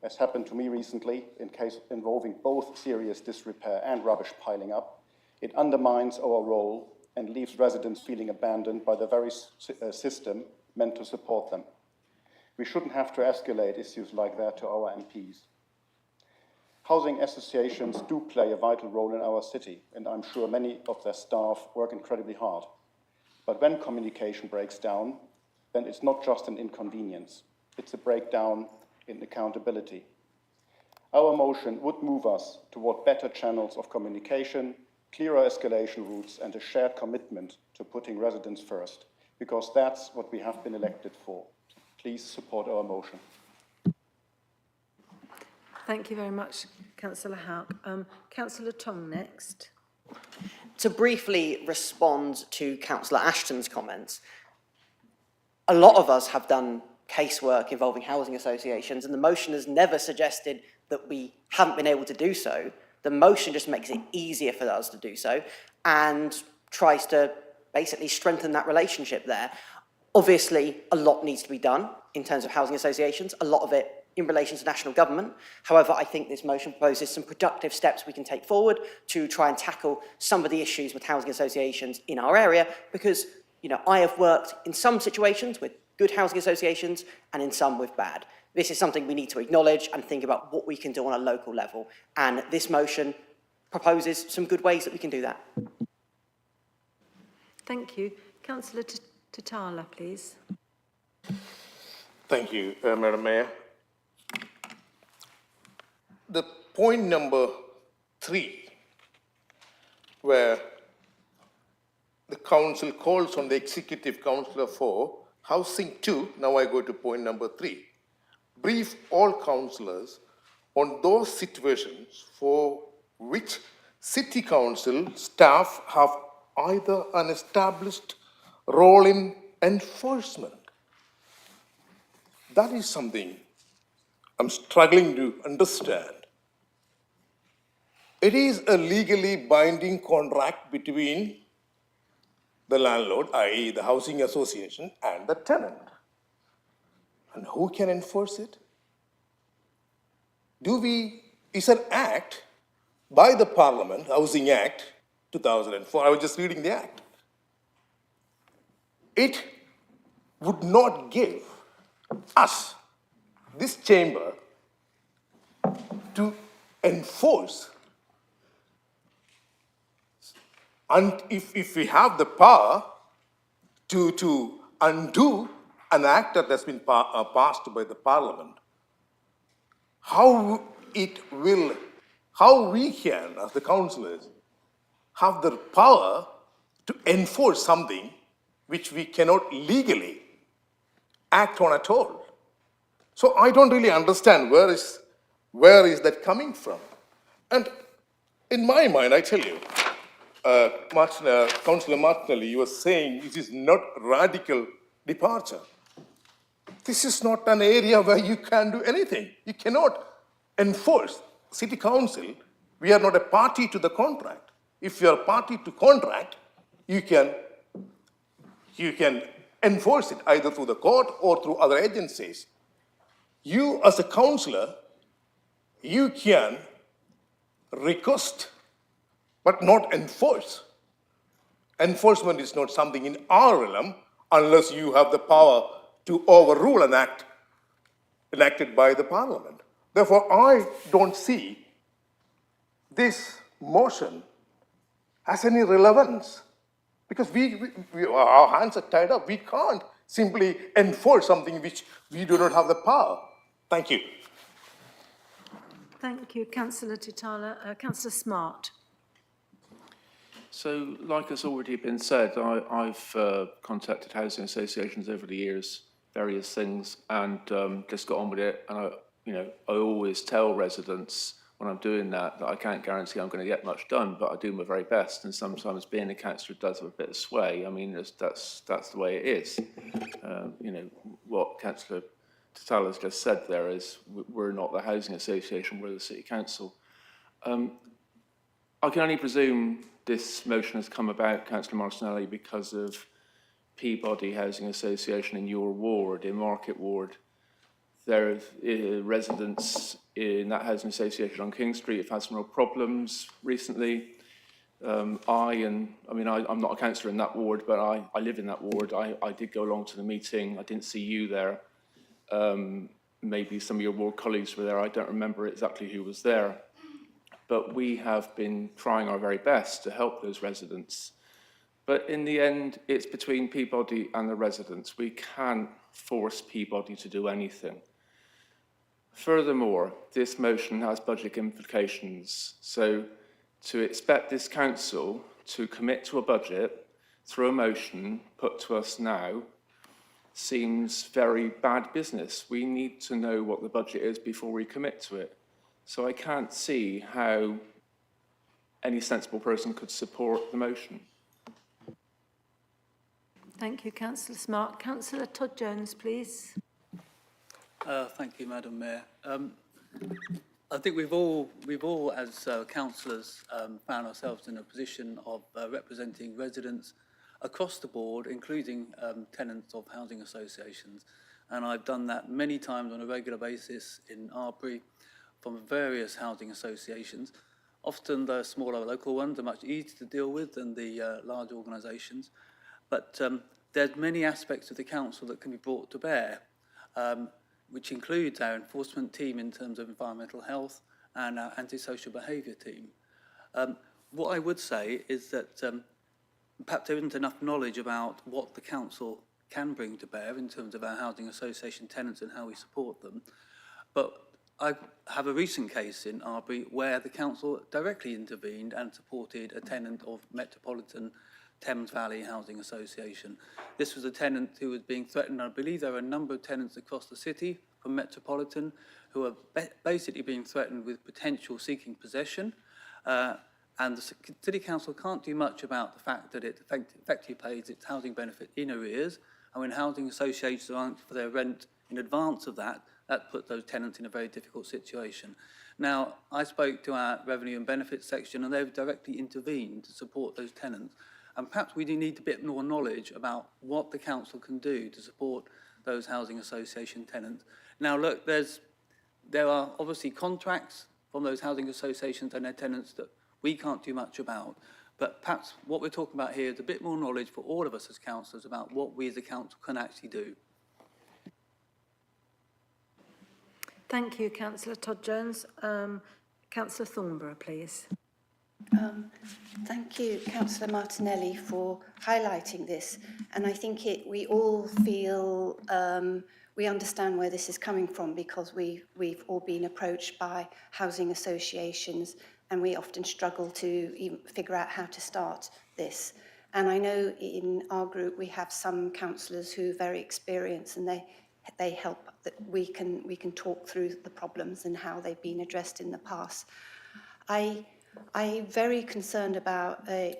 as happened to me recently in case involving both serious disrepair and rubbish piling up, it undermines our role and leaves residents feeling abandoned by the very system meant to support them. We shouldn't have to escalate issues like that to our MPs. Housing associations do play a vital role in our city, and I'm sure many of their staff work incredibly hard. But when communication breaks down, then it's not just an inconvenience, it's a breakdown in accountability. Our motion would move us toward better channels of communication, clearer escalation routes, and a shared commitment to putting residents first, because that's what we have been elected for. Please support our motion. Thank you very much, Councillor Hout. Councillor Tong next. To briefly respond to Councillor Ashton's comments, a lot of us have done casework involving housing associations, and the motion has never suggested that we haven't been able to do so. The motion just makes it easier for us to do so and tries to basically strengthen that relationship there. Obviously, a lot needs to be done in terms of housing associations, a lot of it in relation to national government. However, I think this motion proposes some productive steps we can take forward to try and tackle some of the issues with housing associations in our area, because, you know, I have worked in some situations with good housing associations and in some with bad. This is something we need to acknowledge and think about what we can do on a local level. And this motion proposes some good ways that we can do that. Thank you. Councillor Tatala, please. Thank you, Madam Mayor. The point number 3, where the council calls on the executive councillor for housing 2, now I go to point number 3. Brief all councillors on those situations for which city council staff have either an established role in enforcement. That is something I'm struggling to understand. It is a legally binding contract between the landlord, i.e. the housing association, and the tenant. And who can enforce it? Is an act by the Parliament, Housing Act 2004, I was just reading the act. It would not give us, this chamber, to enforce. And if we have the power to undo an act that has been passed by the Parliament, how we can, as the councillors, have the power to enforce something which we cannot legally act on at all. So I don't really understand where is that coming from. And in my mind, I tell you, Councillor Martinelli, you were saying it is not radical departure. This is not an area where you can do anything. You cannot enforce. City Council, we are not a party to the contract. If you are a party to contract, you can enforce it either through the court or through other agencies. You, as a councillor, you can request but not enforce. Enforcement is not something in our realm unless you have the power to overrule an act enacted by the Parliament. Therefore, I don't see this motion has any relevance because our hands are tied up. We can't simply enforce something which we do not have the power. Thank you. Thank you, Councillor Titala. Councillor Smart. So, like has already been said, I've contacted housing associations over the years, various things, and just got on with it. And I always tell residents when I'm doing that I can't guarantee I'm going to get much done, but I do my very best. And sometimes being a councillor does have a bit of sway. I mean, that's the way it is. What Councillor Tatala's just said there is we're not the housing association, we're the city council. I can only presume this motion has come about, Councillor Martinelli, because of Peabody Housing Association in your ward, in Market Ward. There are residents in that housing association on King Street have had some real problems recently. I'm not a councillor in that ward, but I live in that ward. I did go along to the meeting. I didn't see you there. Maybe some of your ward colleagues were there. I don't remember exactly who was there. But we have been trying our very best to help those residents. But in the end, it's between Peabody and the residents. We can't force Peabody to do anything. Furthermore, this motion has budget implications. So to expect this council to commit to a budget through a motion put to us now seems very bad business. We need to know what the budget is before we commit to it. So I can't see how any sensible person could support the motion. Thank you, Councillor Smart. Councillor Todd Jones, please. Thank you, Madam Mayor. I think we've all as councillors, found ourselves in a position of representing residents across the board, including tenants of housing associations. And I've done that many times on a regular basis in Arbury, from various housing associations. Often the smaller local ones are much easier to deal with than the large organisations. But there's many aspects of the council that can be brought to bear, which includes our enforcement team in terms of environmental health and our antisocial behaviour team. What I would say is that perhaps there isn't enough knowledge about what the council can bring to bear in terms of our housing association tenants and how we support them. But I have a recent case in Arbury where the council directly intervened and supported a tenant of Metropolitan Thames Valley Housing Association. This was a tenant who was being threatened. I believe there are a number of tenants across the city from Metropolitan who are basically being threatened with potential seeking possession. And the City Council can't do much about the fact that it effectively pays its housing benefit in arrears. And when housing associations aren't for their rent in advance of that, that puts those tenants in a very difficult situation. Now, I spoke to our revenue and benefits section and they've directly intervened to support those tenants. And perhaps we do need a bit more knowledge about what the council can do to support those housing association tenants. Now, look, there are obviously contracts from those housing associations and their tenants that we can't do much about. But perhaps what we're talking about here is a bit more knowledge for all of us as councillors about what we as a council can actually do. Thank you, Councillor Todd Jones. Councillor Thornborough, please. Thank you, Councillor Martinelli, for highlighting this. And I think we all feel we understand where this is coming from because we've all been approached by housing associations and we often struggle to even figure out how to start this. And I know in our group we have some councillors who are very experienced and they help that we can talk through the problems and how they've been addressed in the past. I'm very concerned about a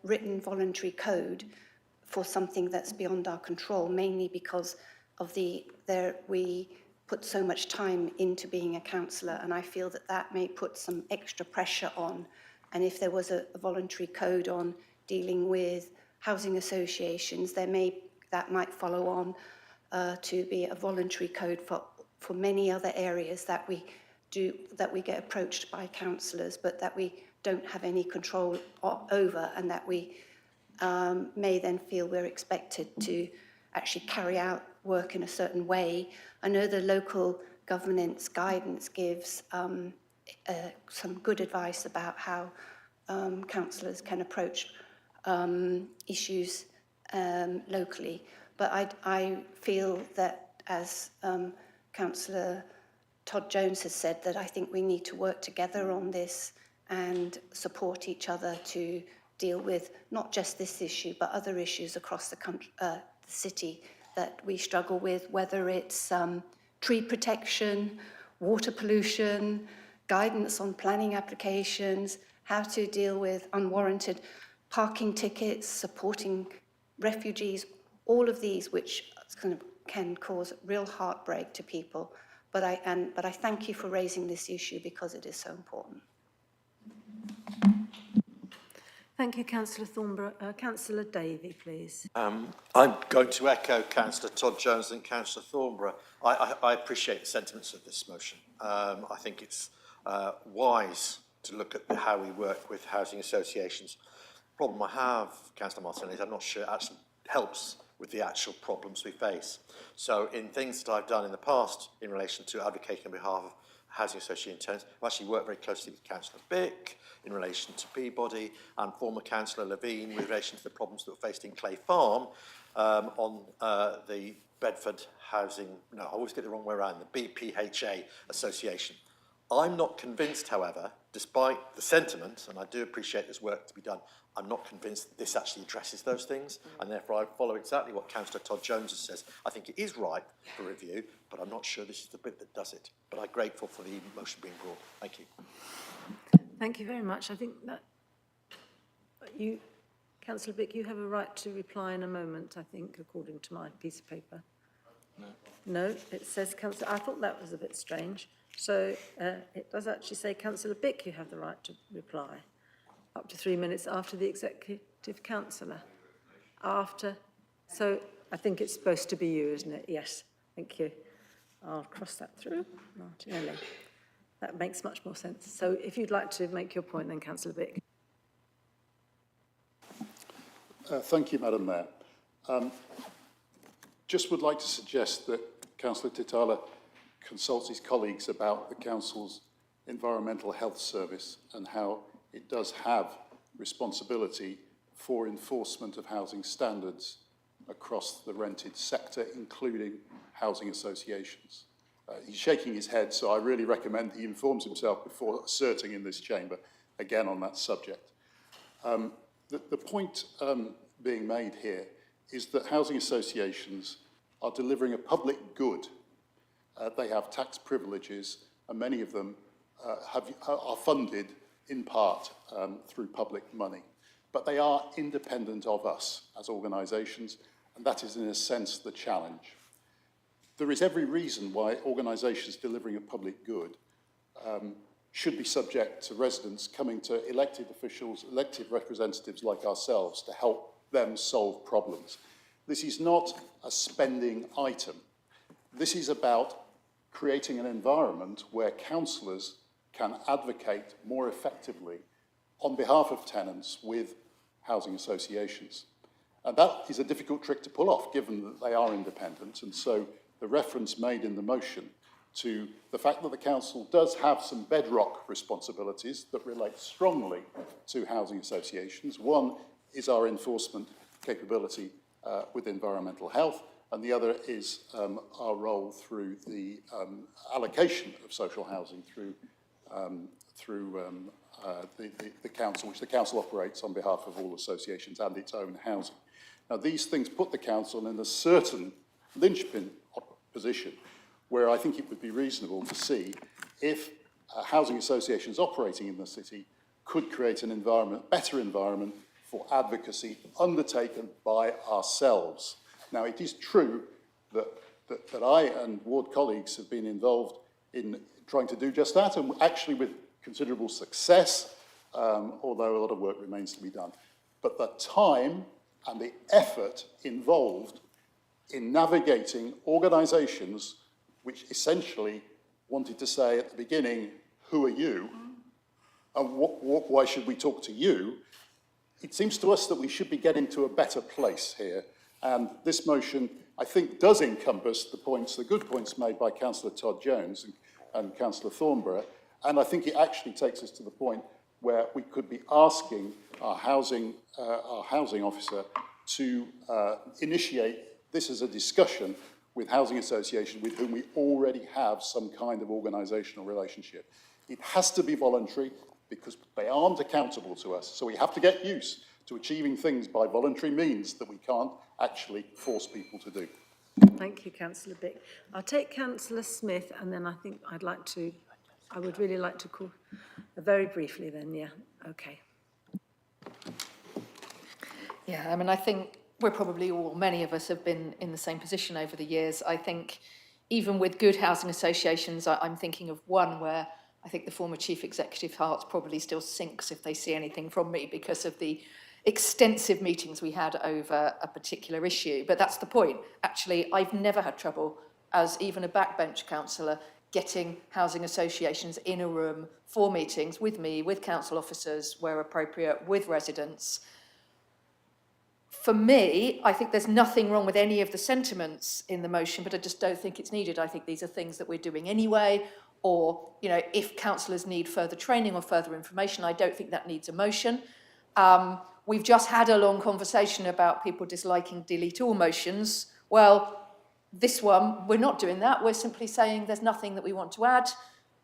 written voluntary code for something that's beyond our control, mainly because of we put so much time into being a councillor, and I feel that may put some extra pressure on. And if there was a voluntary code on dealing with housing associations, that might follow on to be a voluntary code for many other areas that we get approached by councillors, but that we don't have any control over, and that we may then feel we're expected to actually carry out work in a certain way. I know the local governance guidance gives some good advice about how councillors can approach issues locally. But I feel that, as Councillor Todd Jones has said, that I think we need to work together on this and support each other to deal with not just this issue, but other issues across the country, the city that we struggle with, whether it's tree protection, water pollution, guidance on planning applications, how to deal with unwarranted parking tickets, supporting refugees, all of these which can cause real heartbreak to people. But I thank you for raising this issue because it is so important. Thank you, Councillor Thornborough. Councillor Davey, please. I'm going to echo Councillor Todd Jones and Councillor Thornborough. I appreciate the sentiments of this motion. I think it's wise to look at how we work with housing associations. The problem I have, Councillor Martinelli, is I'm not sure it actually helps with the actual problems we face. So in things that I've done in the past in relation to advocating on behalf of housing association tenants, I've actually worked very closely with Councillor Bick in relation to Peabody and former Councillor Levine with relation to the problems that were faced in Clay Farm on the Bedford Housing, no, I always get the wrong way around, the BPHA Association. I'm not convinced, however, despite the sentiment, and I do appreciate there's work to be done, I'm not convinced that this actually addresses those things, and therefore I follow exactly what Councillor Todd Jones says. I think it is right for review, but I'm not sure this is the bit that does it. But I'm grateful for the motion being brought. Thank you. Thank you very much. I think that you, Councillor Bick, you have a right to reply in a moment, I think, according to my piece of paper. No. No, it says Councillor, I thought that was a bit strange. So it does actually say, Councillor Bick, you have the right to reply. Up to 3 minutes after the Executive Councillor. After, so I think it's supposed to be you, isn't it? Yes, thank you. I'll cross that through. Martinelli. That makes much more sense. So if you'd like to make your point then, Councillor Bick. Thank you, Madam Mayor. Just would like to suggest that Councillor Titala consults his colleagues about the Council's Environmental Health Service and how it does have responsibility for enforcement of housing standards across the rented sector, including housing associations. He's shaking his head, so I really recommend he informs himself before asserting in this chamber again on that subject. The point being made here is that housing associations are delivering a public good. They have tax privileges, and many of them are funded in part through public money. But they are independent of us as organisations, and that is in a sense the challenge. There is every reason why organisations delivering a public good should be subject to residents coming to elected officials, elected representatives like ourselves to help them solve problems. This is not a spending item. This is about creating an environment where councillors can advocate more effectively on behalf of tenants with housing associations. And that is a difficult trick to pull off, given that they are independent. And so the reference made in the motion to the fact that the council does have some bedrock responsibilities that relate strongly to housing associations. One is our enforcement capability with environmental health, and the other is our role through the allocation of social housing through the council, which the council operates on behalf of all associations and its own housing. Now, these things put the council in a certain linchpin position where I think it would be reasonable to see if housing associations operating in the city could create an environment, better environment for advocacy undertaken by ourselves. Now, it is true that I and ward colleagues have been involved in trying to do just that, and actually with considerable success, although a lot of work remains to be done. But the time and the effort involved in navigating organisations which essentially wanted to say at the beginning, who are you? And why should we talk to you? It seems to us that we should be getting to a better place here. And this motion, I think, does encompass the points, the good points made by Councillor Todd Jones and Councillor Thornborough. And I think it actually takes us to the point where we could be asking our housing officer to initiate this as a discussion with housing associations with whom we already have some kind of organisational relationship. It has to be voluntary because they aren't accountable to us. So we have to get used to achieving things by voluntary means that we can't actually force people to do. Thank you, Councillor Bick. I'll take Councillor Smith, and then I think I would really like to call, very briefly then, yeah, okay. Yeah, I mean, I think we're probably all, many of us have been in the same position over the years. I think even with good housing associations, I'm thinking of one where I think the former chief executive heart probably still sinks if they see anything from me because of the extensive meetings we had over a particular issue. But that's the point. Actually, I've never had trouble as even a backbench councillor getting housing associations in a room for meetings with me, with council officers where appropriate, with residents. For me, I think there's nothing wrong with any of the sentiments in the motion, but I just don't think it's needed. I think these are things that we're doing anyway, or, you know, if councillors need further training or further information, I don't think that needs a motion. We've just had a long conversation about people disliking delete all motions. Well, this one, we're not doing that. We're simply saying there's nothing that we want to add.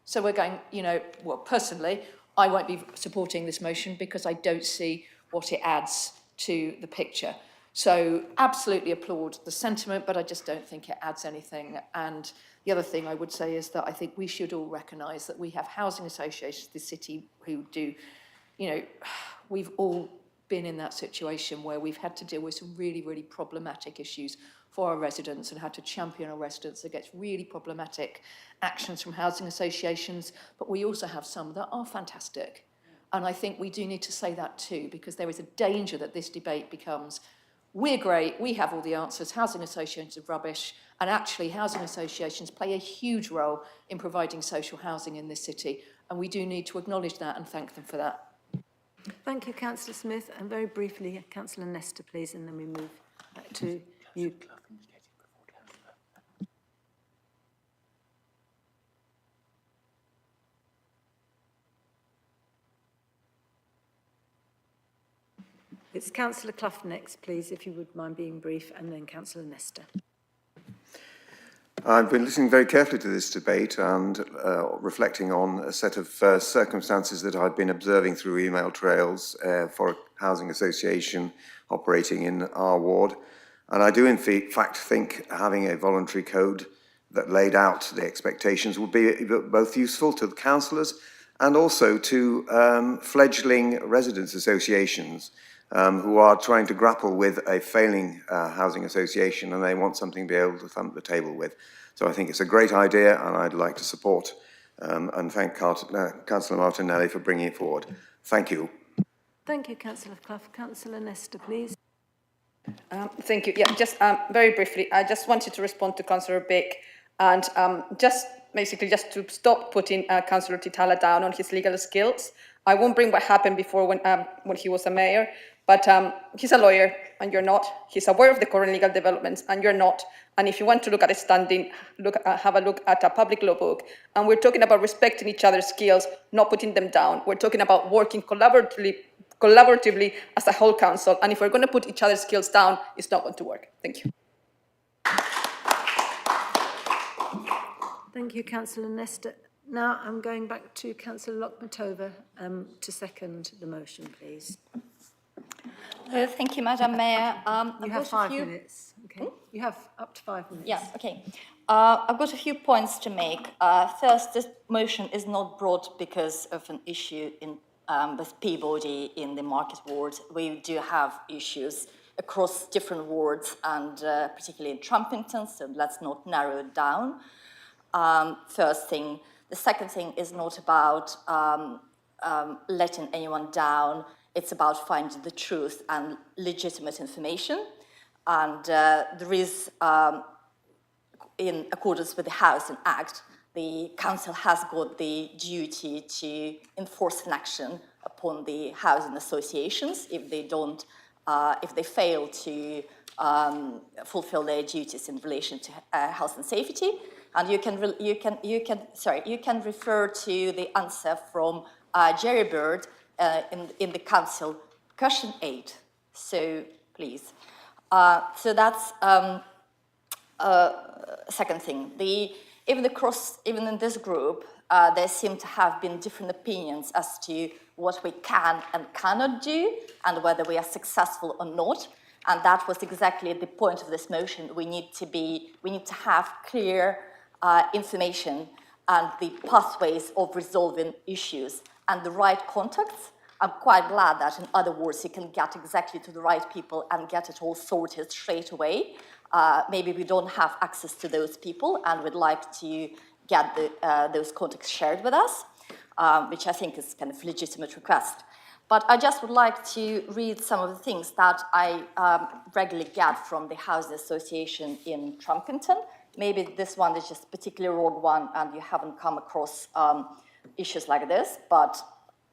So we're going, you know, well, personally, I won't be supporting this motion because I don't see what it adds to the picture. So absolutely applaud the sentiment, but I just don't think it adds anything. And the other thing I would say is that I think we should all recognise that we have housing associations in the city who do, you know, we've all been in that situation where we've had to deal with some really, really problematic issues for our residents and had to champion our residents against really problematic actions from housing associations. But we also have some that are fantastic. And I think we do need to say that too, because there is a danger that this debate becomes, we're great, we have all the answers, housing associations are rubbish, and actually housing associations play a huge role in providing social housing in this city, and we do need to acknowledge that and thank them for that. Thank you, Councillor Smith, and very briefly, Councillor Nestor, please, and then we move back to you. It's Councillor Clough next, please, if you would mind being brief, and then Councillor Nestor. I've been listening very carefully to this debate and reflecting on a set of circumstances that I've been observing through email trails for a housing association operating in our ward. And I do in fact think having a voluntary code that laid out the expectations would be both useful to the councillors and also to fledgling residents associations who are trying to grapple with a failing housing association, and they want something to be able to thump the table with. So I think it's a great idea, and I'd like to support and thank Councillor Martinelli for bringing it forward. Thank you. Thank you, Councillor Clough. Councillor Nestor, please. Thank you. Yeah, just very briefly, I just wanted to respond to Councillor Bick and just basically just to stop putting Councillor Titala down on his legal skills. I won't bring what happened before when he was a mayor, but he's a lawyer and you're not. He's aware of the current legal developments and you're not. And if you want to look at a standing, have a look at a public law book. And we're talking about respecting each other's skills, not putting them down. We're talking about working collaboratively as a whole council. And if we're going to put each other's skills down, it's not going to work. Thank you. Thank you, Councillor Nestor. Now I'm going back to Councillor Lokmatova to second the motion, please. Thank you, Madam Mayor. You have 5 minutes. Okay. You have up to 5 minutes. Yeah, okay. I've got a few points to make. First, this motion is not brought because of an issue in with Peabody in the Market Ward. We do have issues across different wards and particularly in Trumpington, so let's not narrow it down. First thing. The second thing is not about letting anyone down. It's about finding the truth and legitimate information. And there is, in accordance with the Housing Act, the council has got the duty to enforce an action upon the housing associations if they don't, if they fail to fulfill their duties in relation to health and safety. And you can refer to the answer from Jerry Bird in the council question 8. So please. So that's second thing. Even in this group, there seem to have been different opinions as to what we can and cannot do, and whether we are successful or not. And that was exactly the point of this motion. We need to have clear information and the pathways of resolving issues and the right contacts. I'm quite glad that, in other words, you can get exactly to the right people and get it all sorted straight away. Maybe we don't have access to those people and would like to get those contacts shared with us, which I think is kind of a legitimate request. But I just would like to read some of the things that I regularly get from the Housing Association in Trumpington. Maybe this one is just a particularly wrong one and you haven't come across issues like this, but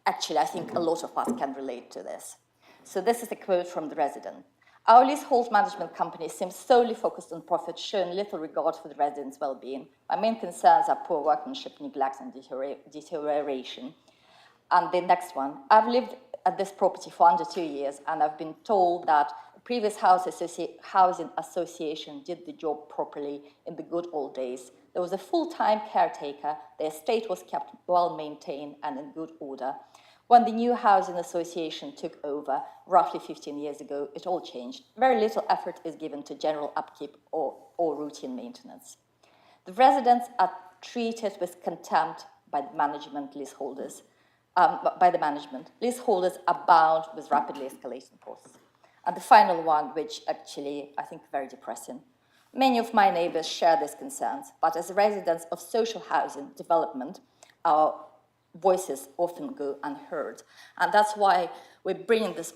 actually I think a lot of us can relate to this. So this is a quote from the resident. Our leasehold management company seems solely focused on profit, showing little regard for the residents' well-being. My main concerns are poor workmanship, neglect, and deterioration. And the next one, I've lived at this property for under 2 years, and I've been told that the previous housing association did the job properly in the good old days. There was a full-time caretaker, the estate was kept well-maintained and in good order. When the new housing association took over, roughly 15 years ago, it all changed. Very little effort is given to general upkeep or routine maintenance. The residents are treated with contempt by the management leaseholders. Leaseholders are bound with rapidly escalating costs. And the final one, which actually I think is very depressing. Many of my neighbors share these concerns, but as residents of social housing development, our voices often go unheard. And that's why we're bringing this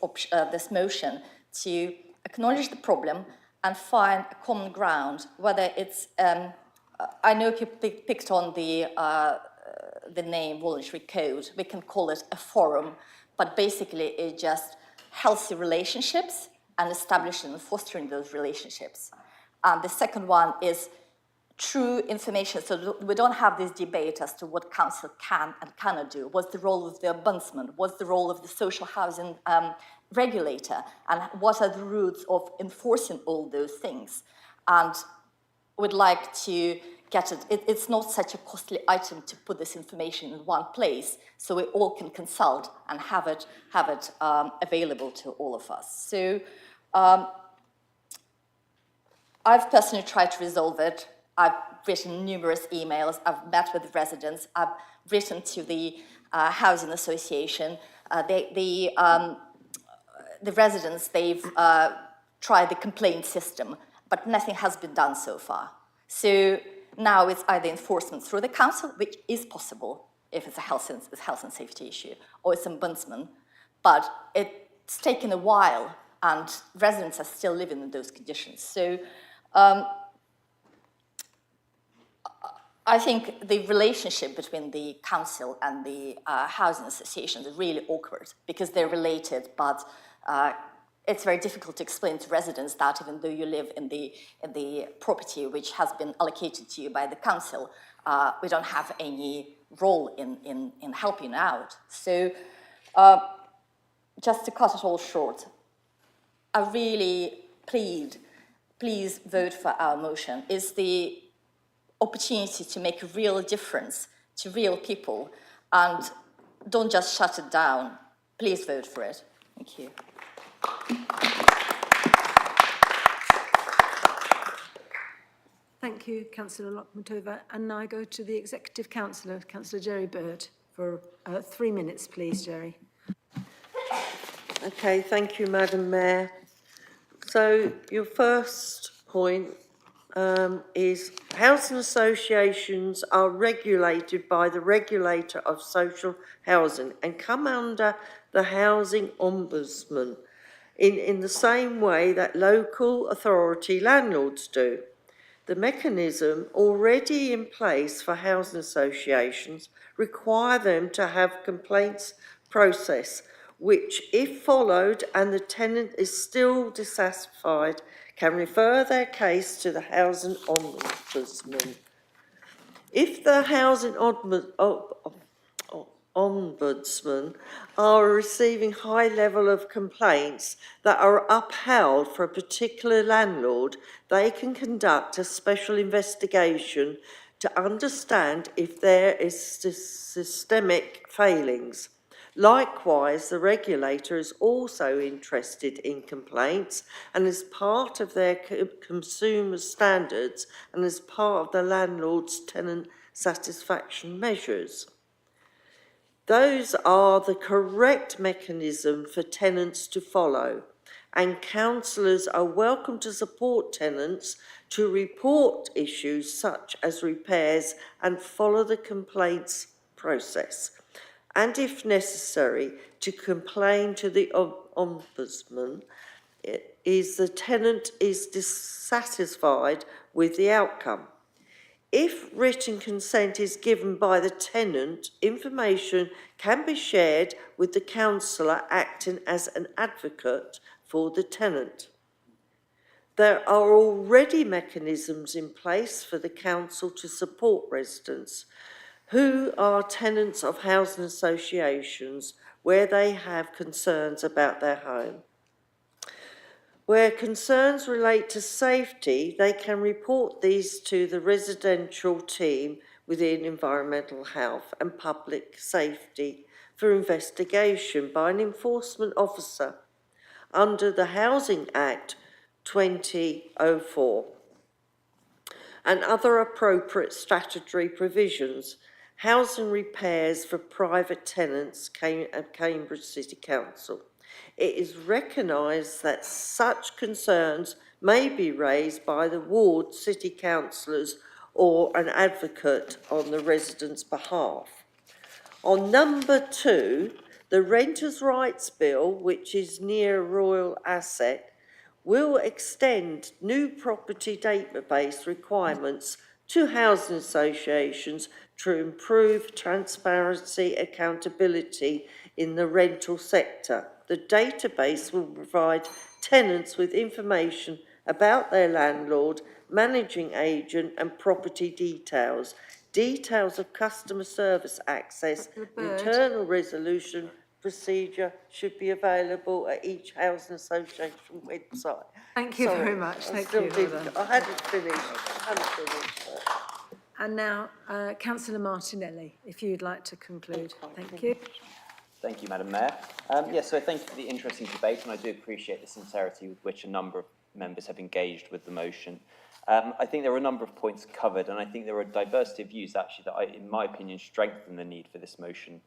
motion to acknowledge the problem and find a common ground, whether it's, I know people picked on the name voluntary code. We can call it a forum, but basically it's just healthy relationships and establishing and fostering those relationships. And the second one is true information, so we don't have this debate as to what council can and cannot do. What's the role of the ombudsman? What's the role of the social housing regulator? And what are the routes of enforcing all those things? And we'd like to get it. It's not such a costly item to put this information in one place, so we all can consult and have it available to all of us. So I've personally tried to resolve it. I've written numerous emails. I've met with the residents. I've written to the housing association. The residents, they've tried the complaint system, but nothing has been done so far. So now it's either enforcement through the council, which is possible if it's a health and safety issue, or it's ombudsman, but it's taken a while and residents are still living in those conditions. So I think the relationship between the council and the housing associations is really awkward because they're related, but it's very difficult to explain to residents that even though you live in the property which has been allocated to you by the council, we don't have any role in helping out. So just to cut it all short, I really please vote for our motion. It's the opportunity to make a real difference to real people, and don't just shut it down. Please vote for it. Thank you. Thank you, Councillor Lockmatova. And now I go to the Executive Councillor, Councillor Jerry Bird, for 3 minutes, please, Jerry. Okay, thank you, Madam Mayor. So your first point is housing associations are regulated by the regulator of social housing and come under the housing ombudsman in the same way that local authority landlords do. The mechanism already in place for housing associations require them to have complaints process, which, if followed and the tenant is still dissatisfied, can refer their case to the housing ombudsman. If the housing Ombudsman are receiving high level of complaints that are upheld for a particular landlord, they can conduct a special investigation to understand if there is systemic failings. Likewise, the regulator is also interested in complaints and as part of their consumer standards and as part of the landlord's tenant satisfaction measures. Those are the correct mechanism for tenants to follow, and councillors are welcome to support tenants to report issues such as repairs and follow the complaints process. And if necessary, to complain to the Ombudsman is the tenant is dissatisfied with the outcome. If written consent is given by the tenant, information can be shared with the councillor acting as an advocate for the tenant. There are already mechanisms in place for the council to support residents who are tenants of housing associations where they have concerns about their home. Where concerns relate to safety, they can report these to the residential team within environmental health and public safety for investigation by an enforcement officer under the Housing Act 2004 and other appropriate statutory provisions. Housing repairs for private tenants at Cambridge City Council. It is recognised that such concerns may be raised by the ward city councillors or an advocate on the residents' behalf. On number 2, the Renters' Rights Bill, which is near royal asset, will extend new property database requirements to housing associations to improve transparency, accountability in the rental sector. The database will provide tenants with information about their landlord, managing agent and property details, details of customer service access, internal resolution procedure should be available at each housing association website. Thank you very much. Thank you. I hadn't finished. And now, Councillor Martinelli, if you'd like to conclude. Thank you. Thank you, Madam Mayor. Yes, so thank you for the interesting debate, and I do appreciate the sincerity with which a number of members have engaged with the motion. I think there were a number of points covered, and I think there are a diversity of views, actually, that, in my opinion, strengthen the need for this motion.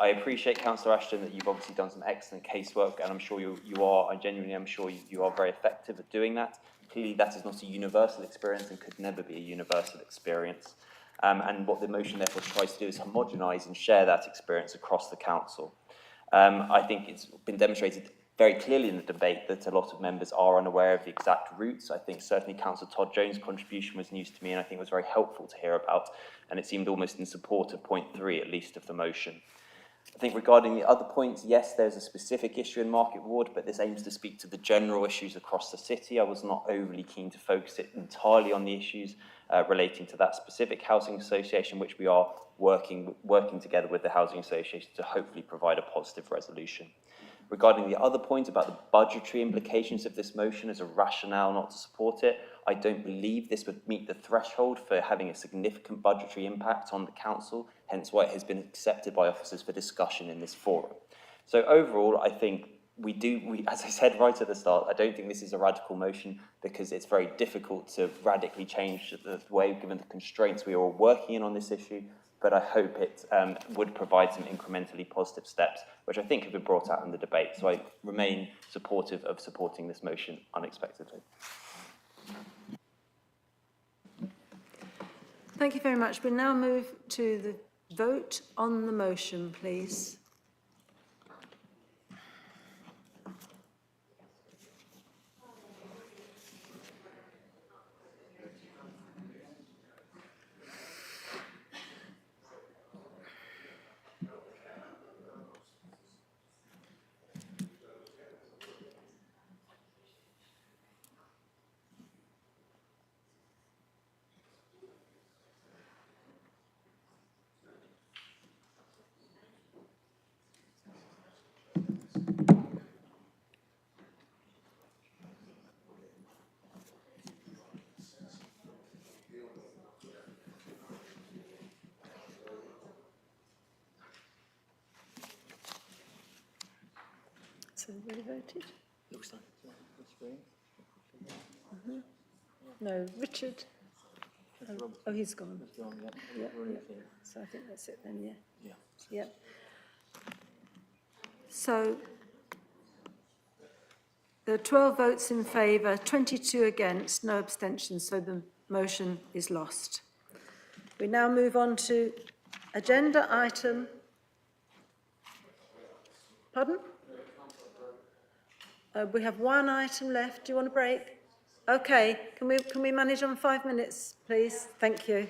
I appreciate, Councillor Ashton, that you've obviously done some excellent casework, and I'm sure you are, I genuinely am sure you are very effective at doing that. Clearly, that is not a universal experience and could never be a universal experience. And what the motion therefore tries to do is homogenise and share that experience across the council. I think it's been demonstrated very clearly in the debate that a lot of members are unaware of the exact routes. I think certainly Councillor Todd Jones' contribution was news to me and I think was very helpful to hear about, and it seemed almost in support of point 3 at least of the motion. I think regarding the other points, yes, there's a specific issue in Market Ward, but this aims to speak to the general issues across the city. I was not overly keen to focus it entirely on the issues relating to that specific housing association, which we are working together with the housing association to hopefully provide a positive resolution. Regarding the other point about the budgetary implications of this motion as a rationale not to support it, I don't believe this would meet the threshold for having a significant budgetary impact on the council, hence why it has been accepted by officers for discussion in this forum. So overall, I think we, as I said right at the start, I don't think this is a radical motion because it's very difficult to radically change the way, given the constraints we are all working in on this issue, but I hope it would provide some incrementally positive steps, which I think have been brought out in the debate. So I remain supportive of supporting this motion unexpectedly. Thank you very much. We now move to the vote on the motion, please. So everybody voted? Looks like No, Richard. Oh, he's gone. Yeah, yeah. So I think that's it then, yeah. Yeah. Yeah. So there are 12 votes in favour, 22 against, no abstentions, so the motion is lost. We now move on to agenda item. Pardon? We have one item left. Do you want a break? Okay. Can we manage on 5 minutes, please? Thank you.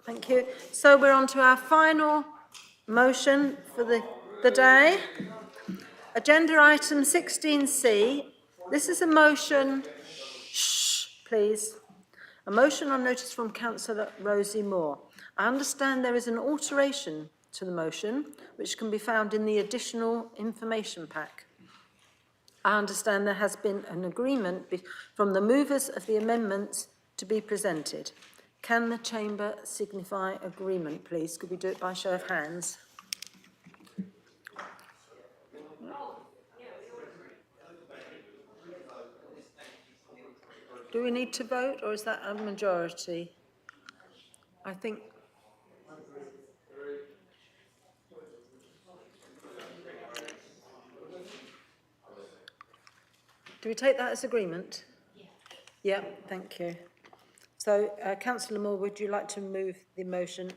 Thank you. So we're on to our final motion for the day. Agenda item 16C. This is a motion, please. A motion on notice from Councillor Rosie Moore. I understand there is an alteration to the motion, which can be found in the additional information pack. I understand there has been an agreement from the movers of the amendments to be presented. Can the Chamber signify agreement, please? Could we do it by show of hands? Do we need to vote, or is that a majority? I think... Do we take that as agreement? Yeah, thank you. So, Councillor Moore, would you like to move the motion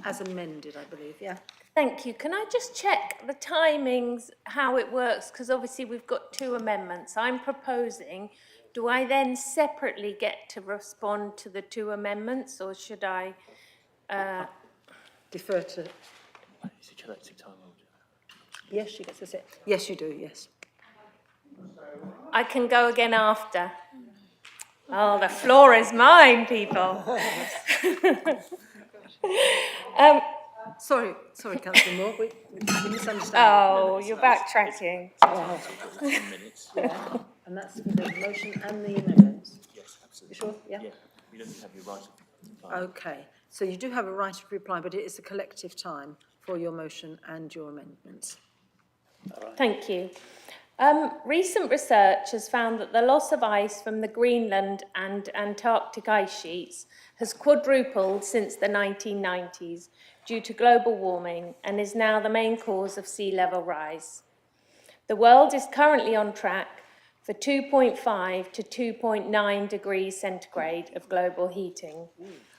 as amended, I believe, yeah? Thank you. Can I just check the timings, how it works? Because obviously we've got two amendments. I'm proposing, do I then separately get to respond to the two amendments, or should I... Defer to... Is it collective time? Yes, she gets to say. Yes, you do, yes. I can go again after. Oh, the floor is mine, people. Sorry, Councillor Moore, we misunderstand. Oh, you're backtracking. Yeah. And that's for the motion and the amendments? Yes, absolutely. You sure? Yeah? Yeah, you don't have your right of reply. Okay, so you do have a right of reply, but it is a collective time for your motion and your amendments. Thank you. Recent research has found that the loss of ice from the Greenland and Antarctic ice sheets has quadrupled since the 1990s due to global warming and is now the main cause of sea level rise. The world is currently on track for 2.5 to 2.9 degrees centigrade of global heating,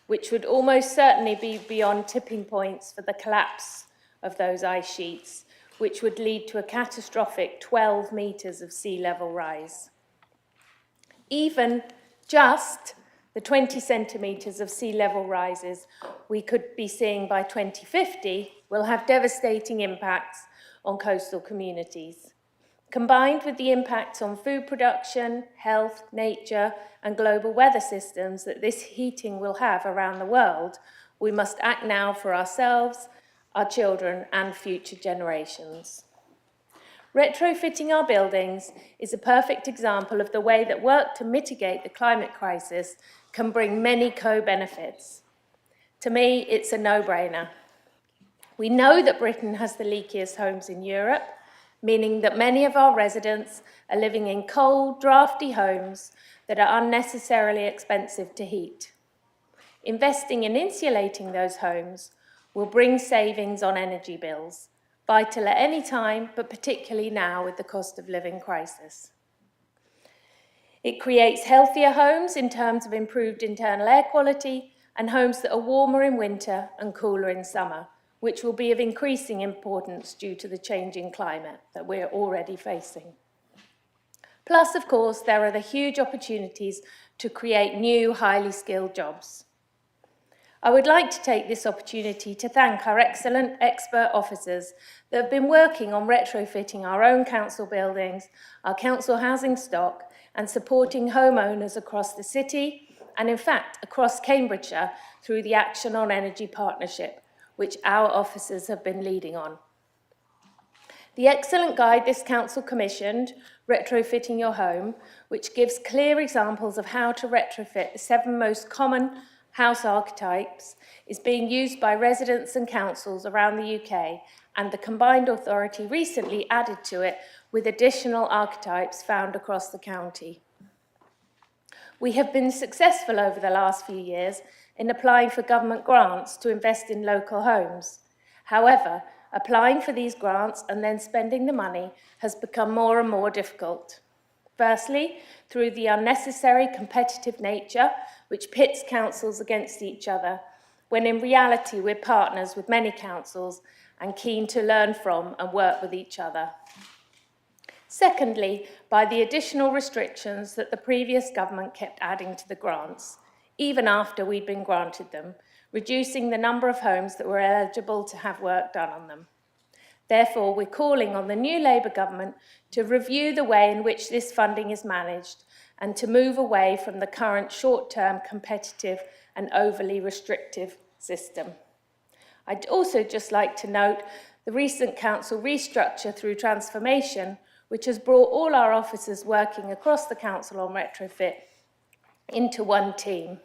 which would almost certainly be beyond tipping points for the collapse of those ice sheets, which would lead to a catastrophic 12 metres of sea level rise. Even just the 20 centimetres of sea level rises we could be seeing by 2050 will have devastating impacts on coastal communities. Combined with the impacts on food production, health, nature, and global weather systems that this heating will have around the world, we must act now for ourselves, our children, and future generations. Retrofitting our buildings is a perfect example of the way that work to mitigate the climate crisis can bring many co-benefits. To me, it's a no-brainer. We know that Britain has the leakiest homes in Europe, meaning that many of our residents are living in cold, drafty homes that are unnecessarily expensive to heat. Investing in insulating those homes will bring savings on energy bills, vital at any time, but particularly now with the cost of living crisis. It creates healthier homes in terms of improved internal air quality and homes that are warmer in winter and cooler in summer, which will be of increasing importance due to the changing climate that we're already facing. Plus, of course, there are the huge opportunities to create new, highly skilled jobs. I would like to take this opportunity to thank our excellent expert officers that have been working on retrofitting our own council buildings, our council housing stock, and supporting homeowners across the city and, in fact, across Cambridgeshire through the Action on Energy Partnership, which our officers have been leading on. The excellent guide this council commissioned, Retrofitting Your Home, which gives clear examples of how to retrofit the 7 most common house archetypes, is being used by residents and councils around the UK, and the combined authority recently added to it with additional archetypes found across the county. We have been successful over the last few years in applying for government grants to invest in local homes. However, applying for these grants and then spending the money has become more and more difficult. Firstly, through the unnecessary competitive nature, which pits councils against each other, when in reality we're partners with many councils and keen to learn from and work with each other. Secondly, by the additional restrictions that the previous government kept adding to the grants, even after we'd been granted them, reducing the number of homes that were eligible to have work done on them. Therefore, we're calling on the new Labour government to review the way in which this funding is managed and to move away from the current short-term competitive and overly restrictive system. I'd also just like to note the recent council restructure through transformation, which has brought all our officers working across the council on retrofit into one team.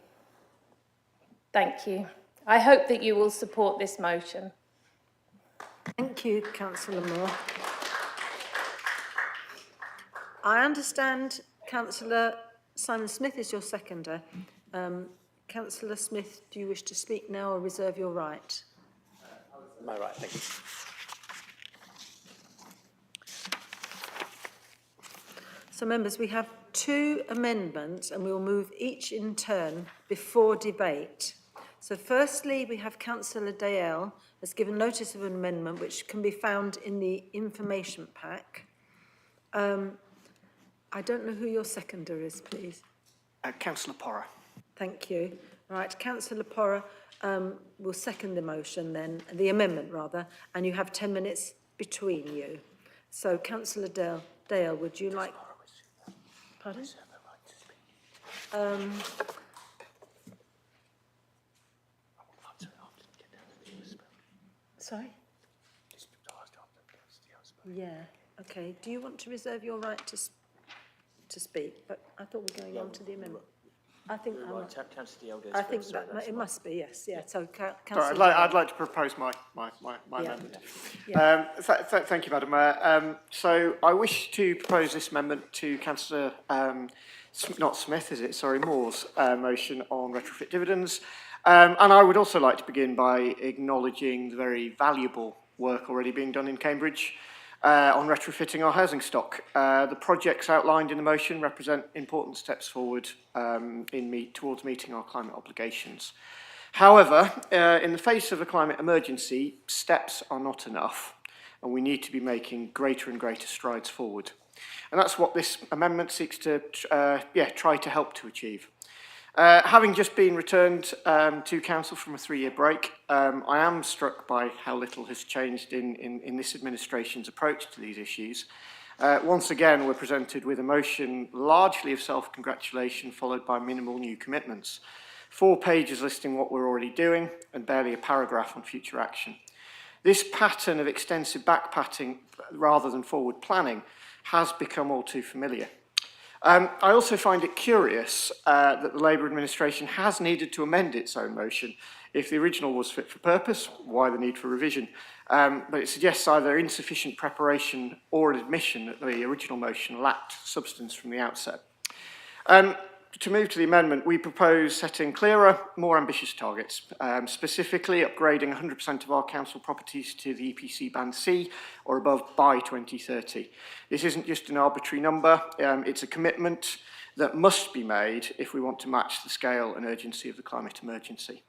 Thank you. I hope that you will support this motion. Thank you, Councillor Moore. I understand Councillor Simon Smith is your seconder. Councillor Smith, do you wish to speak now or reserve your right? My right, thank you. So, members, we have two amendments and we will move each in turn before debate. So, firstly, we have Councillor Dale has given notice of an amendment which can be found in the information pack. I don't know who your seconder is, please. Councillor Porra. Thank you. Right, Councillor Porra will second the motion then, the amendment rather, and you have 10 minutes between you. So, Councillor Dale, would you like... Pardon? Sorry? Yeah, okay. Do you want to reserve your right to speak? But I thought we were going on to the amendment. I think it must be, yes, yeah. So, Sorry, I'd like to propose my amendment. Yeah. Thank you, Madam Mayor. So I wish to propose this amendment to Councillor, not Smith, is it? Sorry, Moore's motion on retrofit dividends. And I would also like to begin by acknowledging the very valuable work already being done in Cambridge on retrofitting our housing stock. The projects outlined in the motion represent important steps forward towards meeting our climate obligations. However, in the face of a climate emergency, steps are not enough, and we need to be making greater and greater strides forward. And that's what this amendment seeks to try to help to achieve. Having just been returned to council from a 3-year break, I am struck by how little has changed in this administration's approach to these issues. Once again, we're presented with a motion largely of self-congratulation followed by minimal new commitments. 4 pages listing what we're already doing and barely a paragraph on future action. This pattern of extensive backpatting rather than forward planning has become all too familiar. I also find it curious that the Labour administration has needed to amend its own motion. If the original was fit for purpose, why the need for revision? But it suggests either insufficient preparation or an admission that the original motion lacked substance from the outset. To move to the amendment, we propose setting clearer, more ambitious targets, specifically upgrading 100% of our council properties to the EPC Band C or above by 2030. This isn't just an arbitrary number, it's a commitment that must be made if we want to match the scale and urgency of the climate emergency.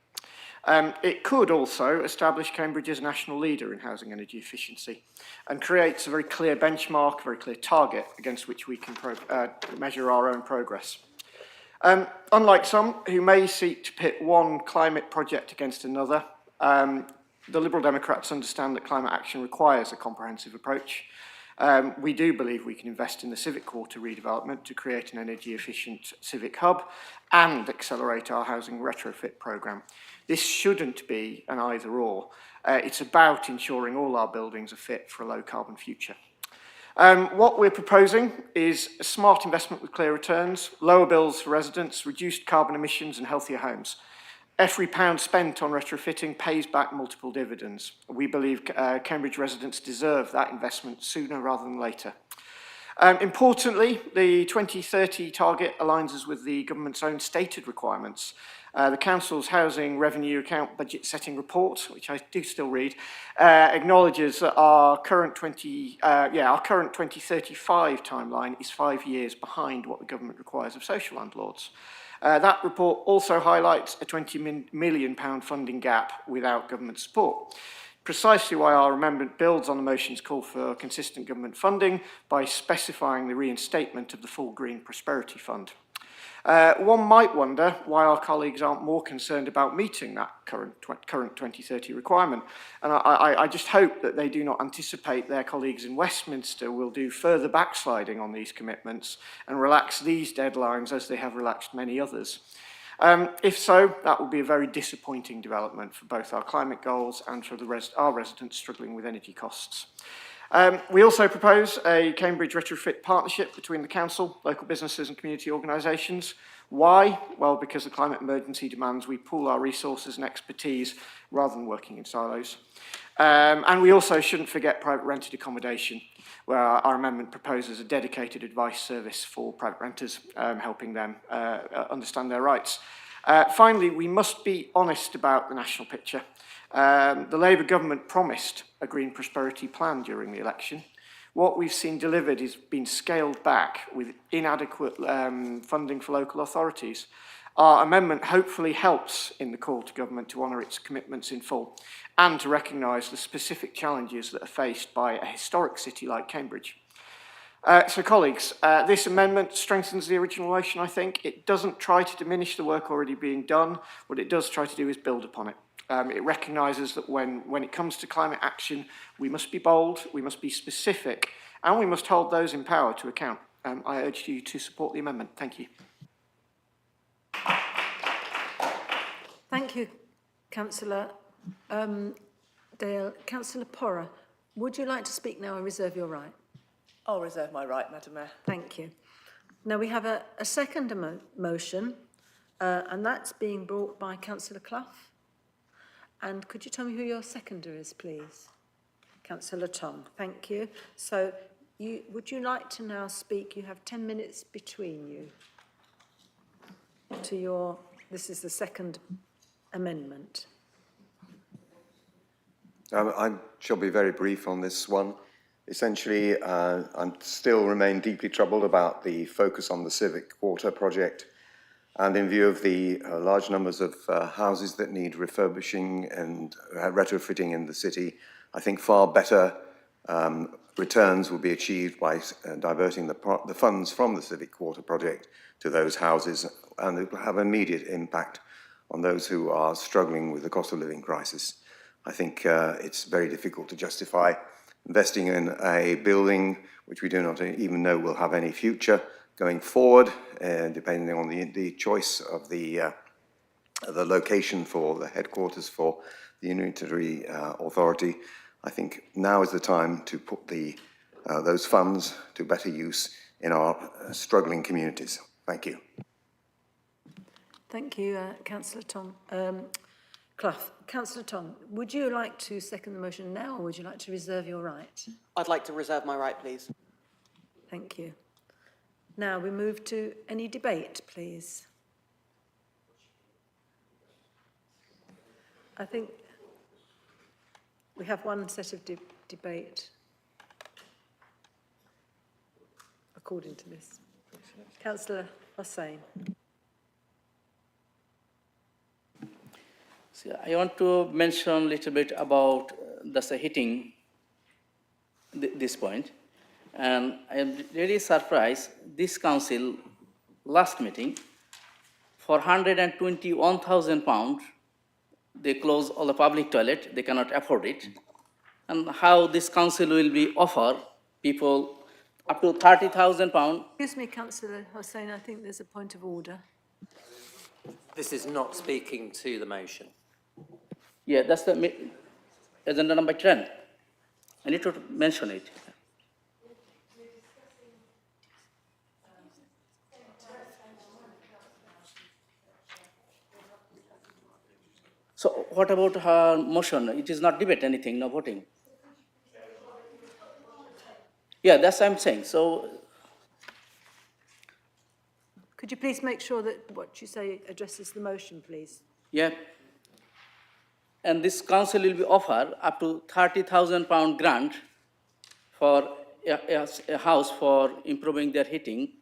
It could also establish Cambridge as a national leader in housing energy efficiency and creates a very clear benchmark, a very clear target against which we can measure our own progress. Unlike some who may seek to pit one climate project against another, the Liberal Democrats understand that climate action requires a comprehensive approach. We do believe we can invest in the civic quarter redevelopment to create an energy efficient civic hub and accelerate our housing retrofit programme. This shouldn't be an either or. It's about ensuring all our buildings are fit for a low carbon future. What we're proposing is a smart investment with clear returns, lower bills for residents, reduced carbon emissions and healthier homes. Every pound spent on retrofitting pays back multiple dividends. We believe Cambridge residents deserve that investment sooner rather than later. Importantly, the 2030 target aligns us with the government's own stated requirements. The Council's Housing Revenue Account Budget Setting Report, which I do still read, acknowledges that our current 2035 timeline is 5 years behind what the government requires of social landlords. That report also highlights a £20 million funding gap without government support. Precisely why our amendment builds on the motion's call for consistent government funding by specifying the reinstatement of the full Green Prosperity Fund. One might wonder why our colleagues aren't more concerned about meeting that current 2030 requirement. And I just hope that they do not anticipate their colleagues in Westminster will do further backsliding on these commitments and relax these deadlines as they have relaxed many others. If so, that would be a very disappointing development for both our climate goals and for our residents struggling with energy costs. We also propose a Cambridge retrofit partnership between the council, local businesses and community organisations. Why? Well, because the climate emergency demands we pool our resources and expertise rather than working in silos. And we also shouldn't forget private rented accommodation, where our amendment proposes a dedicated advice service for private renters, helping them understand their rights. Finally, we must be honest about the national picture. The Labour government promised a green prosperity plan during the election. What we've seen delivered has been scaled back with inadequate funding for local authorities. Our amendment hopefully helps in the call to government to honour its commitments in full and to recognise the specific challenges that are faced by a historic city like Cambridge. So colleagues, this amendment strengthens the original motion, I think. It doesn't try to diminish the work already being done. What it does try to do is build upon it. It recognises that when it comes to climate action, we must be bold, we must be specific, and we must hold those in power to account. I urge you to support the amendment. Thank you. Thank you, Councillor Dale. Councillor Porrer, would you like to speak now or reserve your right? I'll reserve my right, Madam Mayor. Thank you. Now we have a second motion, and that's being brought by Councillor Clough. And could you tell me who your seconder is, please? Councillor Tong, thank you. So would you like to now speak? You have 10 minutes between you to your, this is the second amendment. I shall be very brief on this one. Essentially, I still remain deeply troubled about the focus on the civic quarter project, and in view of the large numbers of houses that need refurbishing and retrofitting in the city, I think far better returns will be achieved by diverting the funds from the civic quarter project to those houses, and it will have immediate impact on those who are struggling with the cost of living crisis. I think it's very difficult to justify investing in a building which we do not even know will have any future going forward, depending on the choice of the location for the headquarters for the unitary authority. I think now is the time to put those funds to better use in our struggling communities. Thank you. Thank you, Councillor Tong. Clough. Councillor Tong, would you like to second the motion now, or would you like to reserve your right? I'd like to reserve my right, please. Thank you. Now we move to any debate, please. I think we have one set of debate according to this. Councillor Hossain. So I want to mention a little bit about the heating, this point. And I am really surprised, this council, last meeting, for £121,000, they close all the public toilet, they cannot afford it. And how this council will be offer people up to £30,000. Excuse me, Councillor Hossain, I think there's a point of order. This is not speaking to the motion. Yeah, that's the agenda number 10. I need to mention it. So what about her motion? It is not debate, anything, no voting. Yeah, that's what I'm saying. So could you please make sure that what you say addresses the motion, please? yeah. And this council will be offered up to £30,000 grant for a house for improving their heating.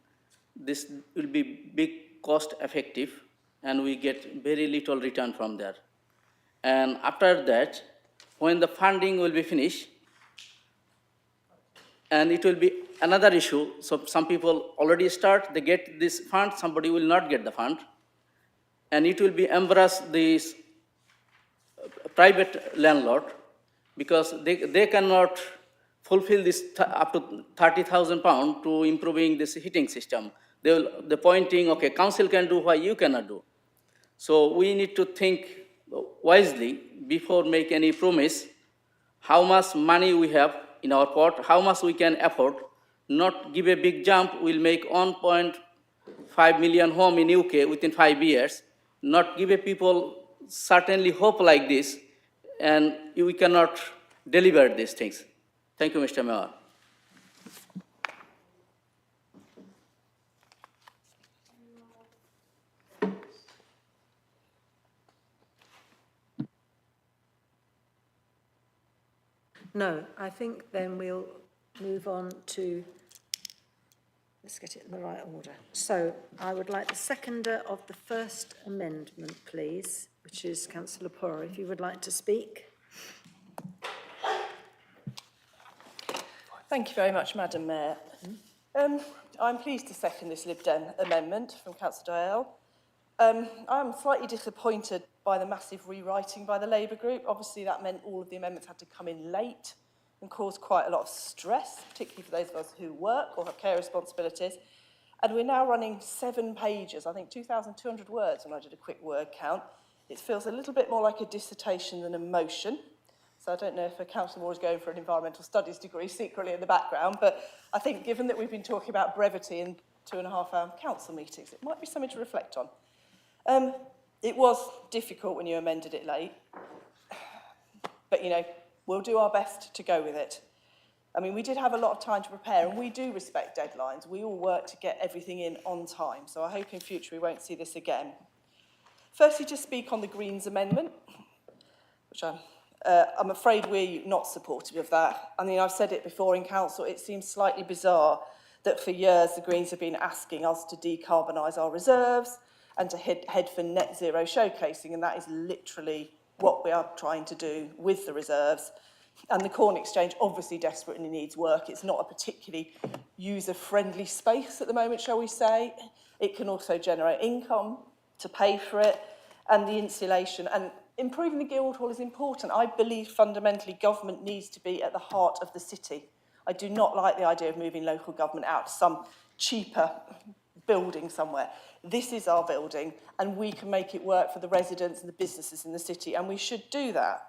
This will be big cost effective, and we get very little return from there. And after that, when the funding will be finished, and it will be another issue. So some people already start, they get this fund, somebody will not get the fund, and it will be embrace this private landlord, because they cannot fulfill this up to £30,000 to improving this heating system. They're pointing, okay, council can do why you cannot do. So we need to think wisely before make any promise, how much money we have in our pot, how much we can afford, not give a big jump, we'll make 1.5 million home in UK within 5 years, not give a people certainly hope like this, and we cannot deliver these things. Thank you, Mr. Mayor. No, I think then we'll move on to, let's get it in the right order. So I would like the seconder of the first amendment, please, which is Councillor Porrer, if you would like to speak. Thank you very much, Madam Mayor. I'm pleased to second this Lib Dem amendment from Councillor Doyle. I'm slightly disappointed by the massive rewriting by the Labour group. Obviously, that meant all of the amendments had to come in late and caused quite a lot of stress, particularly for those of us who work or have care responsibilities. And we're now running 7 pages, I think 2,200 words when I did a quick word count. It feels a little bit more like a dissertation than a motion. So I don't know if a Councillor Moore is going for an environmental studies degree secretly in the background, but I think given that we've been talking about brevity in 2.5-hour council meetings, it might be something to reflect on. It was difficult when you amended it late, but, you know, we'll do our best to go with it. I mean, we did have a lot of time to prepare, and we do respect deadlines. We all work to get everything in on time, so I hope in future we won't see this again. Firstly, to speak on the Greens amendment, which I'm afraid we're not supportive of that. I mean, I've said it before in council, it seems slightly bizarre that for years the Greens have been asking us to decarbonise our reserves and to head for net zero showcasing, and that is literally what we are trying to do with the reserves. And the Corn Exchange obviously desperately needs work. It's not a particularly user-friendly space at the moment, shall we say. It can also generate income to pay for it, and the insulation. And improving the Guildhall is important. I believe fundamentally government needs to be at the heart of the city. I do not like the idea of moving local government out to some cheaper building somewhere. This is our building, and we can make it work for the residents and the businesses in the city, and we should do that.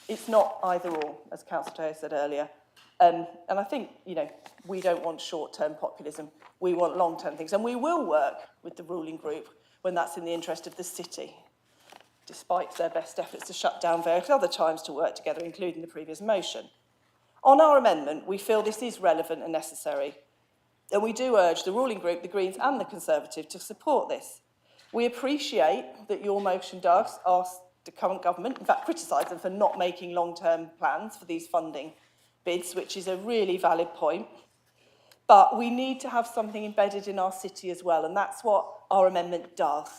It's not either or, as Councillor Taylor said earlier. And I think, you know, we don't want short-term populism. We want long-term things, and we will work with the ruling group when that's in the interest of the city, despite their best efforts to shut down various other times to work together, including the previous motion. On our amendment, we feel this is relevant and necessary, and we do urge the ruling group, the Greens and the Conservative, to support this. We appreciate that your motion does ask the current government, in fact criticise them for not making long-term plans for these funding bids, which is a really valid point. But we need to have something embedded in our city as well, and that's what our amendment does.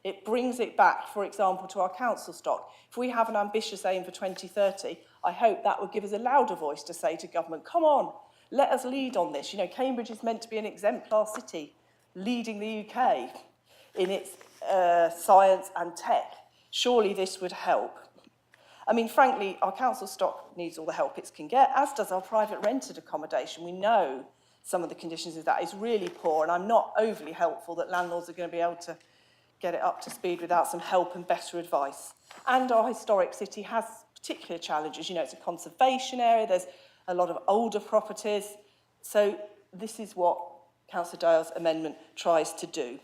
It brings it back, for example, to our council stock. If we have an ambitious aim for 2030, I hope that would give us a louder voice to say to government, come on, let us lead on this. You know, Cambridge is meant to be an exemplar city, leading the UK in its science and tech. Surely this would help. I mean, frankly, our council stock needs all the help it can get, as does our private rented accommodation. We know some of the conditions of that is really poor, and I'm not overly helpful that landlords are going to be able to get it up to speed without some help and better advice. And our historic city has particular challenges. You know, it's a conservation area, there's a lot of older properties. So this is what Councillor Dale's amendment tries to do.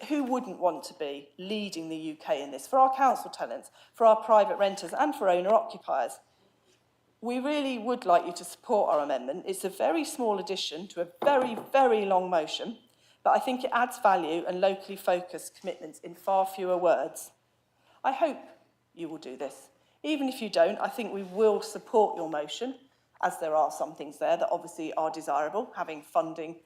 Who wouldn't want to be leading the UK in this? For our council tenants, for our private renters and for owner-occupiers. We really would like you to support our amendment. It's a very small addition to a very, very long motion, but I think it adds value and locally focused commitments in far fewer words. I hope you will do this. Even if you don't, I think we will support your motion, as there are some things there that obviously are desirable. Having funding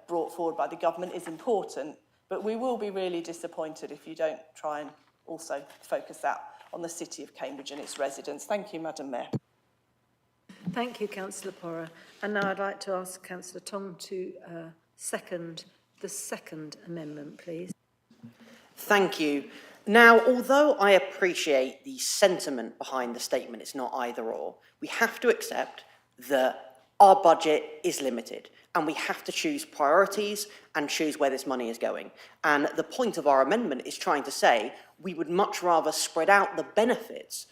brought forward by the government is important, but we will be really disappointed if you don't try and also focus that on the City of Cambridge and its residents. Thank you, Madam Mayor. Thank you, Councillor Porrer. And now I'd like to ask Councillor Tong to second the second amendment, please. Thank you. Now, although I appreciate the sentiment behind the statement, it's not either or, we have to accept that our budget is limited and we have to choose priorities and choose where this money is going. And the point of our amendment is trying to say we would much rather spread out the benefits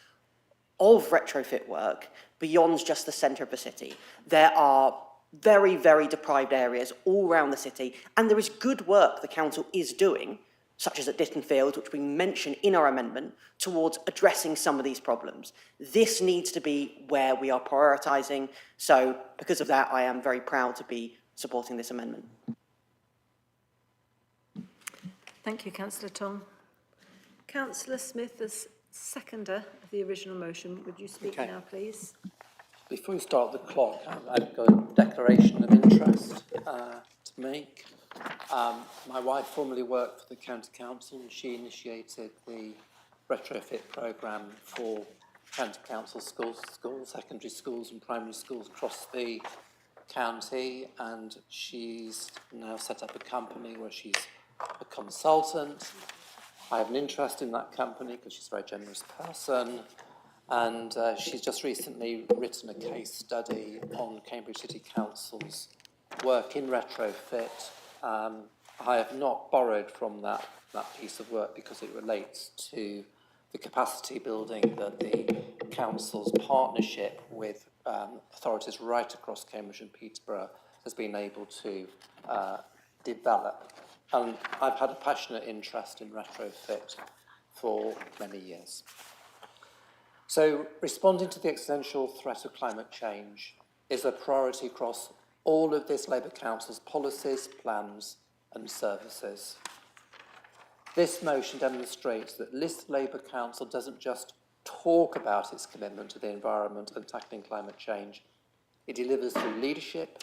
of retrofit work beyond just the centre of the city. There are very, very deprived areas all around the city, and there is good work the council is doing, such as at Ditton Field, which we mention in our amendment, towards addressing some of these problems. This needs to be where we are prioritising, so because of that, I am very proud to be supporting this amendment. Thank you, Councillor Tong. Councillor Smith, as seconder of the original motion, would you speak now, please? Before we start the clock, I've got a declaration of interest to make. My wife formerly worked for the County Council and she initiated the retrofit programme for County Council schools, secondary schools and primary schools across the county, and she's now set up a company where she's a consultant. I have an interest in that company because she's a very generous person, and she's just recently written a case study on Cambridge City Council's work in retrofit. I have not borrowed from that piece of work because it relates to the capacity building that the council's partnership with authorities right across Cambridge and Peterborough has been able to develop. And I've had a passionate interest in retrofit for many years. So responding to the existential threat of climate change is a priority across all of this Labour Council's policies, plans and services. This motion demonstrates that this Labour Council doesn't just talk about its commitment to the environment and tackling climate change. It delivers through leadership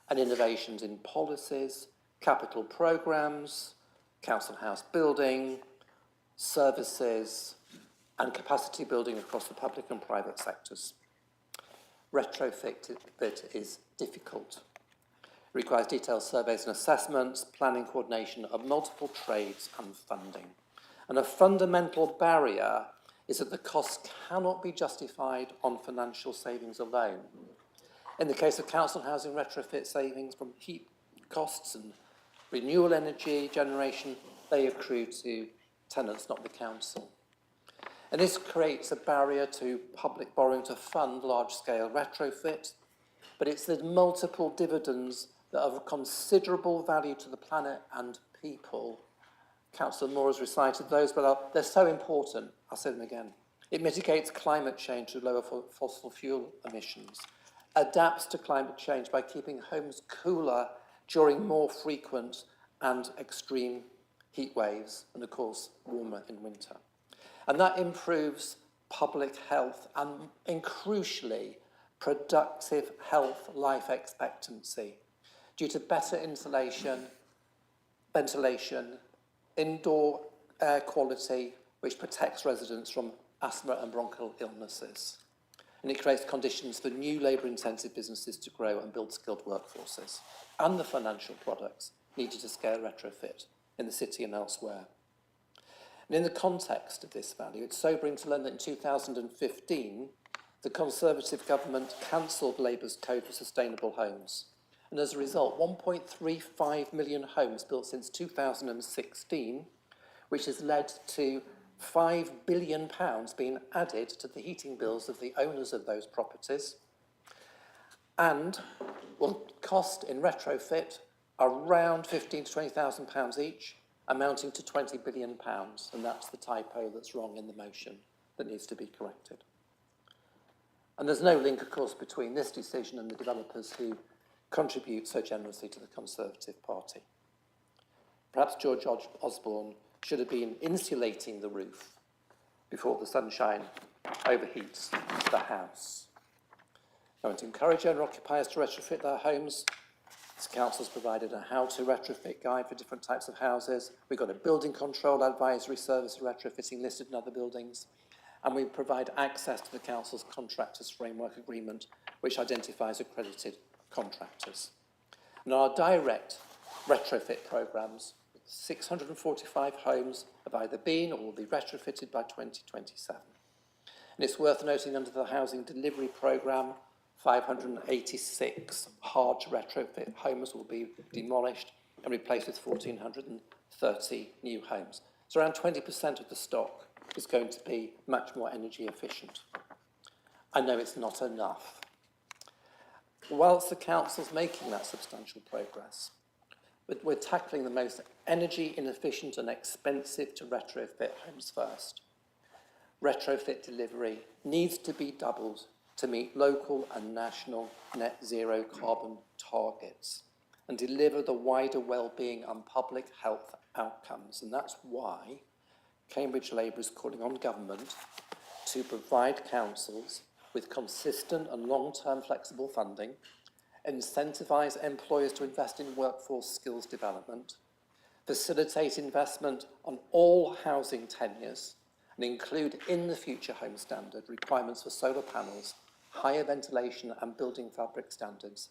and innovations in policies, capital programmes, council house building, services and capacity building across the public and private sectors. Retrofit is difficult. It requires detailed surveys and assessments, planning coordination of multiple trades and funding. And a fundamental barrier is that the cost cannot be justified on financial savings alone. In the case of council housing retrofit, savings from heat costs and renewable energy generation, they accrue to tenants, not the council. And this creates a barrier to public borrowing to fund large-scale retrofit, but it's the multiple dividends that are of considerable value to the planet and people. Councillor Moore has recited those, but they're so important. I'll say them again. It mitigates climate change to lower fossil fuel emissions, adapts to climate change by keeping homes cooler during more frequent and extreme heat waves, and of course, warmer in winter. And that improves public health and crucially, productive health life expectancy due to better insulation, ventilation, indoor air quality, which protects residents from asthma and bronchial illnesses. And it creates conditions for new labour-intensive businesses to grow and build skilled workforces, and the financial products needed to scale retrofit in the city and elsewhere. And in the context of this value, it's sobering to learn that in 2015, the Conservative government cancelled Labour's Code for Sustainable Homes. And as a result, 1.35 million homes built since 2016, which has led to £5 billion being added to the heating bills of the owners of those properties, and will cost in retrofit around £15,000 to £20,000 each, amounting to £20 billion, and that's the typo that's wrong in the motion that needs to be corrected. And there's no link, of course, between this decision and the developers who contribute so generously to the Conservative Party. Perhaps George Osborne should have been insulating the roof before the sunshine overheats the house. Now, to encourage owner-occupiers to retrofit their homes, this council's provided a how-to retrofit guide for different types of houses. We've got a building control advisory service for retrofitting listed in other buildings. and we provide access to the Council's Contractors Framework Agreement, which identifies accredited contractors. And our direct retrofit programmes, 645 homes have either been or will be retrofitted by 2027. And it's worth noting under the Housing Delivery Programme, 586 hard to retrofit homes will be demolished and replaced with 1,430 new homes. So around 20% of the stock is going to be much more energy efficient. I know it's not enough. Whilst the Council's making that substantial progress, but we're tackling the most energy inefficient and expensive to retrofit homes first. Retrofit delivery needs to be doubled to meet local and national net zero carbon targets and deliver the wider well-being and public health outcomes. And that's why Cambridge Labour is calling on government to provide councils with consistent and long-term flexible funding, incentivise employers to invest in workforce skills development, facilitate investment on all housing tenures, and include in the Future Home Standard requirements for solar panels, higher ventilation and building fabric standards,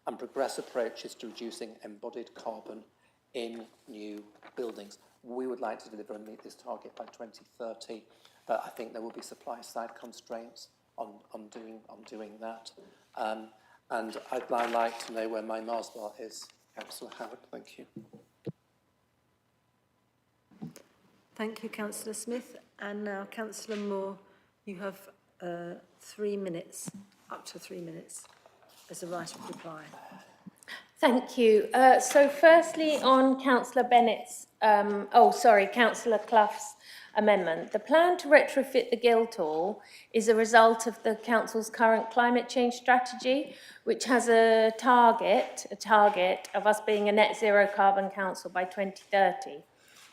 and progress approaches to reducing embodied carbon in new buildings. We would like to deliver and meet this target by 2030, but I think there will be supply-side constraints on doing that. And I'd like to know where my Mars bar is, Councillor Howard. Thank you. Thank you, Councillor Smith. And now, Councillor Moore, you have 3 minutes, up to 3 minutes, as a right of reply. Thank you. So firstly, on Councillor Bennett's, Councillor Clough's amendment, the plan to retrofit the Guildhall is a result of the Council's current climate change strategy, which has a target of us being a net zero carbon council by 2030.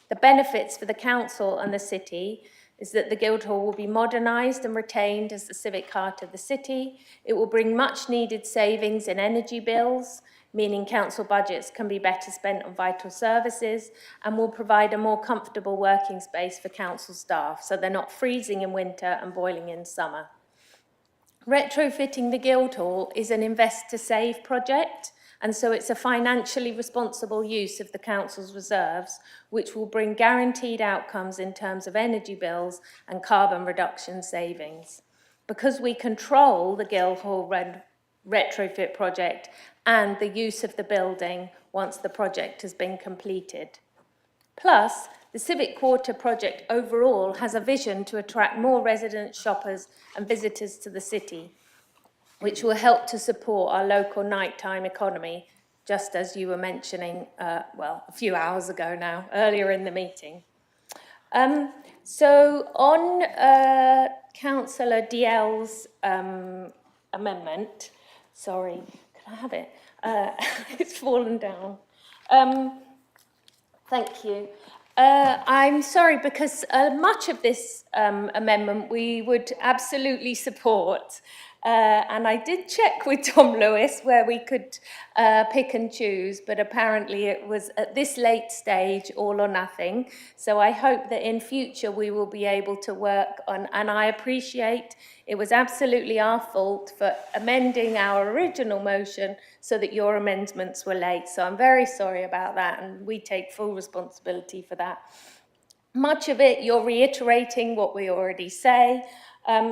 The benefits for the council and the city is that the Guildhall will be modernised and retained as the civic heart of the city. It will bring much needed savings in energy bills, meaning council budgets can be better spent on vital services, and will provide a more comfortable working space for council staff, so they're not freezing in winter and boiling in summer. Retrofitting the Guildhall is an invest to save project, and so it's a financially responsible use of the council's reserves, which will bring guaranteed outcomes in terms of energy bills and carbon reduction savings. Because we control the Guildhall retrofit project and the use of the building once the project has been completed. Plus, the Civic Quarter project overall has a vision to attract more residents, shoppers and visitors to the city, which will help to support our local nighttime economy, just as you were mentioning, a few hours ago now, earlier in the meeting. So on Councillor DL's amendment, sorry, can I have it? It's fallen down. Thank you. I'm sorry, because much of this amendment we would absolutely support. And I did check with Tom Lewis where we could pick and choose, but apparently it was at this late stage all or nothing. So I hope that in future we will be able to work on, and I appreciate it was absolutely our fault for amending our original motion so that your amendments were late. So I'm very sorry about that, and we take full responsibility for that. Much of it, you're reiterating what we already say.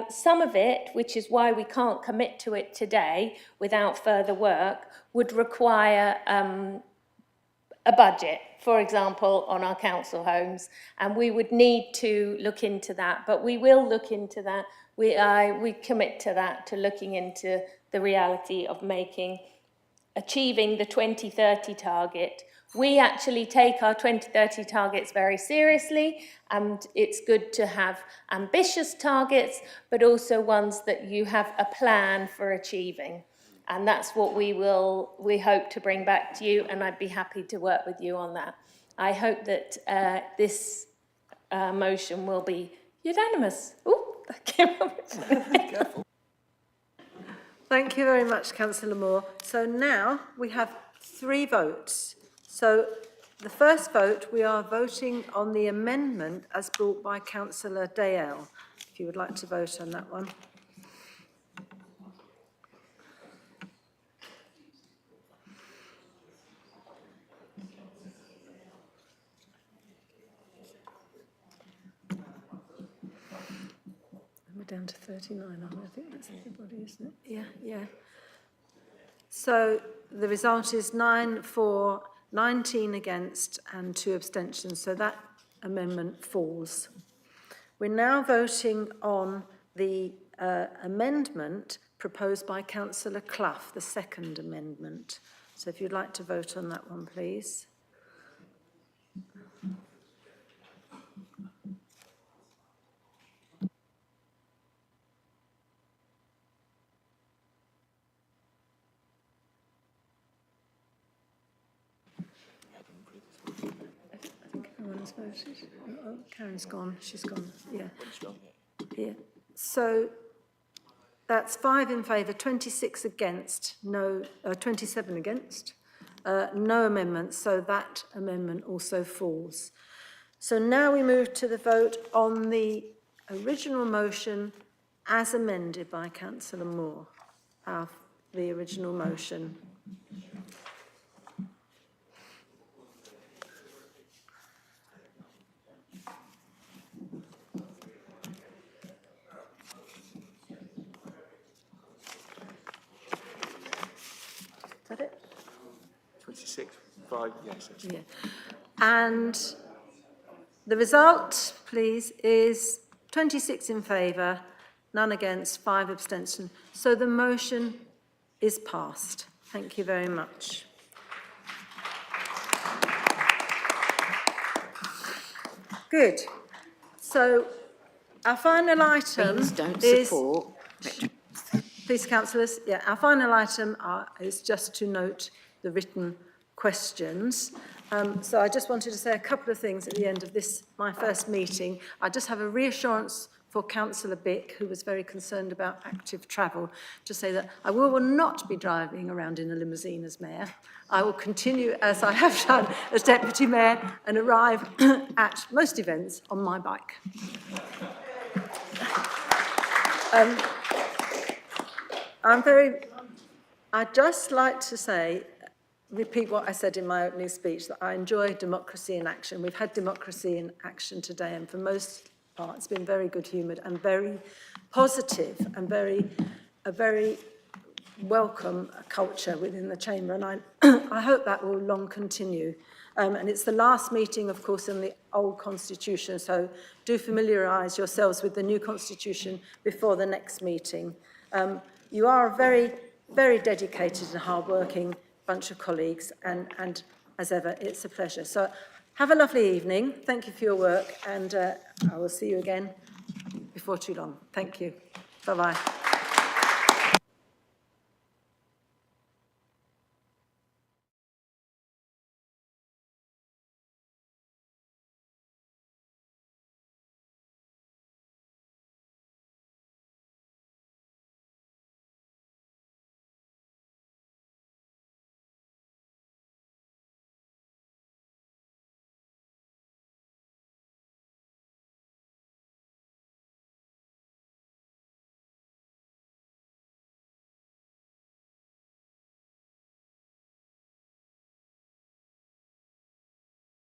Some of it, which is why we can't commit to it today without further work, would require a budget, for example, on our council homes, and we would need to look into that, but we will look into that. We commit to that, to looking into the reality of achieving the 2030 target. We actually take our 2030 targets very seriously, and it's good to have ambitious targets, but also ones that you have a plan for achieving. And that's what we hope to bring back to you, and I'd be happy to work with you on that. I hope that this motion will be unanimous. Ooh, that came up. Thank you very much, Councillor Moore. So now we have 3 votes. So the first vote, we are voting on the amendment as brought by Councillor Dale. if you would like to vote on that one. We're down to 39, aren't we? I think that's everybody, isn't it? Yeah, yeah. So the result is 9 for, 19 against and 2 abstentions. So that amendment falls. We're now voting on the amendment proposed by Councillor Clough, the second amendment. So if you'd like to vote on that one, please. Everyone's voted. Oh, Karen's gone. She's gone. Yeah. Yeah. So that's 5 in favour, 26 against, no, 27 against, no amendments. So that amendment also falls. So now we move to the vote on the original motion as amended by Councillor Moore. The original motion. Is that it? 26, 5, yes. Yeah. And the result, please, is 26 in favour, none against, 5 abstentions. So the motion is passed. Thank you very much. Good. So our final item is... Please, councillors. Yeah, our final item is just to note the written questions. So I just wanted to say a couple of things at the end of this, my first meeting. I just have a reassurance for Councillor Bick, who was very concerned about active travel, to say that I will not be driving around in a limousine as mayor. I will continue, as I have done, as deputy mayor and arrive at most events on my bike. I'd just like to say, repeat what I said in my opening speech, that I enjoy democracy in action. We've had democracy in action today, and for most part, it's been very good-humoured and very positive and a very welcome culture within the chamber, and I hope that will long continue. And it's the last meeting, of course, in the old constitution, so do familiarise yourselves with the new constitution before the next meeting. You are a very, very dedicated and hard-working bunch of colleagues, and as ever, it's a pleasure. So have a lovely evening. Thank you for your work, and I will see you again before too long. Thank you. Bye-bye.